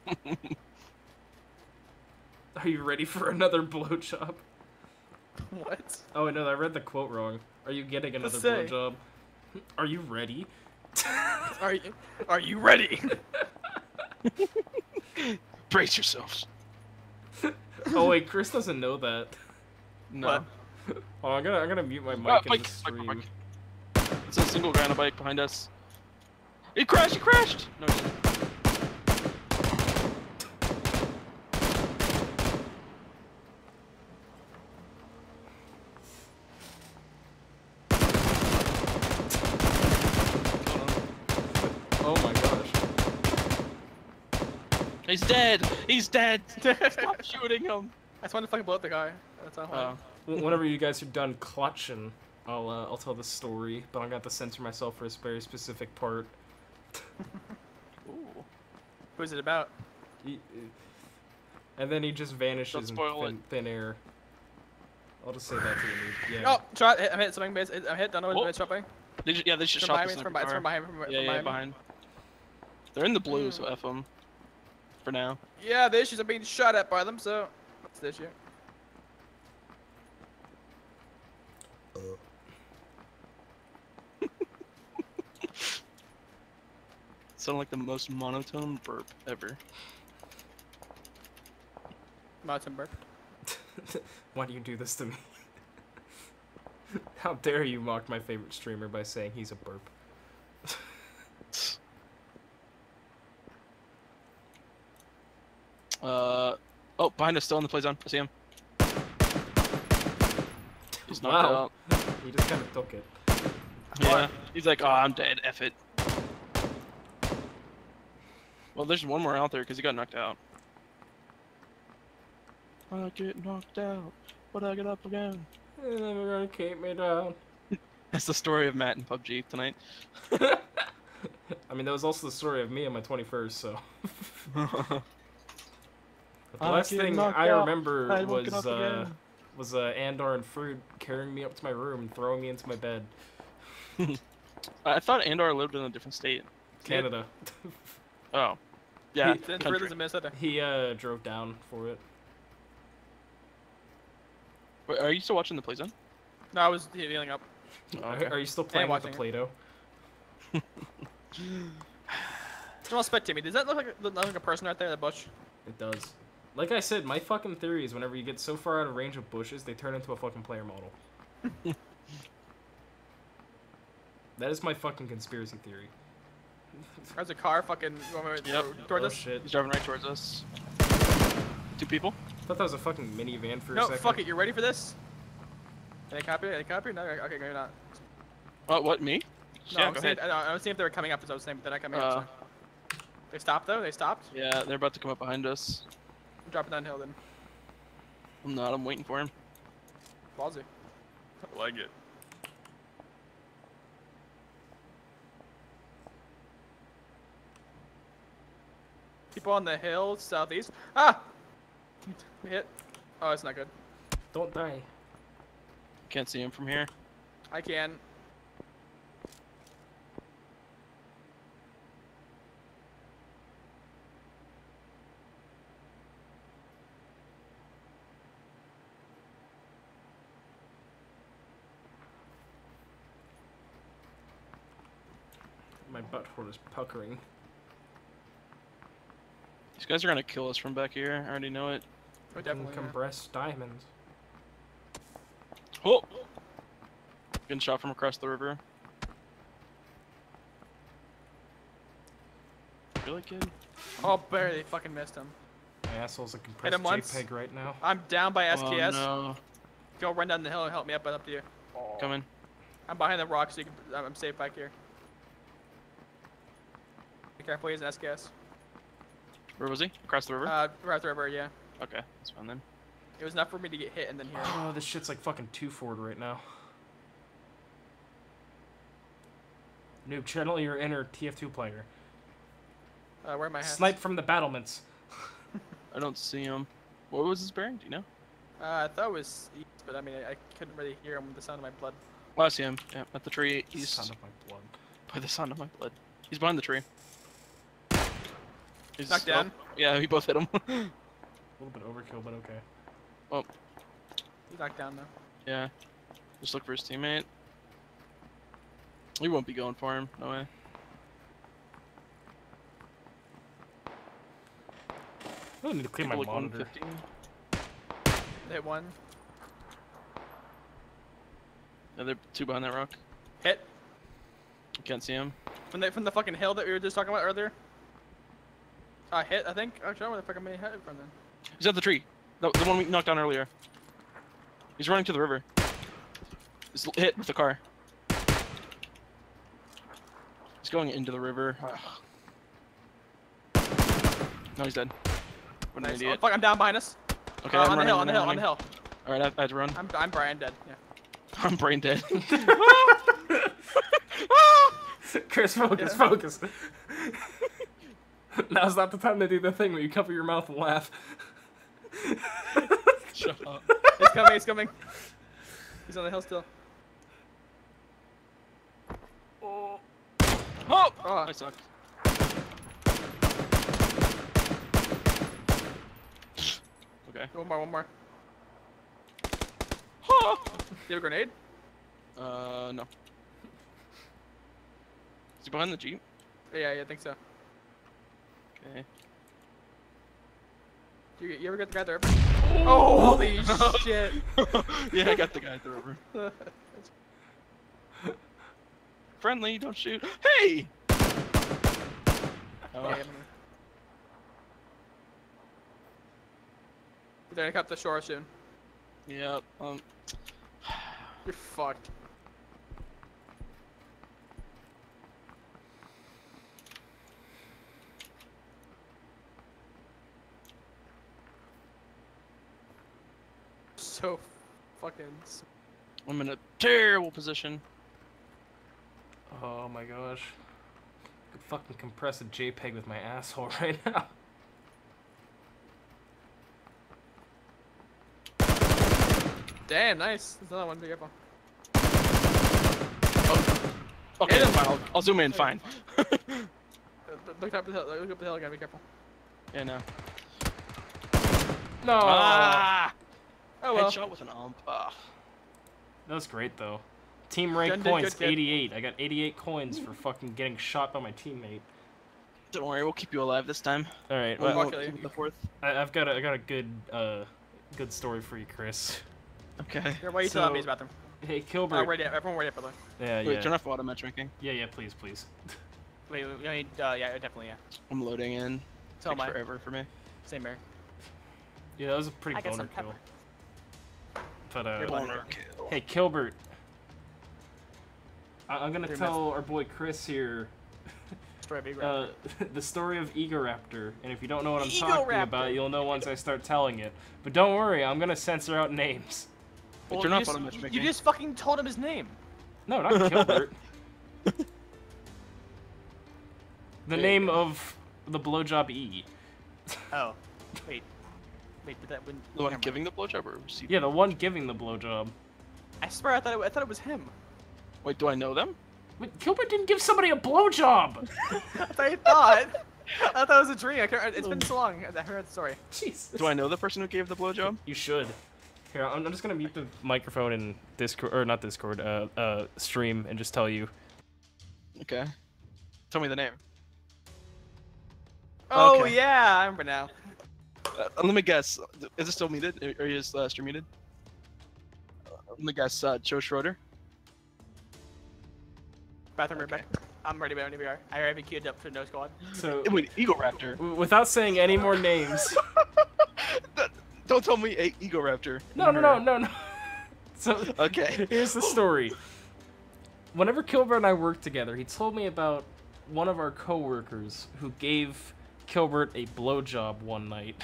Are you ready for another blowjob? What? Oh no, I read the quote wrong. Are you getting another say? blowjob? Are you ready? Are you ready? Brace yourselves. Oh wait, Chris doesn't know that. No. What? Oh, I'm gonna mute my mic in bike, the stream. bike. It's a single guy on a bike behind us. He crashed! He crashed! No, he didn't. Oh my gosh. He's dead! He's dead! Stop shooting him! I just wanted to fucking blow up the guy. That's not why. Whenever you guys are done clutching, I'll tell the story, but I'm gonna have to censor myself for a very specific part. Ooh. Who's it about? And then he just vanishes in spoil it. thin air. I'll just say that to you. Yeah. Oh, shot! I'm hit something base. I'm hit. Don't know Oh. what it's shot by. They just, yeah, they just From shot behind this me. in It's from behind. From Yeah, behind. behind. They're in the blue, so F them. For now. Yeah, the issues are being shot at by them, so that's the issue. Sound like the most monotone burp ever. Martin burp. Why do you do this to me? How dare you mock my favorite streamer by saying he's a burp? Oh, behind us, still in the play zone. I see him. He's knocked Wow. out. He just kind of took it. Yeah. He's like, oh, I'm dead. F it. Well, there's one more out there because he got knocked out. I get knocked out, but I get up again. You're never gonna keep me down. That's the story of Matt in PUBG tonight. I mean, that was also the story of me on my 21st, so. But the I'm last getting thing knocked I out. remember I woke up was Andar and Fruit carrying me up to my room and throwing me into my bed. I thought Andor lived in a different state. Canada. Oh. Yeah, He- Then country. further in Minnesota. He drove down for it. Wait, are you still watching the playzone? No, I was healing up. Are you still playing with the watching it. Play-Doh? Don't spectate me. Does that look like a person right there in the bush? It does. Like I said, my fucking theory is whenever you get so far out of range of bushes, they turn into a fucking player model. That is my fucking conspiracy theory. There's a car fucking going Yep. towards Oh us. shit. He's driving right towards us. 2 people? I thought that was a fucking minivan for a No, second. fuck it. You ready for this? Any copy? Any copy? No. Okay, maybe not. What, me? No, Yeah, I'm go saying, ahead. I was seeing if they were coming up, so I was saying they're not coming up. So. They stopped though. They stopped. Yeah, they're about to come up behind us. I'm dropping downhill then. I'm not, I'm waiting for him. Ballsy. I like it. People on the hill southeast. Ah! We hit. Oh, it's not good. Don't die. Can't see him from here. I can. My butthole is puckering. These guys are gonna kill us from back here. I already know it. We definitely. Compressed diamonds. Oh! Getting shot from across the river. feel like it. Oh, barely fucking missed him. My asshole's a compressed him once. JPEG right now. I'm down by SKS. Oh, no. Go run down the hill and help me up, but up to you. Coming. I'm behind the rocks, so you can, I'm safe back here. Be careful, he's an SKS. Where was he? Across the river? Right the river, yeah. Okay, that's fine then. It was enough for me to get hit and then here. Oh, this shit's like fucking 2 forward right now. Noob, channel your inner TF2 player. Where am I? Snipe from the battlements. I don't see him. What was his bearing? Do you know? I thought it was east, but I mean, I couldn't really hear him with the sound of my blood. Oh, I see him. Yeah, at the tree east. Sound of my blood. By the sound of my blood. He's behind the tree. He's knocked down. Oh, yeah, we both hit him. A little bit overkill, but okay. Oh. He's knocked down though. Yeah. Just look for his teammate. We won't be going for him. No way. I really need to clear my Like monitor. 115. Hit one. Yeah, they're 2 behind that rock. Hit. Can't see him. From the fucking hill that we were just talking about earlier. Hit, I think. Oh, where the fuck am I hit from then? He's at the tree. The one we knocked down earlier. He's running to the river. He's hit with the car. He's going into the river. No, he's dead. What an Nice. idiot. Oh, fuck, I'm down behind us. Okay, on the hill, on the hill. Alright, I had to run. I'm Brian dead. Yeah. I'm brain dead. Chris, focus, focus. Now's not the time to do the thing where you cover your mouth and laugh. Shut up. He's coming, he's coming. He's on the hill still. Oh! Oh! I suck. Okay. One more. Oh! Do you have a grenade? No. Is he behind the Jeep? Yeah, I think so. Okay. You ever get the guy there? Oh, holy shit! Yeah, I got the guy at the river. Friendly, don't shoot. Hey! Oh. You're gonna cut the shore soon. Yeah, You're fucked. So fucking. I'm in a terrible position. Oh my gosh. I could fucking compress a JPEG with my asshole right now. Damn, nice. There's another one. Be careful. Oh. Okay, Hit him. fine. I'll zoom in. Fine. Look up the hill. Look up the hill again. Be careful. Yeah, no. No. Ah! Oh well. Headshot with an ump. Ah. That was great though. Team rank Jen did points, good, kid. 88. I got 88 coins for fucking getting shot by my teammate. Don't worry, we'll keep you alive this time. All right, We'll well, kill you. keep the 4th. I got a good good story for you, Chris. Okay. Here, why you still So- at me's bathroom? Hey, Kilbert. Ready, everyone ready for that. Yeah, Wait, yeah. turn off auto matchmaking. Yeah, please, please. Wait, I need, yeah, definitely, yeah. I'm loading in. So am Takes I. forever for me. Same here. Yeah, that was a pretty I got boner some kill. pepper. But You're Boner kill. hey, Kilbert. I'm gonna Three tell our boy Chris here Story of Egoraptor. the story of Egoraptor, and if you don't know what I'm Egoraptor. talking about, you'll know once I start telling it. But don't worry, I'm gonna censor out names. Wait, Well, turn you off just- auto matchmaking. You just fucking told him his name. No, not Kilbert. The Wait. name of the blowjob E. Oh. Wait, did that win? The one Never mind. giving the blowjob or receiving? Yeah, the one giving the blowjob. I swear, I thought it was him. Wait, do I know them? Wait, Kilbert didn't give somebody a blowjob! I thought it was a dream. It's been so long. I heard the story. Jesus. Do I know the person who gave the blowjob? You should. Here, I'm just gonna mute the microphone in Discord, or not Discord, stream, and just tell you. Okay. Tell me the name. Oh Okay. yeah, I remember now. Let me guess. Is it still muted? Or is stream muted? Let me guess. Joe Schroeder. Bathroom, Okay. Rebecca. I'm ready whenever you are. I already queued up for no squad. So Wait, Eagle Raptor. without saying any more names. Don't tell me Eagle Raptor. No. So Okay. here's the story. Whenever Kilbert and I worked together, he told me about one of our coworkers who gave Kilbert a blowjob one night.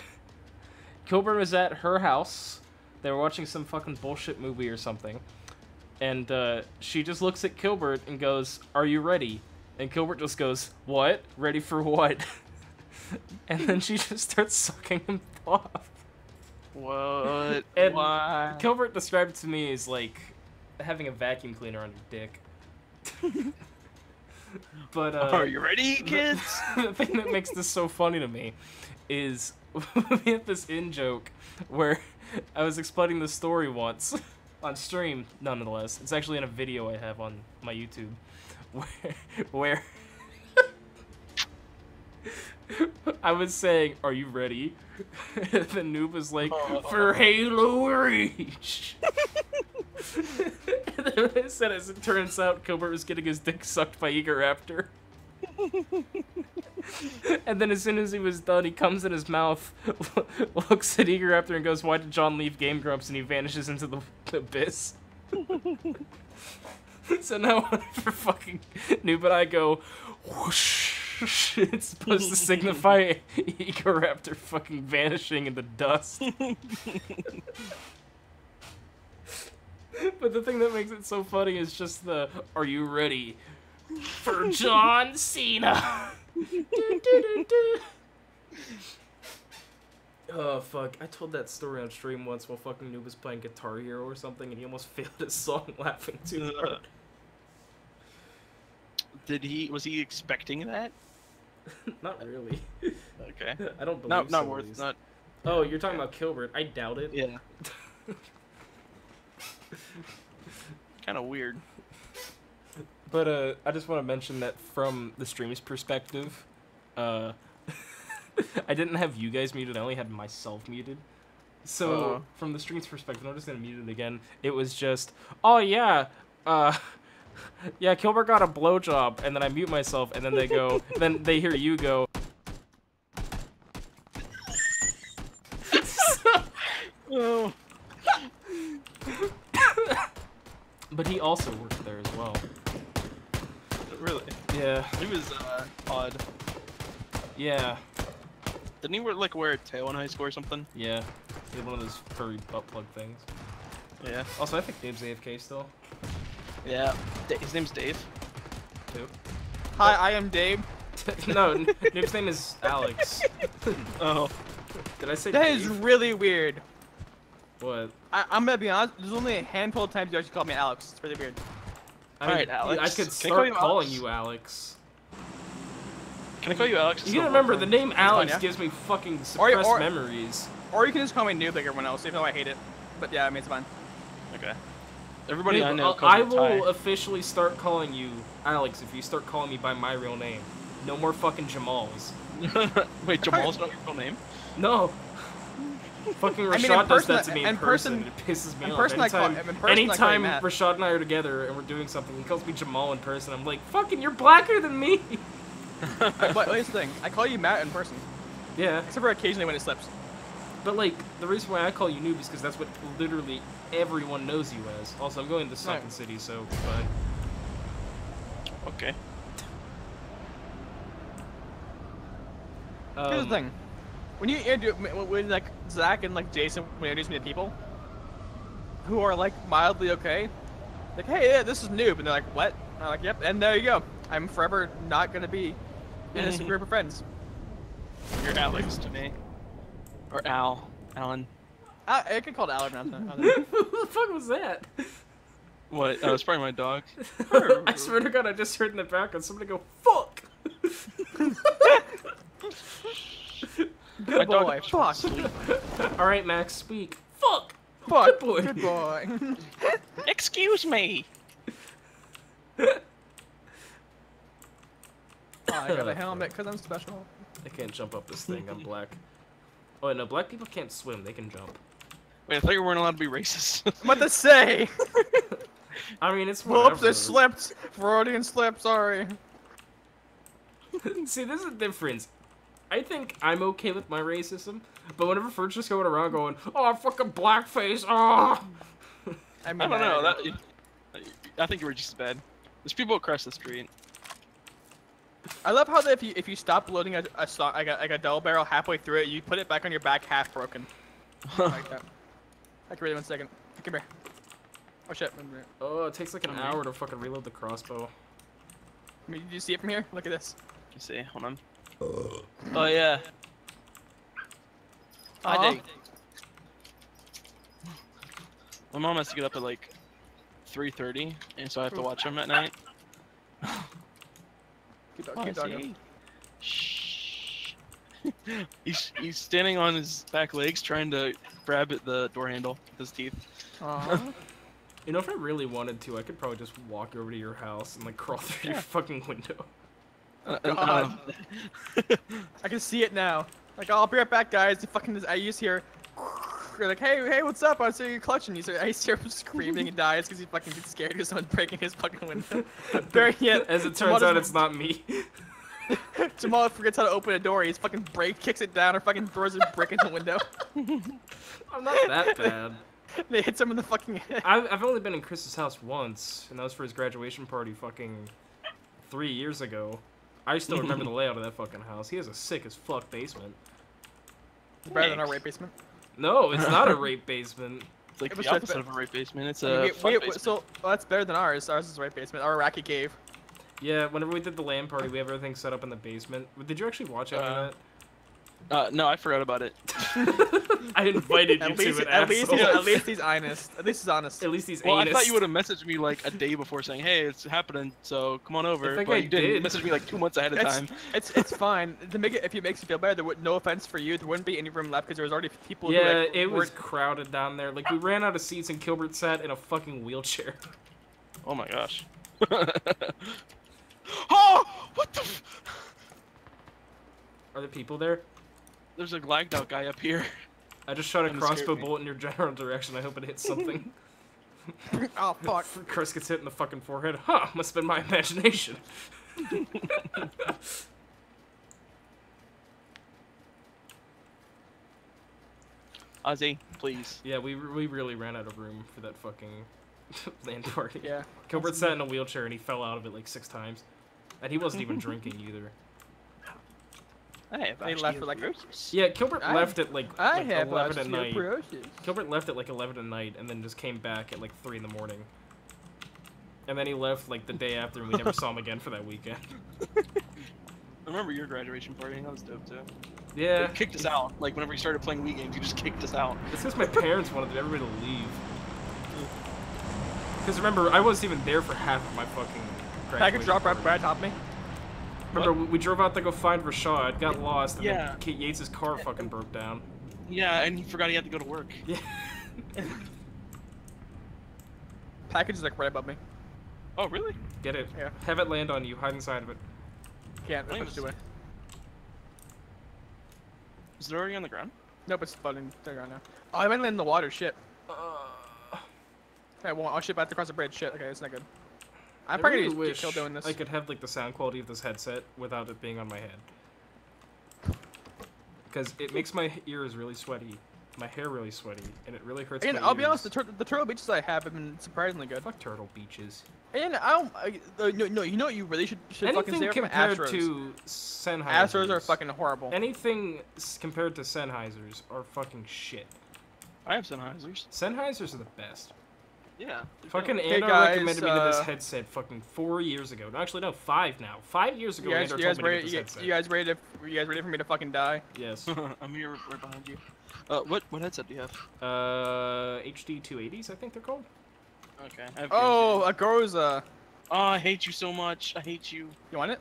Kilbert was at her house. They were watching some fucking bullshit movie or something. And she just looks at Kilbert and goes, "Are you ready?" And Kilbert just goes, "What? Ready for what?" And then she just starts sucking him off. What? And Why? Kilbert described it to me as like having a vacuum cleaner on your dick. But Are you ready, kids? The thing that makes this so funny to me is we have this in-joke where I was explaining the story once on stream, nonetheless. It's actually in a video I have on my YouTube where I was saying, "Are you ready?" And the noob was like, "For Halo Reach." And then I said, as it turns out, Kilbert was getting his dick sucked by Eagle Raptor. And then as soon as he was done, he comes in his mouth, looks at Eagle Raptor and goes, "Why did John leave Game Grumps?" And he vanishes into the abyss. So now whenever fucking Noob and I go, whoosh, it's supposed to signify Eagle Raptor fucking vanishing in the dust. But the thing that makes it so funny is just the, "Are you ready for John Cena?" Oh fuck, I told that story on stream once while fucking Noob was playing Guitar Hero or something and he almost failed his song laughing too hard. Was he expecting that? Not really. Okay. I don't believe Not so, worth, at least. not... Oh, you're talking about Kilbert. I doubt it. Yeah. Kind of weird. But I just want to mention that from the stream's perspective, I didn't have you guys muted, I only had myself muted. So, from the stream's perspective, I'm just gonna mute it again. It was just, "Oh yeah, yeah, Kilbert got a blowjob," and then I mute myself, and then they go, then they hear you go. Oh. But he also worked there as well. Really? Yeah. He was odd. Yeah. Didn't he wear a tail in high school or something? Yeah. He had one of those furry butt plug things. Yeah. Also, I think Dave's AFK still. Yeah. His name's Dave. Too. Hi, I am Dave. No, Noob's name is Alex. Oh. Did I say That Dave? is really weird. What? I'm gonna be honest, there's only a handful of times you actually call me Alex. It's really weird. Alright, Alex. I could Can I call start you calling Alex? you Alex. Can I call you Alex? You gotta remember, the name Alex yeah. gives me fucking suppressed memories. Or you can just call me Noob like everyone else, even though I hate it. But yeah, I mean, it's fine. Okay. Everybody I Dude, know calls I me Ty. will officially start calling you Alex if you start calling me by my real name. No more fucking Jamals. Wait, Jamal's not your real name? No. Fucking I mean, Rashad in does person- that to me in in person, person- and it pisses me in off. person I call- Anytime, in person I call you anytime Matt. Rashad and I are together and we're doing something, he calls me Jamal in person. I'm like, fucking, you're blacker than me. But here's the thing, I call you Matt in person. Yeah. Except for occasionally when it slips. But like, the reason why I call you Noob is because that's what literally everyone knows you as. Also, I'm going to Sunken City, so goodbye. Okay. Here's the thing. When you when like Zach and like Jason when introduce me to people who are like mildly okay, like, "Hey, yeah, this is Noob," and they're like, "What?" And I'm like, "Yep," and there you go. I'm forever not gonna be in this group of friends. You're Alex to me. Or Al. Alan. I could call it Alan. Who the fuck was that? What? It's probably my dog. I swear to God, I just heard in the background somebody go, "Fuck!" Good boy. Fuck. Alright, Max, speak. Fuck! Fuck. Good boy. Good boy. Excuse me. Oh, I got a helmet because I'm special. I can't jump up this thing, I'm black. Oh, no, black people can't swim, they can jump. Wait, I thought you weren't allowed to be racist. I'm about to say. I mean, it's whatever. Whoops, I slipped. Freudian slip, sorry. See, there's a difference. I think I'm okay with my racism, but whenever Fert's just going around going, "Oh, fucking blackface," oh. I don't know. I think you were just as bad. There's people across the street. I love how that if you stop loading a song like a double barrel halfway through it, you put it back on your back half broken. Like that. Like really 1 second. Come here. Oh shit. Oh, it takes like an hour to fucking reload the crossbow. I mean, did you see it from here? Look at this. You see? Hold on. Oh yeah. Hi, Jake. My mom has to get up at like 3:30, and so I have to watch him at night. Keep talking. Shh. He's standing on his back legs trying to grab at the door handle with his teeth. Aww. You know, if I really wanted to, I could probably just walk over to your house and like crawl through your fucking window. God. I can see it now. Like, oh, I'll be right back, guys. The fucking I used here. You're like, hey, what's up? I see you clutching. I hear him screaming and dies because he fucking gets scared because someone's breaking his fucking window. As it turns out, it's not me. Jamal forgets how to open a door. He's fucking kicks it down, or fucking throws a brick in the window. I'm not that bad. They hit him in the fucking head. I've only been in Chris's house once, and that was for his graduation party fucking 3 years ago. I still remember the layout of that fucking house. He has a sick as fuck basement. Better than our rape basement. No, it's not a rape basement. It's like the opposite of a rape basement. It's a basement. So that's better than ours. Ours is a rape basement. Our Iraqi cave. Yeah, whenever we did the LAN party, we have everything set up in the basement. Did you actually watch any of that? No, I forgot about it. I invited you to it, at least he's honest. At least he's honest. At least he's Well, honest. I thought you would have messaged me like a day before saying, "Hey, it's happening, so come on over." But you didn't message me like 2 months ahead of time. It's fine. To make it, if it makes you feel better, no offense for you, there wouldn't be any room left because there was already people. Yeah, who, like, it was crowded down there. Like we ran out of seats, and Kilbert sat in a fucking wheelchair. Oh my gosh. Oh, what the? Are there people there? There's a lagged out guy up here. I just shot a crossbow bolt in your general direction. I hope it hits something. Oh fuck! Chris gets hit in the fucking forehead. Huh? Must have been my imagination. Ozzy, please. Yeah, we really ran out of room for that fucking LAN party. Yeah. Kilbert sat in a wheelchair and he fell out of it like 6 times, and he wasn't even drinking either. They left for like. Yeah, Kilbert left at like 11 at night. Osteoporosis. Kilbert left at like 11 at night and then just came back at like 3 in the morning. And then he left like the day after, and we never saw him again for that weekend. I remember your graduation party. That was dope too. Yeah. You kicked us out. Like whenever you started playing Wii games, you just kicked us out. It's because my parents wanted everybody to leave. Because remember, I wasn't even there for half of my fucking graduation Package drop party. right atop me. Remember, we drove out to go find Rashad, got lost, and Yeah. then Kate Yates' car fucking broke down. Yeah, and he forgot he had to go to work. Yeah. Package is like right above me. Oh, really? Get it. Yeah. Have it land on you. Hide inside of it. Can't. Flames. Push it away. Is it already on the ground? Nope, it's floating around now. Oh, I might land in the water. Shit. Okay, well, I'll ship back across the bridge. Shit. Okay, that's not good. I'm I probably really gonna wish get killed doing this. I could have like the sound quality of this headset without it being on my head. Because it makes my ears really sweaty, my hair really sweaty, and it really hurts And my I'll be ears. honest, the Turtle Beaches I have been surprisingly good. Fuck Turtle Beaches. And I don't. No, you know what you really should fucking Anything stay away from compared Astros. to Sennheisers. Astros are fucking horrible. Anything compared to Sennheisers are fucking shit. I have Sennheisers. Sennheisers are the best. Yeah. Fucking Hey Anna guys, recommended me to this headset fucking 4 years ago. No, actually, no, 5 now. 5 years ago, Andrew told me to get this headset. You guys ready for me to fucking die? Yes. I'm here right behind you. What headset do you have? HD 280s, I think they're called. Okay. I have Oh, a Groza. Oh, I hate you so much. I hate you. You want it?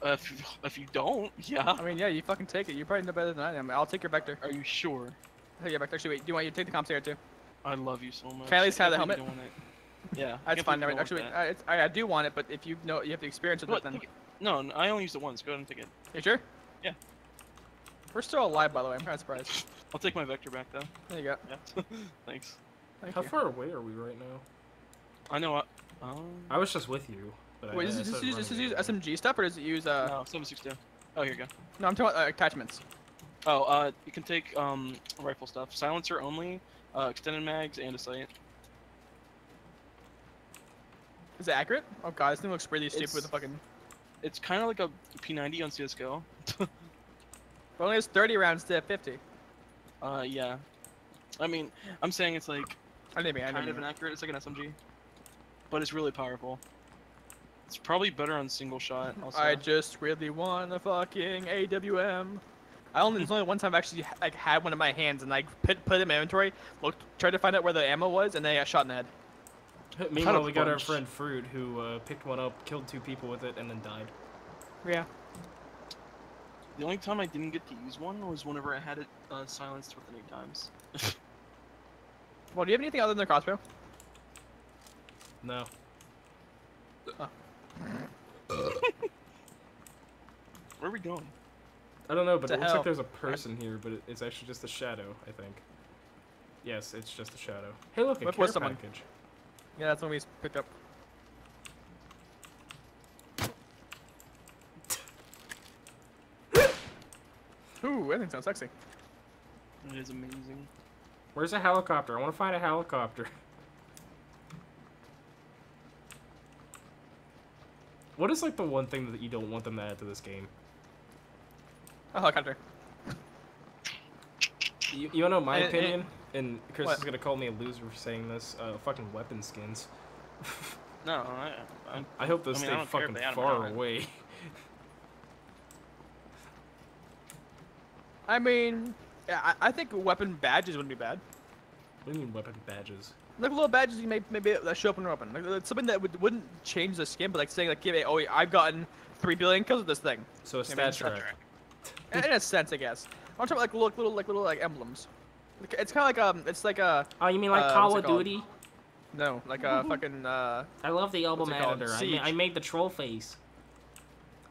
If you don't, yeah. I mean, yeah, you fucking take it. You probably know better than I am. I'll take your Vector. Are you sure? I'll take your Vector. Actually, wait. Do you want you to take the comp here too? I love you so much. Can I at least have the can't believe helmet? you don't want it. Yeah. That's fine. Never. Never. Actually, I do want it, but if you know, you have the experience with it, then. No, I only used it once. Go ahead and take it. You sure? Yeah. We're still alive, by the way. I'm kind of surprised. I'll take my Vector back though. There you go. Yeah. Thanks. Thank How you. far away are we right now? I know. I was just with you. But Wait, I does started this running use it. SMG stuff or does it use No, 762. Oh, here you go. No, I'm talking about attachments. Oh, you can take rifle stuff. Silencer only, extended mags, and a sight. Is it accurate? Oh god, this thing looks really stupid It's- with the fucking. It's kind of like a P90 on CS:GO. It only has 30 rounds to 50. Yeah. I mean, I'm saying it's like I didn't mean. I kind didn't of mean. inaccurate. It's like an SMG, but it's really powerful. It's probably better on single shot. Also. I just really want a fucking AWM. There's only one time I've actually like had one in my hands and like put it in my inventory, tried to find out where the ammo was, and then I got shot in the head. Meanwhile, a we got our bunch. friend Fruit, who picked one up, killed 2 people with it, and then died. Yeah. The only time I didn't get to use one was whenever I had it silenced within 8 times. Well, do you have anything other than the crossbow? No. Where are we going? I don't know, but To it looks hell. like there's a person here, but it's actually just a shadow, I think. Yes, it's just a shadow. Hey, look, a What care was someone? package. Yeah, that's one we picked up. Ooh, that thing sounds sexy. It is amazing. Where's a helicopter? I want to find a helicopter. What is like the one thing that you don't want them to add to this game? A helicopter. You wanna know my And- opinion? And Chris What? is gonna call me a loser for saying this. Fucking weapon skins. No, I hope those I mean, I stay don't care if fucking they add 'em or far not. away. I mean, yeah, I think weapon badges wouldn't be bad. What do you mean weapon badges? Like little badges you maybe that show up when you're open. Like something that wouldn't change the skin, but like saying like, oh, I've gotten 3 billion kills with this thing. So a I mean, stat track. In a sense, I guess. I'm talking about like little emblems. Like, it's kind of like it's like a. Oh, you mean like what's Call it of called? Duty? No, like a fucking. I love the album What's it called? editor. I Siege. made the troll face.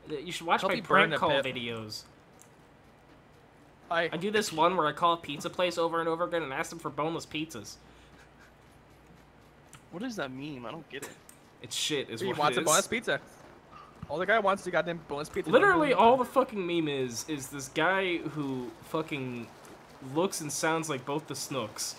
You should watch Help my you burn prank a call pit. videos. I I do this one where I call a pizza place over and over again and ask them for boneless pizzas. What does that mean? I don't get it. It's shit, is he what wants it a is. bonus pizza. All the guy wants is a goddamn bonus pizza. Literally, all the fucking meme is this guy who fucking looks and sounds like both the Snooks.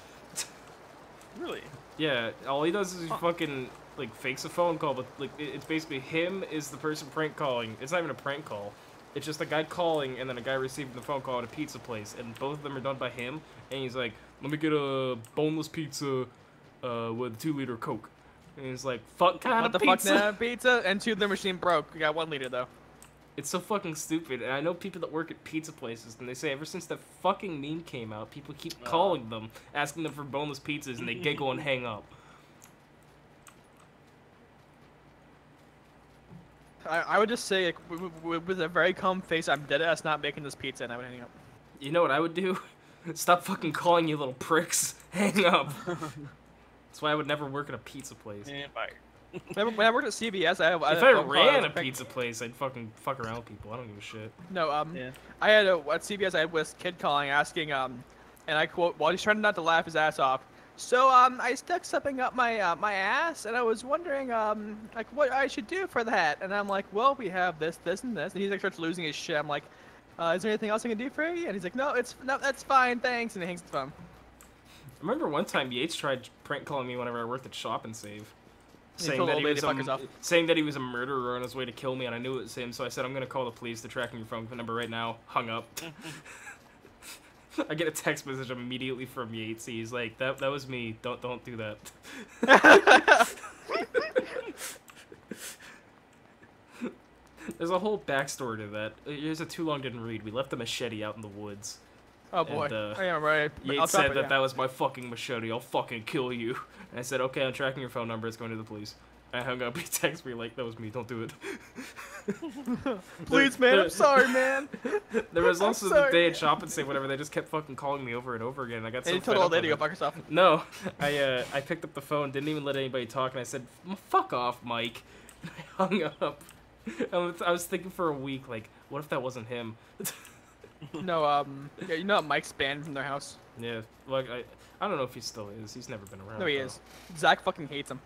Really? Yeah, all he does is he fucking like fakes a phone call, but like it's basically him is the person prank calling. It's not even a prank call. It's just a guy calling and then a guy receiving the phone call at a pizza place, and both of them are done by him. And he's like, "Let me get a boneless pizza with a 2-liter Coke." And he's like, "Fuck kind What of the fuck pizza?" now? Pizza and the machine broke. We got 1 liter though. It's so fucking stupid, and I know people that work at pizza places, and they say ever since that fucking meme came out, people keep calling them, asking them for boneless pizzas, and they giggle and hang up. I would just say like, with a very calm face, I'm dead ass not making this pizza, and I would hang up. You know what I would do? Stop fucking calling, you little pricks. Hang up. That's why I would never work at a pizza place. And fire. When I worked at CVS, If I ran a pizza place, I'd fucking fuck around with people. I don't give a shit. No, Yeah. I had at CVS, I had this kid calling, asking, and I quote, while he's trying not to laugh his ass off. So, I stuck something up my my ass, and I was wondering, like, what I should do for that. And I'm like, well, we have this, this, and this. And he like starts losing his shit. I'm like, is there anything else I can do for you? And he's like, no, that's fine, thanks. And he hangs the phone. I remember one time Yates tried prank calling me whenever I worked at Shop and Save. He Saying told that, old he lady was to fuck herself. saying that he was a murderer on his way to kill me, and I knew it was him, so I said, I'm gonna call the police. They're tracking your phone number right now. Hung up. I get a text message immediately from Yates. He's like, that was me. Don't do that. There's a whole backstory to that. Here's a too long didn't read. We left the machete out in the woods. Oh boy. And, I am right. Yates said that was my fucking machete. I'll fucking kill you. And I said, okay, I'm tracking your phone number. It's going to the police. I hung up. He texted me like, that was me. Don't do it. Please, man. I'm sorry, man. There was also the sorry. day at Shop and Save, whatever. They just kept fucking calling me over and over again. I got so And you fed told up old lady to with go it. fuck herself. No, I picked up the phone, didn't even let anybody talk, and I said, "Fuck off, Mike." And I hung up. I was thinking for a week, like, what if that wasn't him? No, yeah, you know what Mike's banned from their house? Yeah, like I don't know if he still is. He's never been around. No, he though. is. Zach fucking hates him.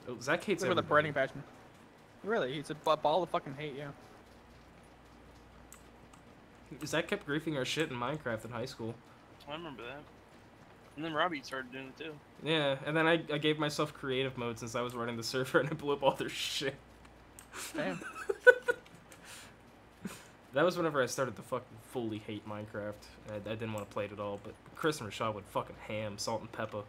Oh, Zach hates Look with a everybody. burning passion. Really, he's a ball of fucking hate, yeah. Zach kept griefing our shit in Minecraft in high school. I remember that. And then Robbie started doing it too. Yeah, and then I gave myself creative mode since I was running the server and I blew up all their shit. Damn. That was whenever I started to fucking fully hate Minecraft. I didn't want to play it at all, but Chris and Rashad would fucking ham salt and pepper.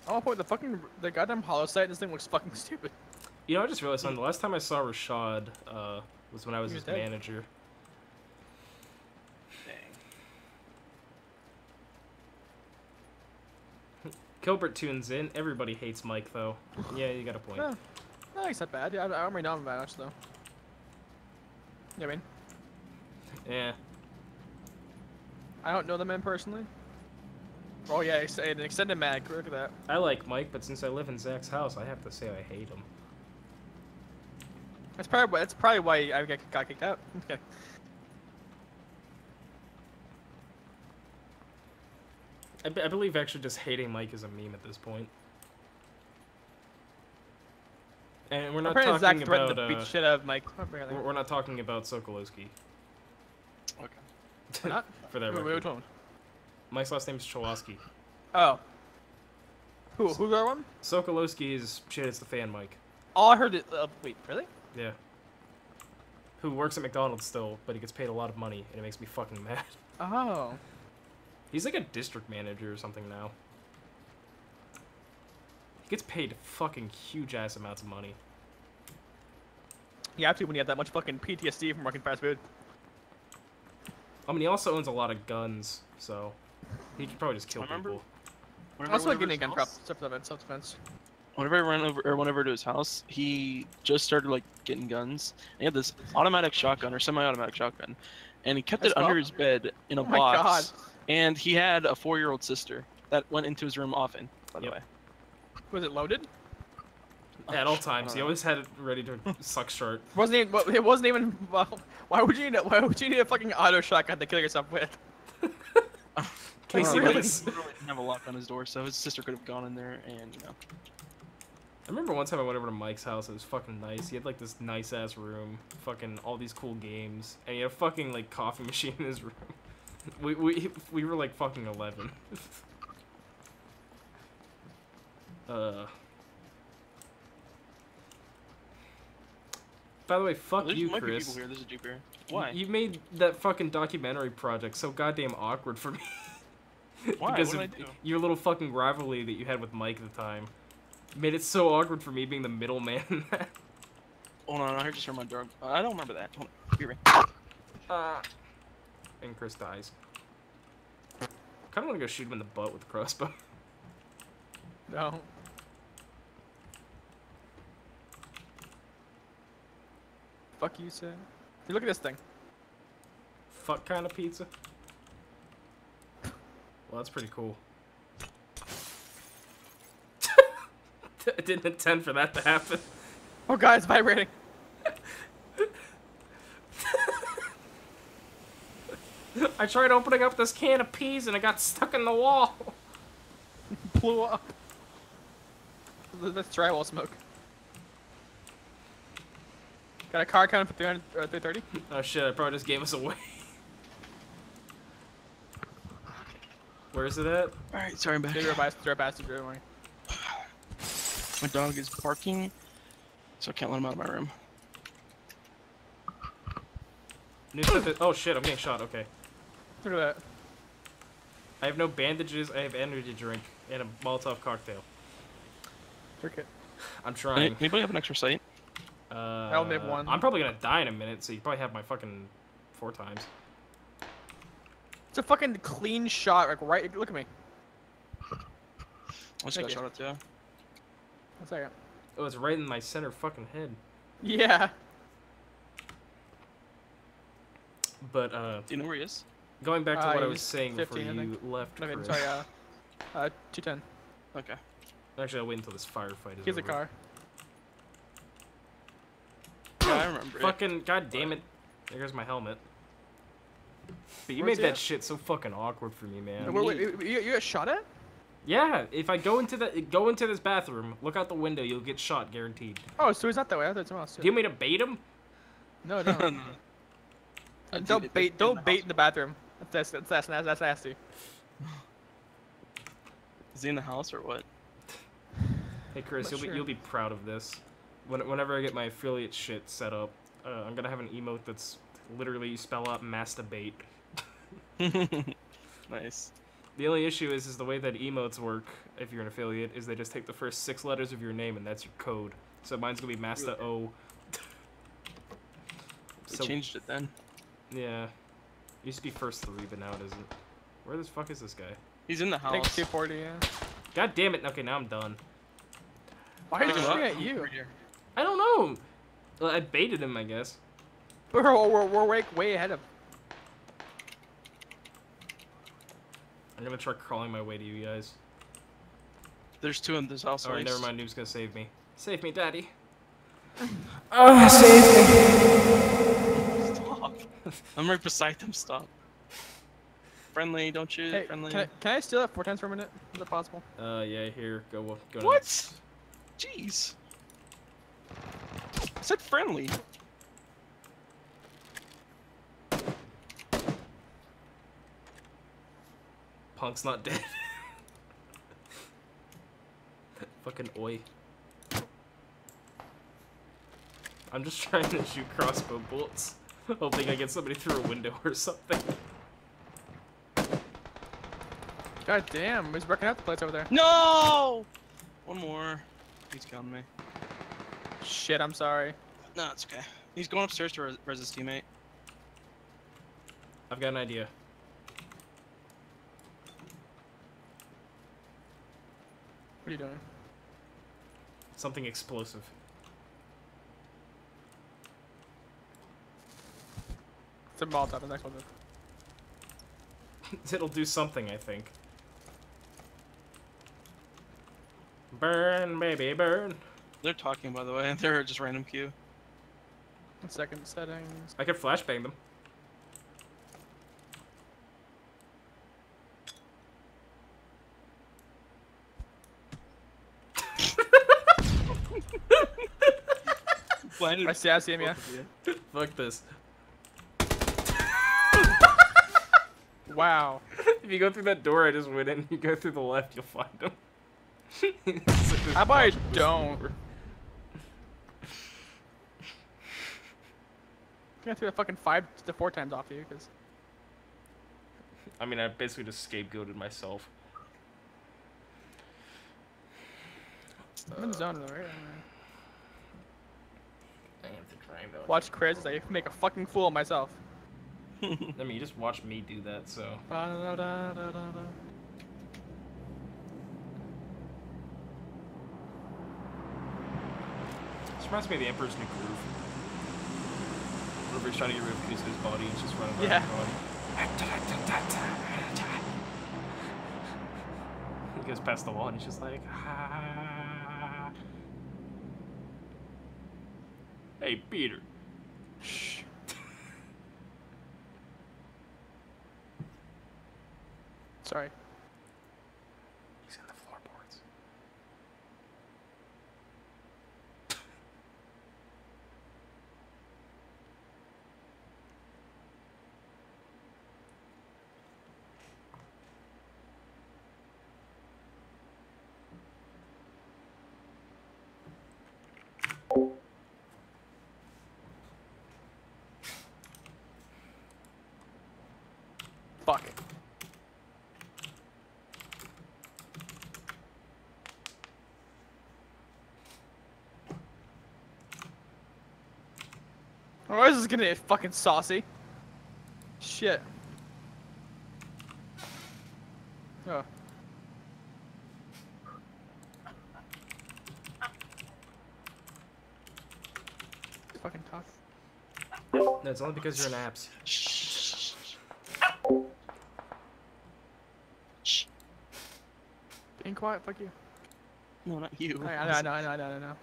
Oh, boy, the goddamn hollow site, this thing looks fucking stupid. You know, I just realized something. The last time I saw Rashad was when I was his dead. manager. Dang. Kilbert tunes in. Everybody hates Mike, though. Yeah, you got a point. No, he's not bad. Yeah, I don't really know him that much, though. You know what I mean? Yeah. I don't know the man personally. Oh yeah, an extended mag. Look at that. I like Mike, but since I live in Zach's house, I have to say I hate him. That's probably why I got kicked out. Okay. I believe actually just hating Mike is a meme at this point. And we're not Apparently talking Zach threatened about to beat the shit out of Mike. Apparently. we're not talking about Sokolowski. Okay. Not? For that Wait, record. which one? Mike's last name is Cholowski. Oh. Who's the other one? Sokolowski is shit. It's the fan Mike. Oh, I heard it. Wait, really? Yeah. Who works at McDonald's still, but he gets paid a lot of money, and it makes me fucking mad. Oh. He's like a district manager or something now. He gets paid fucking huge ass amounts of money. You have to when you have that much fucking PTSD from working fast food. I mean, he also owns a lot of guns, so he could probably just kill people. Also, like getting a gun prop, self-defense. Whenever I ran over to his house, he just started like getting guns. And he had this automatic shotgun or semi-automatic shotgun, and he kept it under his bed in a box. God. And he had a 4-year-old sister that went into his room often. By the way, Was it loaded? At all times, he always had it ready to suck short. It wasn't even. Well, why would you need a fucking auto shotgun to kill yourself with? Casey really? He didn't have a lock on his door, so his sister could have gone in there and I remember one time I went over to Mike's house. It was fucking nice. He had like this nice ass room, fucking all these cool games, and he had a fucking like coffee machine in his room. We were like fucking 11. By the way, fuck you, might be Chris. people here. There's a Jeep here. Why? You made that fucking documentary project so goddamn awkward for me. Why? Because What of did I do? your little fucking rivalry that you had with Mike at the time. Made it so awkward for me being the middleman in that. Hold on, I just heard my dog. I don't remember that. Hold on. Be right. And Chris dies. Kinda wanna go shoot him in the butt with a crossbow. No. Fuck you, Sam. Hey, look at this thing. Fuck kind of pizza? Well, that's pretty cool. I didn't intend for that to happen. Oh god, it's vibrating. I tried opening up this can of peas and it got stuck in the wall. Blew up. That's drywall smoke. Got a car coming for 300 or 330? Oh shit, I probably just gave us away. Where is it at? Alright, sorry, I'm back. They're a bastard, don't worry. My dog is barking, so I can't let him out of my room. New stuff is- oh shit, I'm getting shot, okay. Look at that. I have no bandages, I have energy drink, and a Molotov cocktail. Drink it. I'm trying. Anybody have an extra sight? I only have one. I'm probably gonna die in a minute, so you probably have my fucking 4 times. It's a fucking clean shot, like right. Look at me. I just Thank got you. shot at too. 1 second. Oh, it's right in my center fucking head. Yeah. But, Do you know where he is? going back to what I was he's saying 15, before I you think. left, I mean, Chris. sorry, 210. Okay. Actually, I'll wait until this firefight is Here's a over. car. Yeah, I remember it. Fucking, god damn it. There's my helmet. But you Where's made he that at? shit so fucking awkward for me, man. Wait, you got shot at? Yeah, if I go into this bathroom, look out the window, you'll get shot, guaranteed. Oh, so he's not that way. I thought someone else. Do you want me to bait him? No, no. Don't bait in the bathroom. That's nasty. Is he in the house or what? Hey Chris, you'll be proud of this. Whenever I get my affiliate shit set up, I'm gonna have an emote that's literally you spell out masturbate. Nice. The only issue is the way that emotes work, if you're an affiliate, is they just take the first 6 letters of your name and that's your code. So mine's gonna be Masta O. They changed it then. Yeah. It used to be first 3, but now it isn't. Where the fuck is this guy? He's in the house. Take 240, yeah. God damn it. Okay, now I'm done. Why are you shooting at you? I don't know. Well, I baited him, I guess. We're way ahead of. I'm gonna try crawling my way to you guys. There's 2 in this house. Alright, never mind. Noob's gonna save me. Save me, daddy. Save me. Stop. I'm right beside them. Stop. Friendly, don't shoot. Hey, Friendly. can I steal that 4 times for a minute? Is that possible? Yeah, here. Go What? nuts. Jeez. I said friendly. Punk's not dead. Fucking oi. I'm just trying to shoot crossbow bolts, hoping I get somebody through a window or something. God damn, he's wrecking out the place over there. No! One more. He's killing me. Shit, I'm sorry. No, it's okay. He's going upstairs to res his teammate. I've got an idea. What are you doing? Something explosive. It's a Molotov, the next one. It'll do something, I think. Burn, baby, burn. They're talking, by the way. They're just random queue. 1 second, settings. I could flashbang them. I see him, yeah. Fuck this. Wow. If you go through that door I just went in, you go through the left, you'll find him. How about I don't? I threw a fucking 5 to 4 times off you, because... I mean, I basically just scapegoated myself. I'm in the zone, though, right? I have to try though. Watch Chris, I make a fucking fool of myself. I mean, you just watched me do that, so... This reminds me of the Emperor's New Groove. Whenever he's trying to get rid of Kuzu's body, he's just running around the body. He goes past the wall and he's just like... Ah. Hey, Peter. Shh. Sorry. He's in the floorboards. Fuck. Oh, this is gonna get fucking saucy. Shit. Oh. Fucking talk. No, it's only because you're in apps. Being quiet, fuck you. No, not you. I know.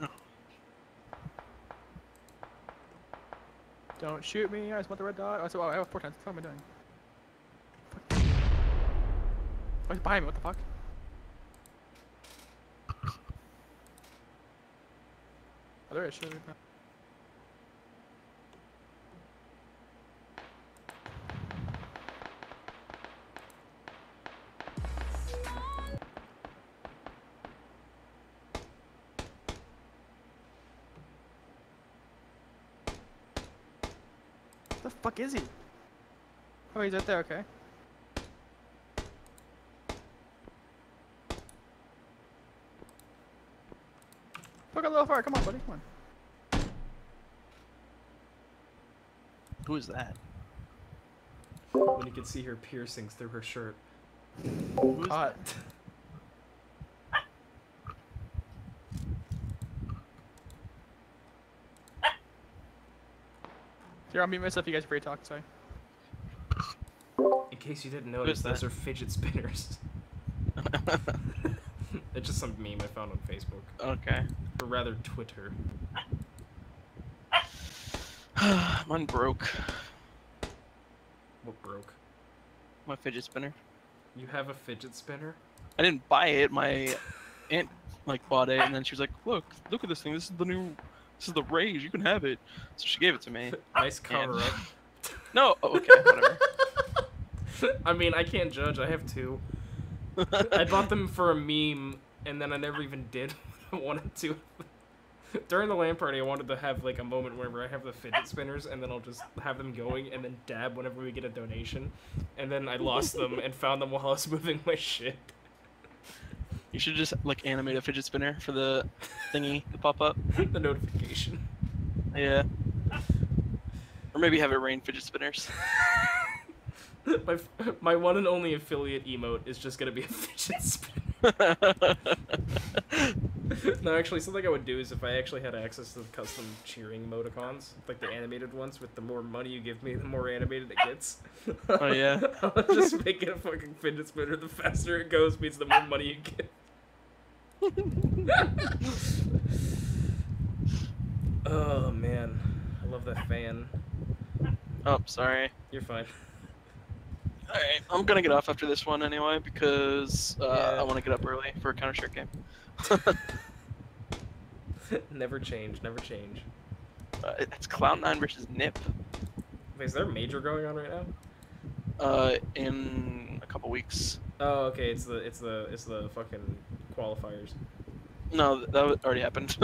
Don't shoot me, I just want the red dot. Oh, I have 4 times. What am I doing? Fuck. Oh, he's behind me, what the fuck? Other issue. The fuck is he? Oh, he's right there. Okay. Fuck a little far. Come on, buddy. Come on. Who is that? When you can see her piercings through her shirt. Who's Hot. Here, I'll mute myself. You guys are free to talk. Sorry. In case you didn't notice, that? those are fidget spinners. It's just some meme I found on Facebook. Okay. Or rather, Twitter. Mine broke. What broke? My fidget spinner. You have a fidget spinner? I didn't buy it. My aunt like bought it, and then she was like, "Look at this thing. This is the rage. You can have it." So she gave it to me. Nice cover up. No. Oh, okay. Whatever. I mean, I can't judge. I have two. I bought them for a meme, and then I never even did what I wanted to. During the LAN party, I wanted to have like a moment whenever I have the fidget spinners, and then I'll just have them going, and then dab whenever we get a donation. And then I lost them and found them while I was moving my shit. You should just like animate a fidget spinner for the thingy to pop up. The notification. Yeah. Or maybe have it rain fidget spinners. My one and only affiliate emote is just gonna be a fidget spinner. No, actually, something I would do is if I actually had access to the custom cheering emoticons, like the animated ones, with the more money you give me, the more animated it gets. Oh yeah. I'll just make it a fucking fidget spinner. The faster it goes means the more money you get. Oh man, I love that fan. Oh, sorry. You're fine. Alright, I'm gonna get off after this one anyway because Yeah. I want to get up early for a Counter-Strike game. Never change, never change. It's Cloud9 versus Nip. Wait, is there a major going on right now? In a couple weeks. Oh, okay. It's the fucking qualifiers. No, that already happened.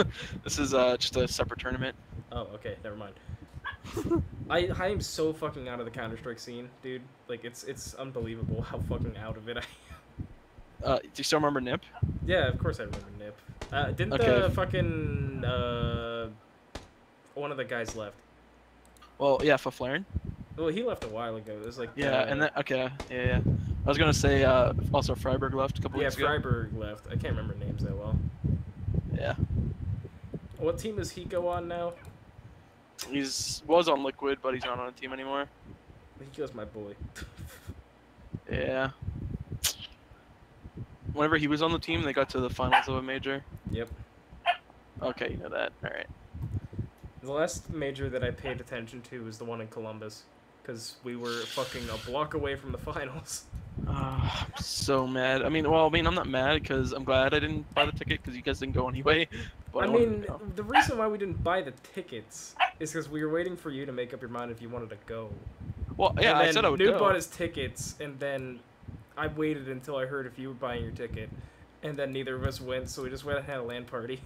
This is just a separate tournament. Oh, okay. Never mind. I am so fucking out of the Counter-Strike scene, dude. Like it's unbelievable how fucking out of it I am. Do you still remember Nip? Yeah, of course I remember Nip. Didn't Okay. the fucking one of the guys left? Well, yeah, Faflaren. Well, he left a while ago. It was like Yeah, and then okay, yeah. I was gonna say also Freiburg left a couple yeah, weeks ago. Freiburg left. I can't remember names that well. Yeah. What team does he go on now? Was on Liquid, but he's not on a team anymore. He goes my boy. Yeah. Whenever he was on the team, they got to the finals of a major. Yep. Okay, you know that. All right. The last major that I paid attention to was the one in Columbus, because we were fucking a block away from the finals. I'm so mad. I'm not mad because I'm glad I didn't buy the ticket because you guys didn't go anyway. But I mean, the reason why we didn't buy the tickets is because we were waiting for you to make up your mind if you wanted to go. Well, yeah, And I then said I would Nude go. bought his tickets, and then I waited until I heard if you were buying your ticket, and then neither of us went, so we just went and had a LAN party.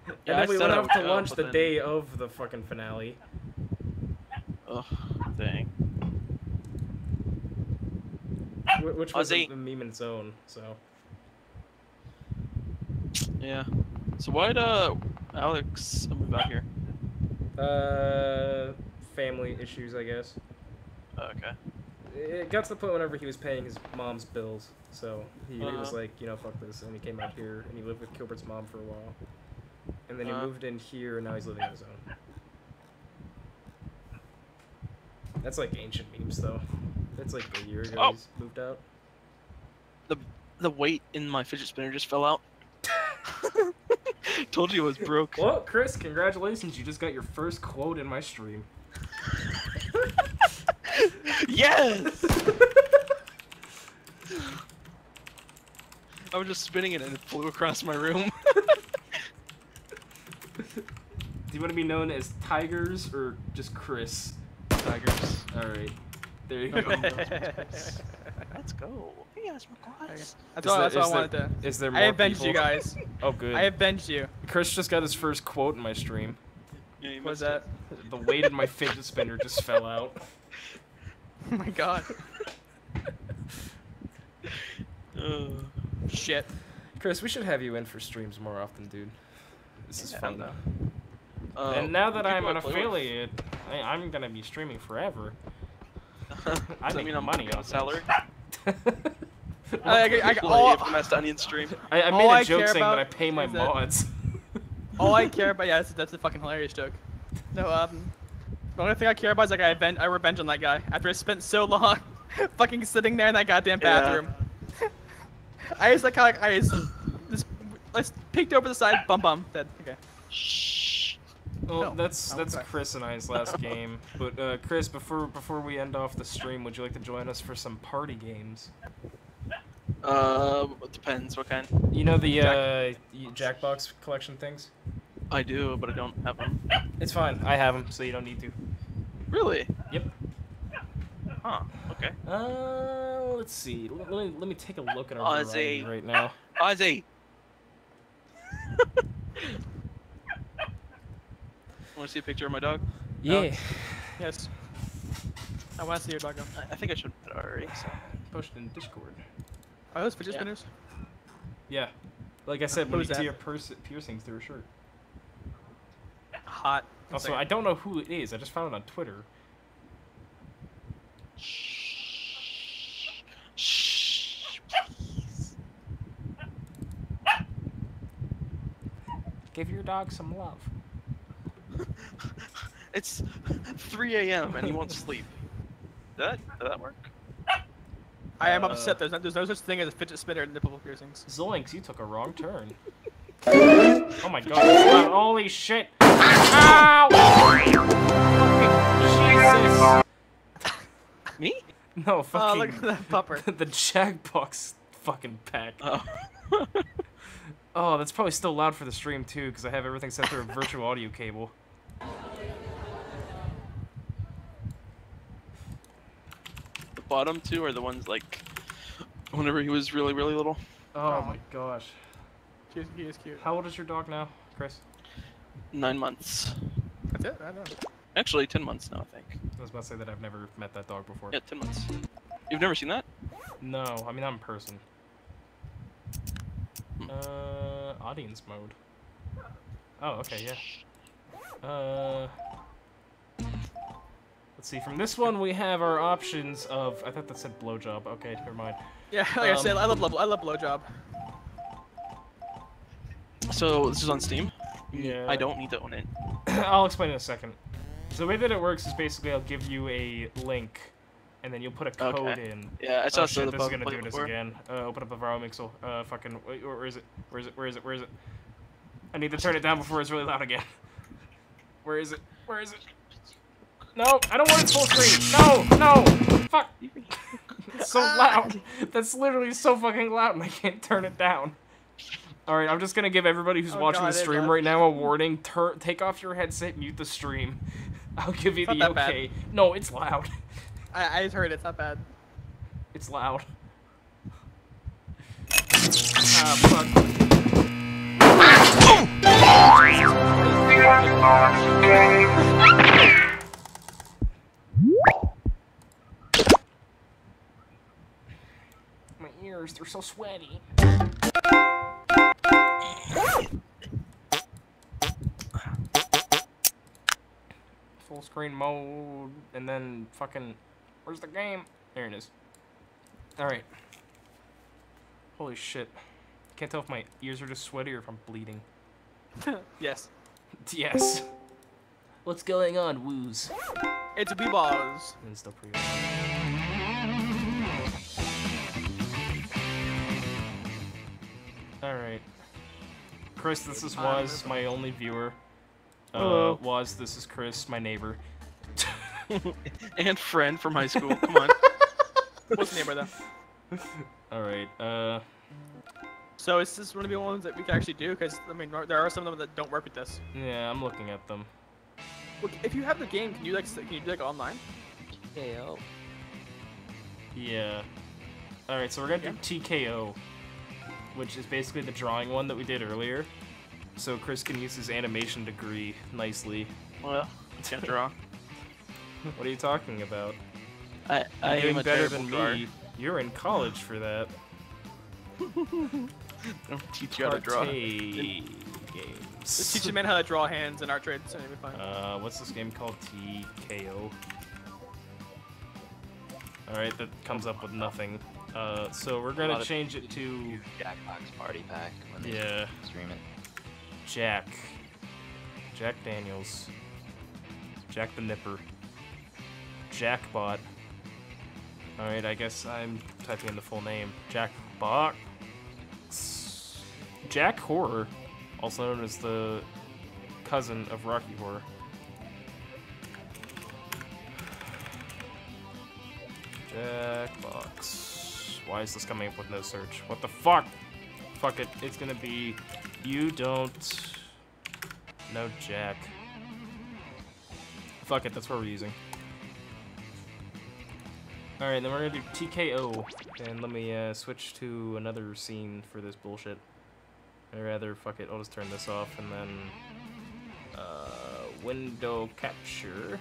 Yeah, And I then we said went I out would to go, lunch but the then- day of the fucking finale. Ugh, dang. Which was Ozzy. a meme in its own, so. Yeah. So why'd Alex move out here? Family issues, I guess. Okay. It got to the point whenever he was paying his mom's bills, so he was Uh-huh. like, you know, fuck this, and he came out here, and he lived with Gilbert's mom for a while. And then he Uh-huh. moved in here, and now he's living on his own. That's like ancient memes, though. That's like a year ago Oh. he's moved out. The weight in my fidget spinner just fell out. Told you it was broke. Well, Chris, congratulations, you just got your first quote in my stream. Yes! I was just spinning it and it flew across my room. you want to be known as Tigers or just Chris? Tigers. All right. There you go. Let's go. Hey, that's my class. That's all I wanted to. Is there more I avenged people? you guys. Oh, good. I avenged you. Chris just got his first quote in my stream. Yeah, you What's missed that? it. The weight of my fidget spinner just fell out. Oh my god. Uh, Shit. Chris, we should have you in for streams more often, dude. This is Yeah, fun. no. And now that who I'm do I an play with? affiliate, I'm gonna be streaming forever. Does I that make mean I'm money getting on a salary? I All the Master Onion stream. I all made I a joke care saying that about I pay my is that- mods. All I care about, yeah, that's a fucking hilarious joke. No, the only thing I care about is like I revenge on that guy after I spent so long fucking sitting there in that goddamn Yeah. bathroom. I just like how like, I just peeked over the side, bum, dead. Okay. Shh. Well, No. that's Oh, okay. Chris and I's last game. But Chris, before we end off the stream, would you like to join us for some party games? It depends what kind. You know the Jackbox collection things? I do, but I don't have them. It's fine. I have them, so you don't need to. Really? Yep. Huh. Okay. Let's see. Let me take a look at our Ozzy. variety right now. Ozzy. Want to see a picture of my dog? Yeah. Yes. I want to see your dog go. I think I should put it already. So. Posted in Discord. Are those fidget Yeah. spinners? Yeah. Like I said, when you Who's see that? your piercings through a shirt. Hot. Also, I don't know who it is. I just found it on Twitter. Shh. Please. Give your dog some love. It's 3 a.m. and he won't sleep. Did that work? I am upset. There's no such thing as a fidget spinner and nipple piercings. Zoinks, you took a wrong turn. Oh my god, it's loud. Holy shit! Ow! Jesus! Me? No, Oh, fucking look at that pupper. the Jackbox fucking pack. Oh. Oh, that's probably still loud for the stream too, because I have everything set through a virtual audio cable. The bottom two are the ones like whenever he was really little. Oh my gosh. He is cute. How old is your dog now, Chris? 9 months. That's it? I don't know. Actually, 10 months now, I think. I was about to say that I've never met that dog before. Yeah, 10 months. You've never seen that? No, I mean not in person. Audience mode. Oh, okay, yeah. Let's see. From this one, we have our options of. I thought that said blowjob. Okay, never mind. Yeah, like I said, I love blowjob. So this is on Steam. Yeah. I don't need to own it. I'll explain in a second. So the way that it works is basically I'll give you a link, and then you'll put a code Okay. in. Yeah, I saw Oh some shit, of the this is pub- gonna do this before. again. Open up a viral mixel. Fucking. Wait, where is it? Where is it? Where is it? Where is it? I need to turn it down before it's really loud again. Where is it? Where is it? No, I don't want it full screen. No, fuck. It's so loud. That's literally so fucking loud, and I can't turn it down. All right, I'm just gonna give everybody who's watching the stream right now a warning. Take off your headset, mute the stream. I'll give you It's the not that okay. No, it's loud. I just heard it. It's not bad. It's loud. Ah, fuck. My ears, they're so sweaty. Full screen mode, and then fucking, where's the game? There it is. Alright. Holy shit. Can't tell if my ears are just sweaty or if I'm bleeding. Yes. Yes. What's going on, woos? It's B-balls. And it's still pretty. Alright. Chris, this is Was, my only viewer. Hello. Was, this is Chris, my neighbor. And friend from high school. Come on. What's the neighbor though? Alright, So is this one of the ones that we can actually do? Because I mean, there are some of them that don't work with this. Yeah, I'm looking at them. Look, if you have the game, can you do like online? KO. Yeah. Alright, so we're gonna do TKO, which is basically the drawing one that we did earlier. So Chris can use his animation degree nicely. Well, I can't draw. What are you talking about? I You're doing am a better terrible than drawer. me. You're in college for that. I'll teach you how to draw. Partay games. Just teach a man how to draw hands in art trades, and it'll be fine. What's this game called? TKO. Alright, that comes up with nothing. So we're gonna change it to Jackbox Party Pack when they stream it. Jack Daniels. Jack the Nipper. Jackbot. Alright, I guess I'm typing in the full name. Jackbot. Jack Horror, also known as the cousin of Rocky Horror. Jackbox. Why is this coming up with no search? What the fuck? Fuck it. It's gonna be you don't know Jack. Fuck it. That's what we're using. Alright, then we're gonna do TKO. And let me switch to another scene for this bullshit. Or rather, fuck it, I'll just turn this off and then window capture.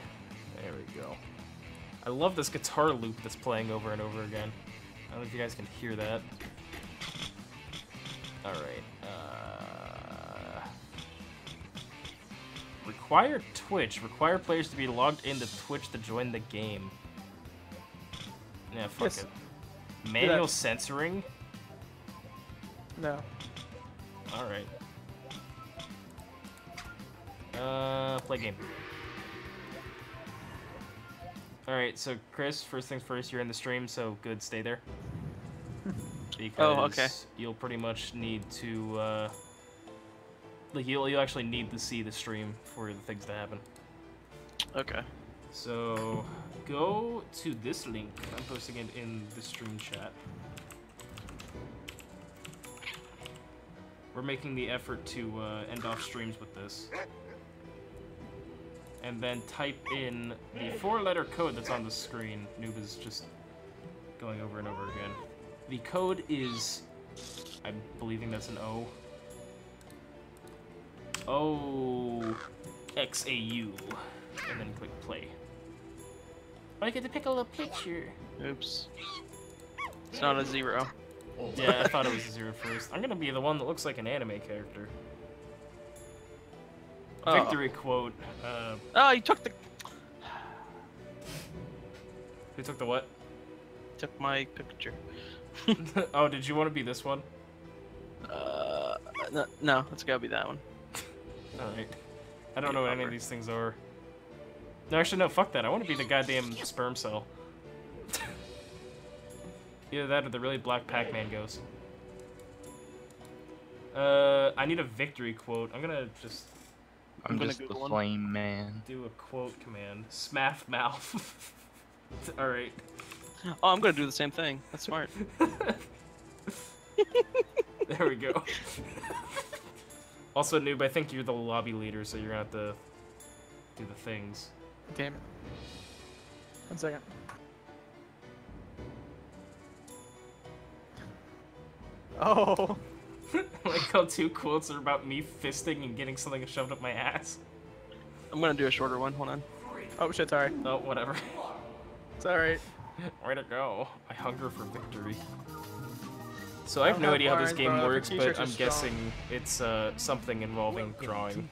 There we go. I love this guitar loop that's playing over and over again. I don't know if you guys can hear that. Alright. Require Twitch. Require players to be logged into Twitch to join the game. Yeah, fuck it. Manual censoring? No. Alright. Play game. Alright, so Chris, first things first, you're in the stream, so good, stay there. Because you'll pretty much need to, like, you'll actually need to see the stream for the things to happen. Okay. So, go to this link. I'm posting it in the stream chat. We're making the effort to end off streams with this. And then type in the 4-letter code that's on the screen. Noob is just going over and over again. The code is, I'm believing that's an O. O-X-A-U. And then click play. I get to pick a little picture. Oops. It's not a 0. Yeah, I thought it was a 0 first. I'm gonna be the one that looks like an anime character. Victory quote. Oh, you took the... Who took the what? Took my picture. Oh, did you want to be this one? No, it's gotta be that one. Alright. I don't know what any of these things are. No, actually, no, fuck that. I want to be the goddamn sperm cell. Either that or the really black Pac-Man ghost. I need a victory quote. I'm gonna just... I'm just the flame man. Do a quote command. Smaff mouth. Alright. Oh, I'm gonna do the same thing. That's smart. There we go. Also, Noob, I think you're the lobby leader, so you're gonna have to do the things. Damn it. 1 second. Oh. Like how 2 quotes are about me fisting and getting something shoved up my ass. I'm gonna do a shorter one. Hold on. Oh shit, sorry. Oh, whatever. It's alright. Way to go. I hunger for victory. So I have no idea how this game works, but I'm guessing it's something involving drawing.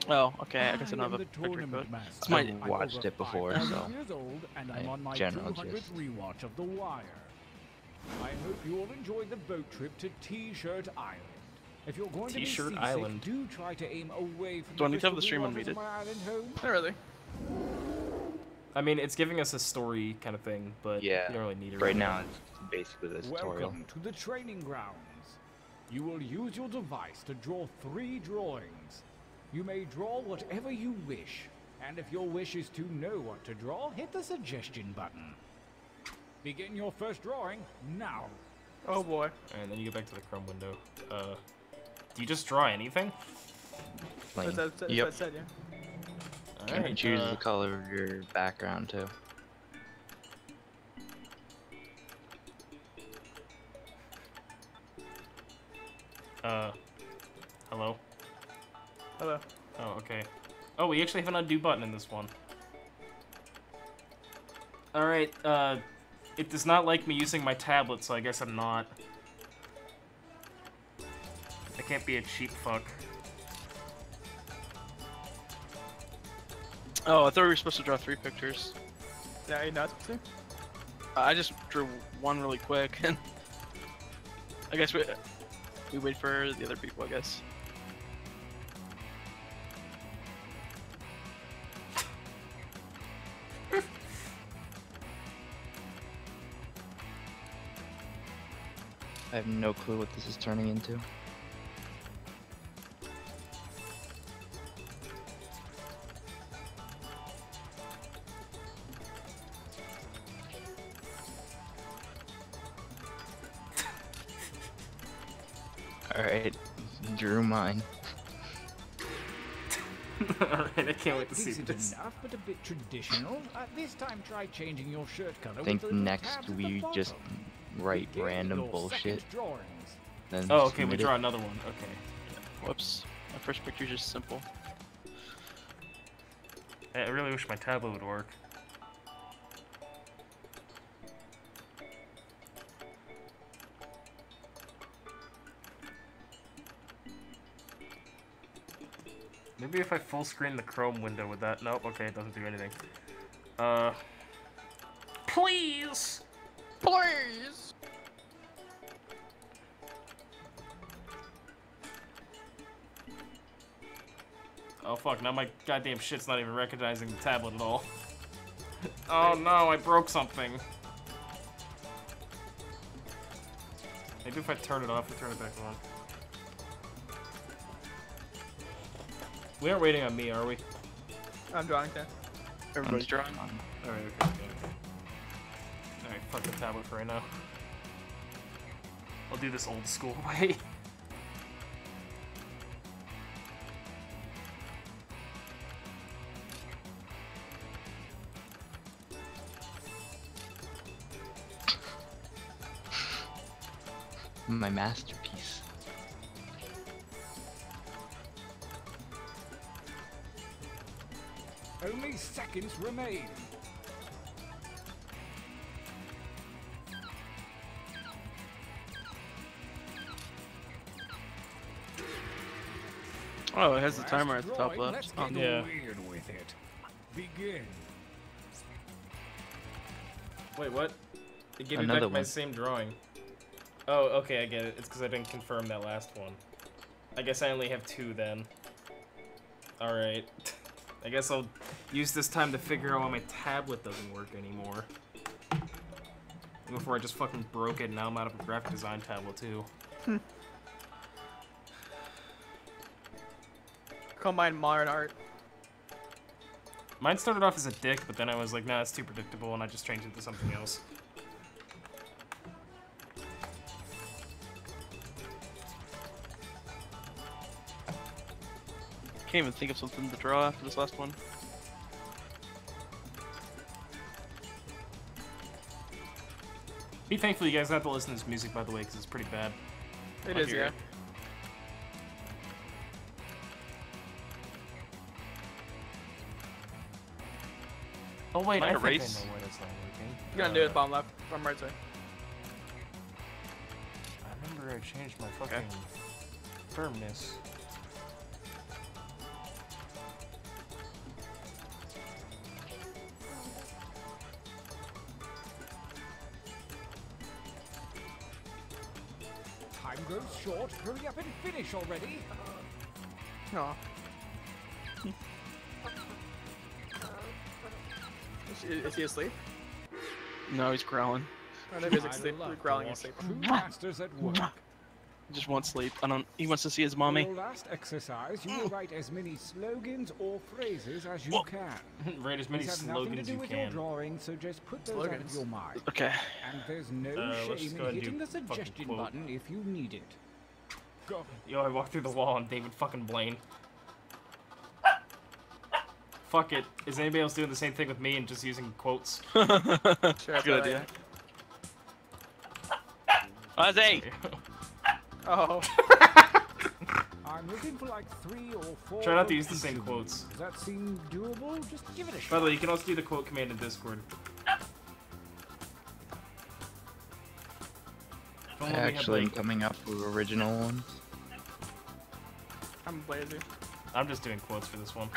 Oh, okay. I guess I don't have a picture code. It's my... I've watched it before, so I general gist. Rewatch of The Wire. I hope you all enjoyed the boat trip to T-Shirt Island. If you're going to be seasick, Island. do try to aim away from Do I need to have the stream waters unmuted? of my island home. Not really. I mean, it's giving us a story kind of thing, but Yeah. you don't really need it Right now, it's basically the tutorial. Welcome to the training grounds. You will use your device to draw 3 drawings. You may draw whatever you wish, and if your wish is to know what to draw, hit the suggestion button. Begin your first drawing now. Oh boy. And then you get back to the Chrome window. Do you just draw anything? Plain. That's what I said, yeah. You can choose the color of your background too. Hello? Hello. Oh, okay. Oh, we actually have an undo button in this one. Alright, it does not like me using my tablet, so I guess I'm not. I can't be a cheap fuck. Oh, I thought we were supposed to draw 3 pictures. Yeah, you're not supposed to? I just drew one really quick, and I guess we wait for the other people, I guess. I have no clue what this is turning into. Alright, drew mine. Alright, I can't wait to see Decent this. enough, but a bit traditional. This time try changing your shirt color. I think with the little next tabs at we the just bottom. write Begin random your bullshit. second drawings. Then Oh, okay, we submit draw it. another one. Okay. Whoops. My first picture is just simple. I really wish my tablet would work. Maybe if I full screen the Chrome window with that. Nope, okay, it doesn't do anything. Please! Please! Oh fuck, now my goddamn shit's not even recognizing the tablet at all. Oh no, I broke something. Maybe if I turn it off and turn it back on. We aren't waiting on me, are we? I'm drawing that. Everybody's drawing. Alright, okay. Alright, fuck the tablet for right now. I'll do this old school way. My masterpiece. Only seconds remain. Oh, it has the Last timer at the top drawing, left. Let's get Yeah. weird with it. Begin. Wait, what? It gave me Another back my one. same drawing. Oh, okay, I get it. It's because I didn't confirm that last one. I guess I only have 2 then. Alright. I guess I'll use this time to figure out why my tablet doesn't work anymore. Before I just fucking broke it and now I'm out of a graphic design tablet too. Combine modern art. Mine started off as a dick, but then I was like, nah, it's too predictable, and I just changed it to something else. Can't even think of something to draw after this last one. Be thankful you guys don't have to listen to this music, by the way, because it's pretty bad. It I'll is, hear yeah. it. Oh wait, Might I think I know erase. why that's not working. You're gonna do it bottom left, bottom right side. I remember I changed my fucking firmness. Time grows short. Hurry up and finish already. Aw. Is he asleep? No, he's growling. I know he's I asleep. love to Growling watch asleep. true masters at work. He just wants sleep. He wants to see his mommy. For your last exercise, you will write as many slogans or phrases as you can. Write as many These have nothing to slogans do you with your can. drawing, so just put those out of your mind. Okay. And there's no let's shame just go in ahead and hitting do the suggestion fucking quote. button if you need it. Go. Yo, I walked through the wall on David fucking Blaine. Fuck it. Is anybody else doing the same thing with me and just using quotes? Sure, good idea. Ozzy! Oh. I'm looking for like 3 or 4. Try not to use the same quotes. Does that seem doable? Just give it a shot. By the way, you can also do the quote command in Discord. I actually am coming up with original ones. I'm lazy. I'm just doing quotes for this one.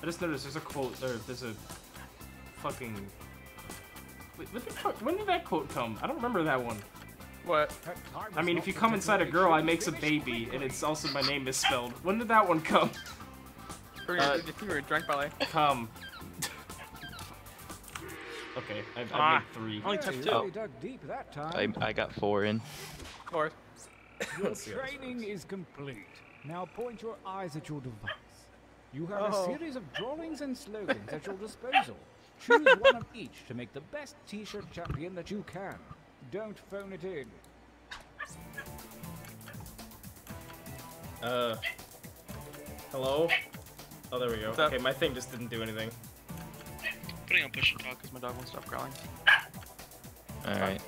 I just noticed there's a quote, or there's a fucking... Wait, what the fuck? When did that quote come? I don't remember that one. What? I mean, if you come inside a girl, I makes a baby, and it's also my name misspelled. When did that one come? If you were drunk, by the way. Come. Okay, I made 3. Only took 2. Really dug deep that time. I got 4 in. Of course. Your training is complete. Now point your eyes at your device. You have a series of drawings and slogans at your disposal. Choose one of each to make the best t-shirt champion that you can. Don't phone it in. Hello? Oh, there we go. Okay, my thing just didn't do anything. Putting on push to talk because my dog won't stop growling. Alright.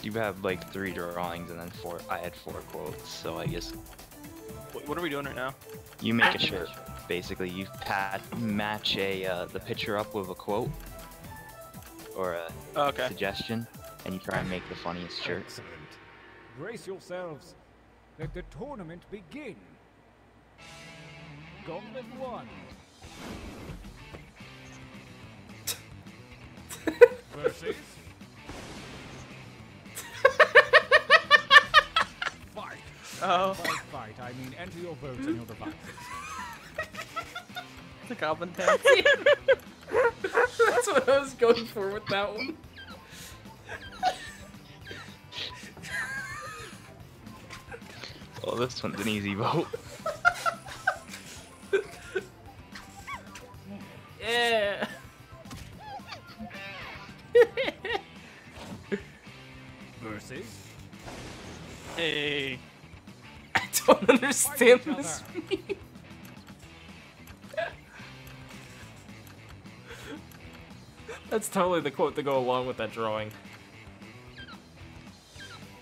You have like 3 drawings and then 4. I had 4 quotes, so I guess. What are we doing right now? You make a shirt. Basically, you match the picture up with a quote or a suggestion, and you try and make the funniest shirt. Excellent. Brace yourselves. Let the tournament begin. Gauntlet 1. Versus. Fight. Oh. Fight. I mean, enter your votes on your devices. The goblin dance. That's what I was going for with that one. Oh, this one's an easy vote. Yeah. Versus. Hey. I don't understand this meme. That's totally the quote to go along with that drawing.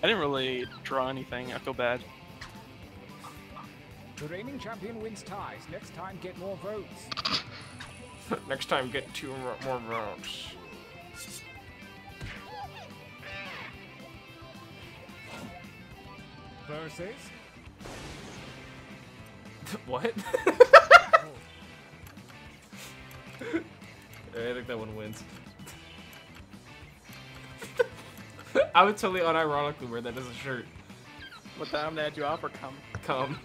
I didn't really draw anything. I feel bad. The reigning champion wins ties. Next time, get more votes. Next time, get 2 more votes. Versus. What? I think that one wins. I would totally unironically wear that as a shirt. What the I'm gonna add you off or come? Come.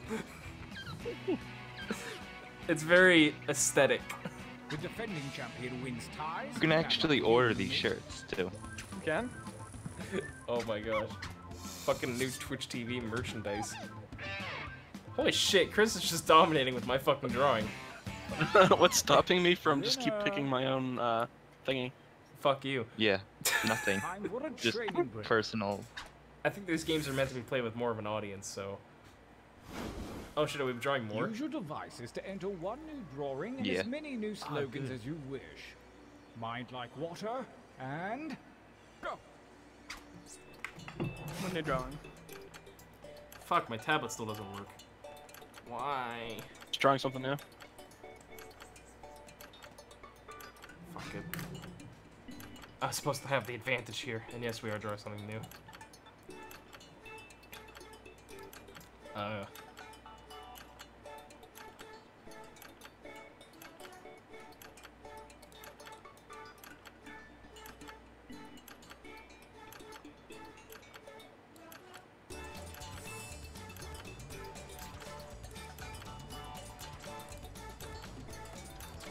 It's very aesthetic. The defending champion wins ties. You can actually order these shirts too. You can? Oh my gosh. Fucking new Twitch TV merchandise. Holy shit, Chris is just dominating with my fucking drawing. What's stopping me from just keep picking my own thingy? Fuck you. Yeah, nothing. Just personal. I think these games are meant to be played with more of an audience, so... Oh shit, are we drawing more? Use your devices to enter one new drawing and as many new slogans as you wish. Mind like water, and... go! When you're drawing. Fuck, my tablet still doesn't work. Why? Just drawing something new. Fuck it. I was supposed to have the advantage here, and yes, we are drawing something new.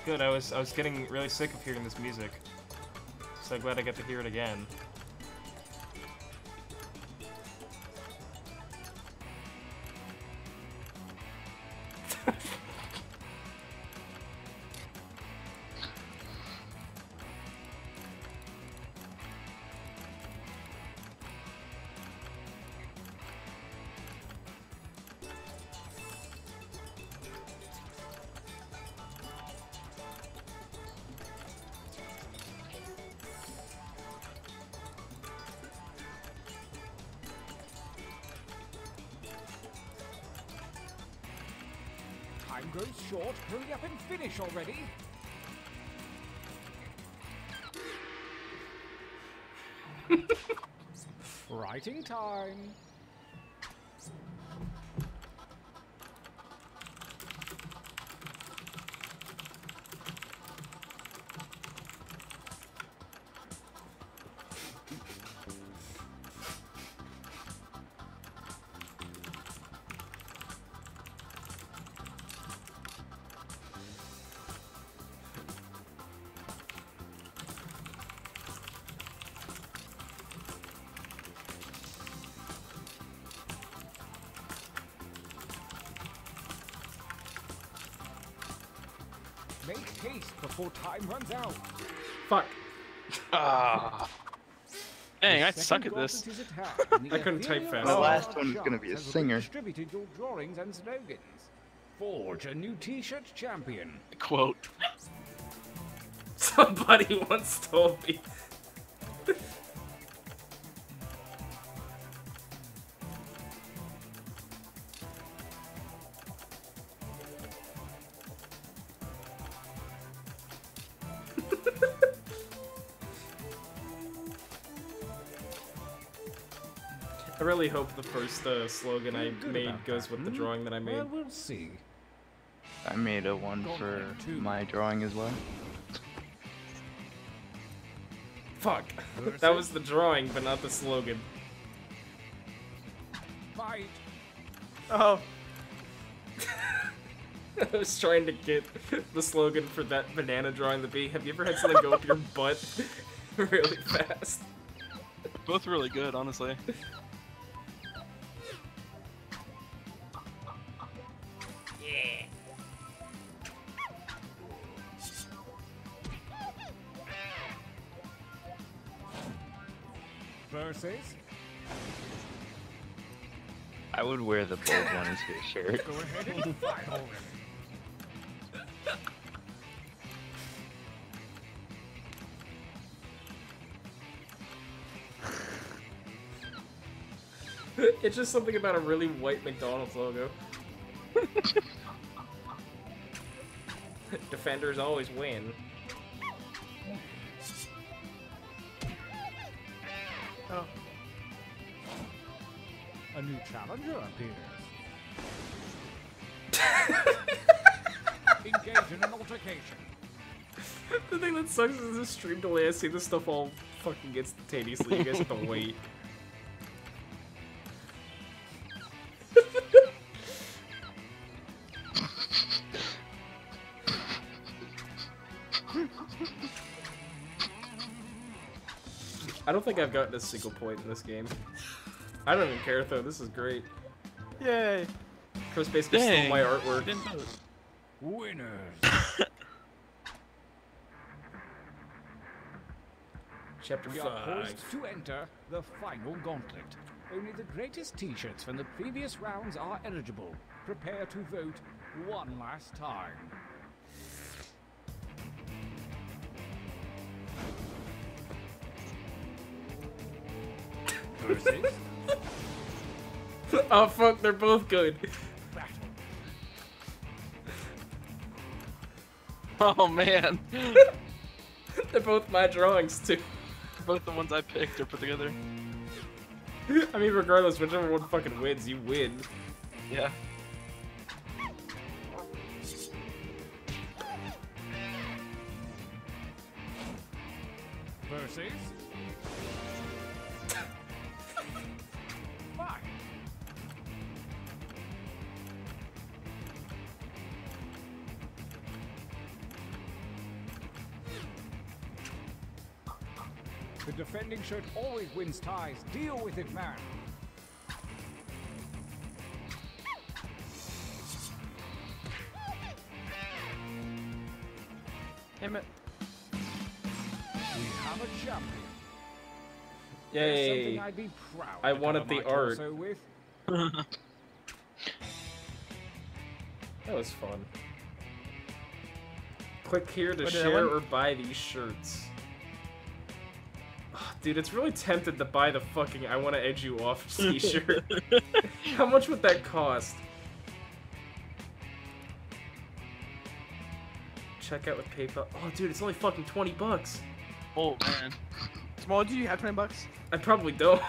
good. I was getting really sick of hearing this music. So glad I get to hear it again. Time grows short. Hurry up and finish already. Writing time. Make haste before time runs out. Fuck. Ah. Dang, I suck at this. I couldn't type fast. The last one is gonna be a singer. Distributed your drawings and slogans. Forge a new T-shirt champion. Quote. Somebody once told me. I really hope the first slogan I made goes with the drawing that I made. Well, we'll see. I made a one for my drawing as well. Fuck. That was the drawing, but not the slogan. Fight. Oh. I was trying to get the slogan for that banana drawing the bee. Have you ever had something go up your butt really fast? Both really good, honestly. Yeah. Versus. I would wear the bold one as your shirt. Go ahead and fight already. It's just something about a really white McDonald's logo. Defenders always win. Oh. A new challenger appears. Engage in an altercation. The thing that sucks is this stream delay. I see this stuff all fucking instantaneously. You guys have to wait. I don't think I've gotten a single point in this game. I don't even care though, this is great. Yay! Chris basically stole my artwork. Winners! Chapter We 5. are poised to enter the final gauntlet. Only the greatest t-shirts from the previous rounds are eligible. Prepare to vote one last time. Versus. Oh fuck, they're both good. Oh man. They're both my drawings too. Both the ones I picked or put together. I mean, regardless, whichever one fucking wins, you win. Yeah. Versus. Fight. The defending shirt always wins ties. Deal with it, man. Damn it. We have a champion. Yay. Something I'd be proud I to wanted cover the my art. torso with. That was fun. Click here to What did I share win? or buy these shirts. Oh, dude, it's really tempted to buy the fucking I Want to Edge You Off t-shirt. How much would that cost? Check out with PayPal. Oh, dude, it's only fucking 20 bucks. Oh, man. Small, do you have 20 bucks? I probably don't.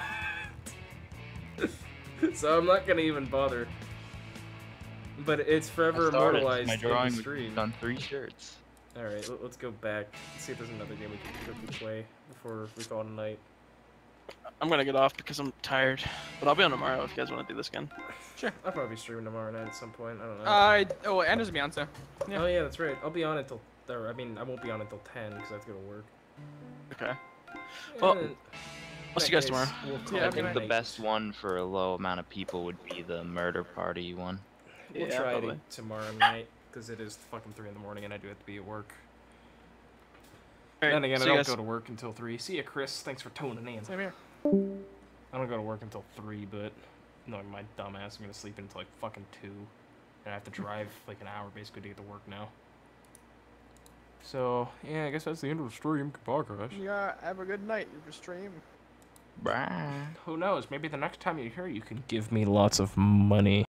So I'm not gonna even bother. But it's forever immortalized My in the drawing stream. on 3 shirts. Alright, let's go back. Let's see if there's another game we can quickly play before we call it a night. I'm gonna get off because I'm tired. But I'll be on tomorrow if you guys want to do this again. Sure. I'll probably be streaming tomorrow night at some point. I don't know. Oh, Anders will be on, so. Yeah. Oh yeah, that's right. I'll be on until, or I mean, I won't be on until 10 because I have to go to work. Okay. Well, And I'll see you guys tomorrow. we'll call Yeah, it a I think the night. best one for a low amount of people would be the murder party one. We'll Yeah, try probably. it tomorrow night because it is fucking 3 in the morning and I do have to be at work. Alright, Then again, I see you don't guys. go to work until 3. See ya, Chris. Thanks for tuning in. Same here. I don't go to work until 3, but knowing my dumb ass, I'm gonna sleep until like fucking 2. And I have to drive like an hour basically to get to work now. So, yeah, I guess that's the end of the stream. Goodbye, guys. Yeah, have a good night. Your stream. Bye. Who knows? Maybe the next time you're here, you can give me lots of money.